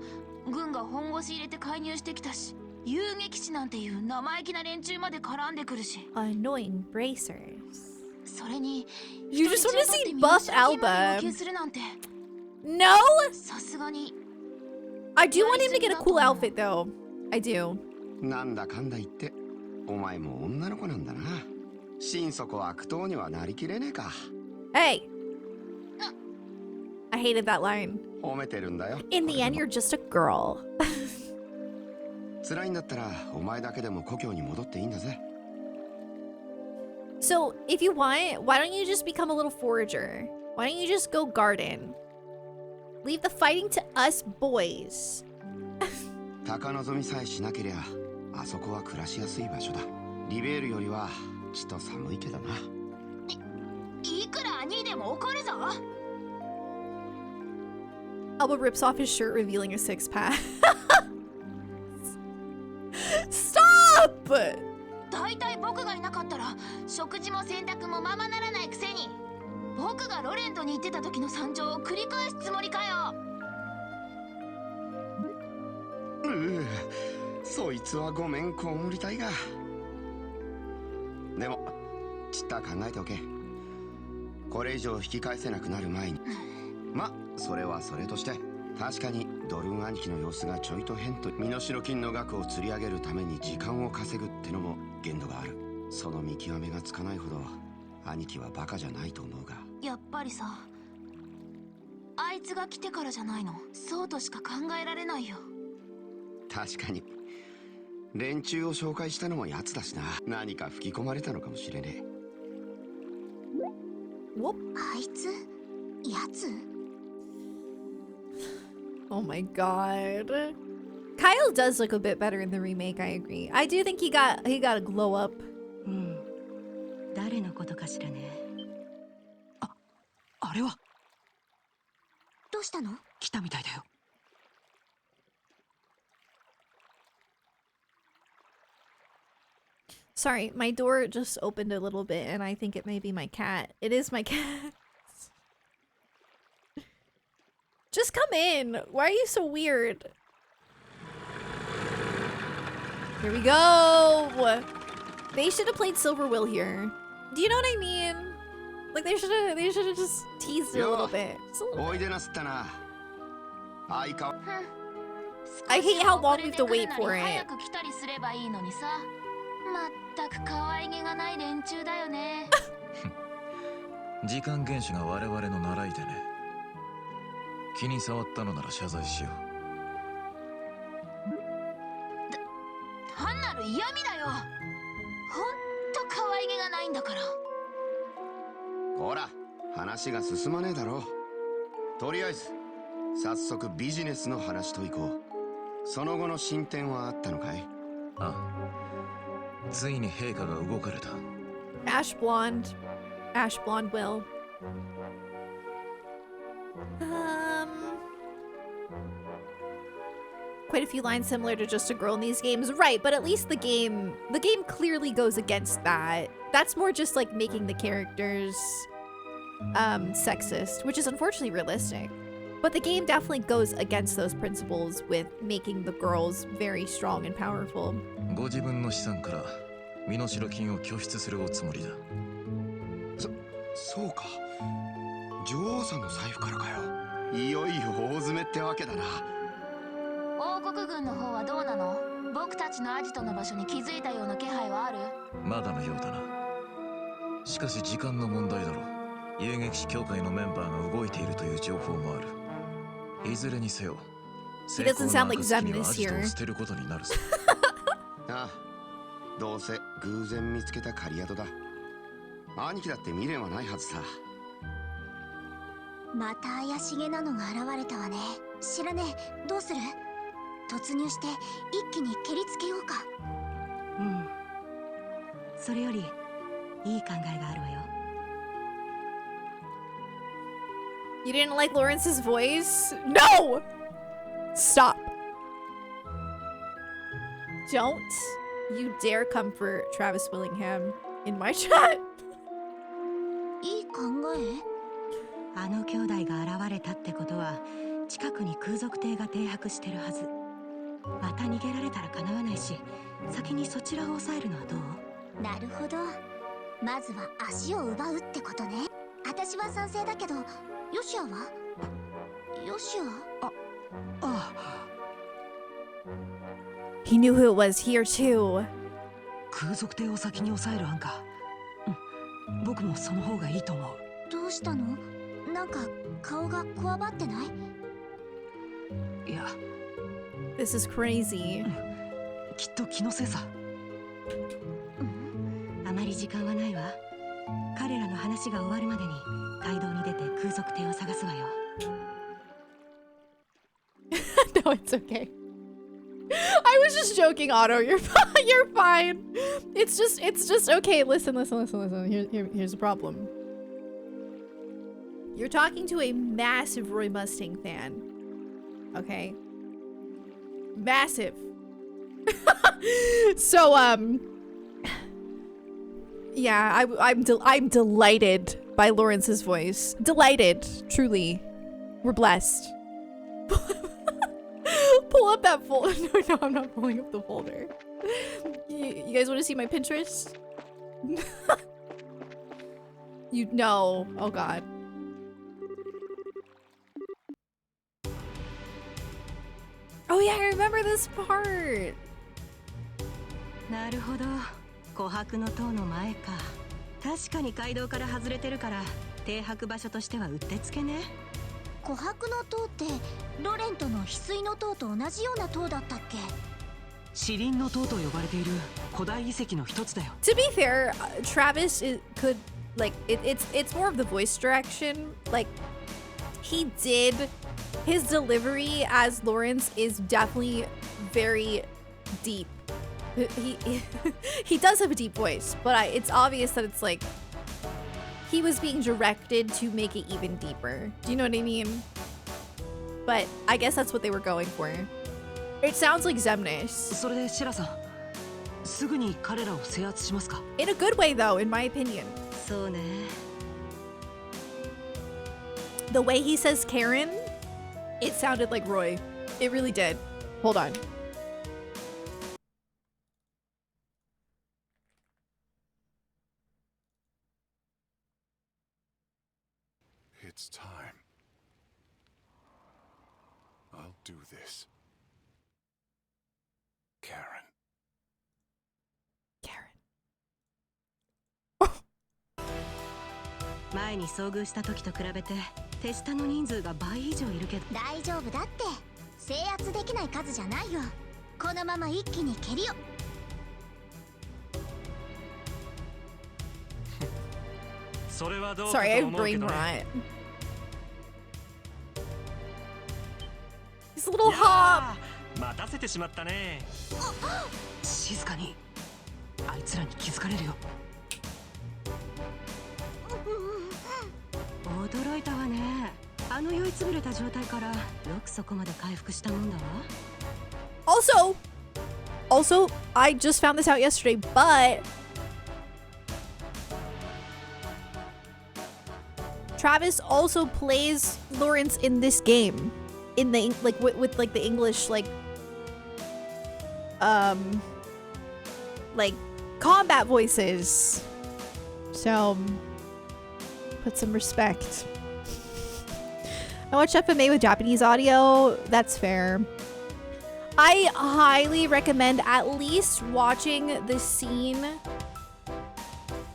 軍が本腰入れて介入してきたし、遊撃士なんていう生意気な連中まで絡んでくるし。Annoying bracers. それに、 You just want to see buff Alba. No? さすがに。I do want him to get a cool outfit though. I do. なんだかんだ言ってお前も女の子なんだな。心底悪党にはなりきれねえか。 Hey. I hated that line. 褒めてるんだよ。 In the end, you're just a girl. 辛いんだったらお前だけでも故郷に戻っていいんだぜ。 So, if you want, why don't you just become a little forager? Why don't you just go garden? Leave the fighting to us boys. 高望みさえしなけりゃあそこは暮らしやすい場所だ。リベールよりはちと寒いけどな。いくら兄でも怒るぞ。 Alba rips off his shirt, revealing a six-pack. Stop! だいたい僕がいなかったら食事も洗濯もままならないくせに、僕がロレントに行ってた時の惨状を繰り返すつもりかよ。そいつはごめん被りたいが。でもちった考えておけ。これ以上引き返せなくなる前に。ま、それはそれとして確かにドルン兄貴の様子がちょいと変と、身代金の額を釣り上げるために時間を稼ぐってのも限度がある。その見極めがつかないほど兄貴はバカじゃないと思うが。やっぱりさ、あいつが来てからじゃないの。そうとしか考えられないよ。確かに連中を紹介したのも奴だしな。何か吹き込まれたのかもしれねえ。あいつやつ Oh my god. Kyle does look a bit better in the remake, I agree. I do think he got a glow up. 誰のことかしらね。あれはどうしたの？来たみたいだよ。Sorry, my door just opened a little bit and I think it may be my cat. It is my cat. Just come in. Why are you so weird? Here we go. They should have played Silver Will here. Do you know what I mean? Like they should have just teased it a little bit.おいでなすったな。相変わ I hate how long we have to wait for it. 早く来たりすればいいのにさ。まったく可愛げがない連中だよね。時間厳守が我々の習いでね。気に障ったのなら謝罪しよう。単なる嫌味だよ。ほんと可愛げがないんだから。ほら話が進まねえだろ。とりあえず早速ビジネスの話といこう。その後の進展はあったのかい？ああ、ついに陛下が動かれた。 Ash Blonde Will. quite a few lines similar to Just a Girl in these games, right? But at least the game clearly goes against that. That's more just like making the characters sexist, which is unfortunately realistic. But the game definitely goes against those principles with making the girls very strong and powerful. ご自分の資産から身代金を拠出するおつもりだ。そうか。女王さんの財布からかよ。いよいよ大詰めってわけだな。王国軍の方はどうなの？僕たちのアジトの場所に気づいたような気配はある？まだのようだな。しかし時間の問題だろう。遊撃士協会のメンバーが動いているという情報もある。いずれにせよ、成功の暁にはアジトを捨てることになるぞ。ああ、どうせ偶然見つけた狩り宿だ。兄貴だって未練はないはずさ。また怪しげなのが現れたわね。知らねえ、どうする？突入して一気に蹴りつけようか。うん。それよりいい考えがあるわよ。You didn't like Lawrence's voice? No! Stop. Don't you dare come for Travis Willingham in my chat. いい考え？あの兄弟が現れたってことは近くに空賊艇が停泊してるはず。また逃げられたらかなわないし、先にそちらを抑えるのはどう？なるほど。まずは足を奪うってことね。私は賛成だけど、ヨシアは？ヨシア？He knew who it was here too. 空賊艇を先に抑える案か。僕もその方がいいと思う。どうしたの？なんか顔がこわばってない？いや。This is crazy. きっと気のせいさ。あまり時間はないわ。彼らの話が終わるまでに街道に出て空賊艇を探すわよ。No, it's okay. I was just joking, Otto. You're fine. It's just okay. Listen. Here's the problem. You're talking to a massive Roy Mustang fan. Okay? Massive. So, yeah, I'm delighted by Lawrence's voice. Delighted, truly. We're blessed. Pull up that folder. No, I'm not pulling up the folder. You guys want to see my Pinterest? You know. Oh god. Oh yeah, I remember this part. なるほど。琥珀の塔の前か。確かに街道から外れてるから停泊場所としてはうってつけね。琥珀の塔ってロレントの翡翠の塔と同じような塔だったっけ？シリンの塔と呼ばれている古代遺跡の一つだよ。To be fair, Travis could like it's more of the voice direction. Like he did his delivery as Lawrence is definitely very deep. He does have a deep voice, but it's obvious that it's like he was being directed to make it even deeper. Do you know what I mean? But I guess that's what they were going for. It sounds like Zemnish. それでシェラさん、すぐに彼らを制圧しますか？ In a good way though, in my opinion. そうね。The way he says Karen, it sounded like Roy. It really did. Hold on. It's time. I'll do this. Karen. 前に遭遇した時と比べて手下の人数が倍以上いるけど。大丈夫だって。制圧できない数じゃないよ。このまま一気に蹴りよ。それはどうかと Sorry, I 思うけ brain ど rot. ね。 He's a little hot. 待たせてしまったね。静かに。あいつらに気づかれるよ。驚いたわね。あの酔いつぶれた状態からよくそこまで回復したもんだわ。Also, I just found this out yesterday, but Travis also plays Lawrence in this game, in the like with like the English like combat voices. So put some respect. I watched FMA with Japanese audio. That's fair. I highly recommend at least watching the scene,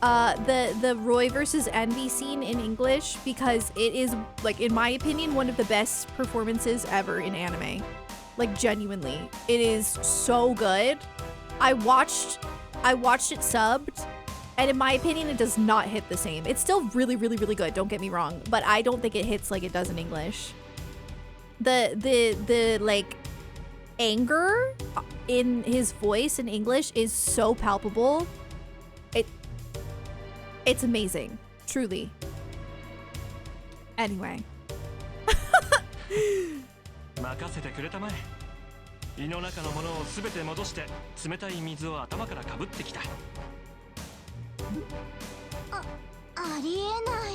the Roy versus Envy scene in English, because it is, like, in my opinion, one of the best performances ever in anime. Like, genuinely, it is so good. I watched it subbed, and in my opinion, it does not hit the same. It's still really, really, really good. Don't get me wrong, but I don't think it hits like it does in English. The like anger in his voice in English is so palpable. It's amazing, truly. Anyway. 任せてくれたまえ。胃の中のものをすべて戻して冷たい水を頭からかぶってきた。ありえない。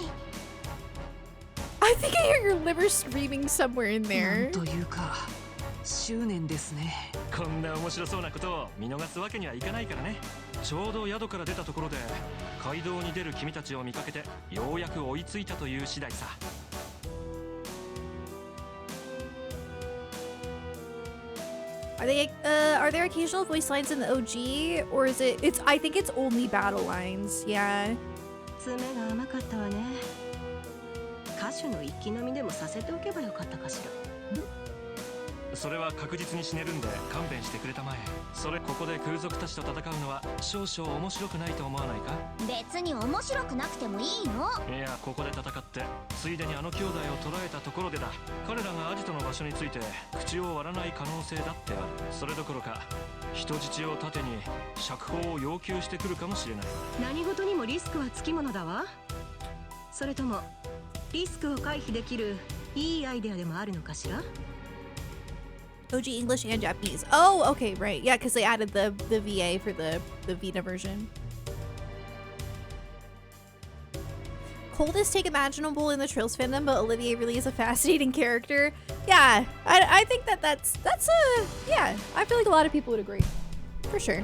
I think I hear your liver screaming somewhere in there. なんというか執念ですね。こんな面白そうなことを見逃すわけにはいかないからね。ちょうど宿から出たところで街道に出る君たちを見かけてようやく追いついたという次第さ。Are there occasional voice lines in the OG, or is it's I think it's only battle lines. Yeah. 爪が甘かったわね。歌手の一気飲みでもさせておけばよかったかしら。それは確実に死ねるんで勘弁してくれたまえ。それここで空賊たちと戦うのは少々面白くないと思わないか？別に面白くなくてもいいの。いや、ここで戦ってついでにあの兄弟を捕らえたところでだ。彼らがアジトの場所について口を割らない可能性だってある。それどころか人質を盾に釈放を要求してくるかもしれない。何事にもリスクはつきものだわ。それともリスクを回避できるいいアイデアでもあるのかしら。 OG English and Japanese. Oh, okay, right. Yeah, because they added the VA for the Vita version. Coldest take imaginable in the Trails fandom, but Olivier really is a fascinating character. Yeah, I think that's a yeah. I feel like a lot of people would agree, for sure.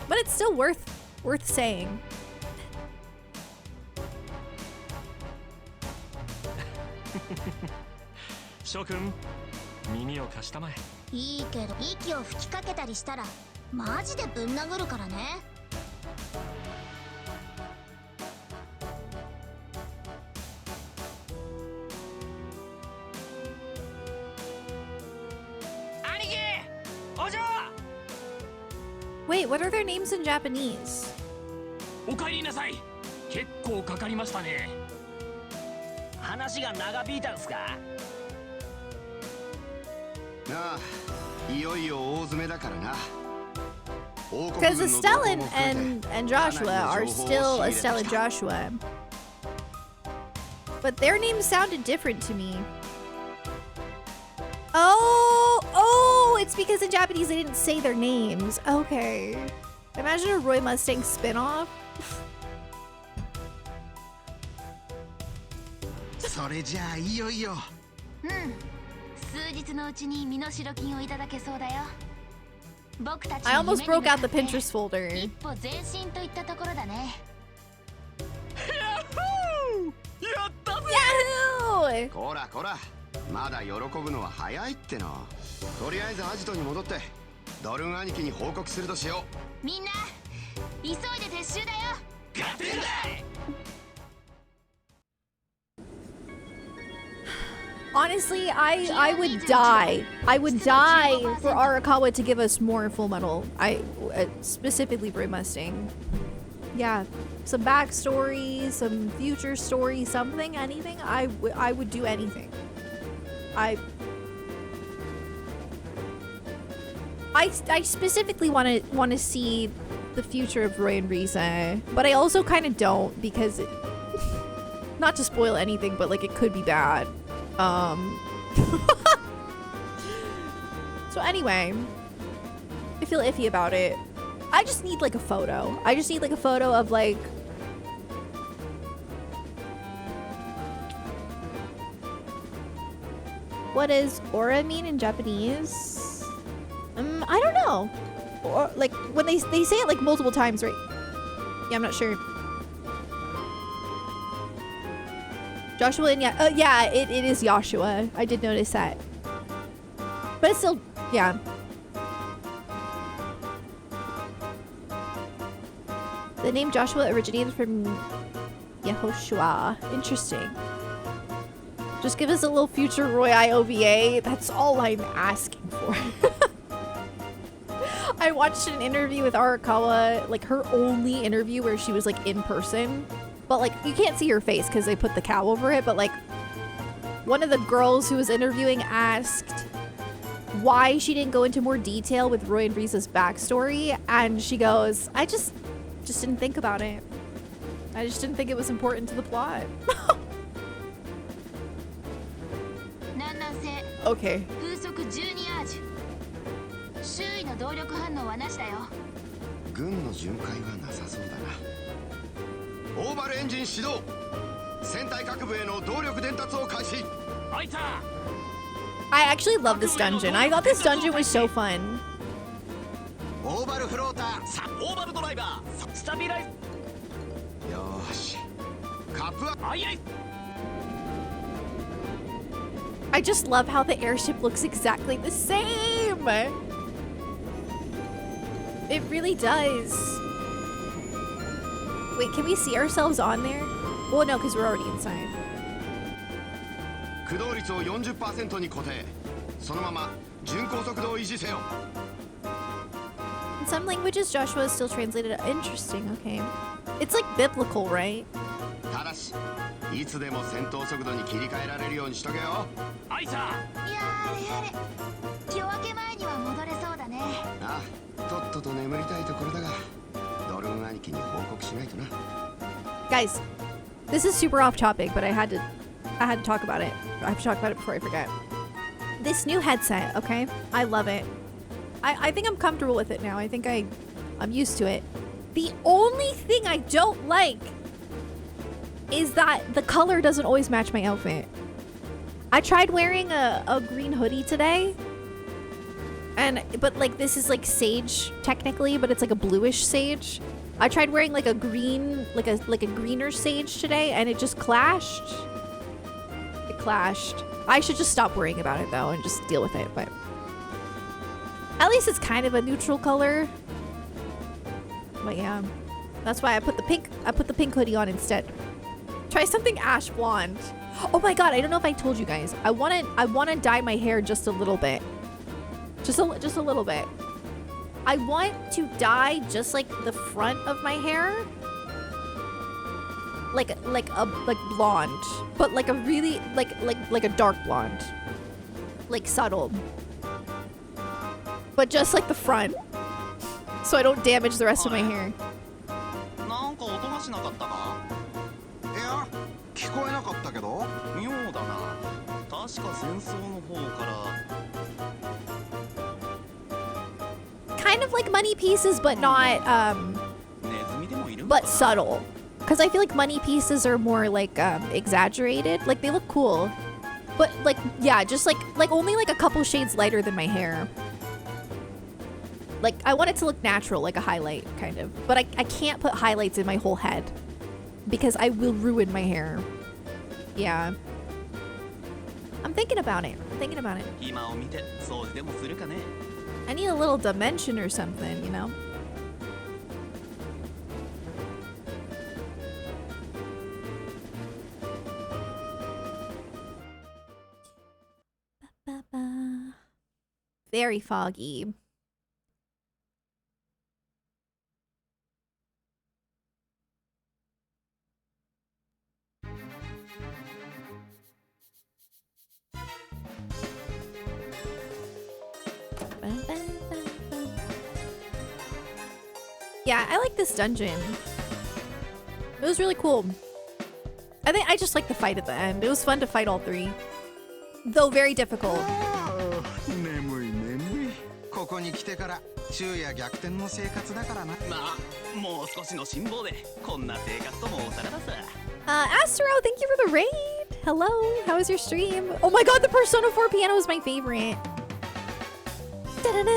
But it's still worth saying. Shokun, 耳を貸したまえ。いいけど息を吹きかけたりしたらマジでぶん殴るからね。兄貴、お嬢。 Wait, what are their names in Japanese? お帰りなさい。結構かかりましたね。話が長引いたんすか？ ああ、いよいよ大詰めだからな。 Because Estelle and Joshua are still Estelle and Joshua. But their names sounded different to me. Oh, it's because in Japanese they didn't say their names. Okay. Imagine a Roy Mustang spinoff. それじゃあいよいよ。うん。 数日のうちに身代金をいただけそうだよ。僕たち I almost broke out the Pinterest folder. 一歩前進といったところだね。やったぜ。 Yahoo! こらこら、まだ喜ぶのは早いっての。とりあえずアジトに戻ってドルン兄貴に報告するとしよう。みんな急いで撤収だよ。勝てんだ。 Honestly, I would die. I would die for Arakawa to give us more Full Metal. Specifically Roy Mustang. Yeah, some backstory, some future story, something, anything. I would do anything. I specifically want to see the future of Roy and Risa, but I also kind of don't because not to spoil anything, but like it could be bad. So anyway, I feel iffy about it. I just need like a photo. I just need like a photo of like... What does aura mean in Japanese? I don't know. Or like when they say it like multiple times, right? Yeah, I'm not sure. Joshua and yeah, it is Joshua. I did notice that. But it's still, yeah. The name Joshua originated from Yehoshua. Interesting. Just give us a little future Roy OVA. That's all I'm asking for. I watched an interview with Arakawa, like her only interview where she was like in person. But like you can't see her face because they put the cow over it. But like one of the girls who was interviewing asked why she didn't go into more detail with Roy and Risa's backstory. And she goes, I just didn't think about it. I just didn't think it was important to the plot. Okay. 周囲の動力反応はなしだよ。軍の巡回はなさそうだな。オーバルエンジン始動。船体各部への動力伝達を開始。開いた。I actually love this dungeon. I thought this dungeon was so fun. オーバルフローター、オーバルドライバー、スタビライズ。よーし。カップは。あいあい。I just love how the airship looks exactly the same. It really does. Wait, can we see ourselves on there? Well, no, because we're already inside. 駆動率を 40% に固定。そのまま巡航速度を維持せよ。In some languages, Joshua is still translated. Interesting, okay. It's like biblical, right? ただし、いつでも戦闘速度に切り替えられるようにしとけよ。アイサー。やれやれ。夜明け前には戻れそうだね。ああ、とっとと眠りたいところだが、ドルーン兄貴に報告しないとな。Guys, this is super off topic, but I had to talk about it. I have to talk about it before I forget. This new headset, okay? I love it. I think I'm comfortable with it now. I think I'm used to it. The only thing I don't like is that the color doesn't always match my outfit. I tried wearing a green hoodie today. But like this is like sage technically, but it's like a bluish sage. I tried wearing like a green, like a greenish sage today, and it just clashed. It clashed. I should just stop worrying about it though and just deal with it, but at least it's kind of a neutral color. But yeah, that's why I put the pink hoodie on instead. Try something ash blonde. Oh my god, I don't know if I told you guys. I wanna dye my hair just a little bit. Just a little bit. I want to dye just like the front of my hair. Like blonde, but like a really like a dark blonde. Like subtle. But just like the front. So I don't damage the rest of my hair. なんか音がしなかったか？いや、聞こえなかったけど。妙だな。確か戦争の方から。Kind of like money pieces, but not but subtle. Because I feel like money pieces are more like exaggerated. Like they look cool, but like yeah, just like only like a couple shades lighter than my hair. Like I want it to look natural, like a highlight kind of. But I can't put highlights in my whole head because I will ruin my hair. Yeah. I'm thinking about it. I need a little dimension or something, you know? Very foggy. Yeah, I like this dungeon. It was really cool. I think I just like the fight at the end. It was fun to fight all three. Though very difficult. 眠い眠い。ここに来てから昼夜逆転の生活だからな。まあもう少しの辛抱でこんな生活ともおさらださ。Astro, thank you for the raid. Hello, how was your stream? Oh my god, the Persona 4 piano is my favorite. I'm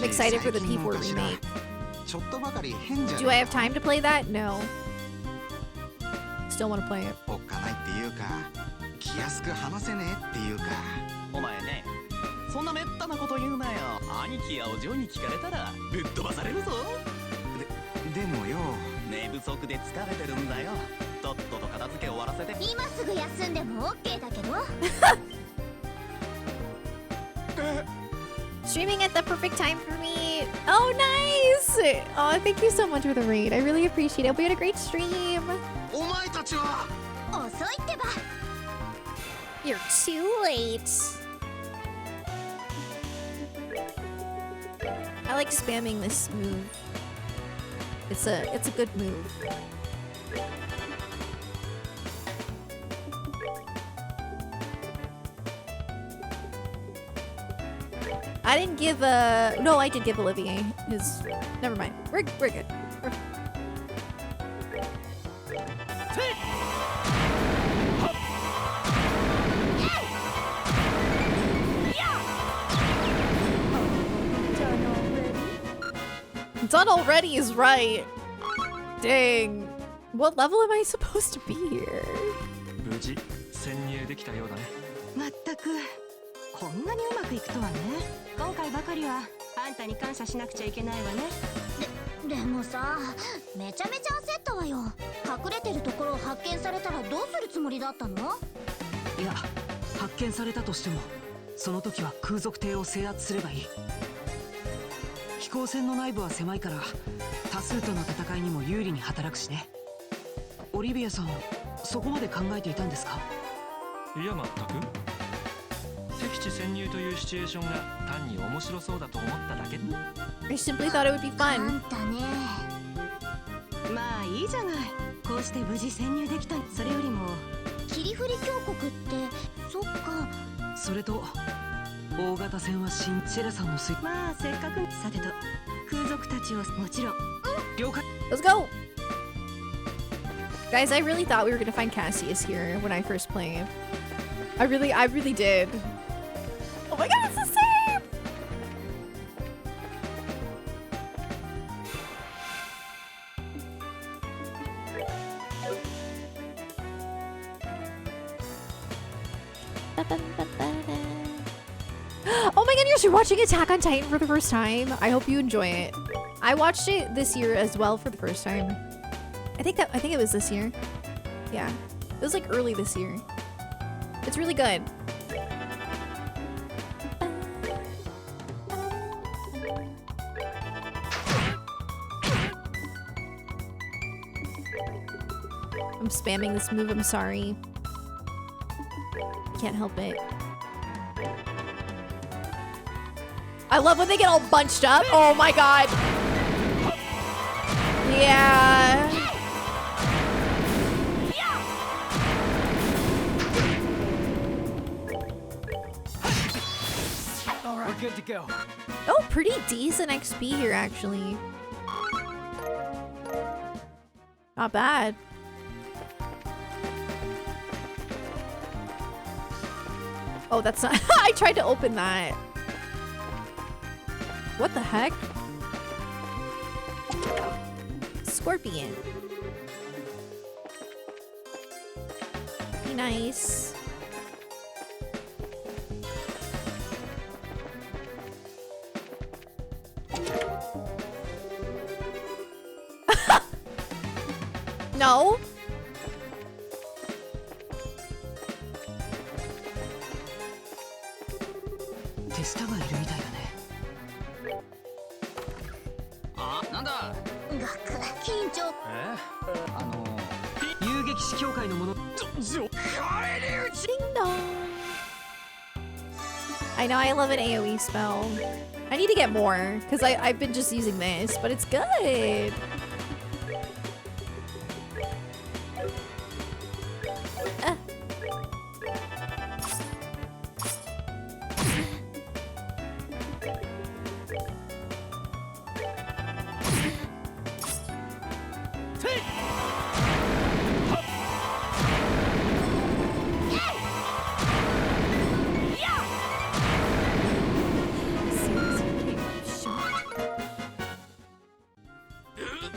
excited for the P4 remake. Do I have time to play that? No. Still want to play it. おっかないっていうか、気安く話せねえっていうか。お前ね、そんなめったなこと言うなよ。兄貴やお嬢に聞かれたらぶっ飛ばされるぞ。でもよ、寝不足で疲れてるんだよ。とっとと片付け終わらせて。今すぐ休んでも OK だけど。Streaming at the perfect time for me. Oh, nice! Oh, thank you so much for the raid. I really appreciate it. Hope you had a great stream. お前たちは遅いってば。You're too late. I like spamming this move. It's a good move. I didn't give no, I did give Olivier his. Never mind. We're good. Done already is right. Dang. What level am I supposed to be here? 無事潜入できたようだね。まったくこんなにうまくいくとはね。今回ばかりはあんたに感謝しなくちゃいけないわね。でもさ、めちゃめちゃ焦ったわよ。隠れてるところを発見されたらどうするつもりだったの？いや、発見されたとしてもその時は空賊艇を制圧すればいい。飛行船の内部は狭いから多数との戦いにも有利に働くしね。オリビアさん、そこまで考えていたんですか？いや、全く。敵地潜入というシチュエーションが単に面白そうだと思っただけ。I simply thought it would be fun. あんたね。まあいいじゃない。こうして無事潜入できた。それよりも霧降り峡谷ってそっか。それと大型船はシェラさんの水。まあせっかく。さてと空賊たちをもちろん。了解。 Let's go! Guys, I really thought we were gonna find Cassius here when I first played. I really did. Oh my god, it's the same! Oh my god, you're watching Attack on Titan for the first time. I hope you enjoy it. I watched it this year as well for the first time. I think it was this year. Yeah. It was like early this year. It's really good. I'm spamming this move, I'm sorry. Can't help it. I love when they get all bunched up. Oh my god. Yeah. We're good to go. Oh, pretty decent XP here, actually. Not bad. Oh, that's not... I tried to open that. What the heck? Scorpion. Be nice. No. I know I love an AoE spell. I need to get more because I've been just using this, but it's good.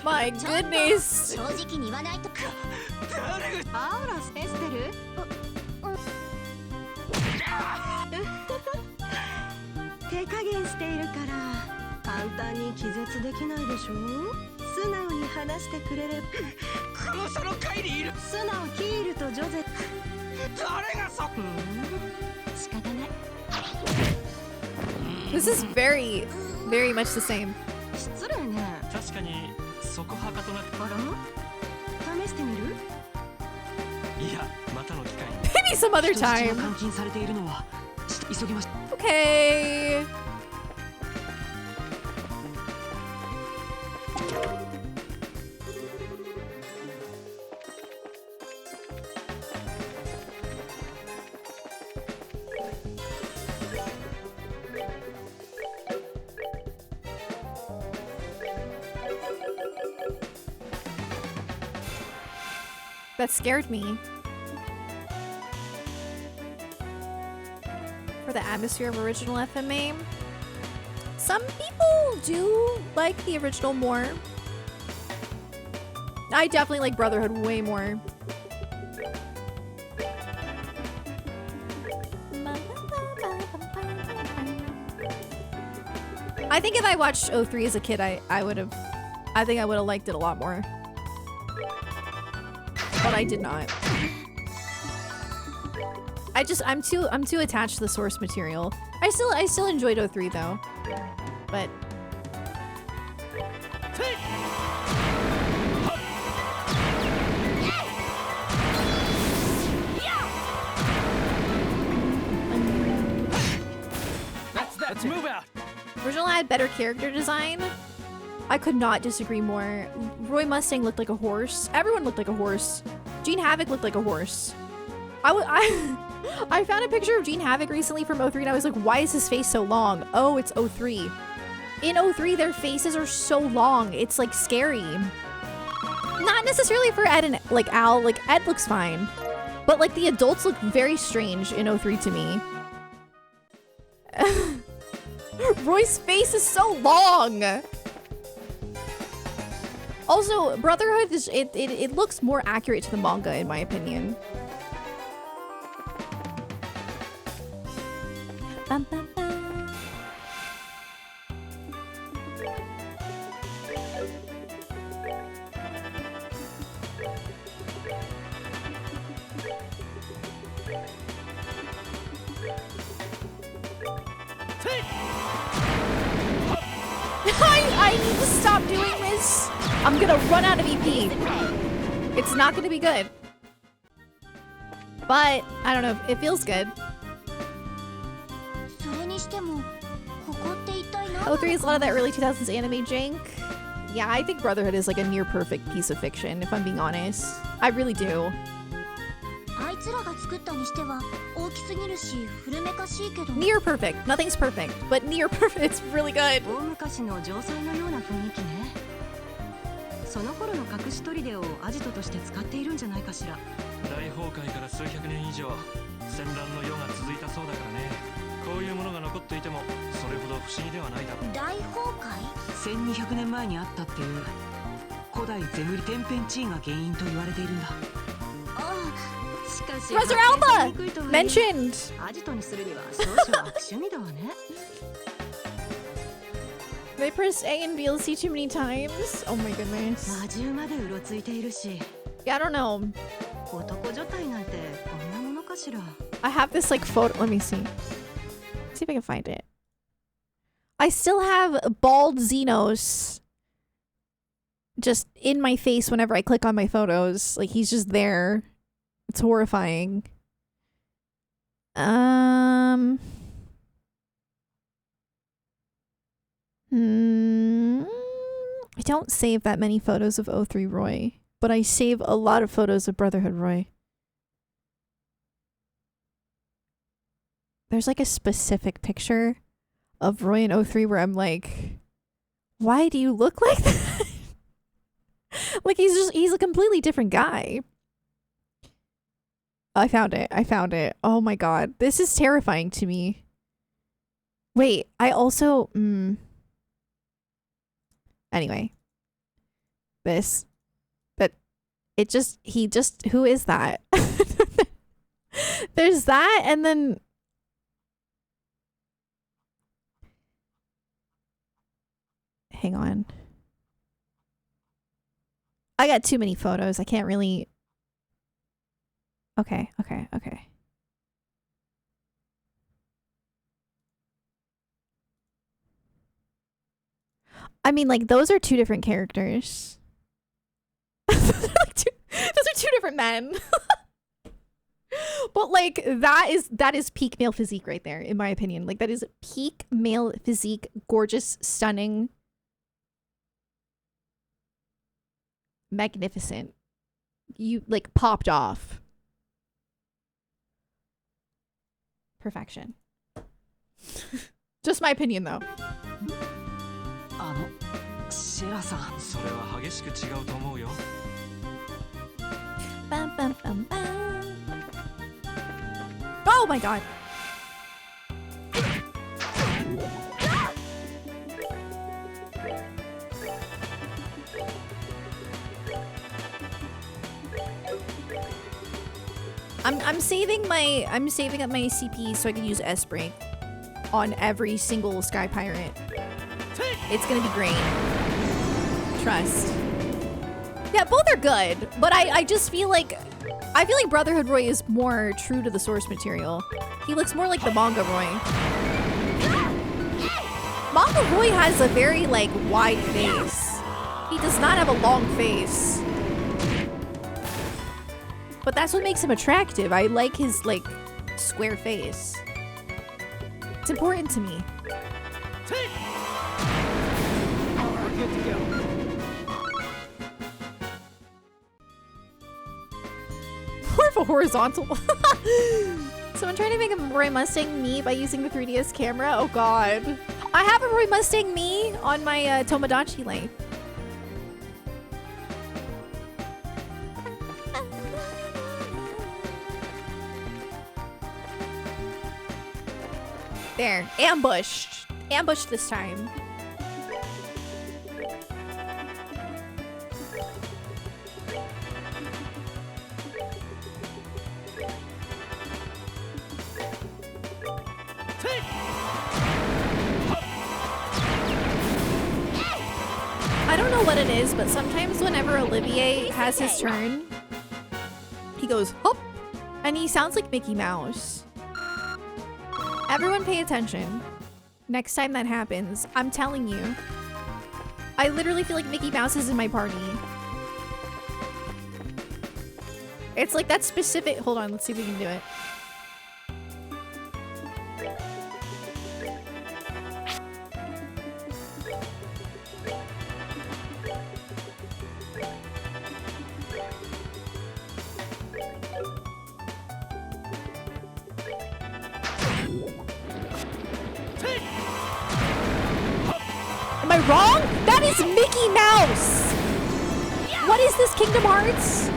My goodness. 正直に言わないと。あら、エステル手加減しているから簡単に気絶できないでしょ。素直に話してくれれば。黒沢の会にいる素直キールとジョゼ。誰がそ仕方ない。 This is very much the same. 失礼ね。確かにそこはかとなく。あら？試してみる？いや、またの機会に。 Maybe some other time. 監禁されているのは急ぎまし。 Okay. That scared me. For the atmosphere of original FMA. Some people do like the original more. I definitely like Brotherhood way more. I think if I watched 03 as a kid, I think I would have liked it a lot more. But I did not. I'm too attached to the source material. I still enjoyed 03 though. But Let's move out. original had better character design. I could not disagree more. Roy Mustang looked like a horse. Everyone looked like a horse. Gene Havoc looked like a horse. I found a picture of Gene Havoc recently from 03 and I was like, why is his face so long? Oh, it's 03. In 03, their faces are so long. It's like scary. Not necessarily for Ed and like Al. Like Ed looks fine. But like the adults look very strange in 03 to me. Roy's face is so long. Also, Brotherhood is it looks more accurate to the manga in my opinion. Bum, bum, bum. I need to stop doing this. I'm gonna run out of EP. It's not gonna be good. But, I don't know, it feels good. 03 is a lot of that early 2000s anime jank. Yeah, I think Brotherhood is like a near perfect piece of fiction, if I'm being honest. I really do. Near perfect. Nothing's perfect, but near perfect. It's really good. その頃の隠し砦をアジトとして使っているんじゃないかしら。大崩壊から数百年以上戦乱の世が続いたそうだからね。こういうものが残っていてもそれほど不思議ではないだろう。大崩壊1200年前にあったっていう古代ゼムリ天変地異が原因と言われているんだ。しかし Professor Alba mentioned. アジトにするには少々悪趣味だわね。They pressed A and VLC too many times. Oh my goodness. 魔獣までうろついているし。Yeah, I don't know. 男女体なんてこんなものかしら。I have this like photo. Let me see. See if I can find it. I still have bald Xenos just in my face whenever I click on my photos. Like he's just there. It's horrifying. I don't save that many photos of 03 Roy, but I save a lot of photos of Brotherhood Roy. There's like a specific picture of Roy in 03 where I'm like, why do you look like that? Like he's a completely different guy. I found it. I found it. Oh my god. This is terrifying to me. Wait, I also anyway. This. But it just who is that? There's that, and then hang on. I got too many photos. I can't really. Okay. I mean, like, those are two different characters. Those are two different men. But like that is peak male physique right there, in my opinion. Like that is peak male physique, gorgeous, stunning, magnificent. You like popped off. Perfection. Just my opinion though. シェラさん、それは激しく違うと思うよ。Bum, bum, bum, bum. Oh my god. I'm saving up my CP so I can use S break on every single Sky Pirate. It's gonna be great. Trust. Yeah, both are good, but I just feel like Brotherhood Roy is more true to the source material. He looks more like the manga Roy. Manga Roy has a very like wide face. He does not have a long face. But that's what makes him attractive. I like his like square face. It's important to me. We're good to go. More of a horizontal. So I'm trying to make a Roy Mustang me by using the 3DS camera. Oh god. I have a Roy Mustang me on my Tomodachi light. There. Ambushed. Ambushed this time. I don't know what it is, but sometimes whenever Olivier has his turn, he goes, hop, and he sounds like Mickey Mouse. Everyone pay attention. Next time that happens, I'm telling you. I literally feel like Mickey Mouse is in my party. It's like that specific... Hold on, let's see if we can do it. Am I wrong? That is Mickey Mouse! What is this, Kingdom Hearts?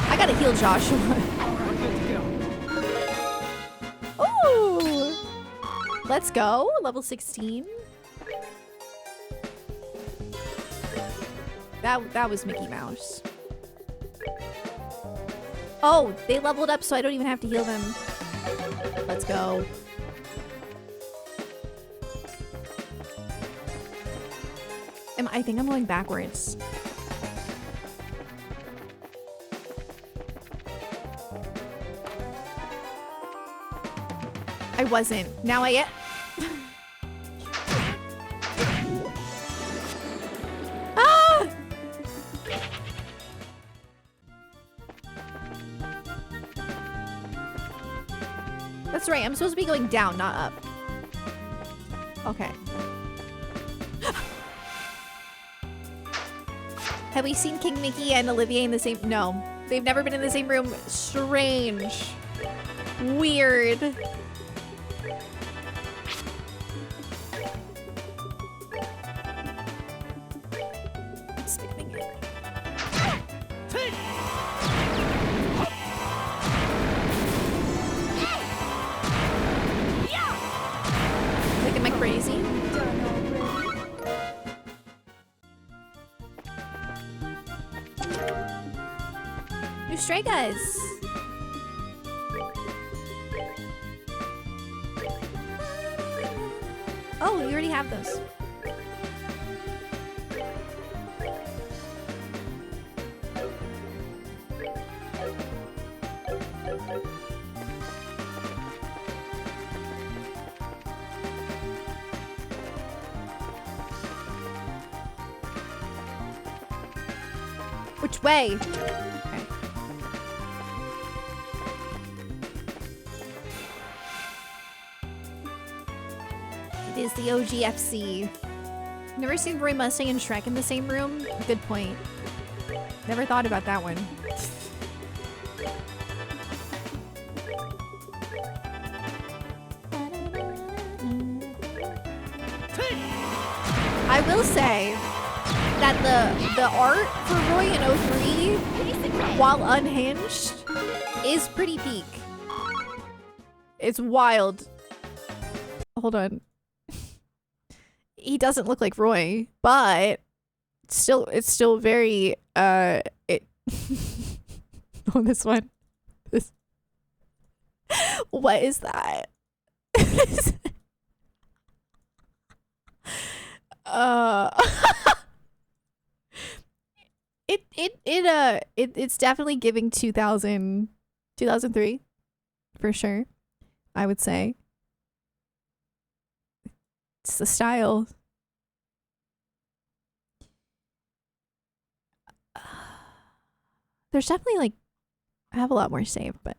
I gotta heal Joshua. Ooh! Let's go. Level 16. That was Mickey Mouse. Oh, they leveled up so I don't even have to heal them. Let's go. I think I'm going backwards. I wasn't. Now I am. Ah! That's right. I'm supposed to be going down, not up. Okay. Have we seen King Mickey and Olivier in the same... No. They've never been in the same room. Strange. Weird. spamming it. Like, am I crazy? New Stray Guys. Oh, you already have those. Which way? Okay. It is the OGFC. Never seen Roy Mustang and Shrek in the same room? Good point. Never thought about that one. I will say that the art for Roy in 03, while unhinged, is pretty peak. It's wild. Hold on. He doesn't look like Roy, but it's still very it on this one. What is that? It's definitely giving 2003 for sure. I would say it's the style. There's definitely like I have a lot more saved, but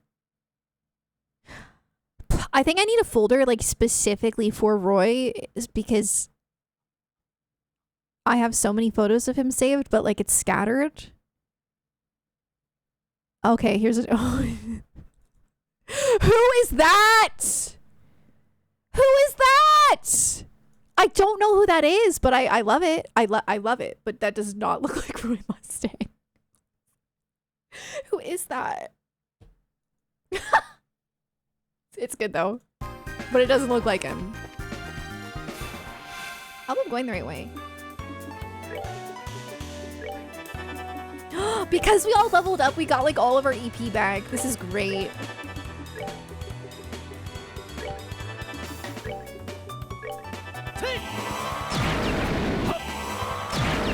I think I need a folder like specifically for Roy, is because I have so many photos of him saved, but like it's scattered. Okay, here's a Who is that? Who is that? I don't know who that is, but I love it. I love it, but that does not look like Roy Mustang. Who is that? It's good though, but it doesn't look like him. I hope I'm going the right way. Because we all leveled up, we got like all of our EP back. This is great.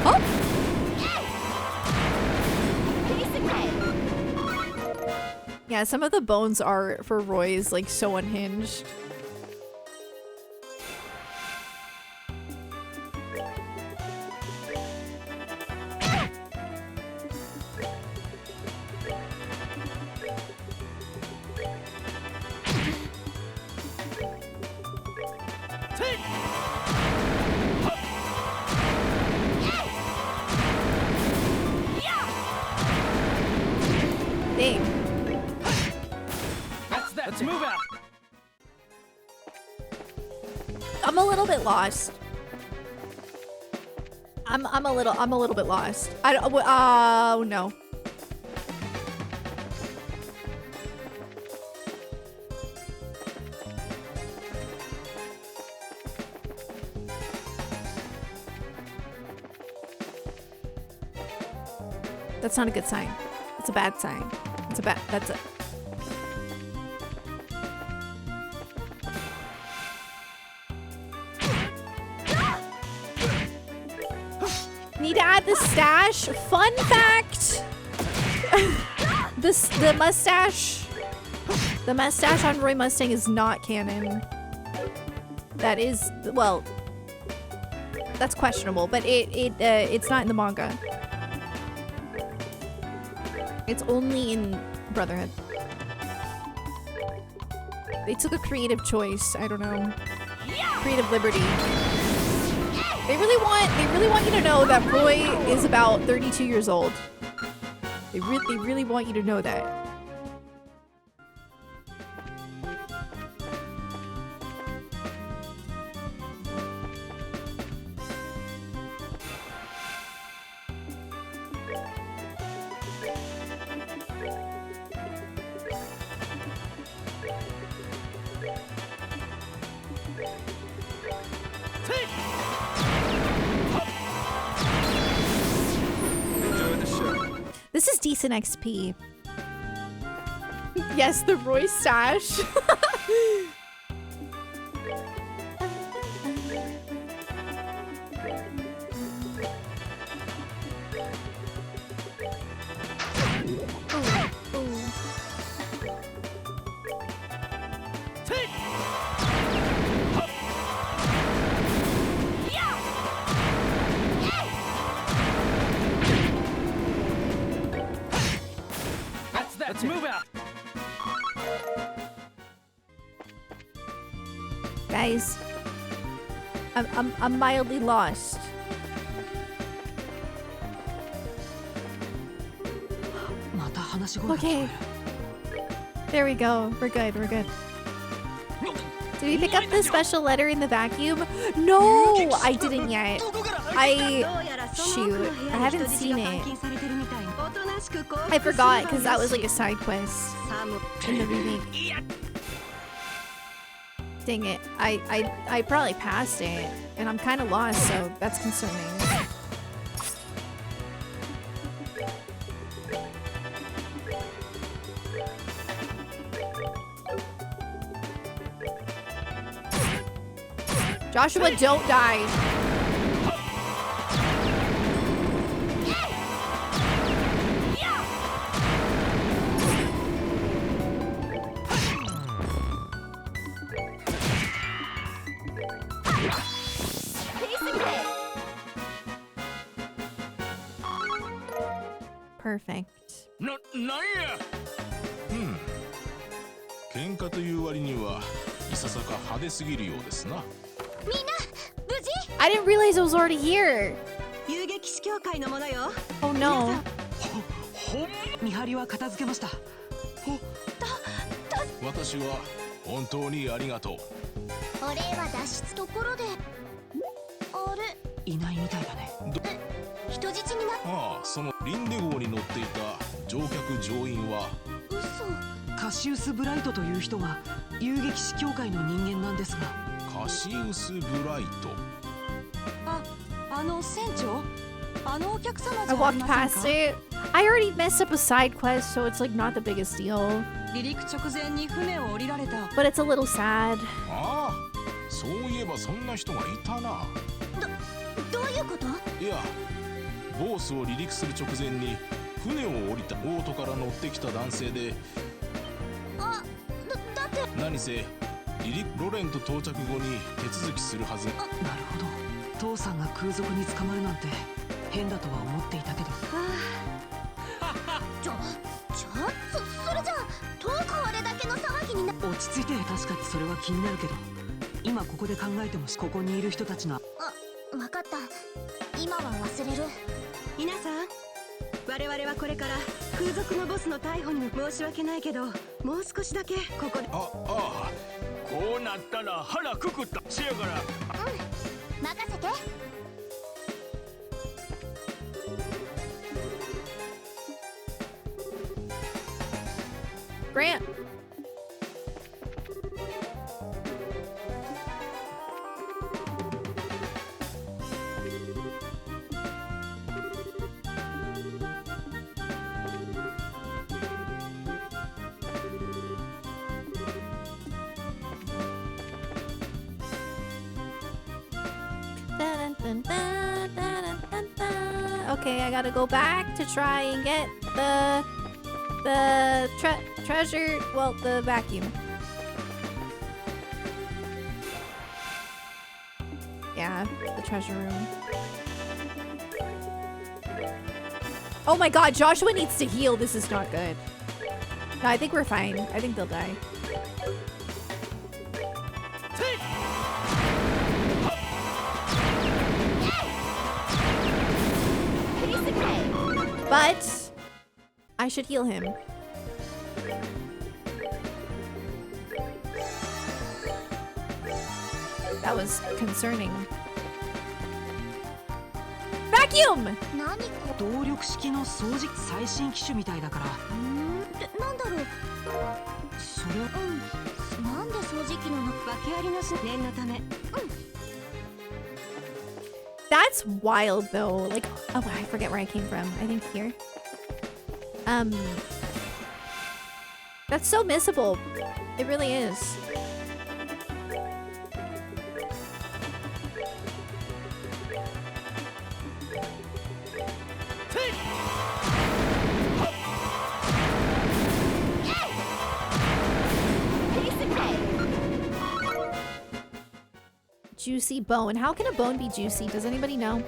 Oh! Yeah, some of the bones are for Roy's like so unhinged. Let's move out. I'm a little bit lost. I'm a little bit lost. I don't. Oh no. That's not a good sign. It's a bad sign. It's a bad. That's it. Need to add the stash. Fun fact. The mustache. The mustache on Roy Mustang is not canon. That is, well, that's questionable, but it's not in the manga. It's only in Brotherhood. They took a creative choice. I don't know. Creative liberty. They really want you to know that Roy is about 32 years old. They really want you to know that. Enjoy the show. This is decent XP. Yes, the Roy stash. Let's move out. Guys, I'm mildly lost. Okay. There we go. We're good. We're good. Did we pick up the special letter in the vacuum? No, I didn't yet. Shoot, I haven't seen it. I forgot because that was like a side quest in the remake. Dang it, I probably passed it and I'm kind of lost, so that's concerning. Joshua, don't die. Perfect. なんや。喧嘩という割にはいささか派手すぎるようですな。みんな無事 I didn't realize it was already here. 遊撃士協会のものよ。 Oh no. 見張りは片付けました。私は本当にありがとう。お礼は脱出ところで。あれいないみたいだね。人質になっああ、そのリンデ号に乗っていた乗客乗員は嘘。カシウス・ブライトという人が遊撃士協会の人間なんですが。カシウス・ブライト。あの船長、あのお客様じゃあ I り walked ませんか past it. I already messed up a side quest, so it's like not the biggest deal. 離陸直前に船を降りられた。 But it's a little sad. ああ、そういえばそんな人がいたな。どういうこと？いや、ボースを離陸する直前に船を降りたオートから乗ってきた男性で、だって何せ離陸ロレント到着後に手続きするはず。なるほど。父さんが空賊に捕まるなんて変だとは思っていたけど。それじゃあ遠くあれだけの騒ぎにな。落ち着いて。確かにそれは気になるけど、今ここで考えてもここにいる人たちの。わかった。今は忘れる。皆さん、我々はこれから空賊のボスの逮捕にも申し訳ないけど、もう少しだけここで。ああ、こうなったら腹くくったせやから。任せて。Grant. Okay, I gotta go back to try and get the treasure, well, the vacuum. Yeah, the treasure room. Oh my god, Joshua needs to heal. This is not good. No, I think we're fine. I think they'll die. But I should heal him. That was concerning. Vacuum! 動力式の掃除機最新機種みたいだから。なんだろう。それなんで掃除機の訳ありの念のため。That's wild though. Like, oh, I forget where I came from. I think here. That's so missable. It really is. Juicy bone. How can a bone be juicy? Does anybody know?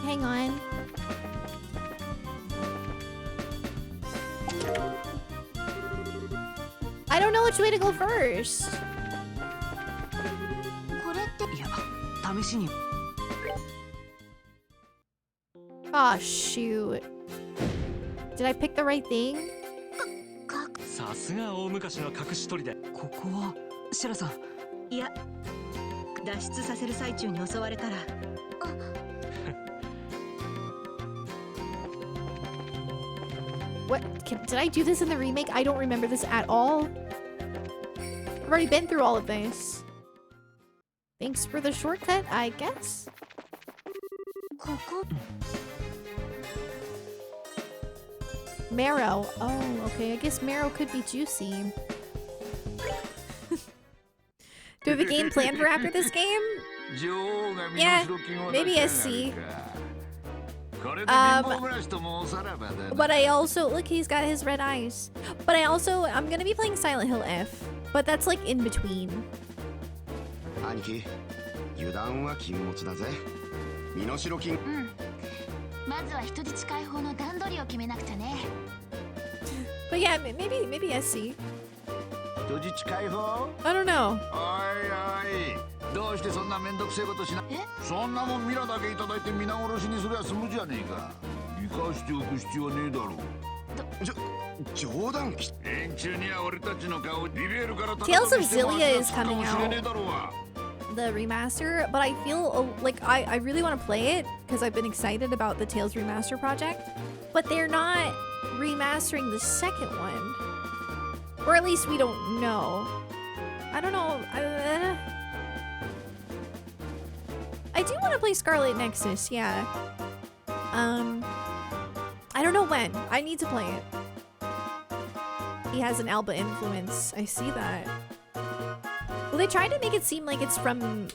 Hang on. I don't know which way to go first. Oh shoot. Did I pick the right thing? さすが大昔の隠し砦で。ここはシェラさん。いや、脱出させる最中に襲われたら。What? Did I do this in the remake? I don't remember this at all. I've already been through all of this. Thanks for the shortcut, I guess. Marrow. Oh, okay. I guess marrow could be juicy. Do we have a game planned for after this game? Yeah, maybe SC. But I also look, he's got his red eyes. But I'm gonna be playing Silent Hill F, but that's like in between. 兄貴、油断は禁物だぜ。身代金。まずは人質解放の段取りを決めなくちゃね。But yeah, maybe SC. 人質解放 I don't know. おいおい、どうしてそんなめんどくせえことしな。そんなもんミラだけいただいて皆殺しにすりゃ済むじゃねえか。生かしておく必要はねえだろう。冗談き。連中には俺たちの顔リベールから Tales of Xillia is coming out. The remaster, but I feel like I really want to play it because I've been excited about the Tales remaster project, but they're not remastering the second one, or at least we don't know. I don't know. I do want to play Scarlet Nexus, yeah. I don't know when. I need to play it. He has an Alba influence. I see that. Well, they tried to make it seem like it's from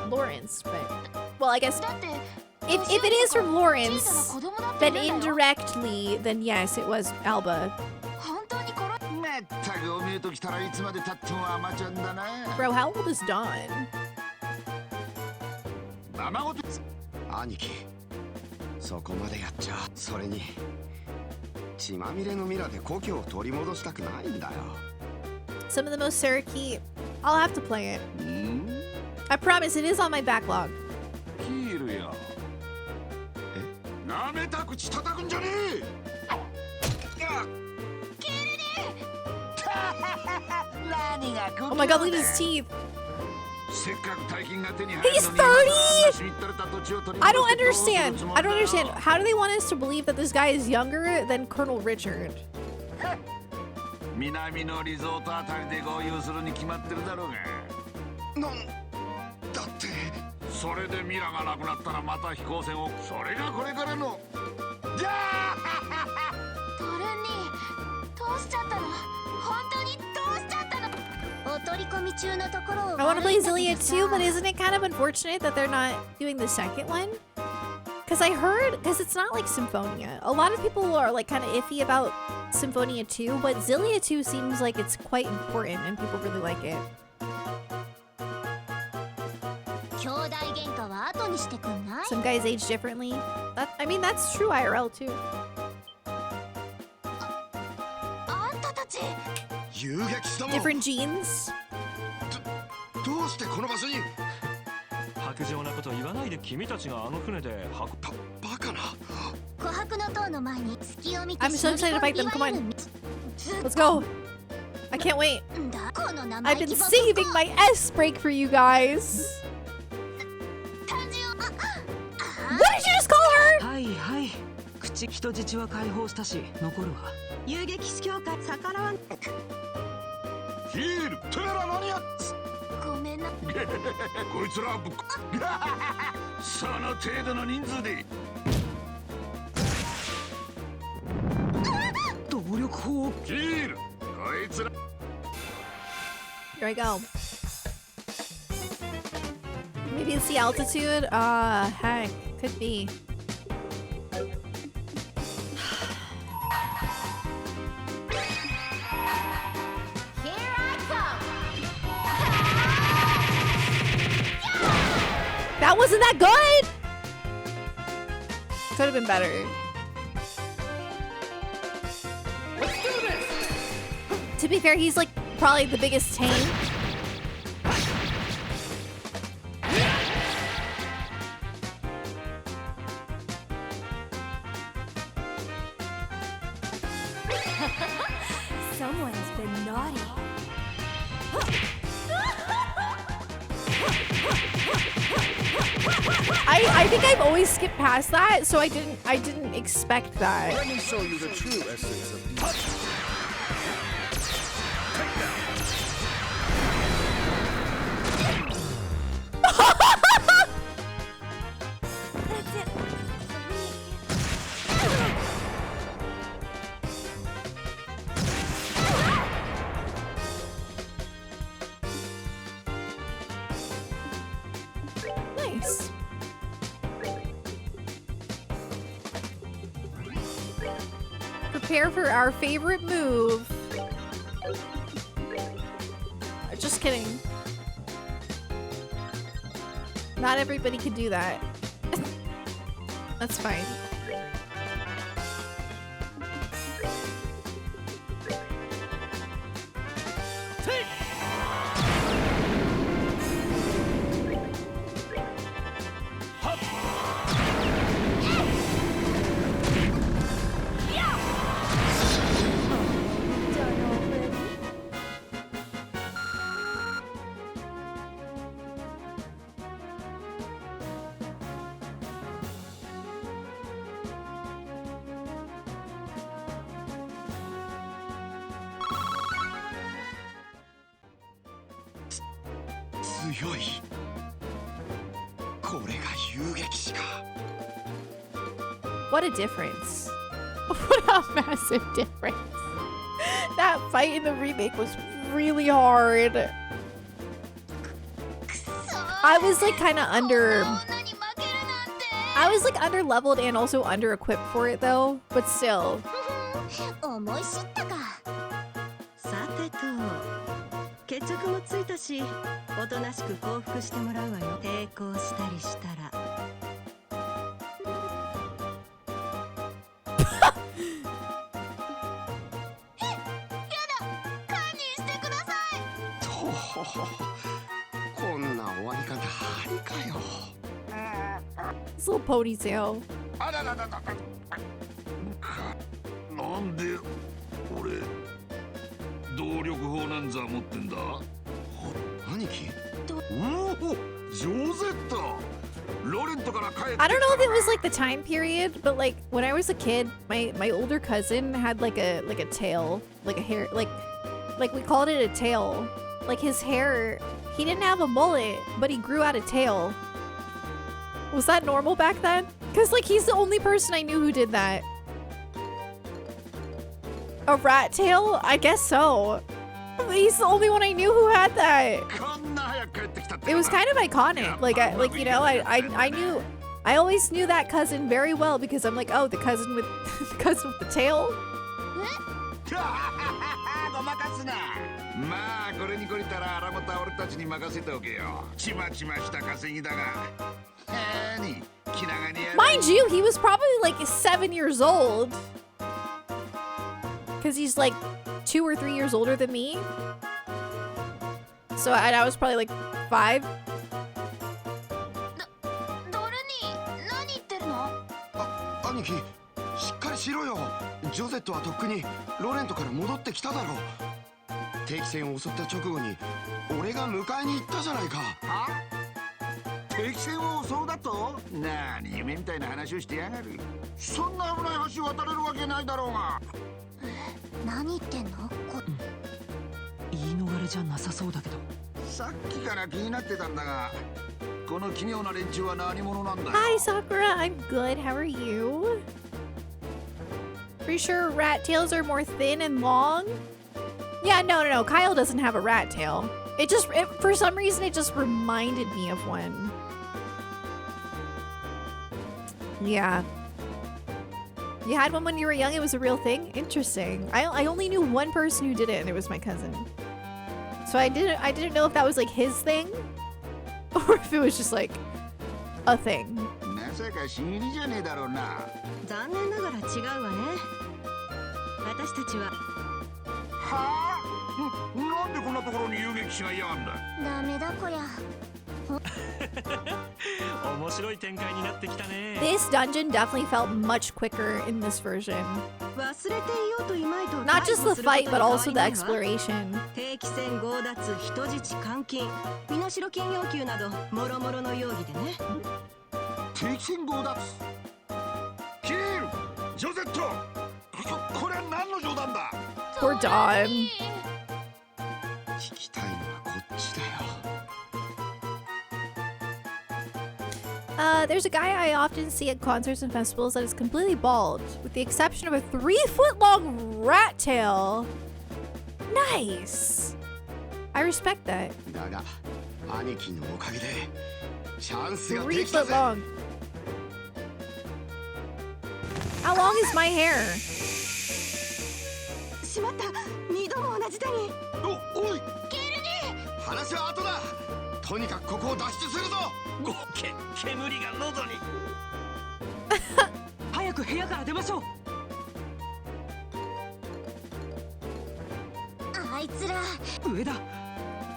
Lawrence, but well, I guess if it is from Lawrence, then indirectly, then yes, it was Alba. Bro, how old is Dawn? 兄貴、そこまでやっちゃ。それに血まみれのミラで故郷を取り戻したくないんだよ。Some of the most SarahKey. I'll have to play it. I promise it is on my backlog. キールや。なめた口叩くんじゃねえ。キルリ。何が。Oh my god, look at his teeth. せっかく大金が手に入るのに。 He's 30! I don't understand. I don't understand. How do they want us to believe that this guy is younger than Colonel Richard? 南のリゾートあたりで合流するに決まってるだろうが。だってそれでミラがなくなったらまた飛行船を。それがこれからの。じゃあトルンにどうしちゃったの。本当にどうしちゃったの。お取り込み中のところを。 I want to play Xillia too, but isn't it kind of unfortunate that they're not doing the second one? Because I heard, because it's not like Symphonia. A lot of people are like kind of iffy about Symphonia 2, but Xillia 2 seems like it's quite important and people really like it. 兄弟喧嘩は後にしてくんない? Some guys age differently. I mean, that's true IRL too. あんたたち。遊撃したもん。 Different genes. どうしてこの場所に。はっ薄情なこと言わないで君たちがあの船で運バカな。琥珀の塔の前に隙を見て I'm so excited to fight them. Come on. Let's go. I can't wait. I've been saving my S break for you guys. What did you just call her? はいはい。口人質は解放したし残るわ。遊撃士協会逆らわん。ヒール、てめえら何やっごめんな。こいつらぶっその程度の人数で動力砲ヒール、こいつら Here I go. Maybe it's the altitude? Heck. Could be. That wasn't that good! Could have been better. Let's do this! To be fair, he's like probably the biggest tank. Someone's been naughty. I think I've always skipped past that, so I didn't expect that. Let me show you the true essence of these. Nice. Prepare for our favorite move. Just kidding. Not everybody can do that. That's fine. What a difference. What a massive difference. That fight in the remake was really hard. I was like kind of under... I was like under leveled and also under equipped for it though, but still. 思い知ったか。さてと決着もついたしおとなしく降伏してもらうわよ。抵抗したりしたらこんな終わり方ありかよ。This little ponytail. あらららららなんで俺動力砲なんざ持ってんだ兄貴おおジョゼットロレントから帰って I don't know if it was like the time period, but like when I was a kid, my older cousin had like a tail, like a hair, like we called it a tail. Like his hair, he didn't have a mullet, but he grew out a tail. Was that normal back then? Because like he's the only person I knew who did that. A rat tail? I guess so. He's the only one I knew who had that. It was kind of iconic. Like you know, I knew, I always knew that cousin very well because I'm like, oh, the cousin with the tail. ごまかすなまあこれに懲りたら荒本は俺たちに任せておけよちまちました稼ぎだが何気長にやる Mind you, he was probably like 7 years old. Because he's like 2 or 3 years older than me. So I was probably like 5. 兄貴、しっかりしろよ。ジョゼットはとっくにロレントから戻ってきただろう。定期戦を襲った直後に俺が迎えに行ったじゃないか。は？定期戦を襲うだと？なに夢みたいな話をしてやがる。そんな危ない橋渡れるわけないだろうが。何言ってんの？言い逃れじゃなさそうだけど。さっきから気になってたんだが、この奇妙な連中は何者なんだよ。 Hi Sakura, I'm good. How are you? Pretty sure rat tails are more thin and long? Yeah, no. Kyle doesn't have a rat tail. For some reason, it just reminded me of one. Yeah. You had one when you were young? It was a real thing? Interesting. I only knew one person who did it, and it was my cousin. So I didn't know if that was like his thing, or if it was just like a thing. まさか新入りじゃねえだろうな。残念ながら違うわね。私たちは。はあ？なんでこんなところに遊撃士がいやがんだ。ダメだこりゃ。面白い展開になってきたね。 This dungeon definitely felt much quicker in this version. 忘れていようといまいと Not just the fight, but also the exploration. 定期戦強奪、人質監禁、身代金要求などもろもろの容疑でね。定期戦強奪。キリル、ジョゼット。これは何の冗談だ。 Poor Dawn. 聞きたいのはこっちだよ。There's a guy I often see at concerts and festivals that is completely bald, with the exception of a 3-foot-long rat tail. Nice. I respect that. だが、兄貴のおかげでチャンスがで 3 きた foot ぜ。 long. How long is my hair? しまった。二度も同じ手に。おい。ケルニー。話は後だ。とにかくここを脱出するぞ。煙が喉に。早く部屋から出ましょう。あいつら。上だ。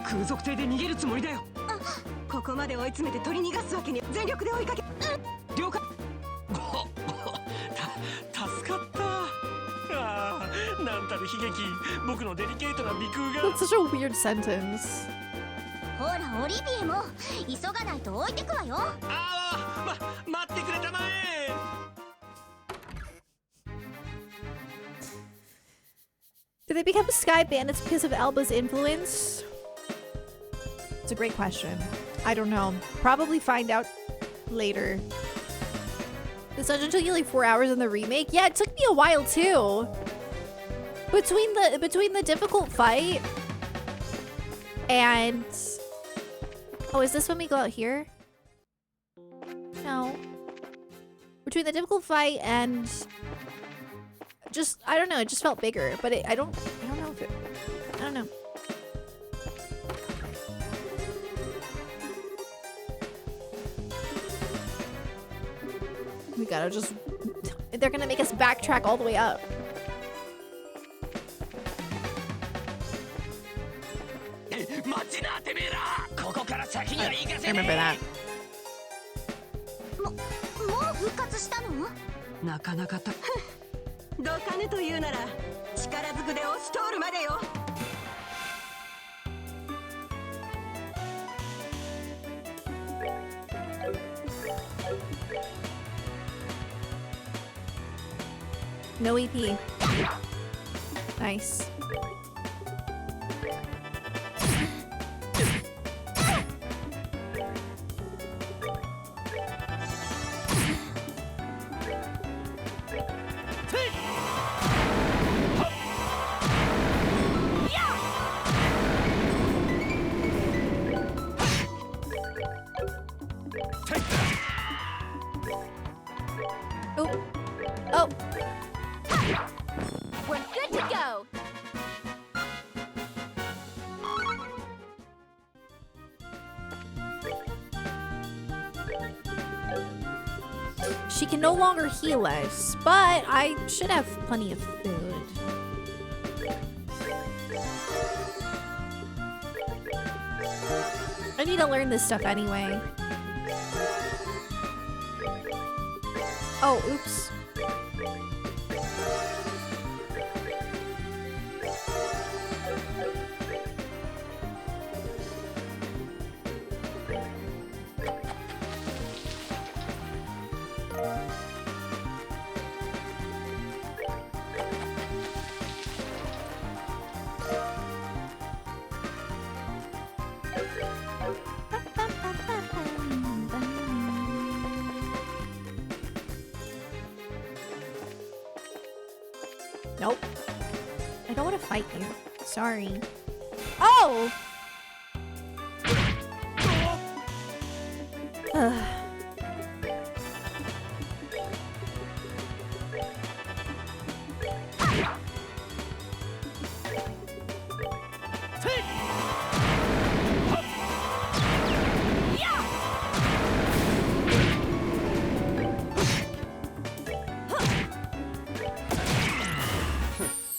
空賊艇で逃げるつもりだよ。ここまで追い詰めて取り逃がすわけに全力で追いかけ。了解。助かった。ああ、なんたる悲劇。僕のデリケートな鼻腔が。 That's such a weird sentence. ほらオリビエも急がないと置いてくわよ。ああ、待ってくれたまえ。Did they become sky bandits because of Elba's influence? It's a great question. I don't know. Probably find out later. This dungeon took you like 4 hours in the remake? Yeah, it took me a while too. Between the difficult fight and... Oh, is this when we go out here? No. Between the difficult fight and... Just, I don't know, it just felt bigger, but I don't know if it... I don't know. We gotta just... They're gonna make us backtrack all the way up. I remember that. もう復活したの？なかなかた。どかねと言うなら力ずくで押し通るまでよ。No EP. Nice. Oh. We're good to go. She can no longer heal us, but I should have plenty of food. I need to learn this stuff anyway. Oh, oops. Nope. I don't want to fight you. Sorry. Oh! Ugh.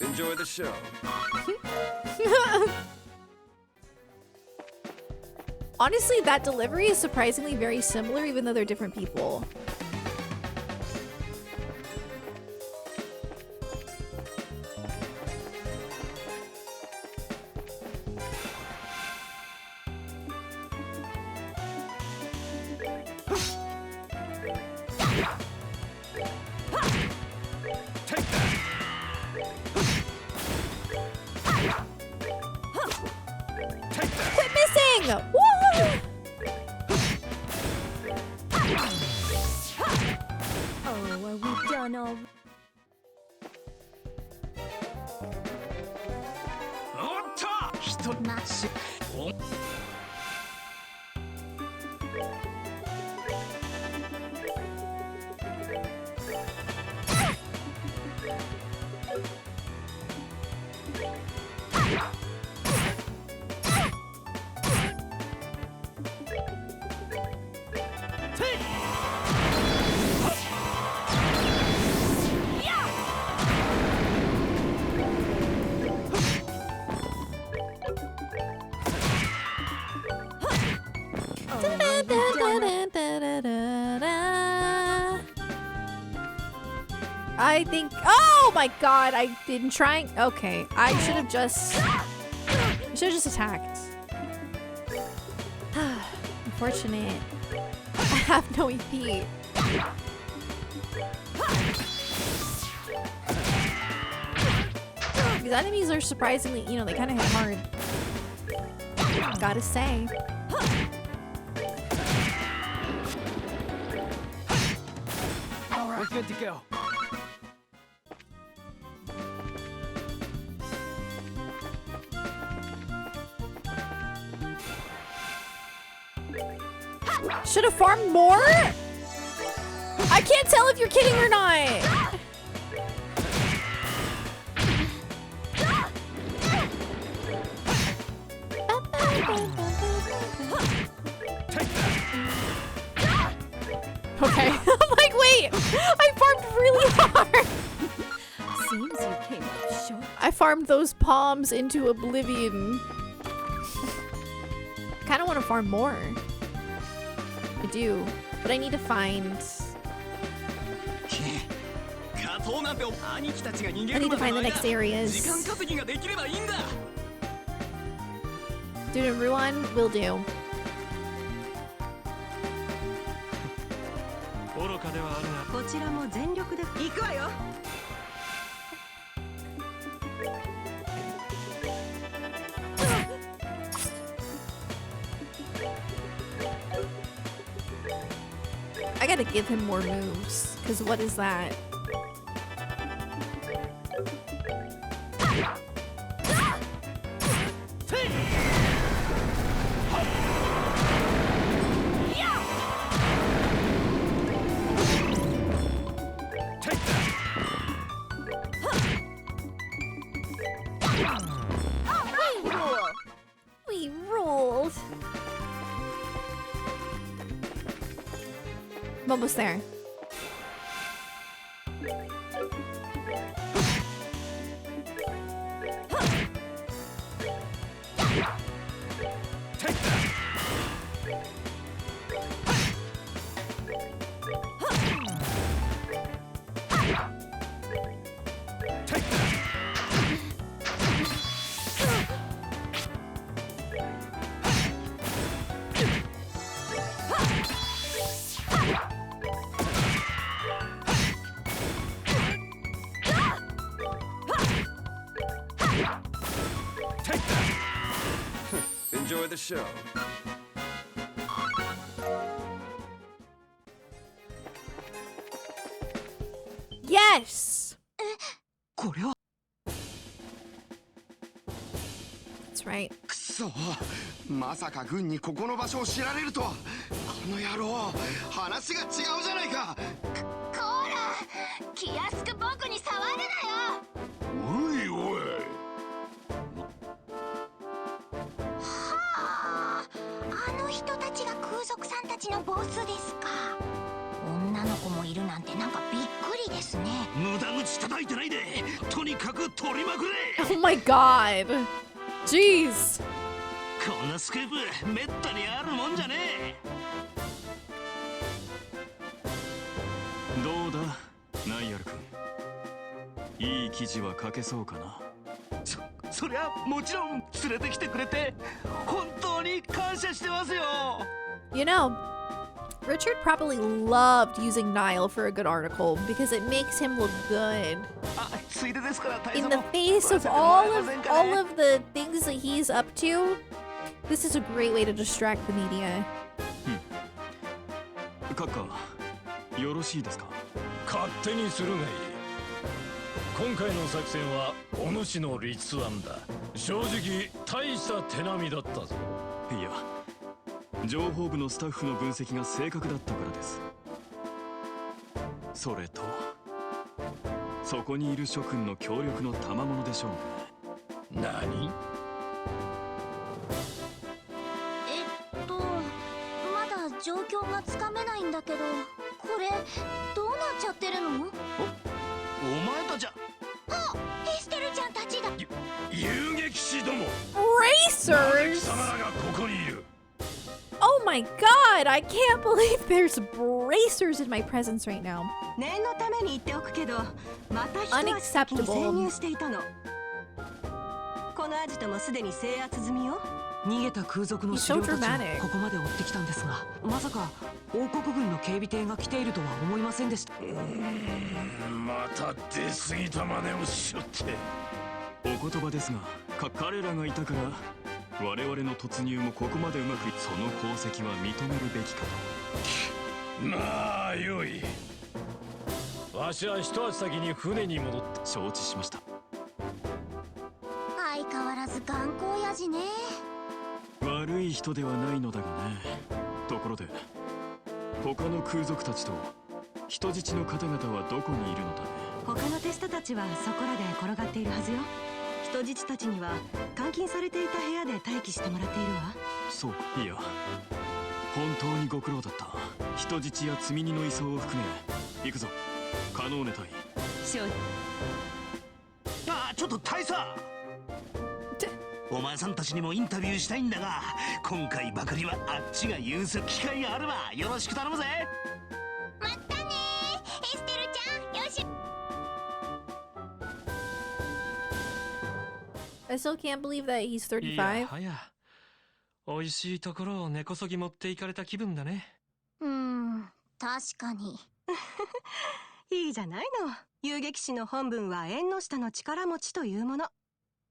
Enjoy the show. Honestly, that delivery is surprisingly very similar, even though they're different people. Quit missing! Woo! Oh, are we done all? I think. Oh my god! I've been trying. Okay, I should have just. I should have just attacked. Unfortunate. I have no EP. These enemies are surprisingly, you know, they kind of hit hard. Gotta say. All right, we're good to go. Should have farmed more? I can't tell if you're kidding or not. Okay. I'm like, wait. I farmed really hard. Seems you came up short. I farmed those palms into oblivion. Kind of want to farm more. I do, but I need to find. I need to find the next areas. Dude, in Ruan will do. I gotta give him more moves, because what is that? We rolled. I'm almost there. enjoy the show. Yes! これは That's right. くそ、まさか軍にここの場所を知られるとは。あの野郎、話が違うじゃないか。こら気安く僕に触るなよ。おいおい。はあ、あの人たちが空賊さんたちのボスですか。女の子もいるなんてなんかびっくりですね。無駄口叩いてないで、とにかく取りまくれ。 Oh my god. Jeez. こんなスクープめったにあるもんじゃねどうだナイアル君、いい記事は書けそうかな。そりゃもちろん連れてきてくれて本当に感謝してますよ。 You know, Richard probably loved using Niall for a good article because it makes him look good. あ、ついでですから大 In 佐 the も face of all of the things that he's up to, this is a great way to distract the media. 閣下、よろしいですか。勝手にするがいい。今回の作戦はお主の立案だ。正直大した手並みだったぞ。いや、情報部のスタッフの分析が正確だったからです。それとそこにいる諸君の協力の賜物でしょうね。何？まだ状況がつかめないんだけど、これどうなっちゃってるの？お前たちはあ、エステルちゃんたちだ。遊撃士ども。Racers! 貴様らがここにいる。Oh my god, I can't believe there's bracers in my presence right now. 念のために言っておくけど、また一足先に潜入していたの。このアジトもすでに制圧済みよ。逃げた空賊の資料たちをここまで追ってきたんですが、まさか王国軍の警備艇が来ているとは思いませんでした。また出過ぎた真似をしよって。お言葉ですが、彼らがいたから我々の突入もここまでうまくい、その功績は認めるべきかと。まあよい。わしは一足先に船に戻って。承知しました。相変わらず頑固親父ね。悪い人ではないのだがね。ところで他の空賊たちと人質の方々はどこにいるのだね。他のテストたちはそこらで転がっているはずよ。人質たちには監禁されていた部屋で待機してもらっているわ。そうか。いや、本当にご苦労だった。人質や積み荷の移送を含め行くぞカノーネ隊。あ、ちょっと大佐、お前さんたちにもインタビューしたいんだが、今回ばかりはあっちが優勢。機会があればよろしく頼むぜ。まったねエステルちゃん。よし。I still can't believe that he's 35. いやはや、美味しいところを根こそぎ持っていかれた気分だね。確かに。いいじゃないの。遊撃士の本分は縁の下の力持ちというもの。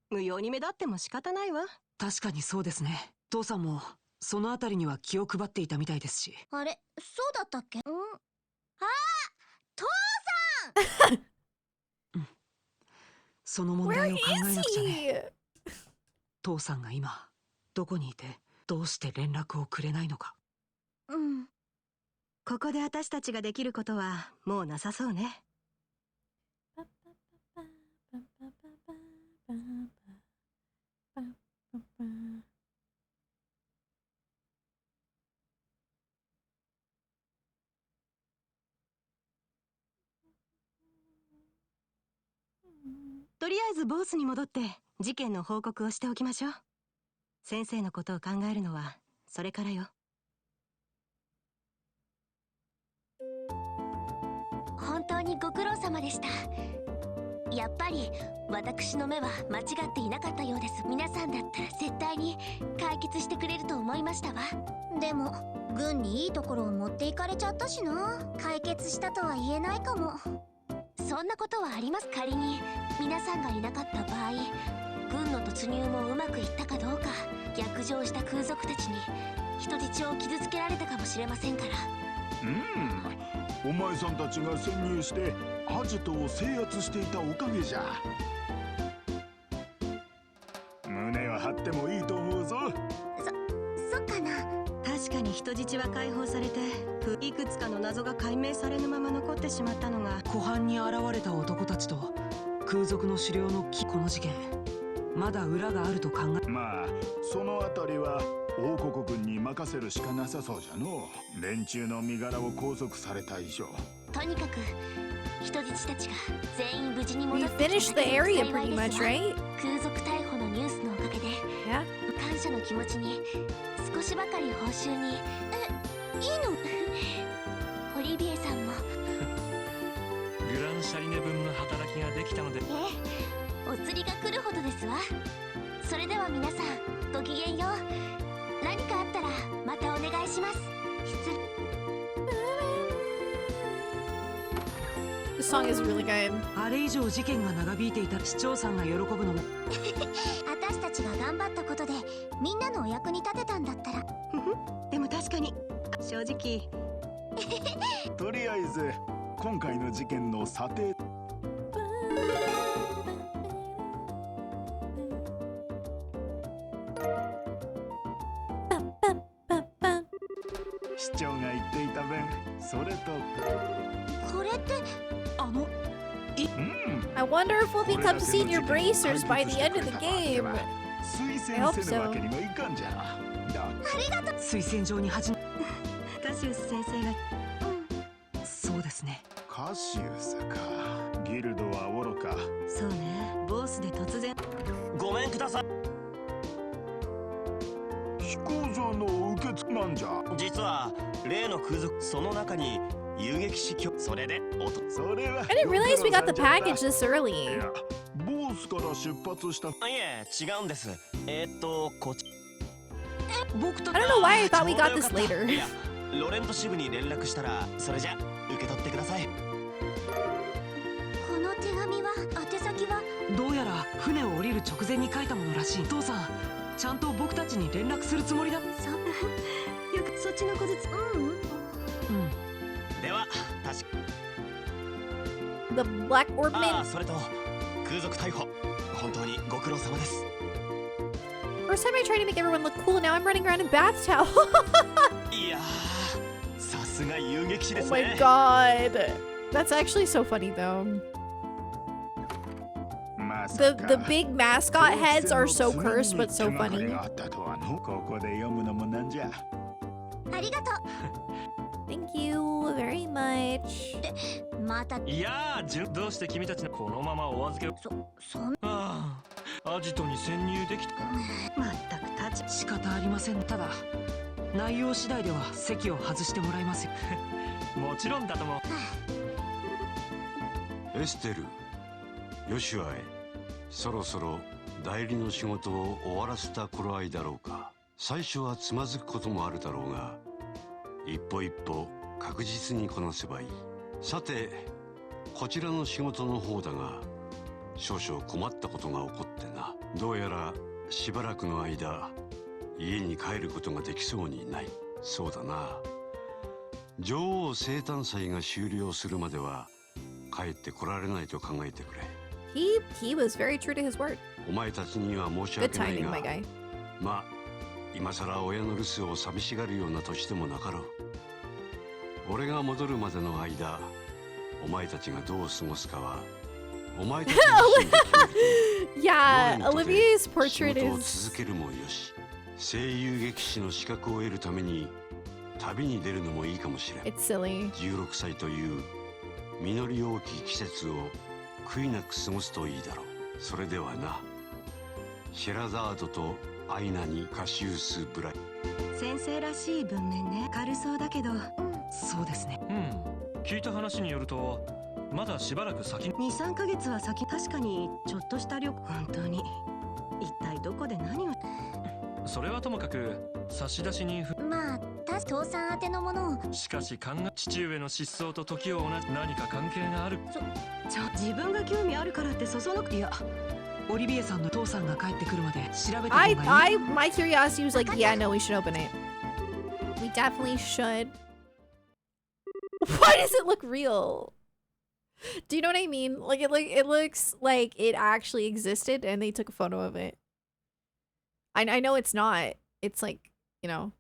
無用に目立っても仕方ないわ。確かにそうですね。父さんもそのあたりには気を配っていたみたいですし。あれ、そうだったっけ？あ、父さん。その問題を考えなくちゃね。父さんが今どこにいて、どうして連絡をくれないのか。ここで私たちができることはもうなさそうね。とりあえずボスに戻って事件の報告をしておきましょう。先生のことを考えるのはそれからよ。本当にご苦労様でした。やっぱり私の目は間違っていなかったようです。皆さんだったら絶対に解決してくれると思いましたわ。でも軍にいいところを持っていかれちゃったしな。解決したとは言えないかも。そんなことはあります。仮に皆さんがいなかった場合、軍の突入もうまくいったかどうか、逆上した空賊たちに人質を傷つけられたかもしれませんから。お前さんたちが潜入してアジトを制圧していたおかげじゃ。胸を張ってもいいと思うぞ。そっかな。確かに人質は解放されて、いくつかの謎が解明されぬまま残ってしまったのが、湖畔に現れた男たちと空賊の狩猟のこの事件、まだ裏があると考え。まあそのあたりは王国軍に任せるしかなさそうじゃの。連中の身柄を拘束された以上。とにかく人質たちが全員無事に戻 We ってき finished た the だけ area で幸い pretty です much, わ。 right? 空賊逮捕のニュースのおかげで Yeah. 感謝の気持ちに少しばかり報酬に。いいの？オリビエさんも。グランシャリネ分の働きができたので。お釣りが来るほどですわ。それでは皆さんごきげんよう。何かあったらまたお願いします。失礼。This song is really good. あれ以上事件が長引いていた市長さんが喜ぶのも私たちが頑張ったことでみんなのお役に立てたんだったら。でも確かに正直とりあえず今回の事件の査定。市長が言っていた分、それとこれってI wonder if we'll become senior bracers by the end of the game. 推 I hope 薦せぬわ so. けにもいかんじゃ。推薦状に始め。カシウス先生が。そうですね。カシウスか。ギルドはおろか。そうね、ボスで突然。ごめんください。飛行場の受付なんじゃ。実は例の空賊、その中に遊撃士それでそれは I didn't realize we got the package this early. いやボースから出発した。いえ違うんです。こっち。僕と I don't know why I thought we got this い later. やロレント支部に連絡したら、それじゃ受け取ってください。この手紙は宛先は。どうやら船を降りる直前に書いたものらしい。父さん、ちゃんと僕たちに連絡するつもりだ。よくそっちの子ずつ。では確か The Black ああ、 Orbman. それと空賊逮捕本当にご苦労様です。 First time I tried to make everyone look cool, now I'm running around in bath towel. いやー、さすが遊撃士で Oh す my ね。 god. That's actually so funny though. The big mascot heads are so cursed but so funny. ここで読むのもなんじゃ。ありがと Thank you very much. う。また。いやー、どうして君たちのこのままお預けを。ああ、アジトに潜入できた。まったく立ち仕方ありません。ただ内容次第では席を外してもらいますよ。もちろんだとも。エステル、ヨシュアへ、そろそろ代理の仕事を終わらせた頃合いだろうか。最初はつまずくこともあるだろうが、一歩一歩確実にこなせばいい。さて、こちらの仕事の方だが、少々困ったことが起こってな。どうやらしばらくの間、家に帰ることができそうにない。そうだな。女王生誕祭が終了するまでは帰ってこられないと考えてくれ。He was very true to his word. お前たちには申し Good 訳ない timing, が、 my guy. まあ今さら親の留守を寂しがるような年でもなかろう。俺が戻るまでの間、お前たちがどう過ごすかはお前たち自身で決める。 Yeah, ローレントで Olivia's 仕 portrait 事を is 続けるもよし、声優劇士の資格を得るために旅に出るのもいいかもしれん。 It's silly. 16歳という実り多き季節を悔いなく過ごすといいだろう。それではな。シェラザードとアイナにカシウス・ブライ。先生らしい文面ね。軽そうだけど。そうですね。聞いた話によると、まだしばらく先。2、3ヶ月は先。確かにちょっとした旅行。本当に一体どこで何を。それはともかく差出人。まあ父さん宛てのものを。しかし父上の失踪と時を同じ何か関係がある。自分が興味あるからってそその。いやオリビエさんの父さんが帰ってくるまで調べた方がいい。My curiosity was like, yeah, no, we should open it. We definitely should. Why does it look real? Do you know what I mean? Like it looks like it actually existed and they took a photo of it. I know it's not. It's like, you know.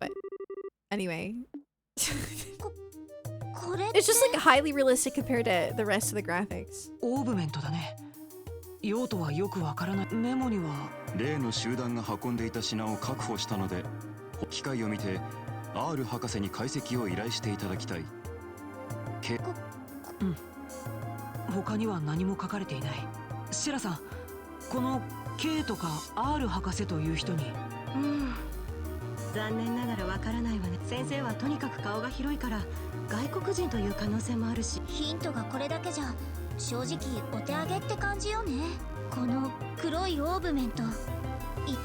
But anyway. It's just like highly realistic compared to the rest of the graphics. オーブメントだね。用途はよくわからない。メモには例の集団が運んでいた品を確保したので、機械を見て R 博士に解析を依頼していただきたい。他には何も書かれていない。シェラさん、この K とか R 博士という人に。残念ながらわからないわね。先生はとにかく顔が広いから外国人という可能性もあるし。ヒントがこれだけじゃ正直お手上げって感じよね。この黒いオーブメント、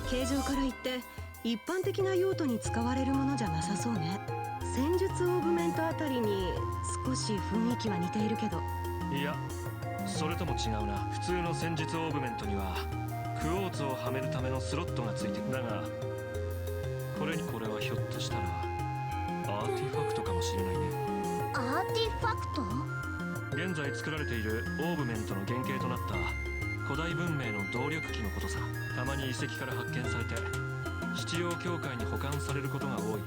形状から言って一般的な用途に使われるものじゃなさそうね。戦術オーブメントあたりに少し雰囲気は似ているけど。いや、それとも違うな。普通の戦術オーブメントにはクォーツをはめるためのスロットがついてる。だがこれはひょっとしたらアーティファクトかもしれないね。アーティファクト？現在作られているオーブメントの原型となった古代文明の動力機のことさ。たまに遺跡から発見されて七曜教会に保管されることが多い。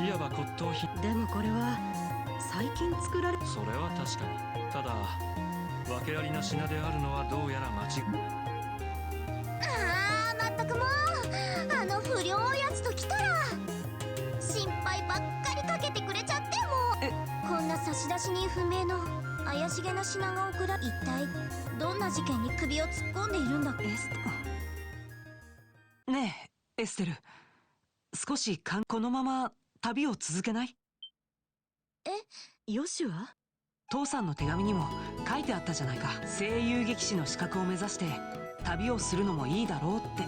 いわば骨董品。でもこれは最近作られ。それは確かに。ただ訳ありな品であるのはどうやら間違い。まったくもうあの不良やつと来たら心配ばっかりかけてくれちゃって。もうこんな差出人不明の怪しげな品が送られ、一体どんな事件に首を突っ込んでいるんだっけ。ねえエステル、少しこのまま旅を続けない？ヨシュア？父さんの手紙にも書いてあったじゃないか。声優劇士の資格を目指して旅をするのもいいだろうって。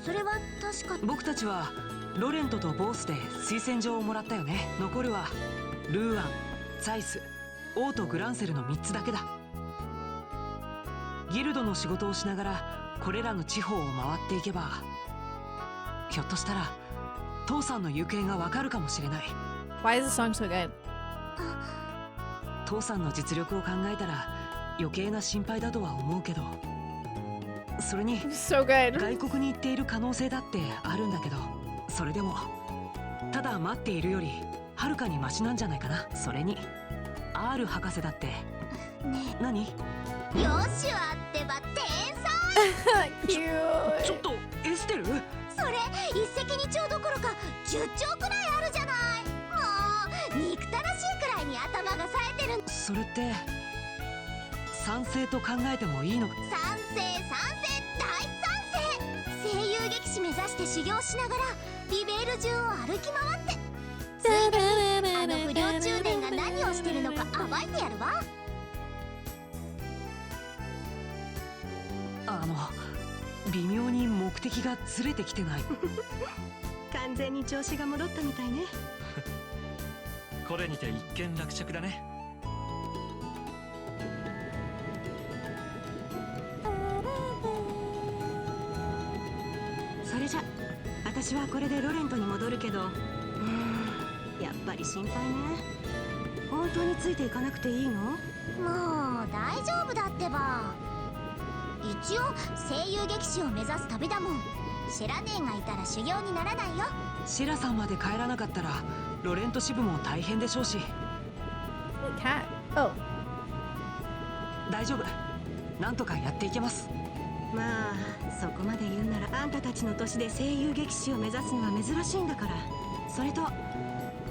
それは確か。僕たちはロレントとボースで推薦状をもらったよね。残るはルーアン、ザイス、オーとグランセルの3つだけだ。ギルドの仕事をしながらこれらの地方を回っていけば、ひょっとしたら父さんの行方がわかるかもしれない。 Why is the song so good? 父さんの実力を考えたら余計な心配だとは思うけど、それに so good. 外国に行っている可能性だってあるんだけど、それでもただ待っているよりはるかにマシなんじゃないかな。それに R 博士だって。何？ヨシュアってば天才。ちょっとエステル、それ一石二鳥どころか10兆くらいあるじゃない。もう憎たらしいくらいに頭が冴えてる。それって賛成と考えてもいいのか？賛成大賛成。声優劇士目指して修行しながらリベール中を歩き回って、ついでにあの不良中年が何をしてるのか暴いてやるわ。微妙に目的がずれてきてない？完全に調子が戻ったみたいね。これにて一件落着だね。それじゃ私はこれでロレントに戻るけど、やっぱり心配ね。本当についていかなくていいの？もう大丈夫だってば。一応声優劇士を目指す旅だもん。シェラ姉がいたら修行にならないよ。シェラさんまで帰らなかったらロレント支部も大変でしょうし。大丈夫、なんとかやっていけます。まあそこまで言うなら、あんたたちの年で声優劇士を目指すのは珍しいんだから。それと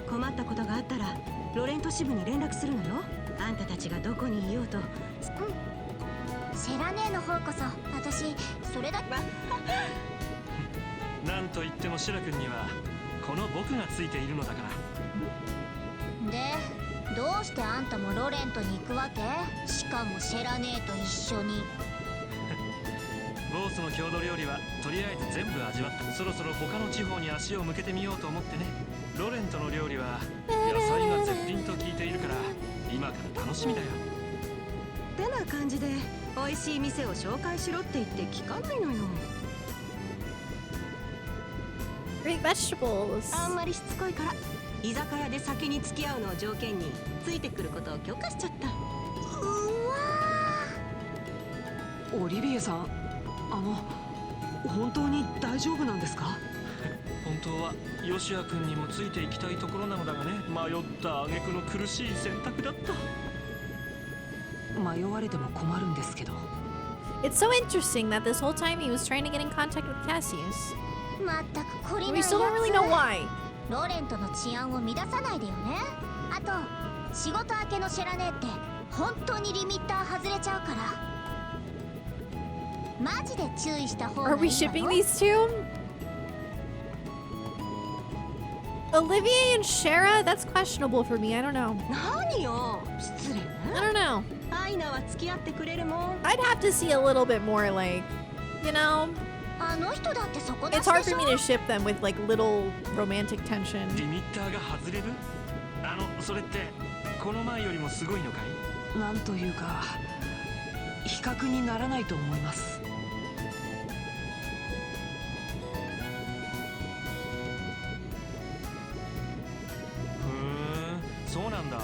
困ったことがあったらロレント支部に連絡するのよ。あんたたちがどこにいようと。シェラ姉の方こそ私それだけなんといってもシェラ君にはこの僕がついているのだから。でどうしてあんたもロレントに行くわけ？しかもシェラ姉と一緒に。ボースの郷土料理はとりあえず全部味わった。そろそろ他の地方に足を向けてみようと思ってね。ロレントの料理は野菜が絶品と聞いているから今から楽しみだよ。感じで美味しい店を紹介しろって言って聞かないのよ。Great vegetables. あんまりしつこいから居酒屋で先に付き合うのを条件についてくることを許可しちゃった。オリビエさん、本当に大丈夫なんですか？本当はヨシア君にもついていきたいところなのだがね、迷った挙句の苦しい選択だった。迷われても困るんですけど。 It's so interesting that this whole time he was trying to get in contact with Cassius. まったく懲りない We や still don't really know why. ロレンとの治安を乱さないでよね。あと仕事明けのシェラネって本当にリミッター外れちゃうからマジで注意した方がいい Are わ we よ。 shipping these two? Olivier and Shara? That's questionable for me. I don't know. 何よ、失礼ね。 I don't know. アイナは付き合ってくれるもん。 I'd have to see a little bit more, like, you know? あの人だってそこだ It's し hard でし for ょ。 me to ship them with, like, little romantic tension. リミッターが外れる？それってこの前よりもすごいのかい？なんというか比較にならないと思います。そうなんだ。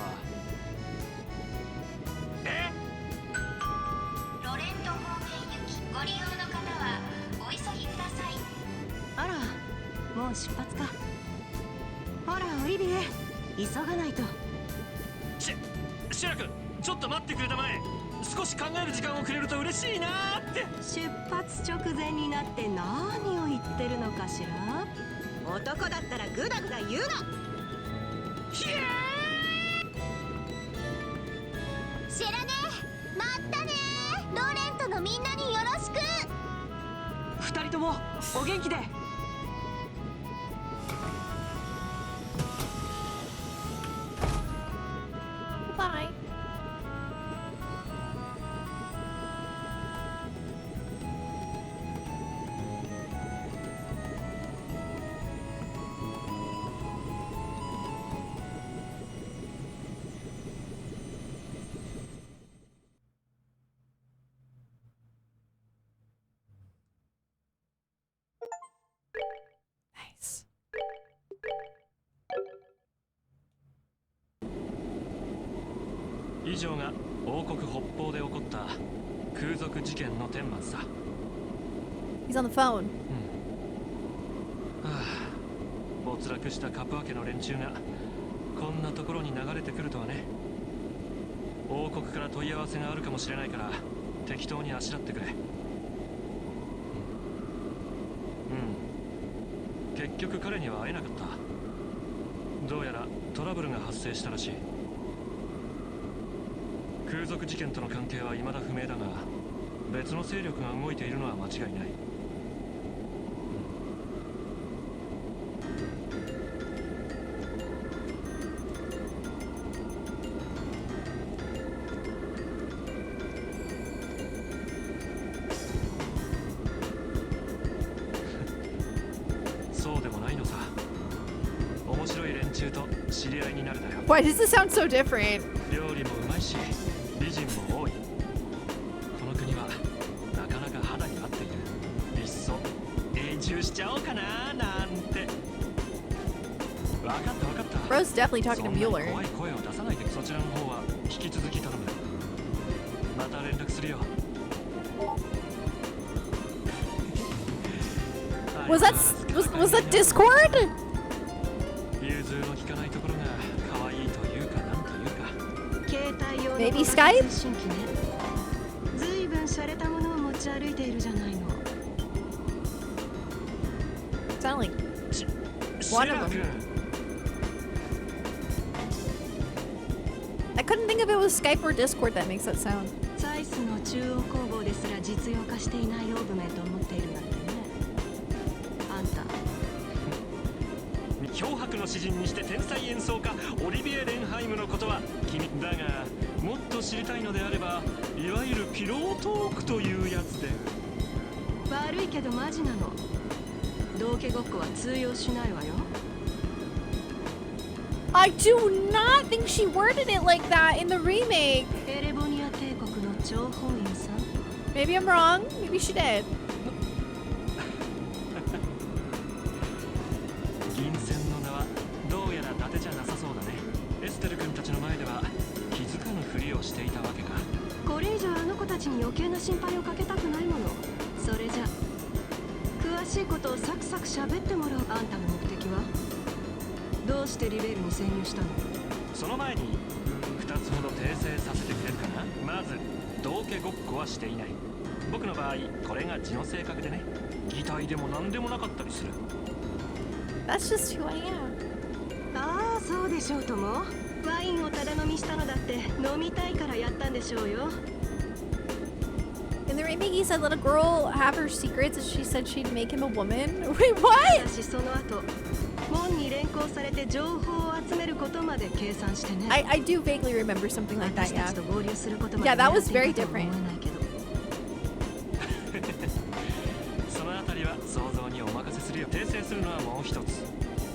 ロレント方面行きご利用の方はお急ぎください。あら、もう出発か。ほらオリビエ、急がないと。シェラ君、ちょっと待ってくれたまえ。少し考える時間をくれると嬉しいなーって。出発直前になって何を言ってるのかしら。男だったらグダグダ言うな。ひえシェラネ、まったね。ロレントのみんなによろしく。二人ともお元気で。Bye. Nice. 以上が王国北方で起こった空賊事件の顛末さ。 He's on the phone. 没落したカプア家の連中がこんなところに流れてくるとはね。王国から問い合わせがあるかもしれないから適当にあしらってくれ。結局彼には会えなかった。どうやらトラブルが発生したらしい。空賊事件との関係は未だ不明だが、別の勢力が動いているのは間違いない。そうでもないのさ。面白い連中と知り合いになるだよ。 Why does this sound so different? 料理もうまいし美人も多い。この国はなかなか肌に合っている。いっそ永住しちゃおうかななんて。分かった分かった。 Bro's definitely talking to Mueller. 怖い声を出さないで。そちらの方は引き続き頼む。また連絡するよ。Was that Discord? 融通の利かないところが可愛いというかなんというか。携帯用の Maybe Skype? 通信機ね。ずいぶん洒落たものを持ち歩いているじゃないの。 Sound like one of them. I couldn't think if it was Skype or Discord that makes that sound. サイスの中央工房ですら実用化していないオーブメントを持っているなんてね。あんた漂白の詩人にして天才演奏家オリビエ・レンハイムのことは君だが、もっと知りたいのであればいわゆるピロートークというやつで。悪いけどマジなの。道化ごっこは通用しないわよ。 I do not think she worded it like that in the remake. エレボニア帝国の情報員さん Maybe I'm wrong. Maybe she did. 銀線の名はどうやら伊達じゃなさそうだね。エステル君たちの前では気づかぬふりをしていたわけか。これ以上あの子たちに余計な心配をかけたくないもの。それじゃ詳しいことをサクサク喋ってもらう。あんたの目的はどうしてリベールに潜入したの？その前に2つほど訂正させてくれるかな。まず道化ごっこはしていない。僕の場合これが字の性格でね、擬態でも何でもなかったりする。 That's just who I am. ああ、そうでしょうとも。ワインをただ飲みしたのだって飲みたいからやったんでしょうよ。 In the remake, he said let a girl have her secrets, and she said she'd make him a woman. Wait, what? 私その後門に連行されて情報を集めることまで計算してね。I do vaguely remember something like that. 私たちと合流することまで Yeah, that was 狙 very っていたとは different. 思えないけど。そのあたりは想像にお任せするよ。訂正するのはもう一つ。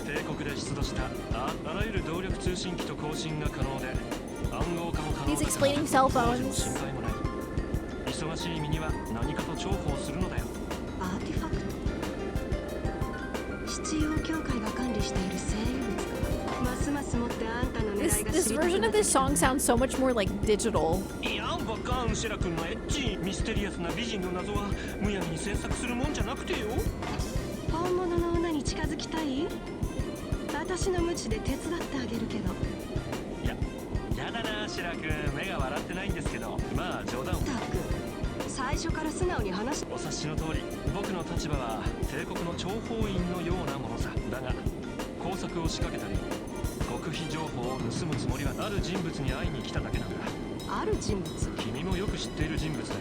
帝国で出土したあらゆる動力通信機と交信が可能で暗号化も可能 He's explaining cell 工事 phones. も心配もない。忙しい身には何かと重宝するのだよ。アーティファクト必要協会が管理している生物か。ますますもってあんたの狙い This が this 知りたく version な of って this song sounds so much more like digital. いやバカンシェラ君のエッチミステリアスな美人の謎はむやみに詮索するもんじゃなくてよ。本物の女に近づきたい？私の無知で手伝ってあげるけど。やだなシェラ君、目が笑ってないんですけど、まあ冗談を。最初から素直に話し。お察しの通り僕の立場は帝国の諜報員のようなものさ。だが工作を仕掛けたり極秘情報を盗むつもりはある人物に会いに来ただけなんだ。ある人物？君もよく知っている人物だよ。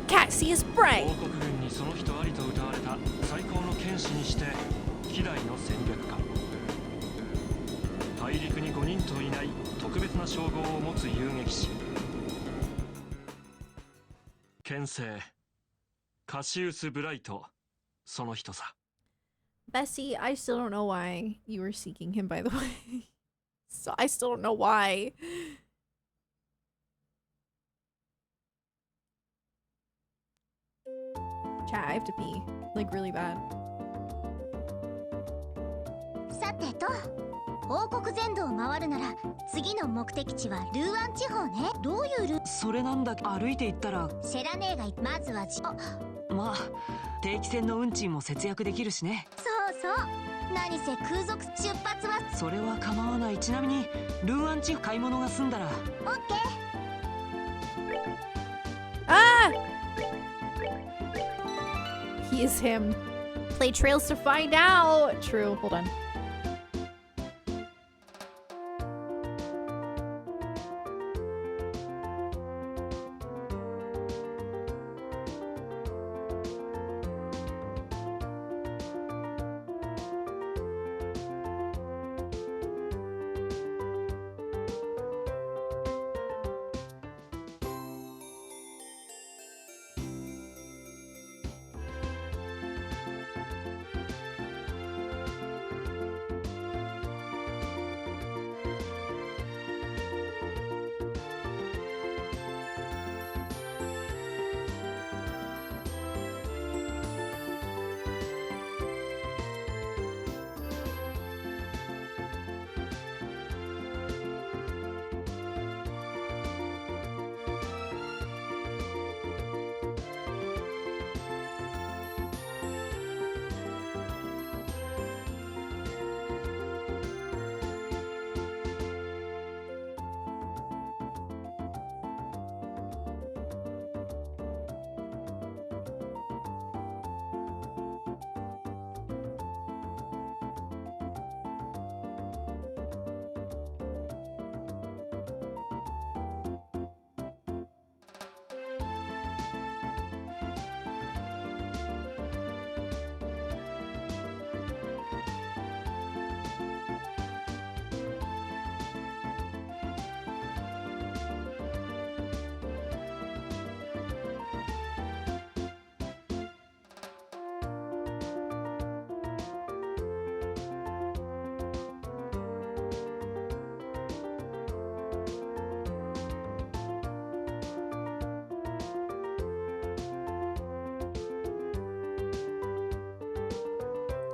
Cassius Bray. 王国軍にその人ありと謳われた最高の剣士にして希代の戦略家。大陸に5人といない特別な称号を持つ遊撃士。剣聖カシウス・ブライト、その人さ。 Bessie, I still don't know why you were seeking him, by the way. So I still don't know why. Chat, I have to pee. Like, really bad. さてと王国全土を回るなら次の目的地はルーアン地方ね。どういうそれなんだ。歩いて行ったらシェラ姉がまずはまあ定期船の運賃も節約できるしね。そうそう。何せ空賊出発はそれは構わない。ちなみにルーアン地方買い物が済んだら。オッケー。Ah! He is him. Play trails to find out. True. Hold on.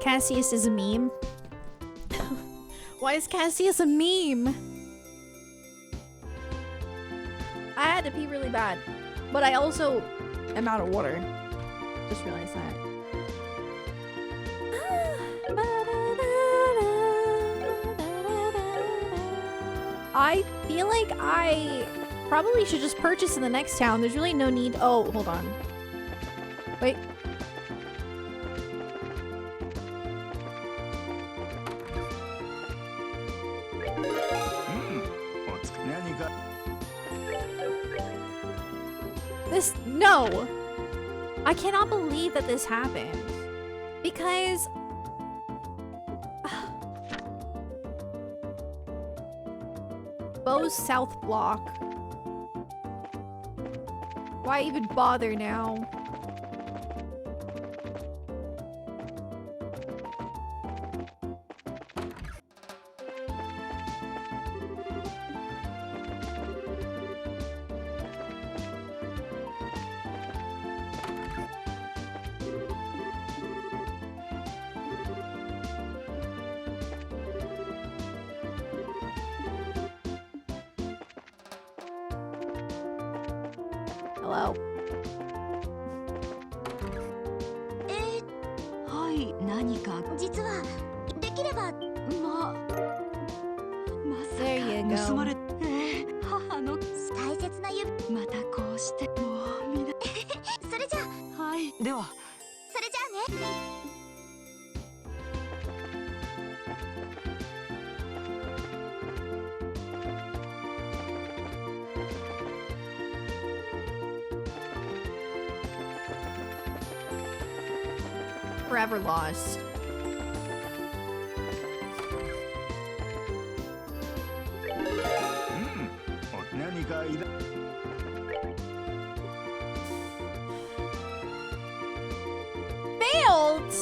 Cassius is a meme? Why is Cassius a meme? I had to pee really bad, but I also am out of water. Just realized that. I feel like I probably should just purchase in the next town. There's really no need. Oh, hold on. Wait. This, no! I cannot believe that this happened. Because... Bo's South Block. Why even bother now? Hello. はい、何か実はできればまさ There you か盗 go. まれ母の大切な指またこうしてもうみなそれじゃあはいではそれじゃあねForever lost. Failed!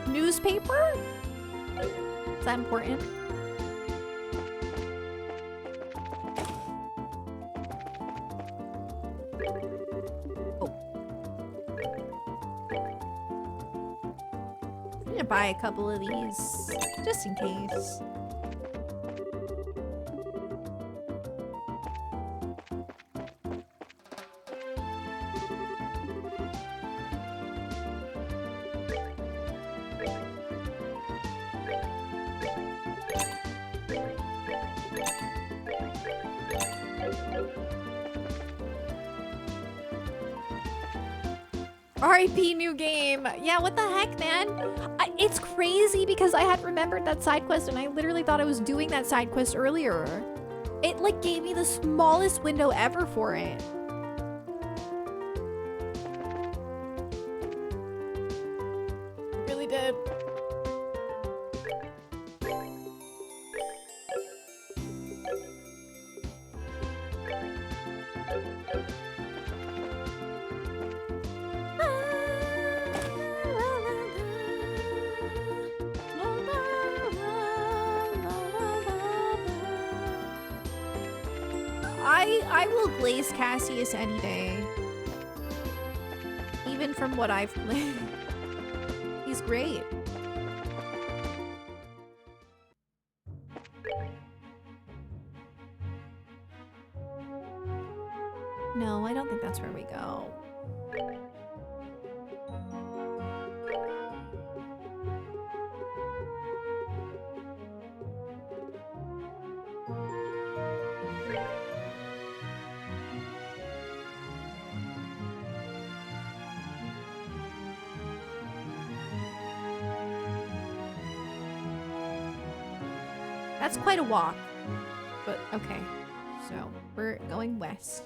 Newspaper? Is that important? I'm gonna buy a couple of these, just in case. RIP new game. Yeah, what the heck, man? It's crazy because I had remembered that side quest and I literally thought I was doing that side quest earlier. It like gave me the smallest window ever for it. It really did. I will glaze Cassius any day. Even from what I've played. He's great. No, I don't think that's where we go. That's quite a walk, but okay. So we're going west.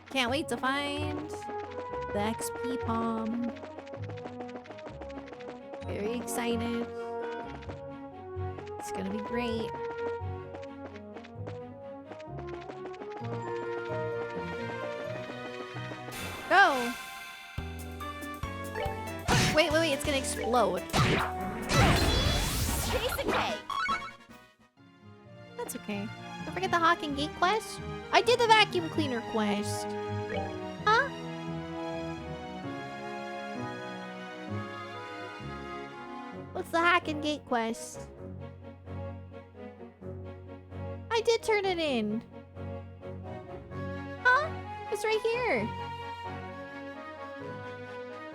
Can't wait to find the XP palm. Very excited. It's gonna be great. Go! Wait, it's gonna explode. okay. That's okay. Don't forget the Hawk and Gate quest. I did the vacuum cleaner quest. Huh? What's the Hack and Gate quest? I did turn it in. Huh? It's right here.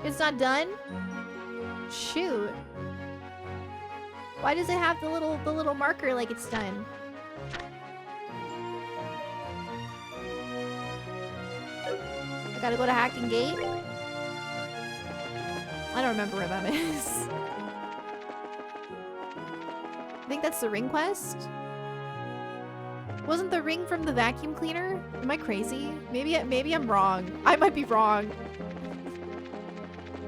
It's not done? Shoot. Why does it have the little marker like it's done? I gotta go to Hacking Gate? I don't remember where that is. I think that's the ring quest? Wasn't the ring from the vacuum cleaner? Am I crazy? Maybe I'm wrong. I might be wrong.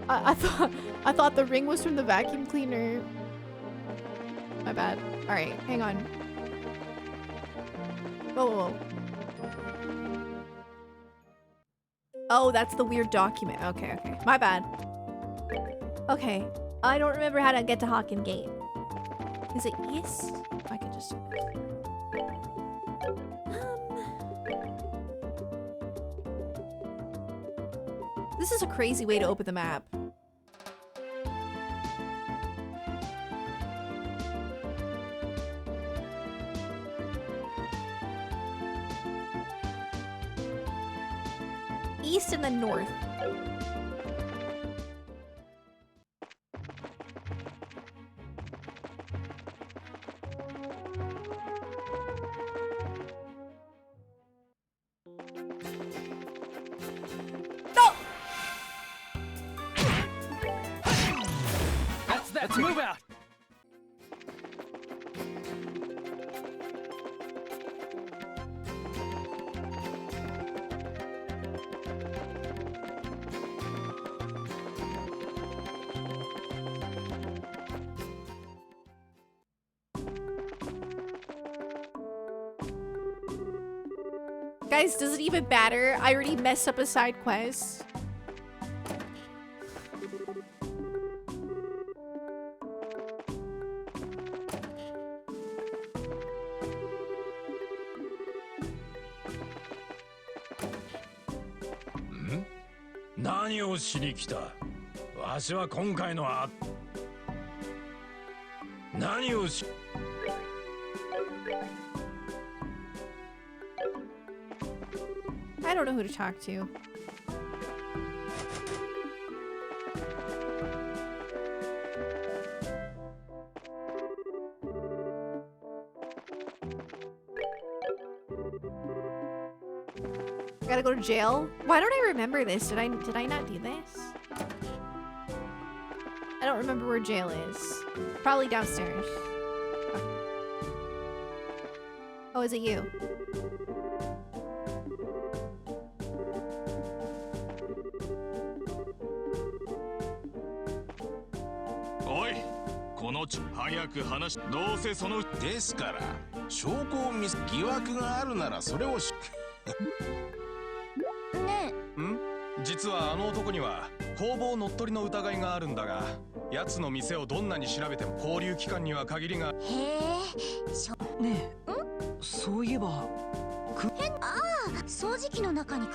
I thought the ring was from the vacuum cleaner. My bad. Alright, hang on. Whoa. Oh, that's the weird document. Okay. My bad. Okay. I don't remember how to get to Hawken Gate. Is it east? I could just... This is a crazy way to open the map. East and then north. No! Let's move out. Guys, does it even matter? I already messed up a side quest.何をしに来た？わしは今回の何をしI don't know who to talk to. Gotta go to jail? Why don't I remember this? Did I not do this? I don't remember where jail is. Probably downstairs. Okay. Oh, is it you?早く話し、どうせそのですから証拠を見せ疑惑があるならそれをしねえん実はあの男には工房乗っ取りの疑いがあるんだが奴の店をどんなに調べても勾留期間には限りがへえねえそういえば掃除機の中に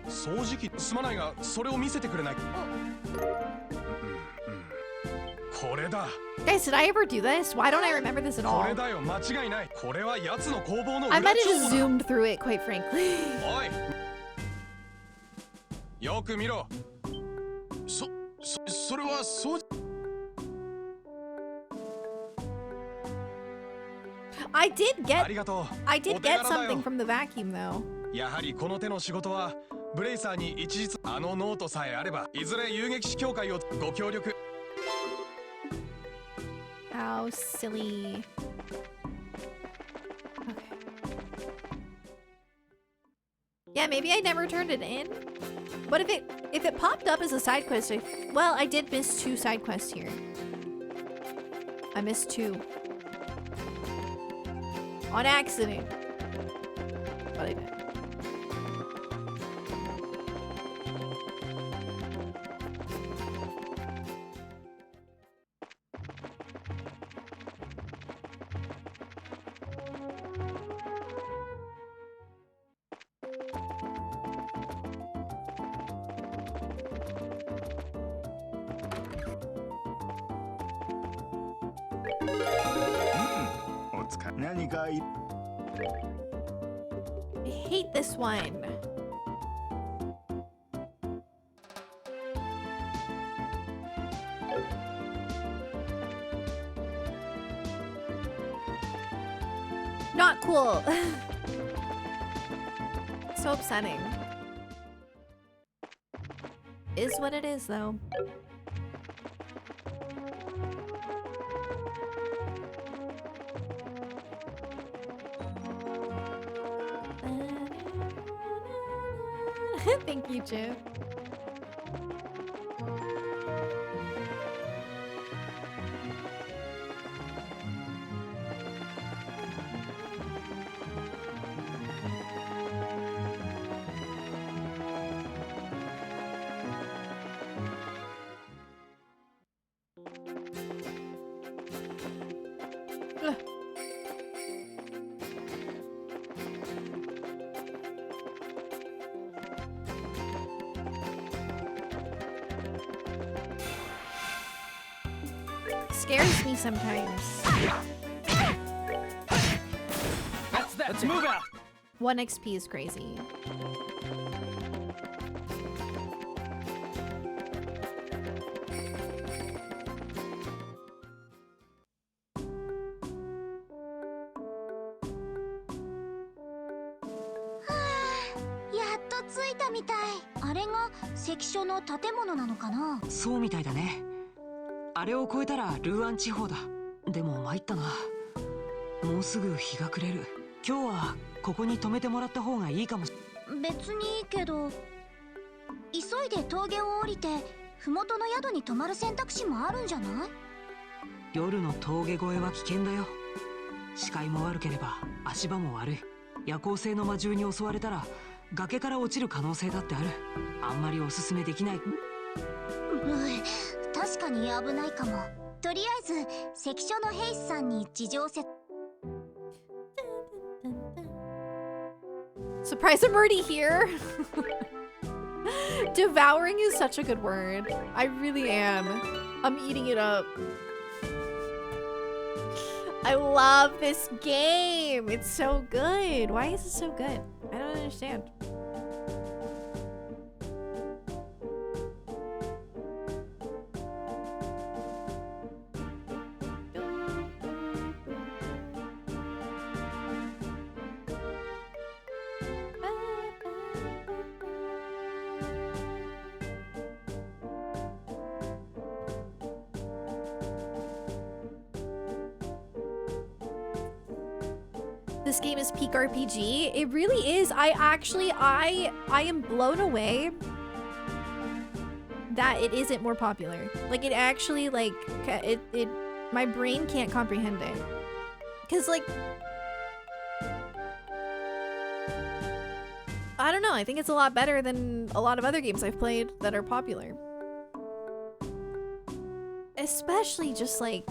掃除機すまないがそれを見せてくれないこれだ Guys, did I ever do this? Why don't I remember this at all? これだよ間違いないこれは奴の工房の I 裏 might 帳 have just zoomed through it, quite frankly. おいよく見ろそれは掃除I did get ありがとう I did お手 get 柄だよ something from the vacuum though. やはりこの手の仕事はブレイサーに一日あのノートさえあればいずれ遊撃士協会をご協力 How silly. Okay. Yeah, maybe I never turned it in. But if it popped up as a side quest, well, I did miss 2 side quests here. I missed 2. On accident. But I did. 何かい I hate this one. Not cool. So upsetting. Is what it is, though. Thank you, Chip. Scares me sometimes. Let's move out. 1 XP is crazy. Ah, 関所の建物なのかな。そうみたいだね。あれを越えたらルーアン地方だ。でも参ったな。もうすぐ日が暮れる。今日はここに泊めてもらった方がいいかも。別にいいけど、急いで峠を降りて麓の宿に泊まる選択肢もあるんじゃない？夜の峠越えは危険だよ。視界も悪ければ足場も悪い。夜行性の魔獣に襲われたら崖から落ちる可能性だってある。あんまりおすすめできない。確かに危ないかも。とりあえず関所の兵士さんに事情をSurprise, I'm already here. Devouring is such a good word. I really am. I'm eating it up. I love this game. It's so good. Why is it so good? I don't understand. This game is peak RPG. It really is. I am blown away that it isn't more popular. Like it actually like my brain can't comprehend it. 'Cause like I don't know, I think it's a lot better than a lot of other games I've played that are popular. Especially just like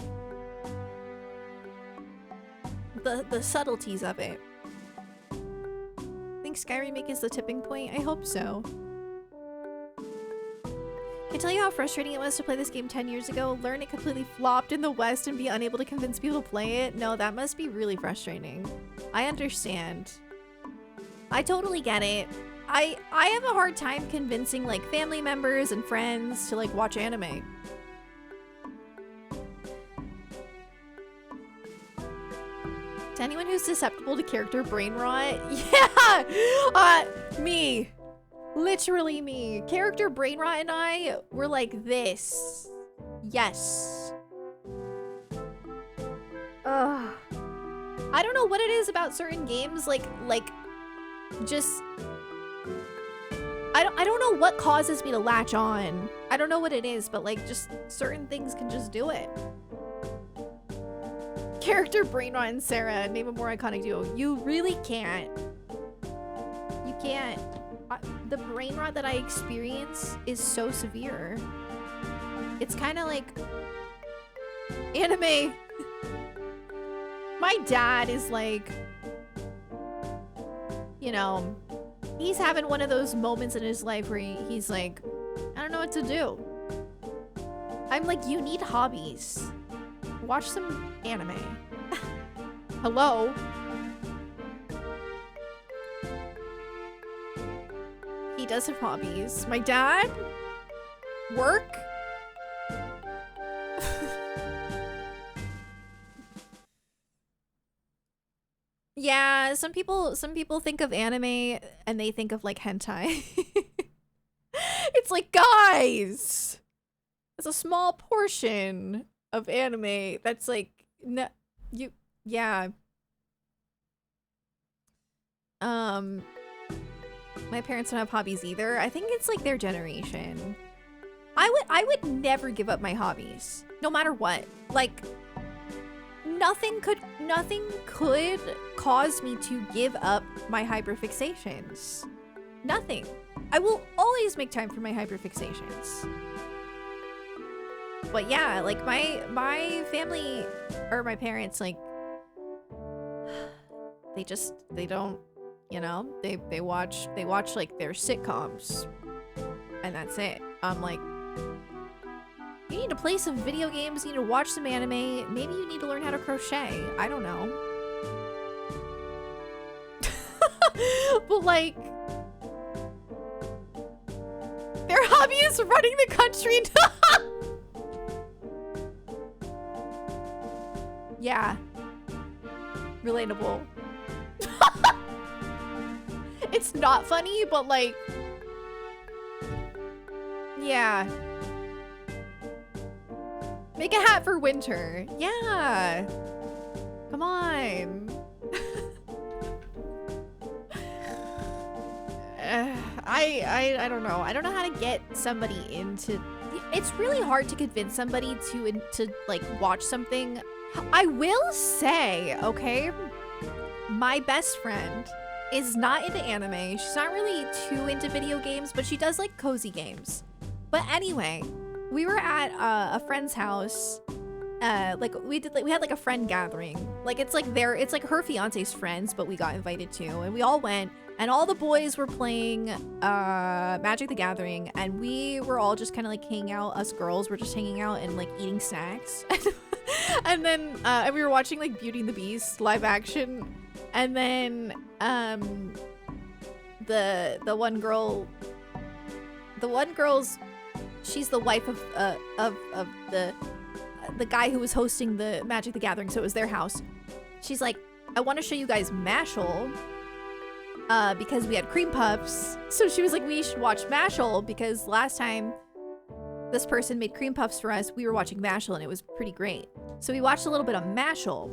the subtleties of it. I think Sky Remake is the tipping point. I hope so. I can tell you how frustrating it was to play this game 10 years ago, learn it completely flopped in the West and be unable to convince people to play it. No, that must be really frustrating. I understand. I totally get it. I have a hard time convincing like family members and friends to like watch anime. To anyone who's susceptible to character brain rot, yeah, me, literally me. Character brain rot and I were like this. Yes. Ugh. I don't know what it is about certain games, like just I don't know what causes me to latch on. I don't know what it is, but like just certain things can just do it. Character brain rot and Sarah, name a more iconic duo. You really can't. You can't. The brain rot that I experience is so severe. It's kind of like anime. My dad is like, you know, he's having one of those moments in his life where he's like, I don't know what to do. I'm like, you need hobbies. Watch some anime. Hello? He does have hobbies. My dad? Work? Yeah, some people think of anime and they think of like hentai. It's like, guys, it's a small portion of anime that's like, no, yeah. My parents don't have hobbies either. I think it's like their generation. I would never give up my hobbies, no matter what. Like, nothing could cause me to give up my hyperfixations. Nothing. I will always make time for my hyperfixations. But yeah, like my family or my parents, like they don't, you know, they watch like their sitcoms and that's it. I'm like, you need to play some video games, you need to watch some anime, maybe you need to learn how to crochet. I don't know. But like, their hobby is running the country. Yeah. Relatable. It's not funny, but like, yeah. Make a hat for winter. Yeah. Come on. I don't know. I don't know how to get somebody into. It's really hard to convince somebody to like watch something. I will say, okay, my best friend is not into anime. She's not really too into video games, but she does like cozy games. But anyway, we were at a friend's house. Like we had like a friend gathering. Like it's like her fiance's friends, but we got invited to, and we all went, and all the boys were playing Magic the Gathering, and we were all just kind of like hanging out. Us girls were just hanging out and like eating snacks. And then and we were watching like Beauty and the Beast live action, and then the one girl's she's the wife of the guy who was hosting the Magic the Gathering, so it was their house. She's like, I want to show you guys Mashal because we had cream puffs. So she was like, we should watch Mashal because last time this person made cream puffs for us, we were watching Mashal and it was pretty great. So we watched a little bit of Mashal.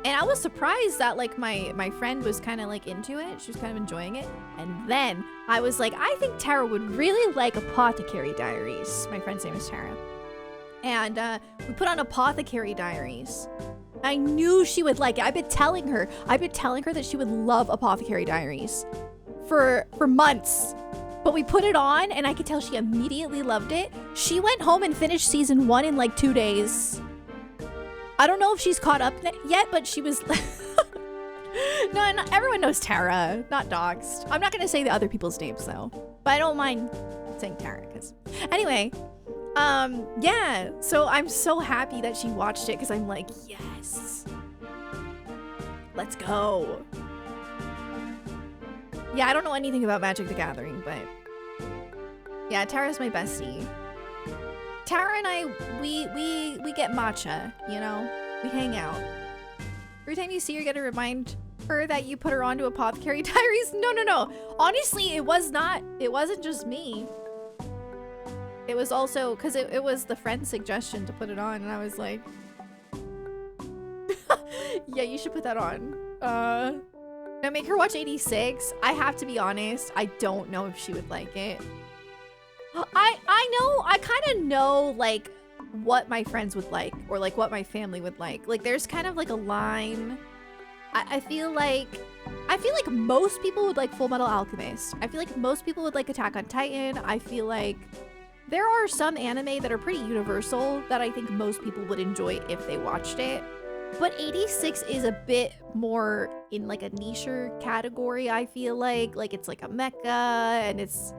And I was surprised that like my friend was kind of like into it. She was kind of enjoying it. And then I was like, I think Tara would really like Apothecary Diaries. My friend's name is Tara. And we put on Apothecary Diaries. I knew she would like it. I've been telling her that she would love Apothecary Diaries for months. But we put it on and I could tell she immediately loved it. She went home and finished season 1 in like 2 days. I don't know if she's caught up yet, but she was... No, everyone knows Tara, not doxed. I'm not going to say the other people's names though. But I don't mind saying Tara because... Anyway, yeah. So I'm so happy that she watched it because I'm like, yes. Let's go. Yeah, I don't know anything about Magic the Gathering, but... Yeah, Tara's my bestie. Tara and I, we get matcha, you know? We hang out. Every time you see her, you gotta remind her that you put her onto Apothecary Diaries. No. Honestly, it wasn't just me. It was also, because it was the friend's suggestion to put it on, and I was like... Yeah, you should put that on. Now make her watch 86. I have to be honest, I don't know if she would like it. I kind of know like what my friends would like or like what my family would like. Like there's kind of like a line. I feel like most people would like Full Metal Alchemist. I feel like most people would like Attack on Titan. I feel like there are some anime that are pretty universal that I think most people would enjoy if they watched it. But 86 is a bit more in like a niche category, I feel like. Like it's like a mecha and it's...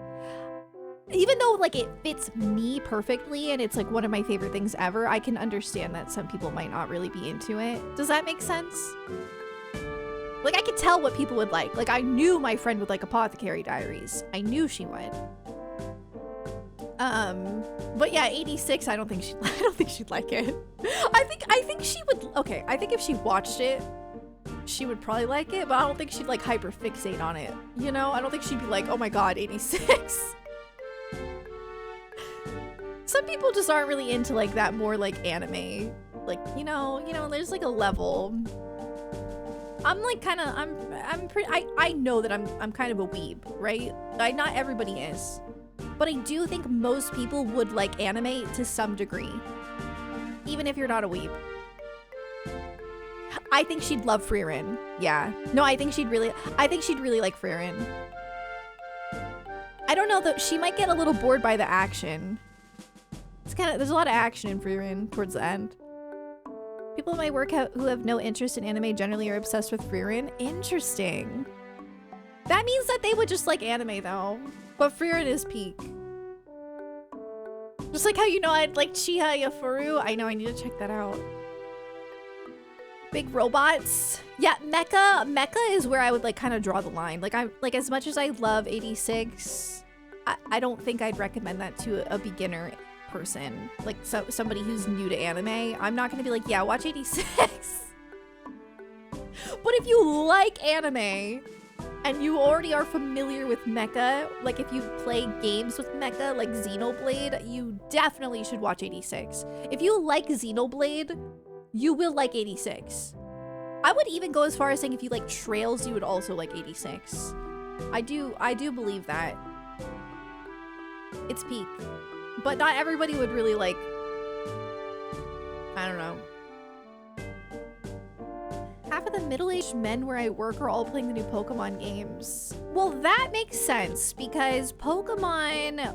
even though like it fits me perfectly and it's like one of my favorite things ever, I can understand that some people might not really be into it. Does that make sense? Like I could tell what people would like. Like I knew my friend would like Apothecary Diaries. I knew she would. But yeah, 86, I don't think she'd like it. I think she would, okay, I think if she watched it, she would probably like it, but I don't think she'd like hyper fixate on it. You know, I don't think she'd be like, oh my god, 86. Some people just aren't really into like that more like anime. Like, you know, there's like a level. I'm like kind of, I'm pretty, I know that I'm kind of a weeb, right? Not everybody is. But I do think most people would like anime to some degree. Even if you're not a weeb. I think she'd love Frieren. Yeah. No, I think she'd really like Frieren. I don't know though, she might get a little bored by the action. It's kind of, there's a lot of action in Frieren towards the end. People in my work who have no interest in anime generally are obsessed with Frieren. Interesting. That means that they would just like anime though. But Frieren is peak. Just like how you know I'd like Chiha Yafaru. I know, I need to check that out. Big robots. Yeah, Mecha is where I would like kind of draw the line. Like I'm like, as much as I love 86, I don't think I'd recommend that to a beginner person. Like somebody who's new to anime. I'm not gonna be like, yeah, watch 86. But if you like anime and you already are familiar with mecha, like if you play games with mecha like Xenoblade, you definitely should watch 86. If you like Xenoblade, you will like 86. I would even go as far as saying if you like Trails, you would also like 86. I do believe that. It's peak. But not everybody would really like, I don't know. Half of the middle-aged men where I work are all playing the new Pokemon games. Well, that makes sense because Pokemon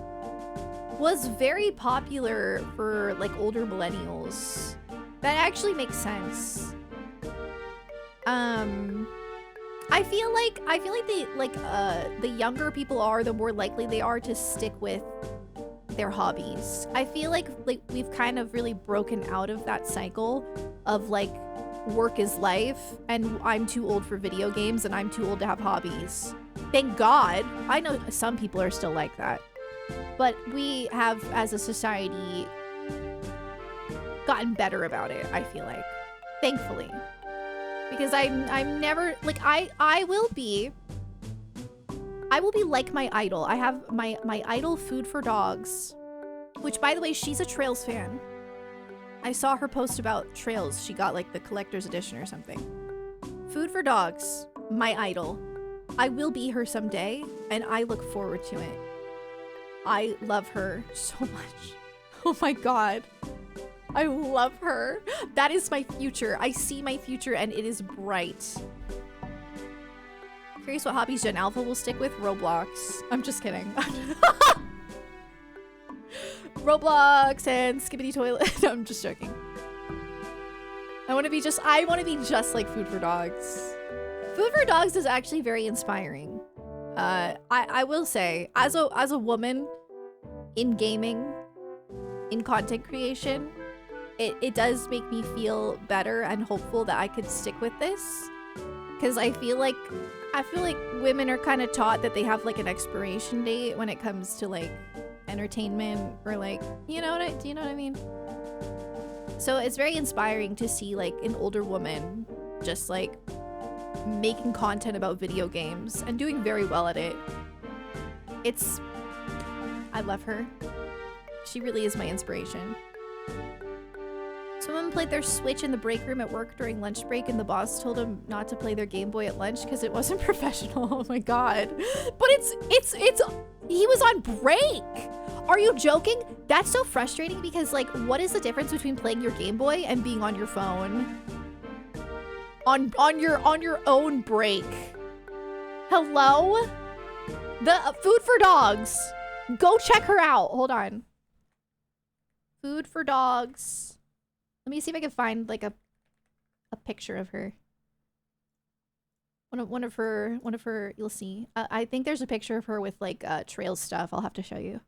was very popular for like older millennials. That actually makes sense. I feel like the younger people are, the more likely they are to stick with their hobbies. I feel like we've kind of really broken out of that cycle of like work is life and I'm too old for video games and I'm too old to have hobbies. Thank God. I know some people are still like that. But we have, as a society, gotten better about it, I feel like. Thankfully. Because I'm never like I will be like my idol. I have my idol Food for Dogs, which by the way, she's a Trails fan. I saw her post about Trails. She got like the collector's edition or something. Food for Dogs, my idol. I will be her someday and I look forward to it. I love her so much. Oh my god. I love her. That is my future. I see my future and it is bright. Curious what hobbies Gen Alpha will stick with? Roblox. I'm just kidding. Roblox and Skibbity Toilet. No, I'm just joking. I want to be just like Food for Dogs. Food for Dogs is actually very inspiring. I will say, as a woman in gaming, in content creation, it does make me feel better and hopeful that I could stick with this. Because I feel like women are kind of taught that they have like an expiration date when it comes to like entertainment or like, do you know what I mean? So it's very inspiring to see like an older woman just like making content about video games and doing very well at it. I love her. She really is my inspiration. Someone played their Switch in the break room at work during lunch break and the boss told them not to play their Game Boy at lunch because it wasn't professional. Oh my god. But he was on break. Are you joking? That's so frustrating because like what is the difference between playing your Game Boy and being on your phone? On your own break. Hello? The Food for Dogs. Go check her out. Hold on. Food for Dogs. Let me see if I can find like a picture of her. One of her. You'll see. I think there's a picture of her with like Trails stuff. I'll have to show you.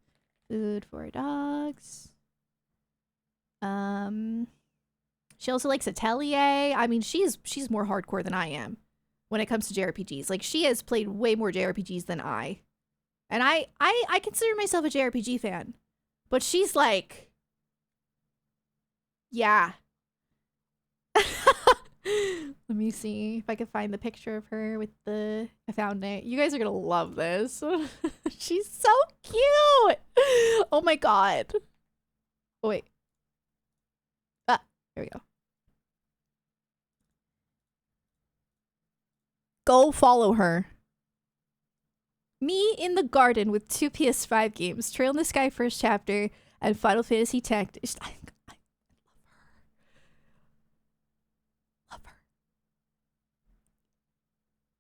Food for dogs. She also likes Atelier. I mean, she's more hardcore than I am when it comes to JRPGs. Like, she has played way more JRPGs than I. And I consider myself a JRPG fan. But she's like, yeah. Let me see if I can find the picture of her with the... I found it. You guys are gonna love this. She's so cute! Oh my god. Oh, wait. Ah, there we go. Go follow her. Me in the garden with 2 PS5 games, Trail in the Sky First Chapter, and Final Fantasy Tactics. I love her.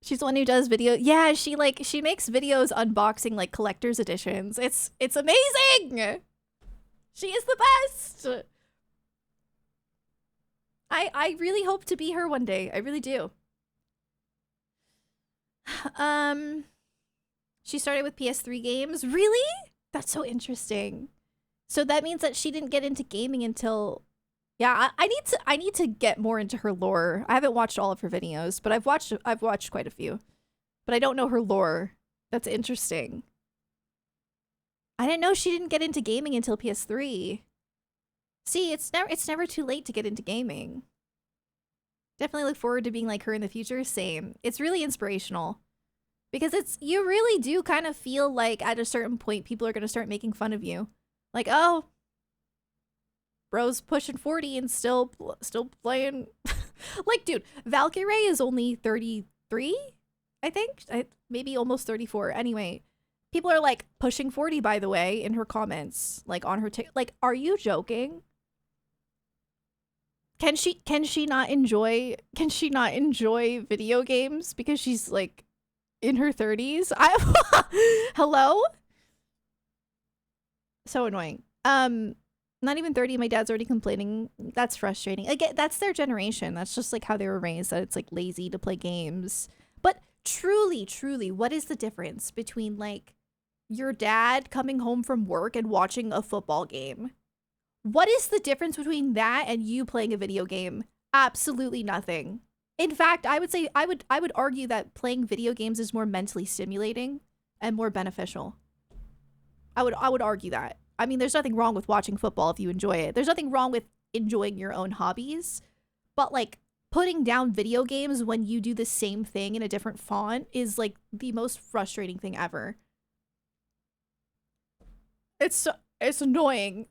She's the one who does video. Yeah, she makes videos unboxing like collector's editions. It's amazing. She is the best. I really hope to be her one day. I really do. She started with PS3 games. Really? That's so interesting. So that means that she didn't get into gaming until... Yeah, I need to get more into her lore. I haven't watched all of her videos, but I've watched quite a few. But I don't know her lore. That's interesting. I didn't know she didn't get into gaming until PS3. See, it's never too late to get into gaming. Definitely look forward to being like her in the future. Same. It's really inspirational. Because you really do kind of feel like at a certain point people are going to start making fun of you. Like, oh, bro's pushing 40 and still playing. Like, dude, Valkyrie is only 33, I think. Maybe almost 34. Anyway, people are like pushing 40, by the way, in her comments, like on her like, are you joking? Can she not enjoy video games because she's like in her 30s? Hello? So annoying. Not even 30, my dad's already complaining. That's frustrating. Again, that's their generation. That's just like how they were raised, that it's like lazy to play games. But truly, what is the difference between like your dad coming home from work and watching a football game? What is the difference between that and you playing a video game? Absolutely nothing. In fact, I would say I would argue that playing video games is more mentally stimulating and more beneficial. I would argue that. I mean, there's nothing wrong with watching football if you enjoy it. There's nothing wrong with enjoying your own hobbies. But like putting down video games when you do the same thing in a different font is like the most frustrating thing ever. It's annoying.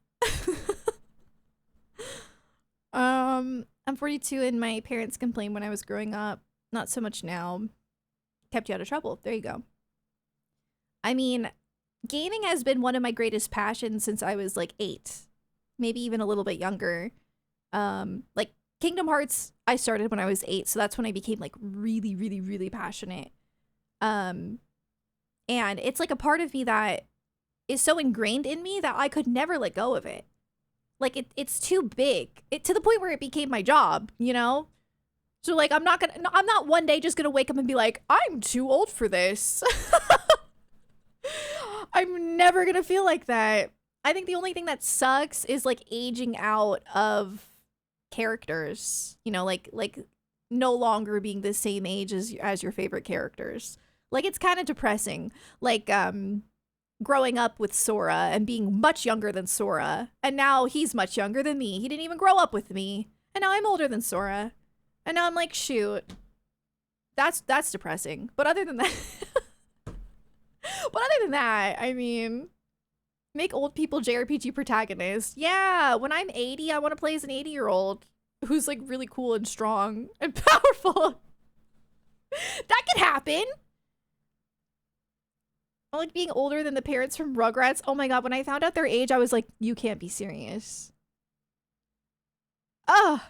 I'm 42 and my parents complained when I was growing up. Not so much now. Kept you out of trouble. There you go. I mean, gaming has been one of my greatest passions since I was like 8. Maybe even a little bit younger. Like Kingdom Hearts, I started when I was 8, so that's when I became like really passionate. And it's like a part of me that is so ingrained in me that I could never let go of it. Like it's too big. To the point where it became my job, you know? So like I'm not one day just gonna wake up and be like, I'm too old for this. I'm never gonna feel like that. I think the only thing that sucks is like aging out of characters, you know, like no longer being the same age as your favorite characters. Like it's kind of depressing. Like growing up with Sora and being much younger than Sora, and now he's much younger than me. He didn't even grow up with me, and now I'm older than Sora, and now I'm like, shoot, that's depressing. But other than that, I mean, make old people JRPG protagonists. Yeah, when I'm 80, I want to play as an 80-year-old who's like really cool and strong and powerful. That could happen. I like being older than the parents from Rugrats. Oh my god, when I found out their age, I was like, you can't be serious. Ugh.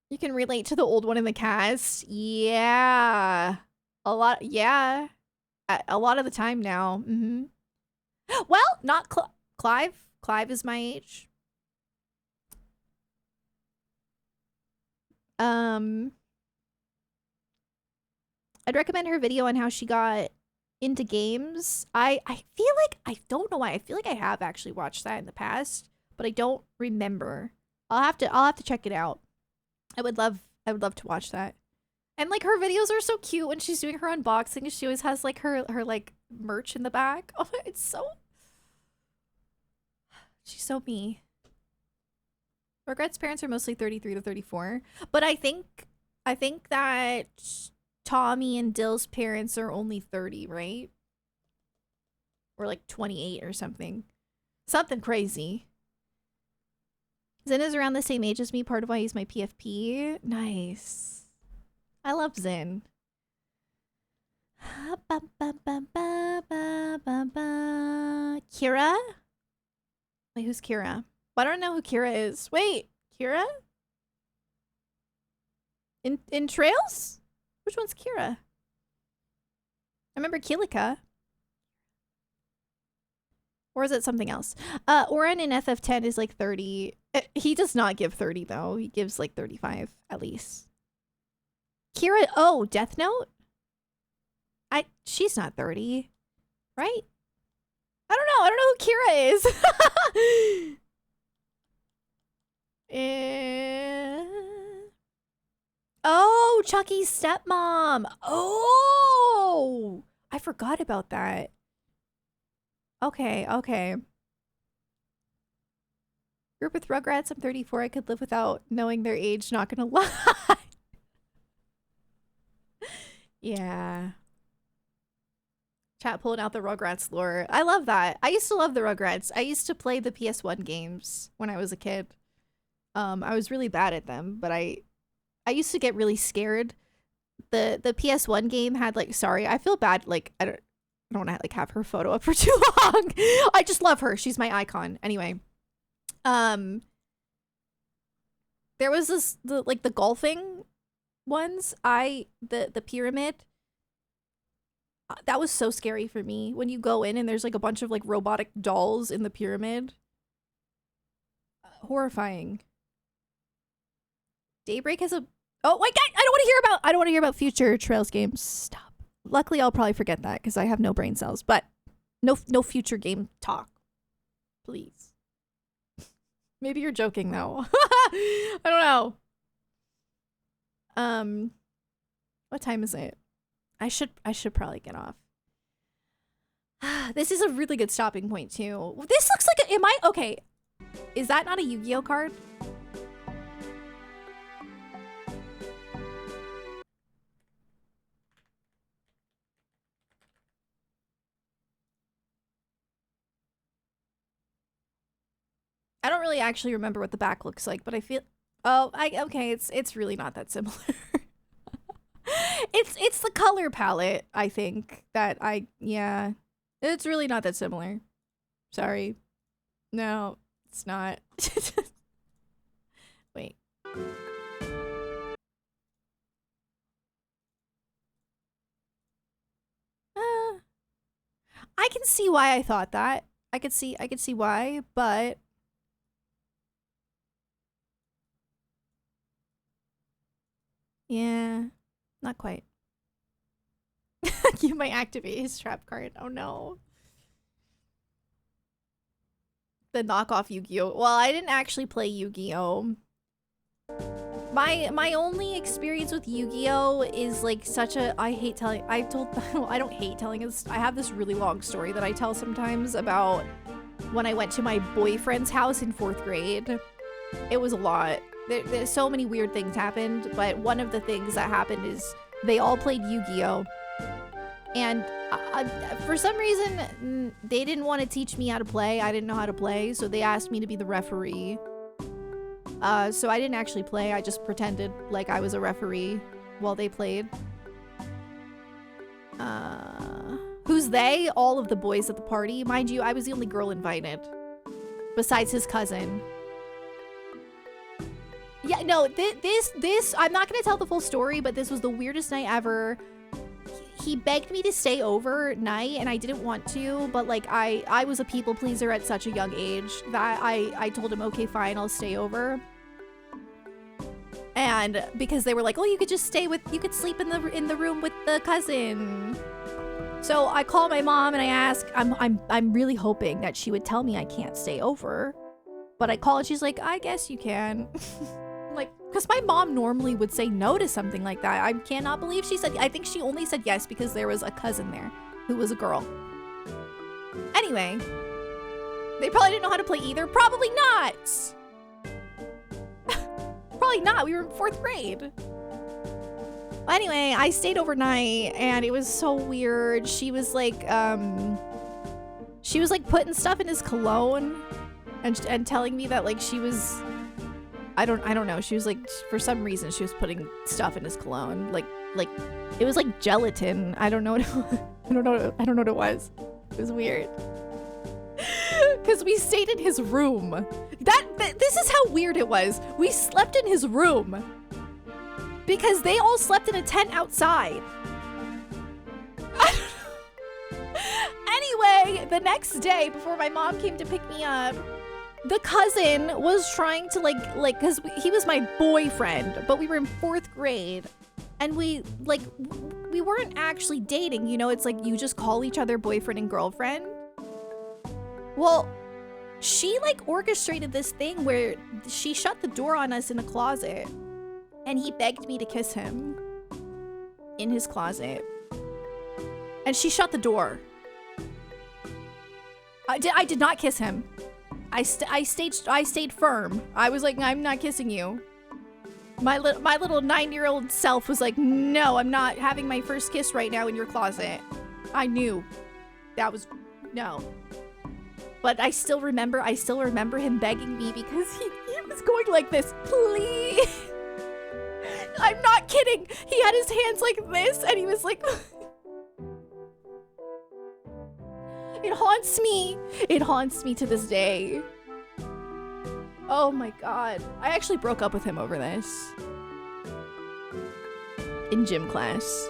You can relate to the old one in the cast. Yeah. A lot, yeah. A lot of the time now. Mm-hmm. Well, not Clive. Clive is my age. I'd recommend her video on how she got into games. I feel like, I don't know why, I feel like I have actually watched that in the past, but I don't remember. I'll have to check it out. I would love to watch that. And like her videos are so cute when she's doing her unboxing. She always has like her like merch in the back. Oh, it's so, she's so me. Rugrats' parents are mostly 33 to 34, but I think that Tommy and Dill's parents are only 30, right? Or like 28 or something. Something crazy. Zen is around the same age as me, part of why he's my PFP. Nice. I love Zen. Kira? Wait, who's Kira? I don't know who Kira is. Wait, Kira? In Trails? Which one's Kira? I remember Kilika. Or is it something else? Oren in FF10 is like 30. He does not give 30 though. He gives like 35 at least. Kira, oh, Death Note? She's not 30, right? I don't know. I don't know who Kira is. Oh, Chucky's stepmom. Oh, I forgot about that. Okay, okay. Group with Rugrats, I'm 34. I could live without knowing their age, not gonna lie. Yeah. Chat pulling out the Rugrats lore. I love that. I used to love the Rugrats. I used to play the PS1 games when I was a kid. I was really bad at them, but I used to get really scared. The PS1 game had like, sorry, I feel bad, like I don't want to like have her photo up for too long. I just love her. She's my icon. Anyway. There was the golfing ones. The pyramid. That was so scary for me. When you go in and there's like a bunch of like robotic dolls in the pyramid. Horrifying. Daybreak has a, oh my god, I don't want to hear about future Trails games. Stop. Luckily I'll probably forget that because I have no brain cells, but no future game talk. Please. Maybe you're joking though. I don't know. What time is it? I should probably get off. This is a really good stopping point too. This looks like a, am I okay? Is that not a Yu-Gi-Oh card? I don't really actually remember what the back looks like, but I feel, oh, okay, it's really not that similar. It's the color palette, I think, that yeah. It's really not that similar. Sorry. No, it's not. Wait. I can see why I thought that. I could see why, but yeah, not quite. You might activate his trap card. Oh no. The knockoff Yu-Gi-Oh. Well, I didn't actually play Yu-Gi-Oh. My only experience with Yu-Gi-Oh is like such a, I don't hate telling this. I have this really long story that I tell sometimes about when I went to my boyfriend's house in 4th grade. It was a lot. There's so many weird things happened, but one of the things that happened is they all played Yu-Gi-Oh. And for some reason, they didn't want to teach me how to play. I didn't know how to play, so they asked me to be the referee. So I didn't actually play. I just pretended like I was a referee while they played. Who's they? All of the boys at the party. Mind you, I was the only girl invited. Besides his cousin. Yeah, no, this, I'm not gonna tell the full story, but this was the weirdest night ever. He begged me to stay overnight, and I didn't want to, but like I was a people pleaser at such a young age that I told him, okay, fine, I'll stay over. And because they were like, oh, you could just stay with, you could sleep in the room with the cousin. So I call my mom and I ask, I'm really hoping that she would tell me I can't stay over. But I call and she's like, I guess you can. Like, because my mom normally would say no to something like that. I cannot believe she said, I think she only said yes because there was a cousin there who was a girl. Anyway, they probably didn't know how to play either. Probably not. Probably not. We were in 4th grade. Anyway, I stayed overnight and it was so weird. She was like putting stuff in his cologne and telling me that like she was, I don't know. She was like, for some reason she was putting stuff in his cologne. Like it was like gelatin. I don't know what it was. I don't know what it was. It was weird. Cause we stayed in his room. This is how weird it was. We slept in his room. Because they all slept in a tent outside. Anyway, the next day, before my mom came to pick me up, the cousin was trying to like, cause he was my boyfriend, but we were in 4th grade. And we weren't actually dating, you know, it's like you just call each other boyfriend and girlfriend. Well, she like orchestrated this thing where she shut the door on us in a closet. And he begged me to kiss him in his closet. And she shut the door. I did not kiss him. I stayed firm. I was like, I'm not kissing you. My little 9-year-old self was like, no, I'm not having my first kiss right now in your closet. I knew. That was, no. But I still remember him begging me because he was going like this, please. I'm not kidding. He had his hands like this and he was like, it haunts me. It haunts me to this day. Oh my God. I actually broke up with him over this. In gym class.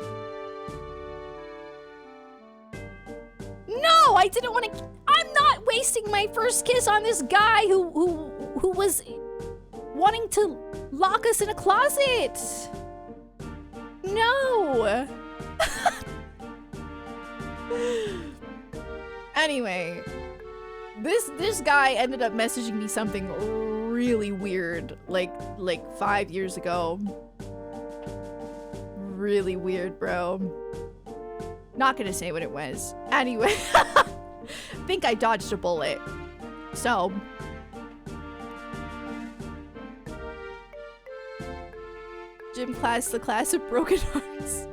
No, I didn't want to. I'm not wasting my first kiss on this guy who was wanting to lock us in a closet. No. Anyway, this guy ended up messaging me something really weird, like 5 years ago. Really weird, bro. Not gonna say what it was. Anyway, think I dodged a bullet. So, gym class, the class of broken hearts.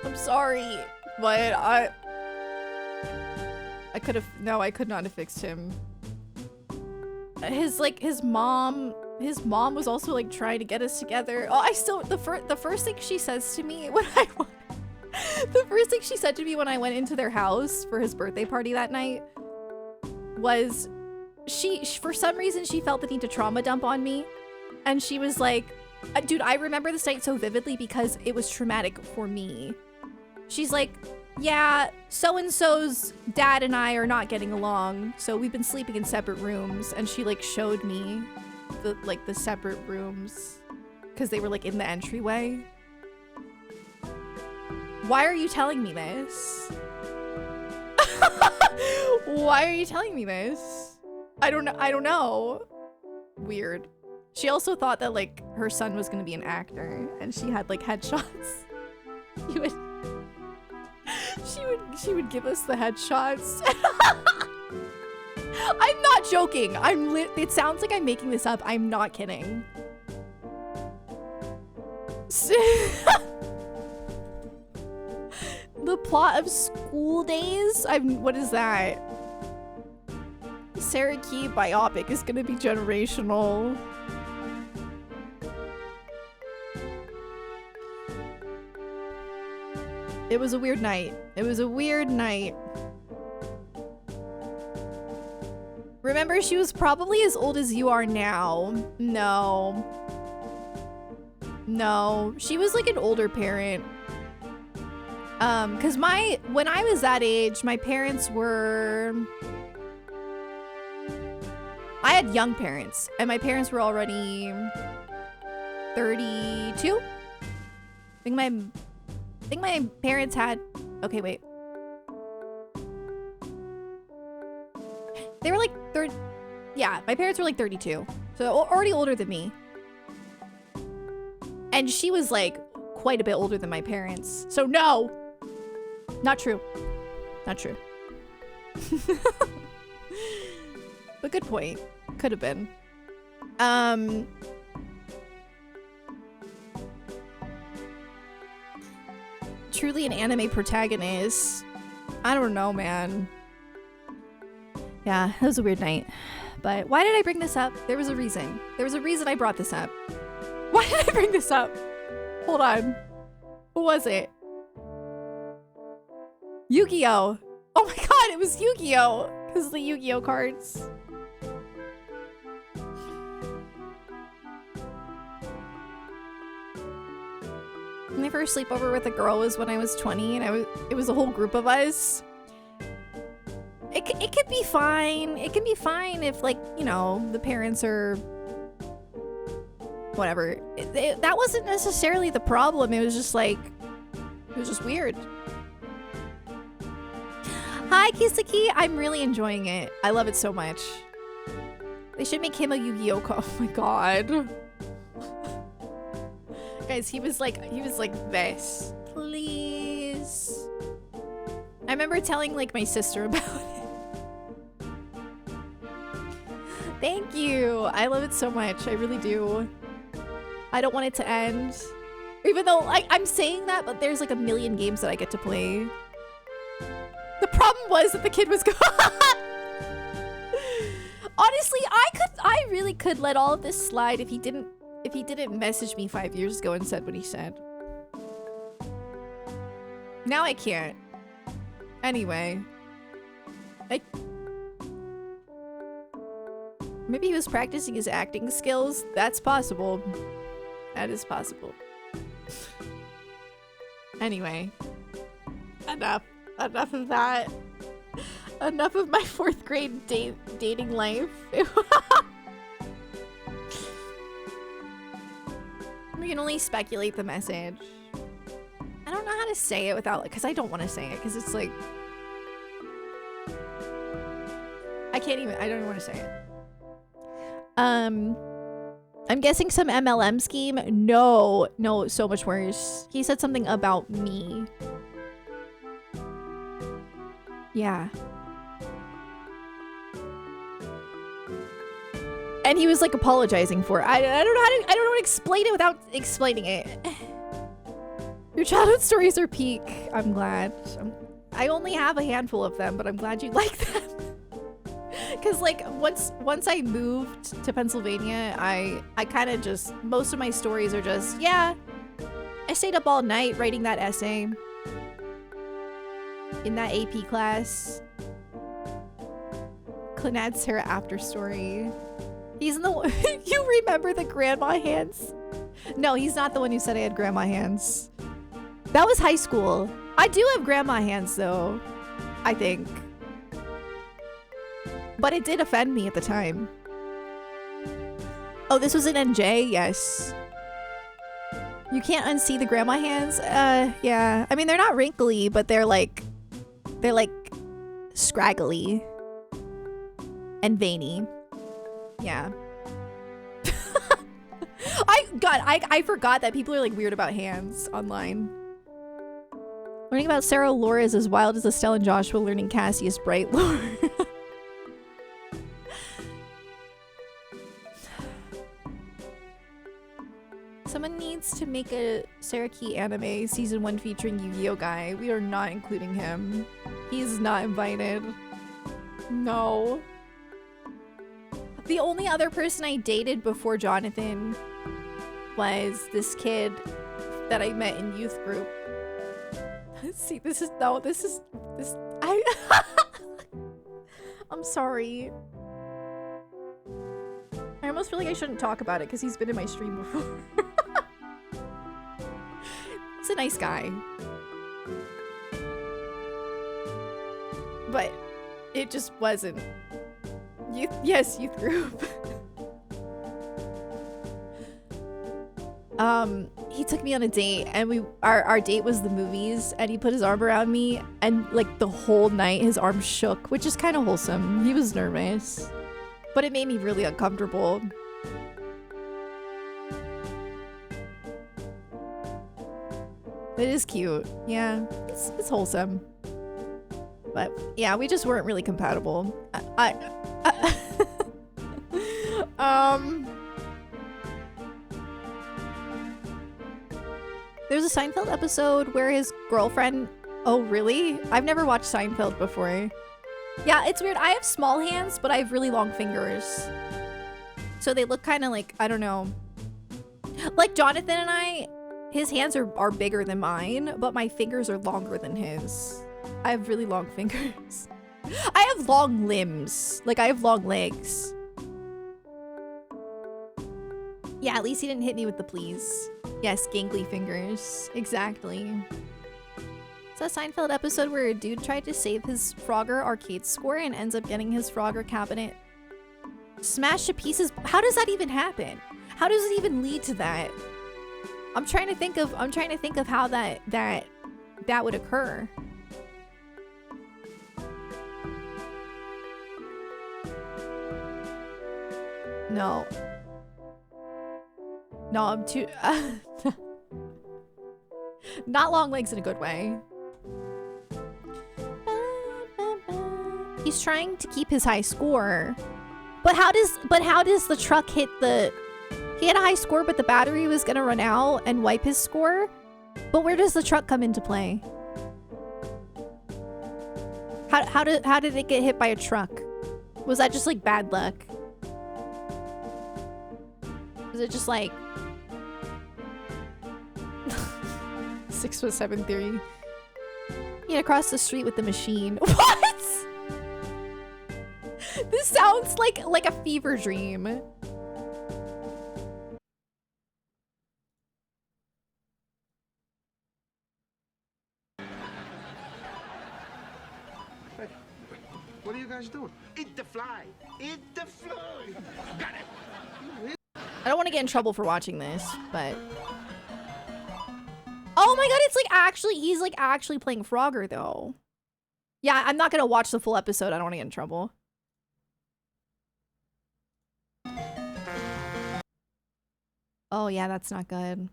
I'm sorry, but I could not have fixed him. His mom was also like trying to get us together. Oh, the first thing she says to me when the first thing she said to me when I went into their house for his birthday party that night was she for some reason she felt the need to trauma dump on me, and she was like, dude, I remember this night so vividly because it was traumatic for me. She's like, yeah, so-and-so's dad and I are not getting along, so we've been sleeping in separate rooms. And she like showed me the separate rooms because they were like in the entryway. Why are you telling me this? Why are you telling me this? I don't know. Weird. She also thought that like her son was gonna be an actor and she had like headshots. She would give us the headshots. I'm not joking. It sounds like I'm making this up. I'm not kidding. The plot of School Days? What is that? SarahKey biopic is gonna be generational. It was a weird night. It was a weird night. Remember, she was probably as old as you are now. No. No. She was like an older parent. Cause when I was that age, my parents were... I had young parents, and my parents were already 32? I think my parents had... Okay, wait. They were like yeah, my parents were like 32. So already older than me. And she was like quite a bit older than my parents. So no! Not true. Not true. But good point. Could have been. Truly an anime protagonist. I don't know, man. Yeah, it was a weird night. But why did I bring this up? There was a reason. There was a reason I brought this up. Why did I bring this up? Hold on. What was it? Yu-Gi-Oh! Oh my god, it was Yu-Gi-Oh! Because of the Yu-Gi-Oh cards. My first sleepover with a girl was when I was 20, and it was a whole group of us. It could be fine. It can be fine if, like, you know, the parents are... Whatever. That wasn't necessarily the problem. It was just like... It was just weird. Hi, Kisaki. I'm really enjoying it. I love it so much. They should make him a Yu-Gi-Oh! Oh my god. Guys, he was like this. Please. I remember telling like my sister about it. Thank you. I love it so much. I really do. I don't want it to end. Even though I'm saying that, but there's like a million games that I get to play. The problem was that the kid was gone. Honestly, I really could let all of this slide if he didn't message me 5 years ago and said what he said. Now I can't. Anyway. Maybe he was practicing his acting skills. That's possible. That is possible. Anyway. Enough of that. Enough of my 4th grade dating life. We can only speculate the message. I don't know how to say it without, because I don't want to say it, because it's like... I don't even want to say it. I'm guessing some MLM scheme? No, so much worse. He said something about me. Yeah. And he was like apologizing for it. I don't know how to explain it without explaining it. Your childhood stories are peak. I'm glad. I only have a handful of them, but I'm glad you like them. Cause like once I moved to Pennsylvania, I kind of just, most of my stories are just, yeah, I stayed up all night writing that essay in that AP class. Clanad Sarah after story. He's in the you remember the grandma hands? No, he's not the one who said I had grandma hands. That was high school. I do have grandma hands though, I think. But it did offend me at the time. Oh, this was an NJ? Yes. You can't unsee the grandma hands? Yeah. I mean, they're not wrinkly, but they're like scraggly and veiny. Yeah. I forgot that people are like weird about hands online. Learning about Sarah lore is as wild as Estelle and Joshua learning Cassius Bright lore. Someone needs to make a SarahKey anime season 1 featuring Yu-Gi-Oh guy. We are not including him. He's not invited. No. The only other person I dated before Jonathan was this kid that I met in youth group. See, I'm sorry. I almost feel like I shouldn't talk about it because he's been in my stream before. He's a nice guy. But it just wasn't. Youth group. he took me on a date, and our date was the movies, and he put his arm around me, and like the whole night his arm shook, which is kind of wholesome. He was nervous, but it made me really uncomfortable. It is cute. Yeah, it's wholesome. But yeah, we just weren't really compatible. There's a Seinfeld episode where his girlfriend... Oh, really? I've never watched Seinfeld before. Yeah, it's weird. I have small hands, but I have really long fingers. So they look kind of like, I don't know. Like Jonathan and I, his hands are bigger than mine, but my fingers are longer than his. I have really long fingers. I have long limbs. Like, I have long legs. Yeah, at least he didn't hit me with the please. Yes, gangly fingers. Exactly. It's a Seinfeld episode where a dude tried to save his Frogger arcade score and ends up getting his Frogger cabinet smashed to pieces. How does that even happen? How does it even lead to that? I'm trying to think of how that would occur. No. No, I'm too... Not long legs in a good way. He's trying to keep his high score. But how does the truck hit the... He had a high score, but the battery was gonna run out and wipe his score? But where does the truck come into play? How did it get hit by a truck? Was that just like bad luck? Was it just like 617 theory? He had across the street with the machine. What? This sounds like a fever dream. Hey, what are you guys doing? Eat the fly! Eat the fly! Got it! I don't want to get in trouble for watching this, but... Oh my god, it's like actually, he's like actually playing Frogger though. Yeah, I'm not gonna watch the full episode. I don't want to get in trouble. Oh yeah, that's not good.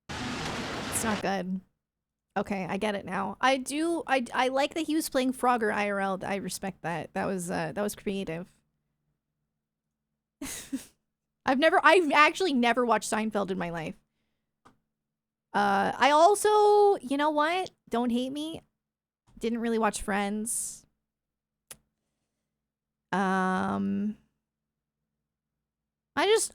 It's not good. Okay, I get it now. I like that he was playing Frogger IRL. I respect that. That was creative. I've actually never watched Seinfeld in my life. I also, you know what? Don't hate me. Didn't really watch Friends.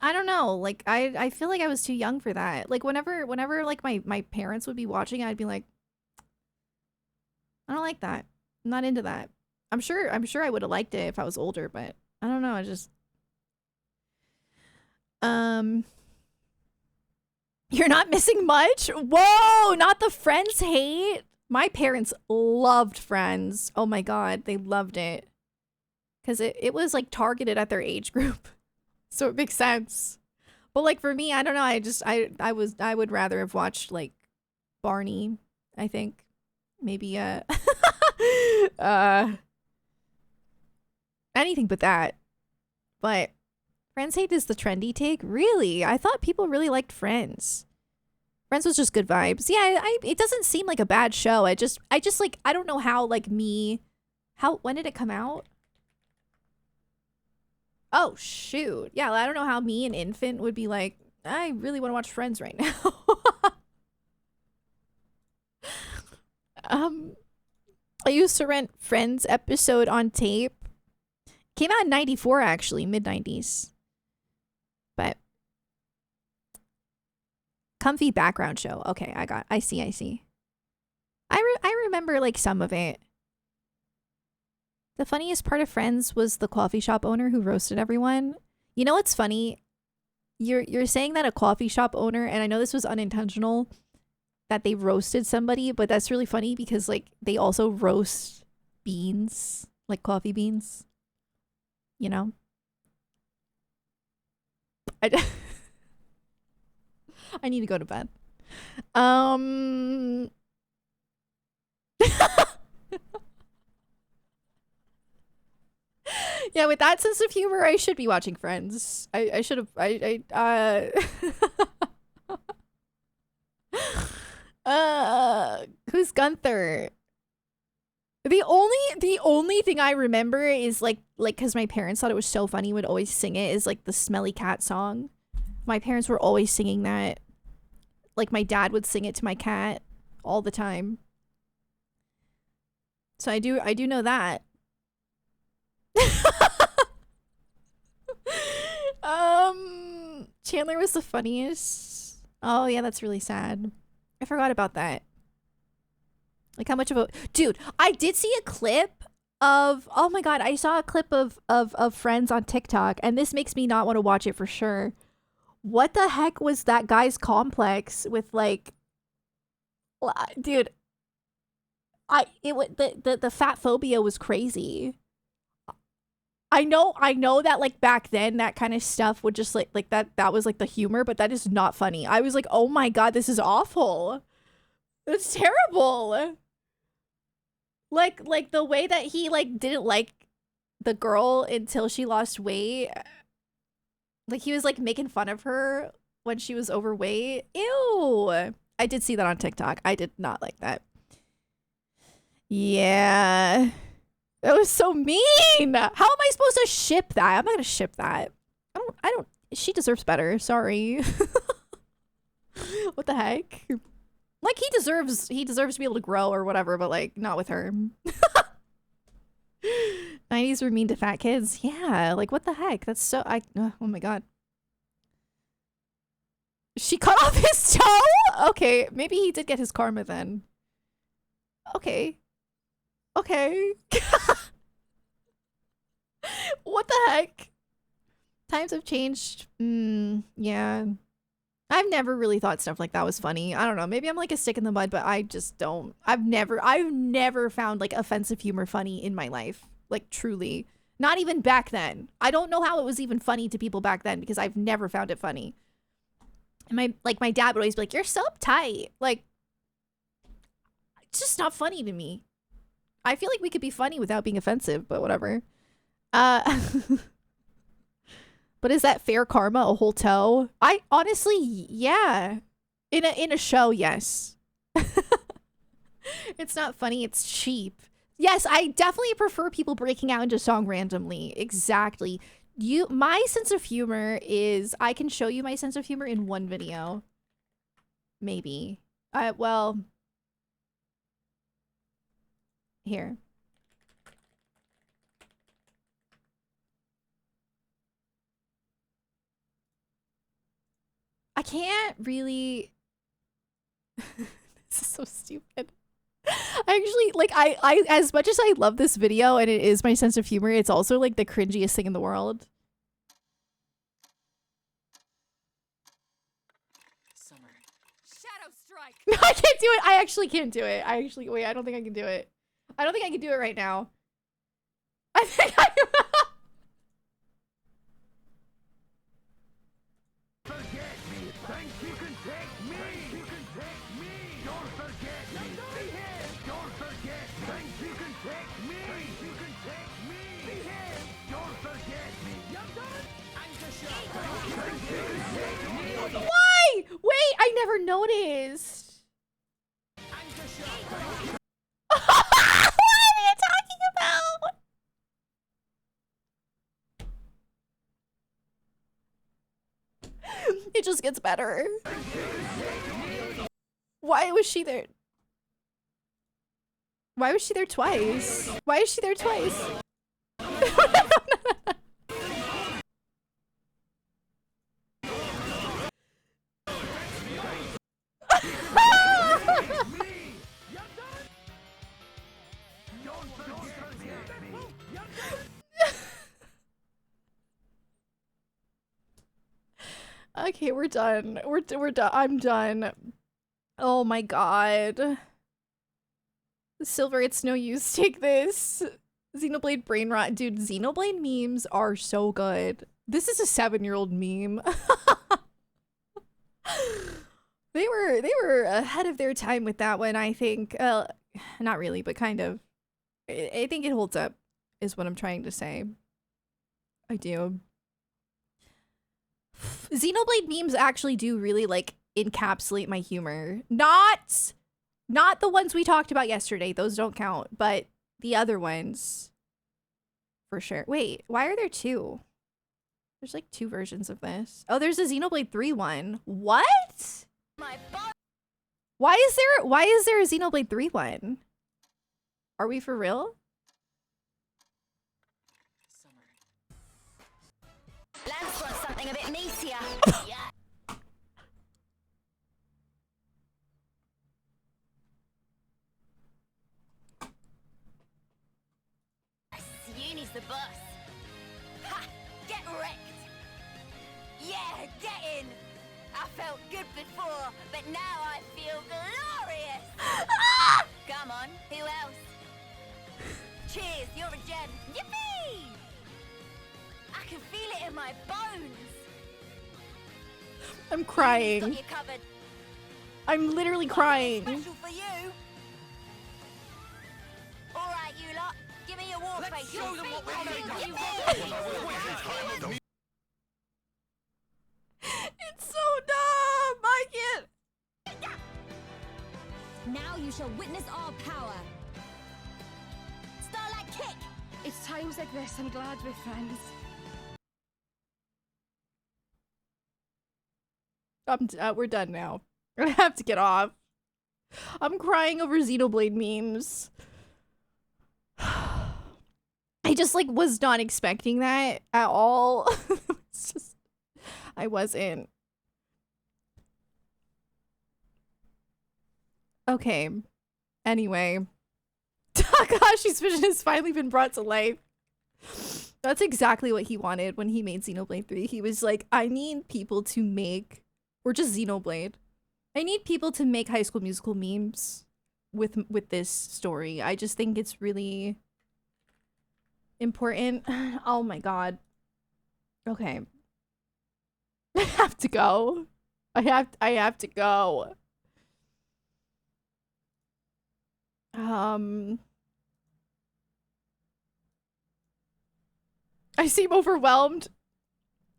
I don't know. Like, I feel like I was too young for that. Like, whenever like my parents would be watching, I'd be like, I don't like that. I'm not into that. I'm sure I would have liked it if I was older, but I don't know. I just, you're not missing much? Whoa, not the Friends hate. My parents loved Friends. Oh my god, they loved it. Because it was like targeted at their age group. So it makes sense. But like for me, I don't know. I would rather have watched like Barney, I think. Maybe anything but that. But Friends hate is the trendy take? Really? I thought people really liked Friends. Friends was just good vibes. Yeah, it doesn't seem like a bad show. I just like, I don't know how like when did it come out? Oh, shoot. Yeah, I don't know how me, an infant, would be like, I really want to watch Friends right now. I used to rent Friends episode on tape. Came out in 94, actually, mid-90s. But comfy background show. Okay, I see. I remember like some of it. The funniest part of Friends was the coffee shop owner who roasted everyone. You know what's funny? You're saying that a coffee shop owner, and I know this was unintentional, that they roasted somebody, but that's really funny because like they also roast beans, like coffee beans. You know? I need to go to bed. Yeah, with that sense of humor, I should be watching Friends. I should have. Who's Gunther? The only thing I remember is like because my parents thought it was so funny, would always sing it, is like the Smelly Cat song. My parents were always singing that. Like my dad would sing it to my cat all the time. So I do know that. Chandler was the funniest. Oh yeah, that's really sad. I forgot about that. Like how much of a dude, I did see a clip of, oh my god, I saw a clip of Friends on TikTok, and this makes me not want to watch it for sure. What the heck was that guy's complex with, like, dude, the fat phobia was crazy. I know that like back then that kind of stuff would just like that was like the humor, but that is not funny. I was like, oh my god, this is awful. It's terrible. Like the way that he like didn't like the girl until she lost weight. Like he was like making fun of her when she was overweight. Ew. I did see that on TikTok. I did not like that. Yeah. That was so mean. How am I supposed to ship that? I'm not gonna ship that. I don't she deserves better. Sorry. What the heck? Like he deserves to be able to grow or whatever, but like not with her. 90s were mean to fat kids. Yeah, like what the heck? That's so oh my god. She cut off his toe? Okay, maybe he did get his karma then. Okay. Okay. What the heck? Times have changed. Yeah. I've never really thought stuff like that was funny. I don't know. Maybe I'm like a stick in the mud, but I just don't. I've never found like offensive humor funny in my life. Like truly. Not even back then. I don't know how it was even funny to people back then because I've never found it funny. And my dad would always be like, "You're so uptight." Like it's just not funny to me. I feel like we could be funny without being offensive, but whatever. But is that fair karma, a whole toe? I honestly, yeah. In a show, yes. It's not funny, it's cheap. Yes, I definitely prefer people breaking out into song randomly. Exactly. My sense of humor is, I can show you my sense of humor in one video. Maybe. Well, here. I can't really. This is so stupid. I actually, like, I as much as I love this video and it is my sense of humor, it's also like the cringiest thing in the world. Summer. Shadow strike. No, I can't do it. I actually can't do it. Wait, I don't think I can do it. I don't think I can do it right now. I think I Why? Wait, I never noticed. What are you talking about? It just gets better. Why was she there? Why was she there twice? Why is she there twice? Okay, we're done. We're done. I'm done. Oh my god. Silver, it's no use. Take this. Xenoblade brain rot. Dude, Xenoblade memes are so good. This is a 7-year-old meme. They were ahead of their time with that one, I think. Not really, but kind of. I think it holds up, is what I'm trying to say. I do. Xenoblade memes actually do really, like, encapsulate my humor. Not the ones we talked about yesterday. Those don't count, but the other ones. For sure. Wait, why are there two? There's like two versions of this. Oh, there's a Xenoblade 3 one. What? Why is there a Xenoblade 3 one? Are we for real? Lance wants something a bit meatier. Yeah. Uni's the boss. Ha! Get wrecked. Yeah, get in. I felt good before, but now I feel glorious. Come on, who else? Cheers, you're a gem. Yippee! I can feel it in my bones. I'm crying. Got you covered. I'm literally crying. Special for you. All right, you lot. Give me your war face. Let's show them what we're made of. It's so dumb. I can't. Now you shall witness our power. Starlight kick. It's times like this I'm glad we're friends. We're done now. I have to get off. I'm crying over Xenoblade memes. I just like was not expecting that at all. It's just I wasn't. Okay. Anyway. Takashi's vision has finally been brought to life. That's exactly what he wanted when he made Xenoblade 3. He was like, I need people to make, or just Xenoblade. I need people to make High School Musical memes with this story. I just think it's really important. Oh my god. Okay. I have to go. I have to go. I seem overwhelmed.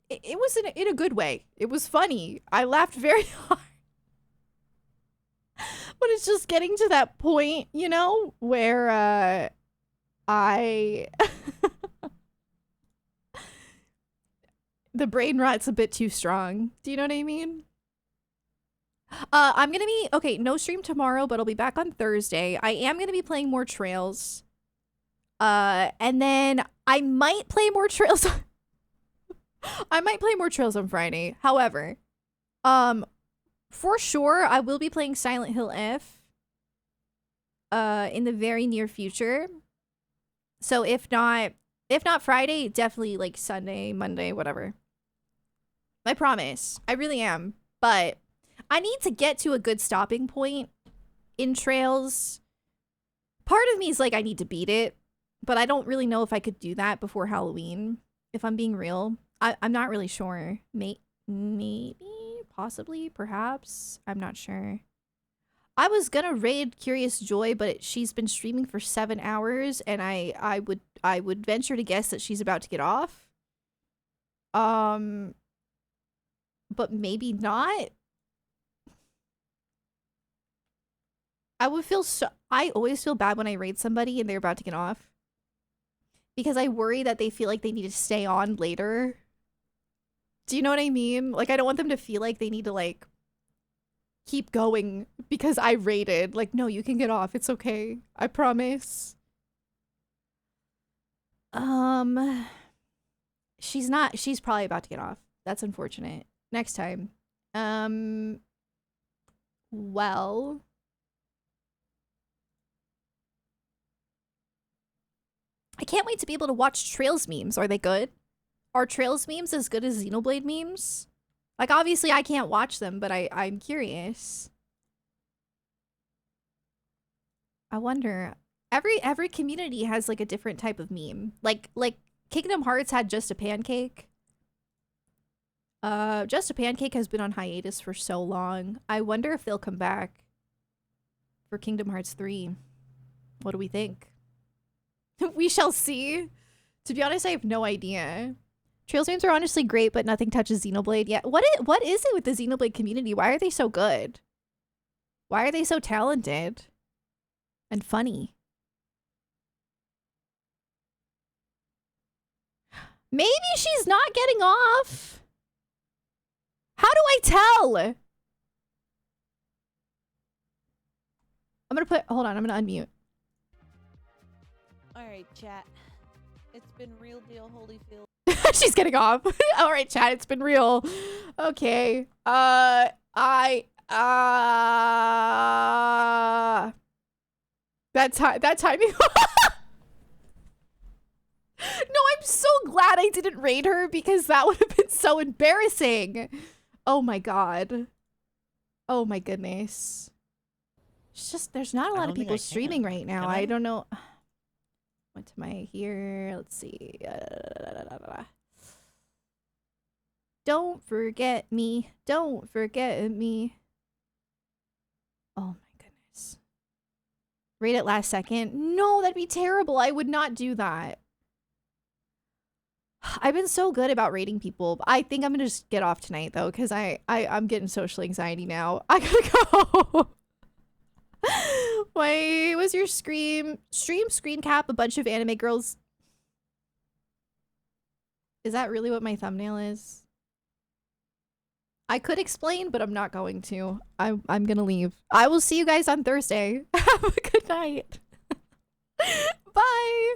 It was in a good way. It was funny. I laughed very hard. But it's just getting to that point, you know, where the brain rot's a bit too strong. Do you know what I mean? I'm gonna be okay, no stream tomorrow, but I'll be back on Thursday. I am gonna be playing more Trails. And then I might play more Trails. I might play more Trails on Friday. However, for sure I will be playing Silent Hill F in the very near future. So if not Friday, definitely like Sunday, Monday, whatever. I promise. I really am. But I need to get to a good stopping point in Trails. Part of me is like I need to beat it, but I don't really know if I could do that before Halloween, if I'm being real. I'm not really sure. Maybe, possibly, perhaps. I'm not sure. I was gonna raid Curious Joy, but she's been streaming for 7 hours, and I would venture to guess that she's about to get off. But maybe not. I always feel bad when I raid somebody and they're about to get off. Because I worry that they feel like they need to stay on later. Do you know what I mean? Like, I don't want them to feel like they need to, like, keep going because I raided. Like, no, you can get off. It's okay. I promise. She's probably about to get off. That's unfortunate. Next time. Well, I can't wait to be able to watch Trails memes. Are they good? Are Trails memes as good as Xenoblade memes? Like, obviously I can't watch them, but I'm curious. I wonder. Every community has like a different type of meme. Like Kingdom Hearts had just a pancake. Just a Pancake has been on hiatus for so long. I wonder if they'll come back for Kingdom Hearts 3. What do we think? We shall see. To be honest, I have no idea. Trails games are honestly great, but nothing touches Xenoblade. Yeah, what is it with the Xenoblade community? Why are they so good? Why are they so talented and funny? Maybe she's not getting off. How do I tell? I'm gonna put, hold on, I'm gonna unmute. All right, chat. It's been real deal, Holyfield. She's getting off. All right, chat, it's been real. Okay. That timing. No, I'm so glad I didn't raid her because that would have been so embarrassing. Oh my god. Oh my goodness. It's just, there's not a lot of people streaming right now. I don't know. Went to my here. Let's see. Don't forget me. Don't forget me. Oh my goodness. Rate it last second. No, that'd be terrible. I would not do that. I've been so good about rating people. I think I'm gonna just get off tonight though, because I'm getting social anxiety now. I gotta go. Why was your stream screen cap a bunch of anime girls? Is that really what my thumbnail is? I could explain, but I'm not going to. I'm gonna leave. I will see you guys on Thursday. Have a good night. Bye.